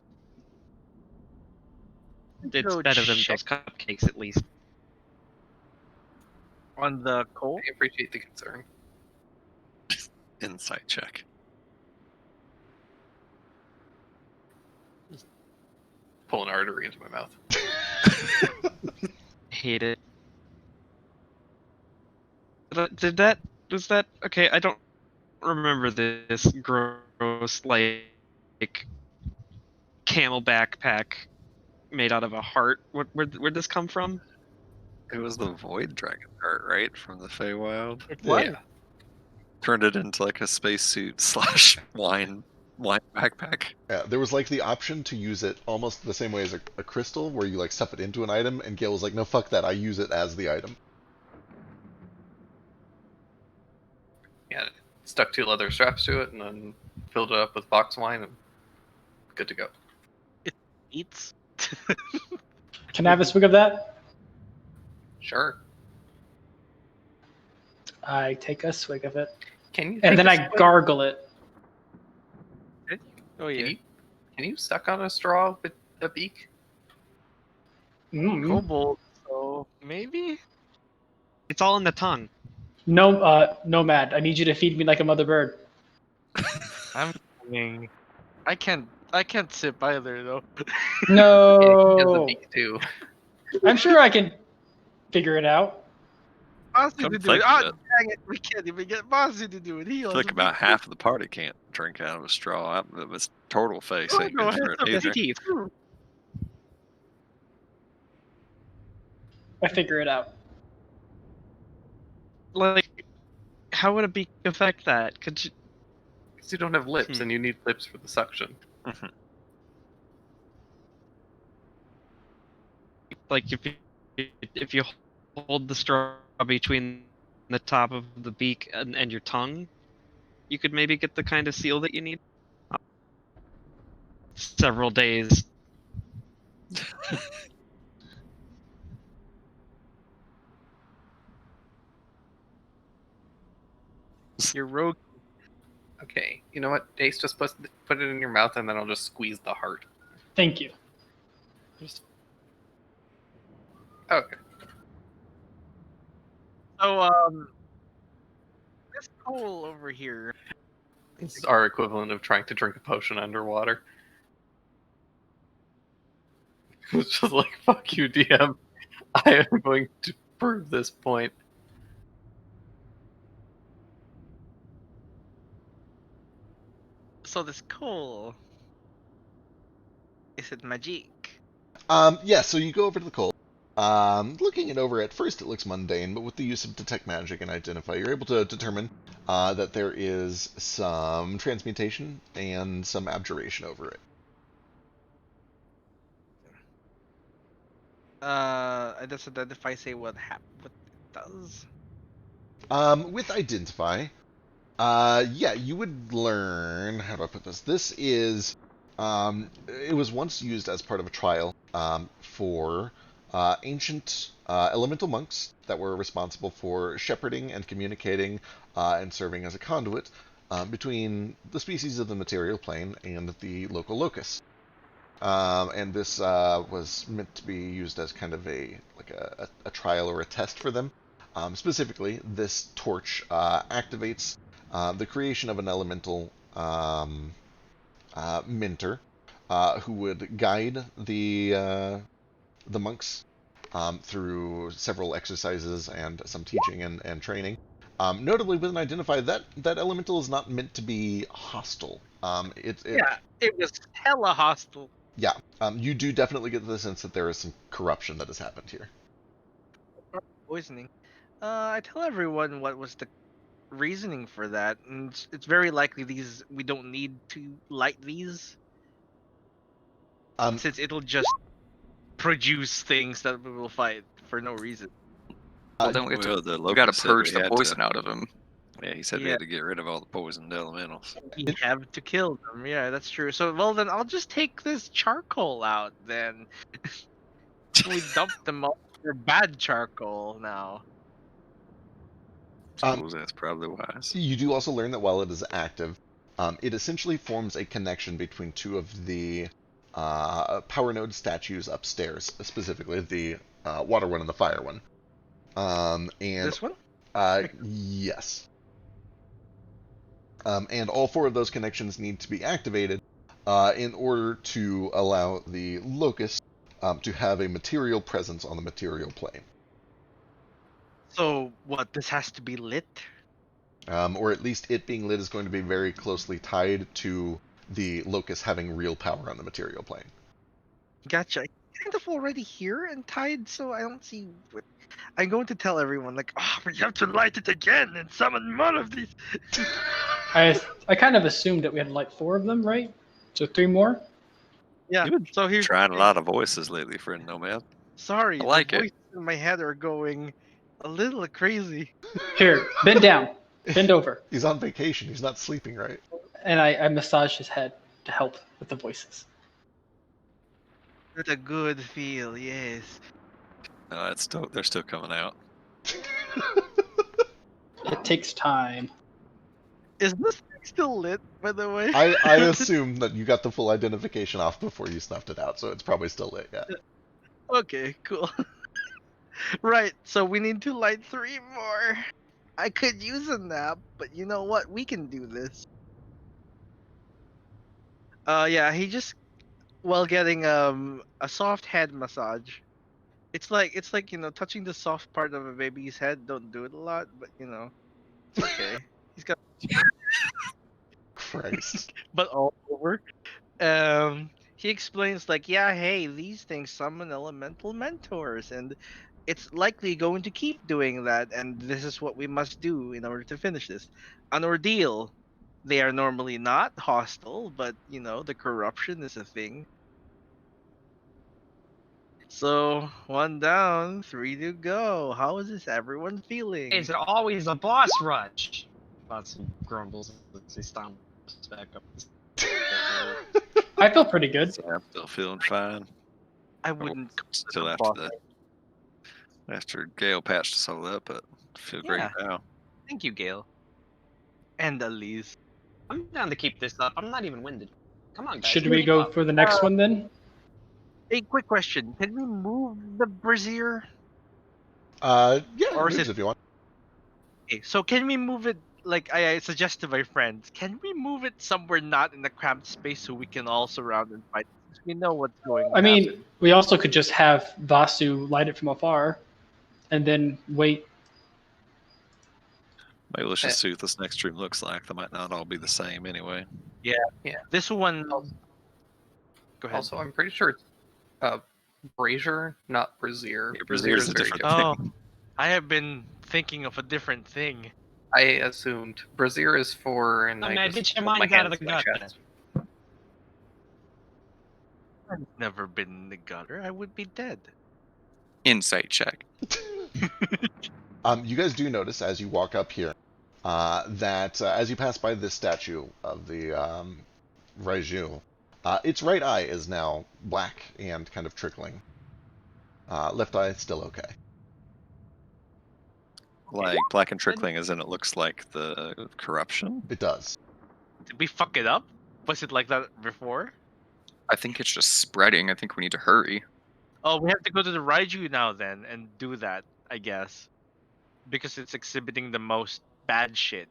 It's Go better than check those cupcakes, at least. on the coal. I appreciate the concern. Insight check. Pull an artery into my mouth. Hate it. Was that okay? I don't remember this gross like camel backpack made out of a heart. Where'd this come from? It was the Void Dragon heart, right? From the Feywild. It was. Yeah. Turned it into like a spacesuit / wine backpack. Yeah, there was like the option to use it almost the same way as a crystal, where you like stuff it into an item, and Gale was like, "No, fuck that. I use it as the item." Yeah. Stuck 2 leather straps to it and then filled it up with box wine and good to go. Eats. Can I have a swig of that? Sure. I take a swig of it, Can you? and take then a I swig? gargle it. Oh yeah. Can you suck on a straw with a beak? Mm. Kobold. So maybe. It's all in the tongue. No, Nomad. I need you to feed me like a mother bird. I'm kidding. I can't sip either though. He has a No, beak too. I'm sure I can figure it out. Bossy Come to do think it. of Oh, it. dang it. We can't even get Bossy to do it. He I owns feel like a about big- half of the party can't drink out of a straw. It was total face. Oh, Ain't no, good for it it's a either. Teeth. I figure it out. Like, how would a beak affect that? Could you? Because you don't have lips, Hmm. and you need lips for the suction. Mhm. Like if you hold the straw between the top of the beak and your tongue, you could maybe get the kind of seal that you need. Several days. You're rogue. Okay, you know what? Ace, just put it in your mouth, and then I'll just squeeze the heart. Thank you. Just... Okay. So this Cole over here. This is our equivalent of trying to drink a potion underwater. It's just like, fuck you, DM. I am going to prove this point. So this Cole. Is it magic? Yeah, so you go over to the coal. Looking it over, at first it looks mundane, but with the use of Detect Magic and Identify, you're able to determine that there is some transmutation and some abjuration over it. Does Identify say what it does? With Identify, yeah, you would learn, how do I put this? This is, it was once used as part of a trial for ancient elemental monks that were responsible for shepherding and communicating and serving as a conduit between the species of the material plane and the local locus. And this was meant to be used as kind of a trial or a test for them. Specifically, this torch activates the creation of an elemental mentor who would guide the monks through several exercises and some teaching and training. Notably, with an Identify, that elemental is not meant to be hostile. Yeah, it was hella hostile. Yeah, you do definitely get the sense that there is some corruption that has happened here. Poisoning. I tell everyone what was the reasoning for that, and it's very likely we don't need to light these, since it'll just produce things that we will fight for no reason. Well, then we have Well, to. the We got to locust said purge we the had poison to. out of him. Yeah, he said we Yeah. had to get rid of all the poisoned elementals. We have to kill them. Yeah, that's true. So, well, then I'll just take this charcoal out. Then we dump them all. They're bad charcoal now. Suppose that's probably wise. You do also learn that while it is active, it essentially forms a connection between two of the power node statues upstairs, specifically the water one and the fire one. And This one? yes. And all four of those connections need to be activated in order to allow the locust to have a material presence on the material plane. So, what? This has to be lit? Or at least it being lit is going to be very closely tied to the locust having real power on the material plane. Gotcha. Kind of already here and tied, so I don't see. I'm going to tell everyone, like, oh, we have to light it again and summon more of these. I kind of assumed that we had like 4 of them, right? So 3 more. Yeah. You've been So here's trying a lot of voices lately, friend Nomad. Sorry, I like the it. voices in my head are going a little crazy. Here, bend down, bend over, He's on vacation. He's not sleeping, right? and I massage his head to help with the voices. With a good feel, yes. No, they're still coming out. It takes time. Is this thing still lit, by the way? I assume that you got the full identification off before you snuffed it out, so it's probably still lit, yeah. Okay, cool. Right, so we need to light 3 more. I could use a nap, but you know what? We can do this. Yeah, he just while getting a soft head massage. It's like touching the soft part of a baby's head. Don't do it a lot, but it's okay. He's got Christ. but all over. He explains like, yeah, hey, these things summon elemental mentors, and it's likely going to keep doing that, and this is what we must do in order to finish this. An ordeal. They are normally not hostile, but the corruption is a thing. So 1 down, 3 to go. How is this everyone feeling? Is it always a boss rush? Watson grumbles as he stomps back up. I feel pretty good. So I'm still feeling fine. I wouldn't Still a after boss after Gale patched us all up, but I feel great Yeah. now. Thank you, Gale. And Elise. I'm down to keep this up. I'm not even winded. Come on, guys. Should we go for the next one then? A quick question: can we move the brazier? Yeah, Or it is moves it if you want. okay? So can we move it? Like I suggest to my friends, can we move it somewhere not in a cramped space so we can all surround and fight? Since we know what's going to I mean, happen. we also could just have Vasu light it from afar, and then wait. Maybe let's just see what this next stream looks like. They might not all be the same anyway. This one. Also, Go ahead. also, I'm pretty sure it's brazier, not brazier. Yeah, Brazier brazier is is a very different different. Oh, I have been thinking of a different thing. I assumed brazier is for, and Oh, I man, just get your hold my minds out of hands the to my gutter. chest. I've never been in the gutter. I would be dead. Insight check. You guys do notice as you walk up here that as you pass by this statue of the Raiju, its right eye is now black and kind of trickling. Left eye is still okay. Like black and trickling, as in it looks like the corruption. It does. Did we fuck it up? Was it like that before? I think it's just spreading. I think we need to hurry. Oh, we have to go to the Raiju now then and do that, I guess. Because it's exhibiting the most bad shit,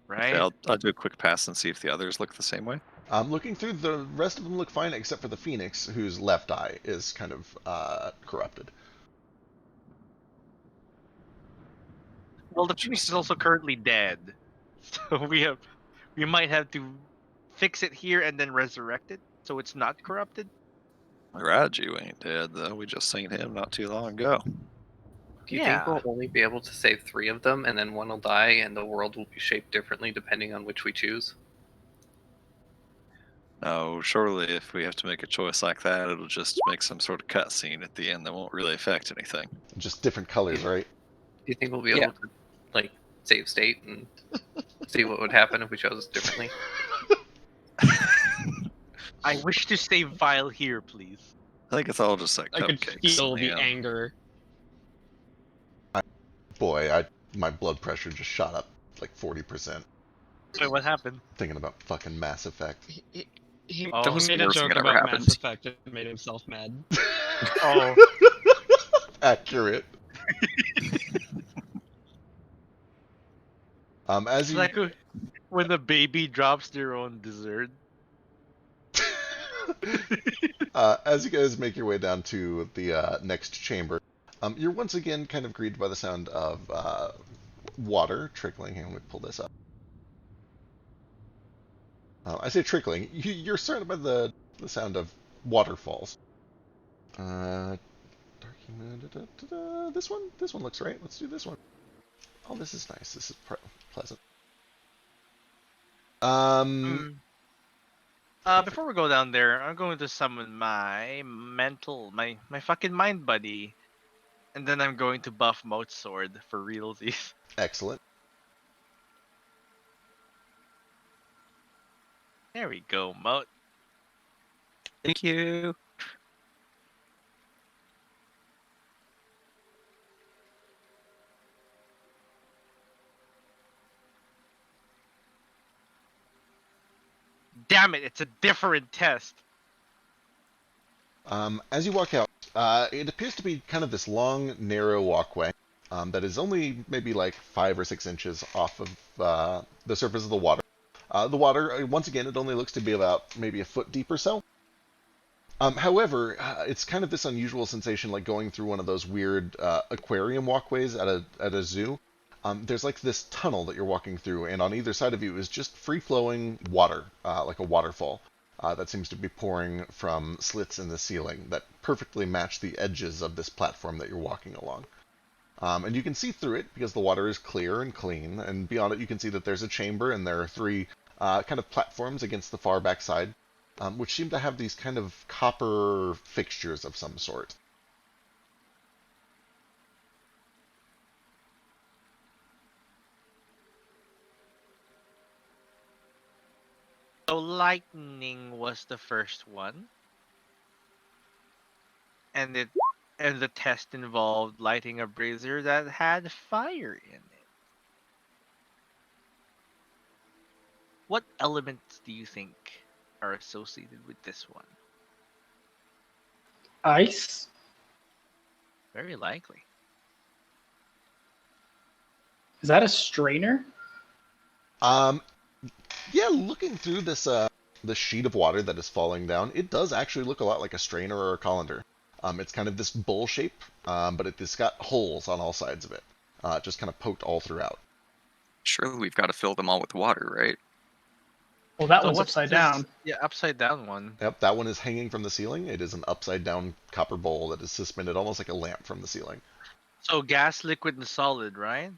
right? Okay, I'll do a quick pass and see if the others look the same way. Looking through, the rest of them look fine except for the Phoenix, whose left eye is kind of corrupted. Well, the Phoenix is also currently dead. So we might have to fix it here and then resurrect it so it's not corrupted. Raju ain't dead though. We just seen him not too long ago. Do you Yeah. think we'll only be able to save 3 of them, and then one will die, and the world will be shaped differently depending on which we choose? No, surely if we have to make a choice like that, it'll just make some sort of cutscene at the end that won't really affect anything. Just different colors, right? Do you think we'll be able to, like, save state and see what would happen if we chose differently? I wish to save file here, please. I think it's all just like I could cupcakes. feel the Yeah. anger. Boy, my blood pressure just shot up like 40% Wait, what happened? thinking about fucking Mass Effect. He That was made the a worst thing joke that ever about happened. Mass Effect and made himself mad. Oh, Accurate. As it's you like when the baby drops their own dessert. as you guys make your way down to the next chamber, you're once again kind of greeted by the sound of water trickling. Here, let me pull this up. I say trickling. You're surrounded by the sound of waterfalls. Dark Human, This one looks right. Let's do this one. Oh, this is nice. This is pleasant. Before we go down there, I'm going to summon my fucking mind buddy, and then I'm going to buff Moat's sword for realsies. Excellent. There we go, Moat. Thank you. Damn it, it's a different test. As you walk out, it appears to be kind of this long, narrow walkway that is only maybe like 5 or 6 inches off of the surface of the water. The water, once again, it only looks to be about maybe a foot deep or so. However, it's kind of this unusual sensation like going through one of those weird aquarium walkways at a zoo. There's like this tunnel that you're walking through, and on either side of you is just free-flowing water, like a waterfall, that seems to be pouring from slits in the ceiling that perfectly match the edges of this platform that you're walking along. And you can see through it because the water is clear and clean, and beyond it you can see that there's a chamber, and there are 3 kind of platforms against the far back side, which seem to have these kind of copper fixtures of some sort. So lightning was the first one, and the test involved lighting a brazier that had fire in it. What elements do you think are associated with this one? Ice. Very likely. Is that a strainer? Yeah, looking through this the sheet of water that is falling down, it does actually look a lot like a strainer or a colander. It's kind of this bowl shape, but it's got holes on all sides of it, just kind of poked all throughout. Surely we've got to fill them all with water, right? Well, that So one's what's upside this- down. Yeah, upside down one. Yep, that one is hanging from the ceiling. It is an upside down copper bowl that is suspended almost like a lamp from the ceiling. So gas, liquid, and solid, right?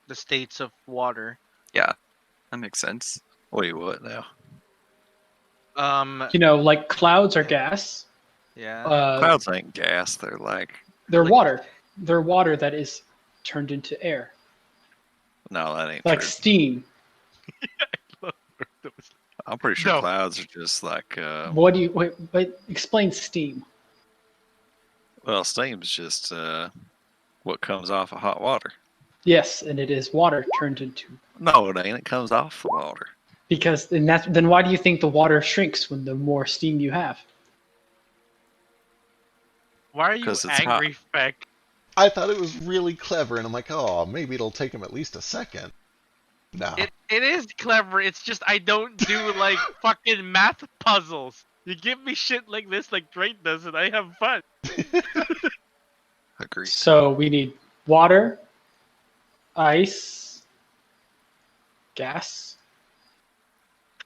The states of water. Yeah, that makes sense. Wait, what now? You know, like clouds are gas. Yeah. Clouds ain't gas. They're like, They're liquid. water. They're water that is turned into air, no, that ain't like true. steam. I'm pretty sure No. clouds are just like, What do you wait? Explain steam. well, steam's just what comes off of hot water. Yes, and it is water turned into No, it ain't. It comes off the water. because then why do you think the water shrinks when the more steam you have? Why are you 'Cause it's angry, Feck? I thought it was really clever, and I'm like, oh, maybe it'll take him at least a second. No. It is clever. It's just I don't do like fucking math puzzles. You give me shit like this, like Drake does, and I have fun. Agree. So we need water, ice, gas.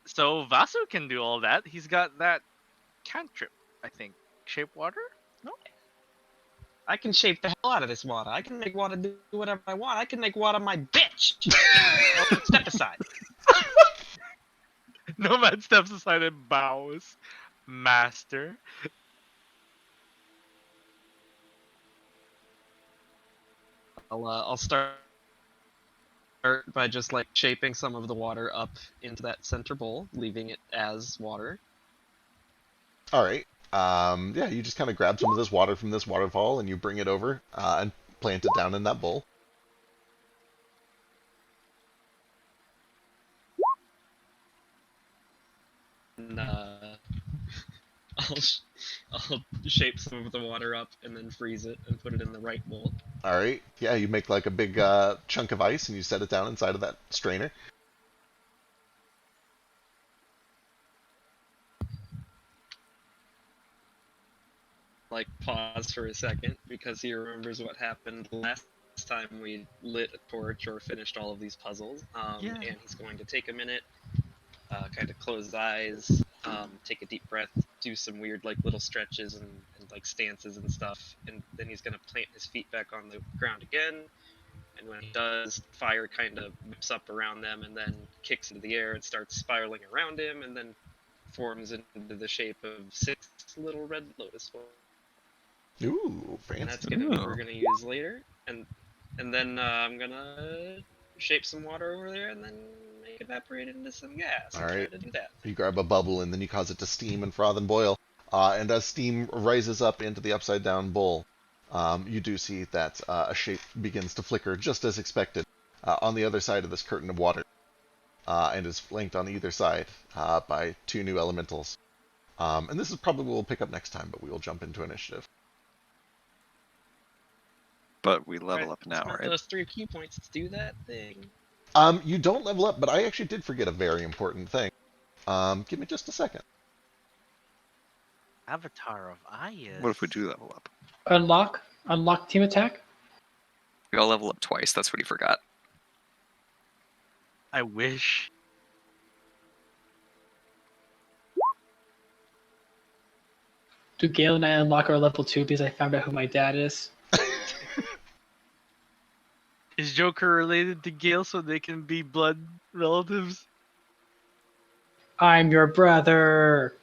So Vasu can do all that. He's got that cantrip, I think. Shape water? No? I can shape the hell out of this water. I can make water do whatever I want. I can make water my bitch. Oh, step aside. Nomad steps aside and bows. Master. I'll start by just like shaping some of the water up into that center bowl, leaving it as water. All right. Yeah, you just kind of grab some of this water from this waterfall and you bring it over and plant it down in that bowl. And I'll shape some of the water up and then freeze it and put it in the right bowl. All right. Yeah, you make like a big chunk of ice and you set it down inside of that strainer. Like pause for a second because he remembers what happened last time we lit a torch or finished all of these puzzles. Yeah. And he's going to take a minute, kind of close his eyes, take a deep breath, do some weird like little stretches and like stances and stuff, and then he's gonna plant his feet back on the ground again. And when he does, fire kind of whips up around them and then kicks into the air and starts spiraling around him, and then forms into the shape of 6 little red lotus balls. Ooh, And that's fancy. gonna be what we're gonna use later. And then I'm gonna shape some water over there and then make it evaporate into some gas. and Alright. try to do that. You grab a bubble and then you cause it to steam and froth and boil. And as steam rises up into the upside down bowl, you do see that a shape begins to flicker just as expected on the other side of this curtain of water. And is flanked on either side by 2 new elementals. And this is probably what we'll pick up next time, but we will jump into initiative. But we level Right, up now, spend right? those 3 key points to do that thing. You don't level up, but I actually did forget a very important thing. Give me just a second. Avatar of Ayas. What if we do level up? Unlock team attack. We all level up twice. That's what he forgot. I wish. Do Gale and I unlock our level 2 because I found out who my dad is? Is Joker related to Gale so they can be blood relatives? I'm your brother.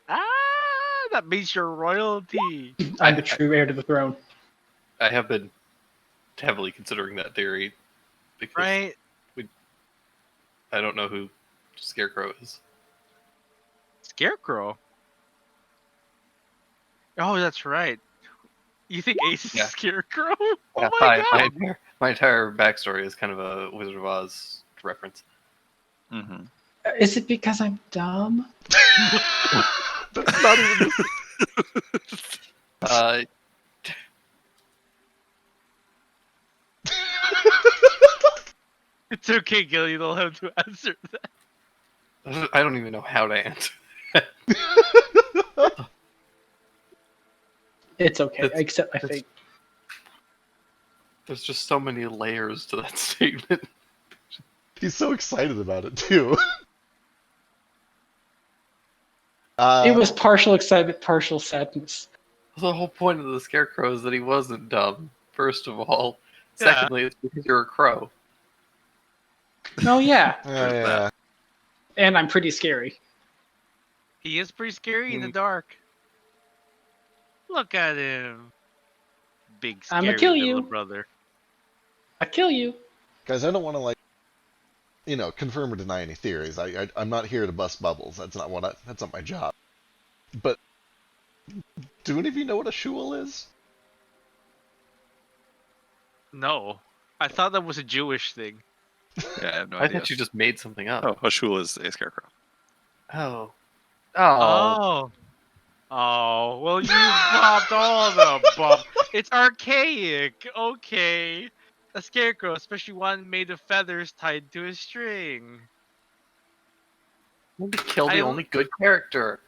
Ah, that means you're royalty. I'm the true heir to the throne. I have been heavily considering that theory because Right? I don't know who Scarecrow is. Scarecrow. Oh, that's right. You think Ace is Yeah. Scarecrow? Oh Yeah, my my god! entire backstory is kind of a Wizard of Oz reference. Mm-hmm. Is it because I'm dumb? That's not even. Uh, It's okay, Gil. You don't have to answer that. I don't even know how to answer. It's okay. That's- I accept my that's- fate. There's just so many layers to that statement. He's so excited about it too. It was partial excitement, partial sadness. The whole point of the scarecrow is that he wasn't dumb, first of all. Yeah. Secondly, it's because you're a crow. Oh yeah, Yeah, There's that. and I'm pretty scary. He is pretty scary in the dark. Look at him. Big I'ma scary kill little you. brother. I kill you. Guys, I don't want to confirm or deny any theories. I'm not here to bust bubbles. That's not my job. But do any of you know what a shul is? No. I thought that was a Jewish thing. Yeah, I have no I idea. thought you just made something up. Oh, a shul is a scarecrow. Oh. Oh. Oh, well, you popped all the bump. It's archaic. Okay. A scarecrow, especially one made of feathers tied to a string. You killed the I- only good character.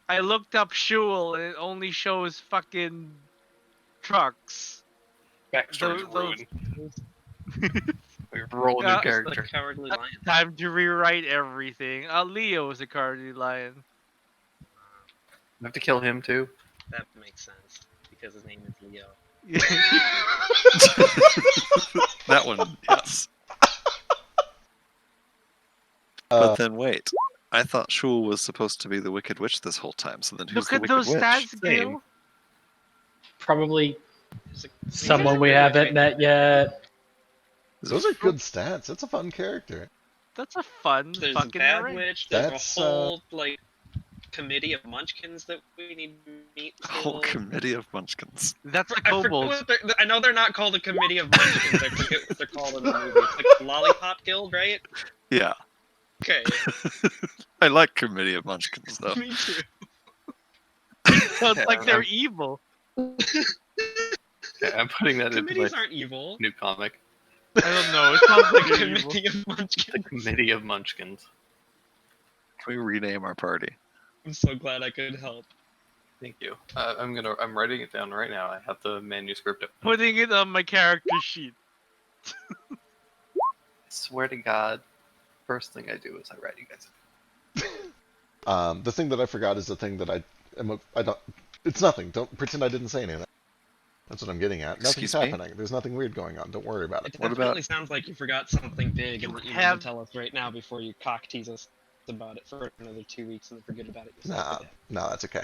I looked up shul and it only shows fucking trucks. Backstory's Those- ruined. We're rolling Yeah, new it's The character. cowardly lion. Time to rewrite everything. Leo is a cowardly lion. I have to kill him too. That makes sense because his name is Leo. That one, yes. But then wait, I thought Shul was supposed to be the Wicked Witch this whole time. So then who's Look the at Wicked those Witch? stats, Same. Gil. Probably There's a- someone we haven't met yet. Those are good stats. That's a fun character. That's a fun There's a fucking bad array. witch. There's That's, a whole committee of munchkins that we need to meet. A whole still. committee of munchkins. That's a I forget kobold. what I know they're not called a committee of munchkins. I forget what they're called in the movie. It's like Lollipop Guild, right? Yeah. Okay. I like committee of munchkins though. Me too. Sounds like they're I'm- evil. Yeah, I'm putting that into my Committees aren't evil. new comic. I don't know. It sounds like they're evil. Committee of The munchkins. Committee of Munchkins. Can we rename our party? I'm so glad I could help. Thank you. I'm writing it down right now. I have the manuscript. I Putting it on my character sheet. swear to God, first thing I do is I write you guys. The thing that I forgot is the thing that I don't. It's nothing. Don't pretend I didn't say anything. That's what I'm getting at. Nothing's Excuse me? happening. There's nothing weird going on. Don't worry about It it. What definitely about- sounds like you forgot something big and that you need Have- to tell us right now before you cock tease us about it for another 2 weeks and then forget about it. Nah, no, that's okay.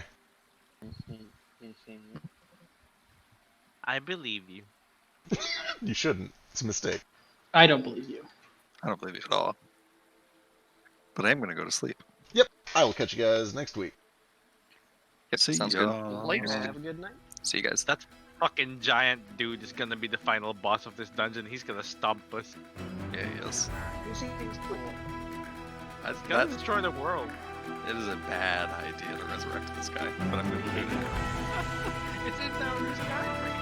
I believe you. You shouldn't. It's a mistake. I don't believe you. I don't believe you at all. But I am gonna go to sleep. I will catch you guys next week. Yep, See sounds ya. good. Later. Have a good night. See you guys. Fucking giant dude is gonna be the final boss of this dungeon. He's gonna stomp us. Yeah, he is. He seems cool. That's, He's gonna that, destroy the world. it is a bad idea to resurrect this guy, but I'm gonna do it. It's in Outer Sky.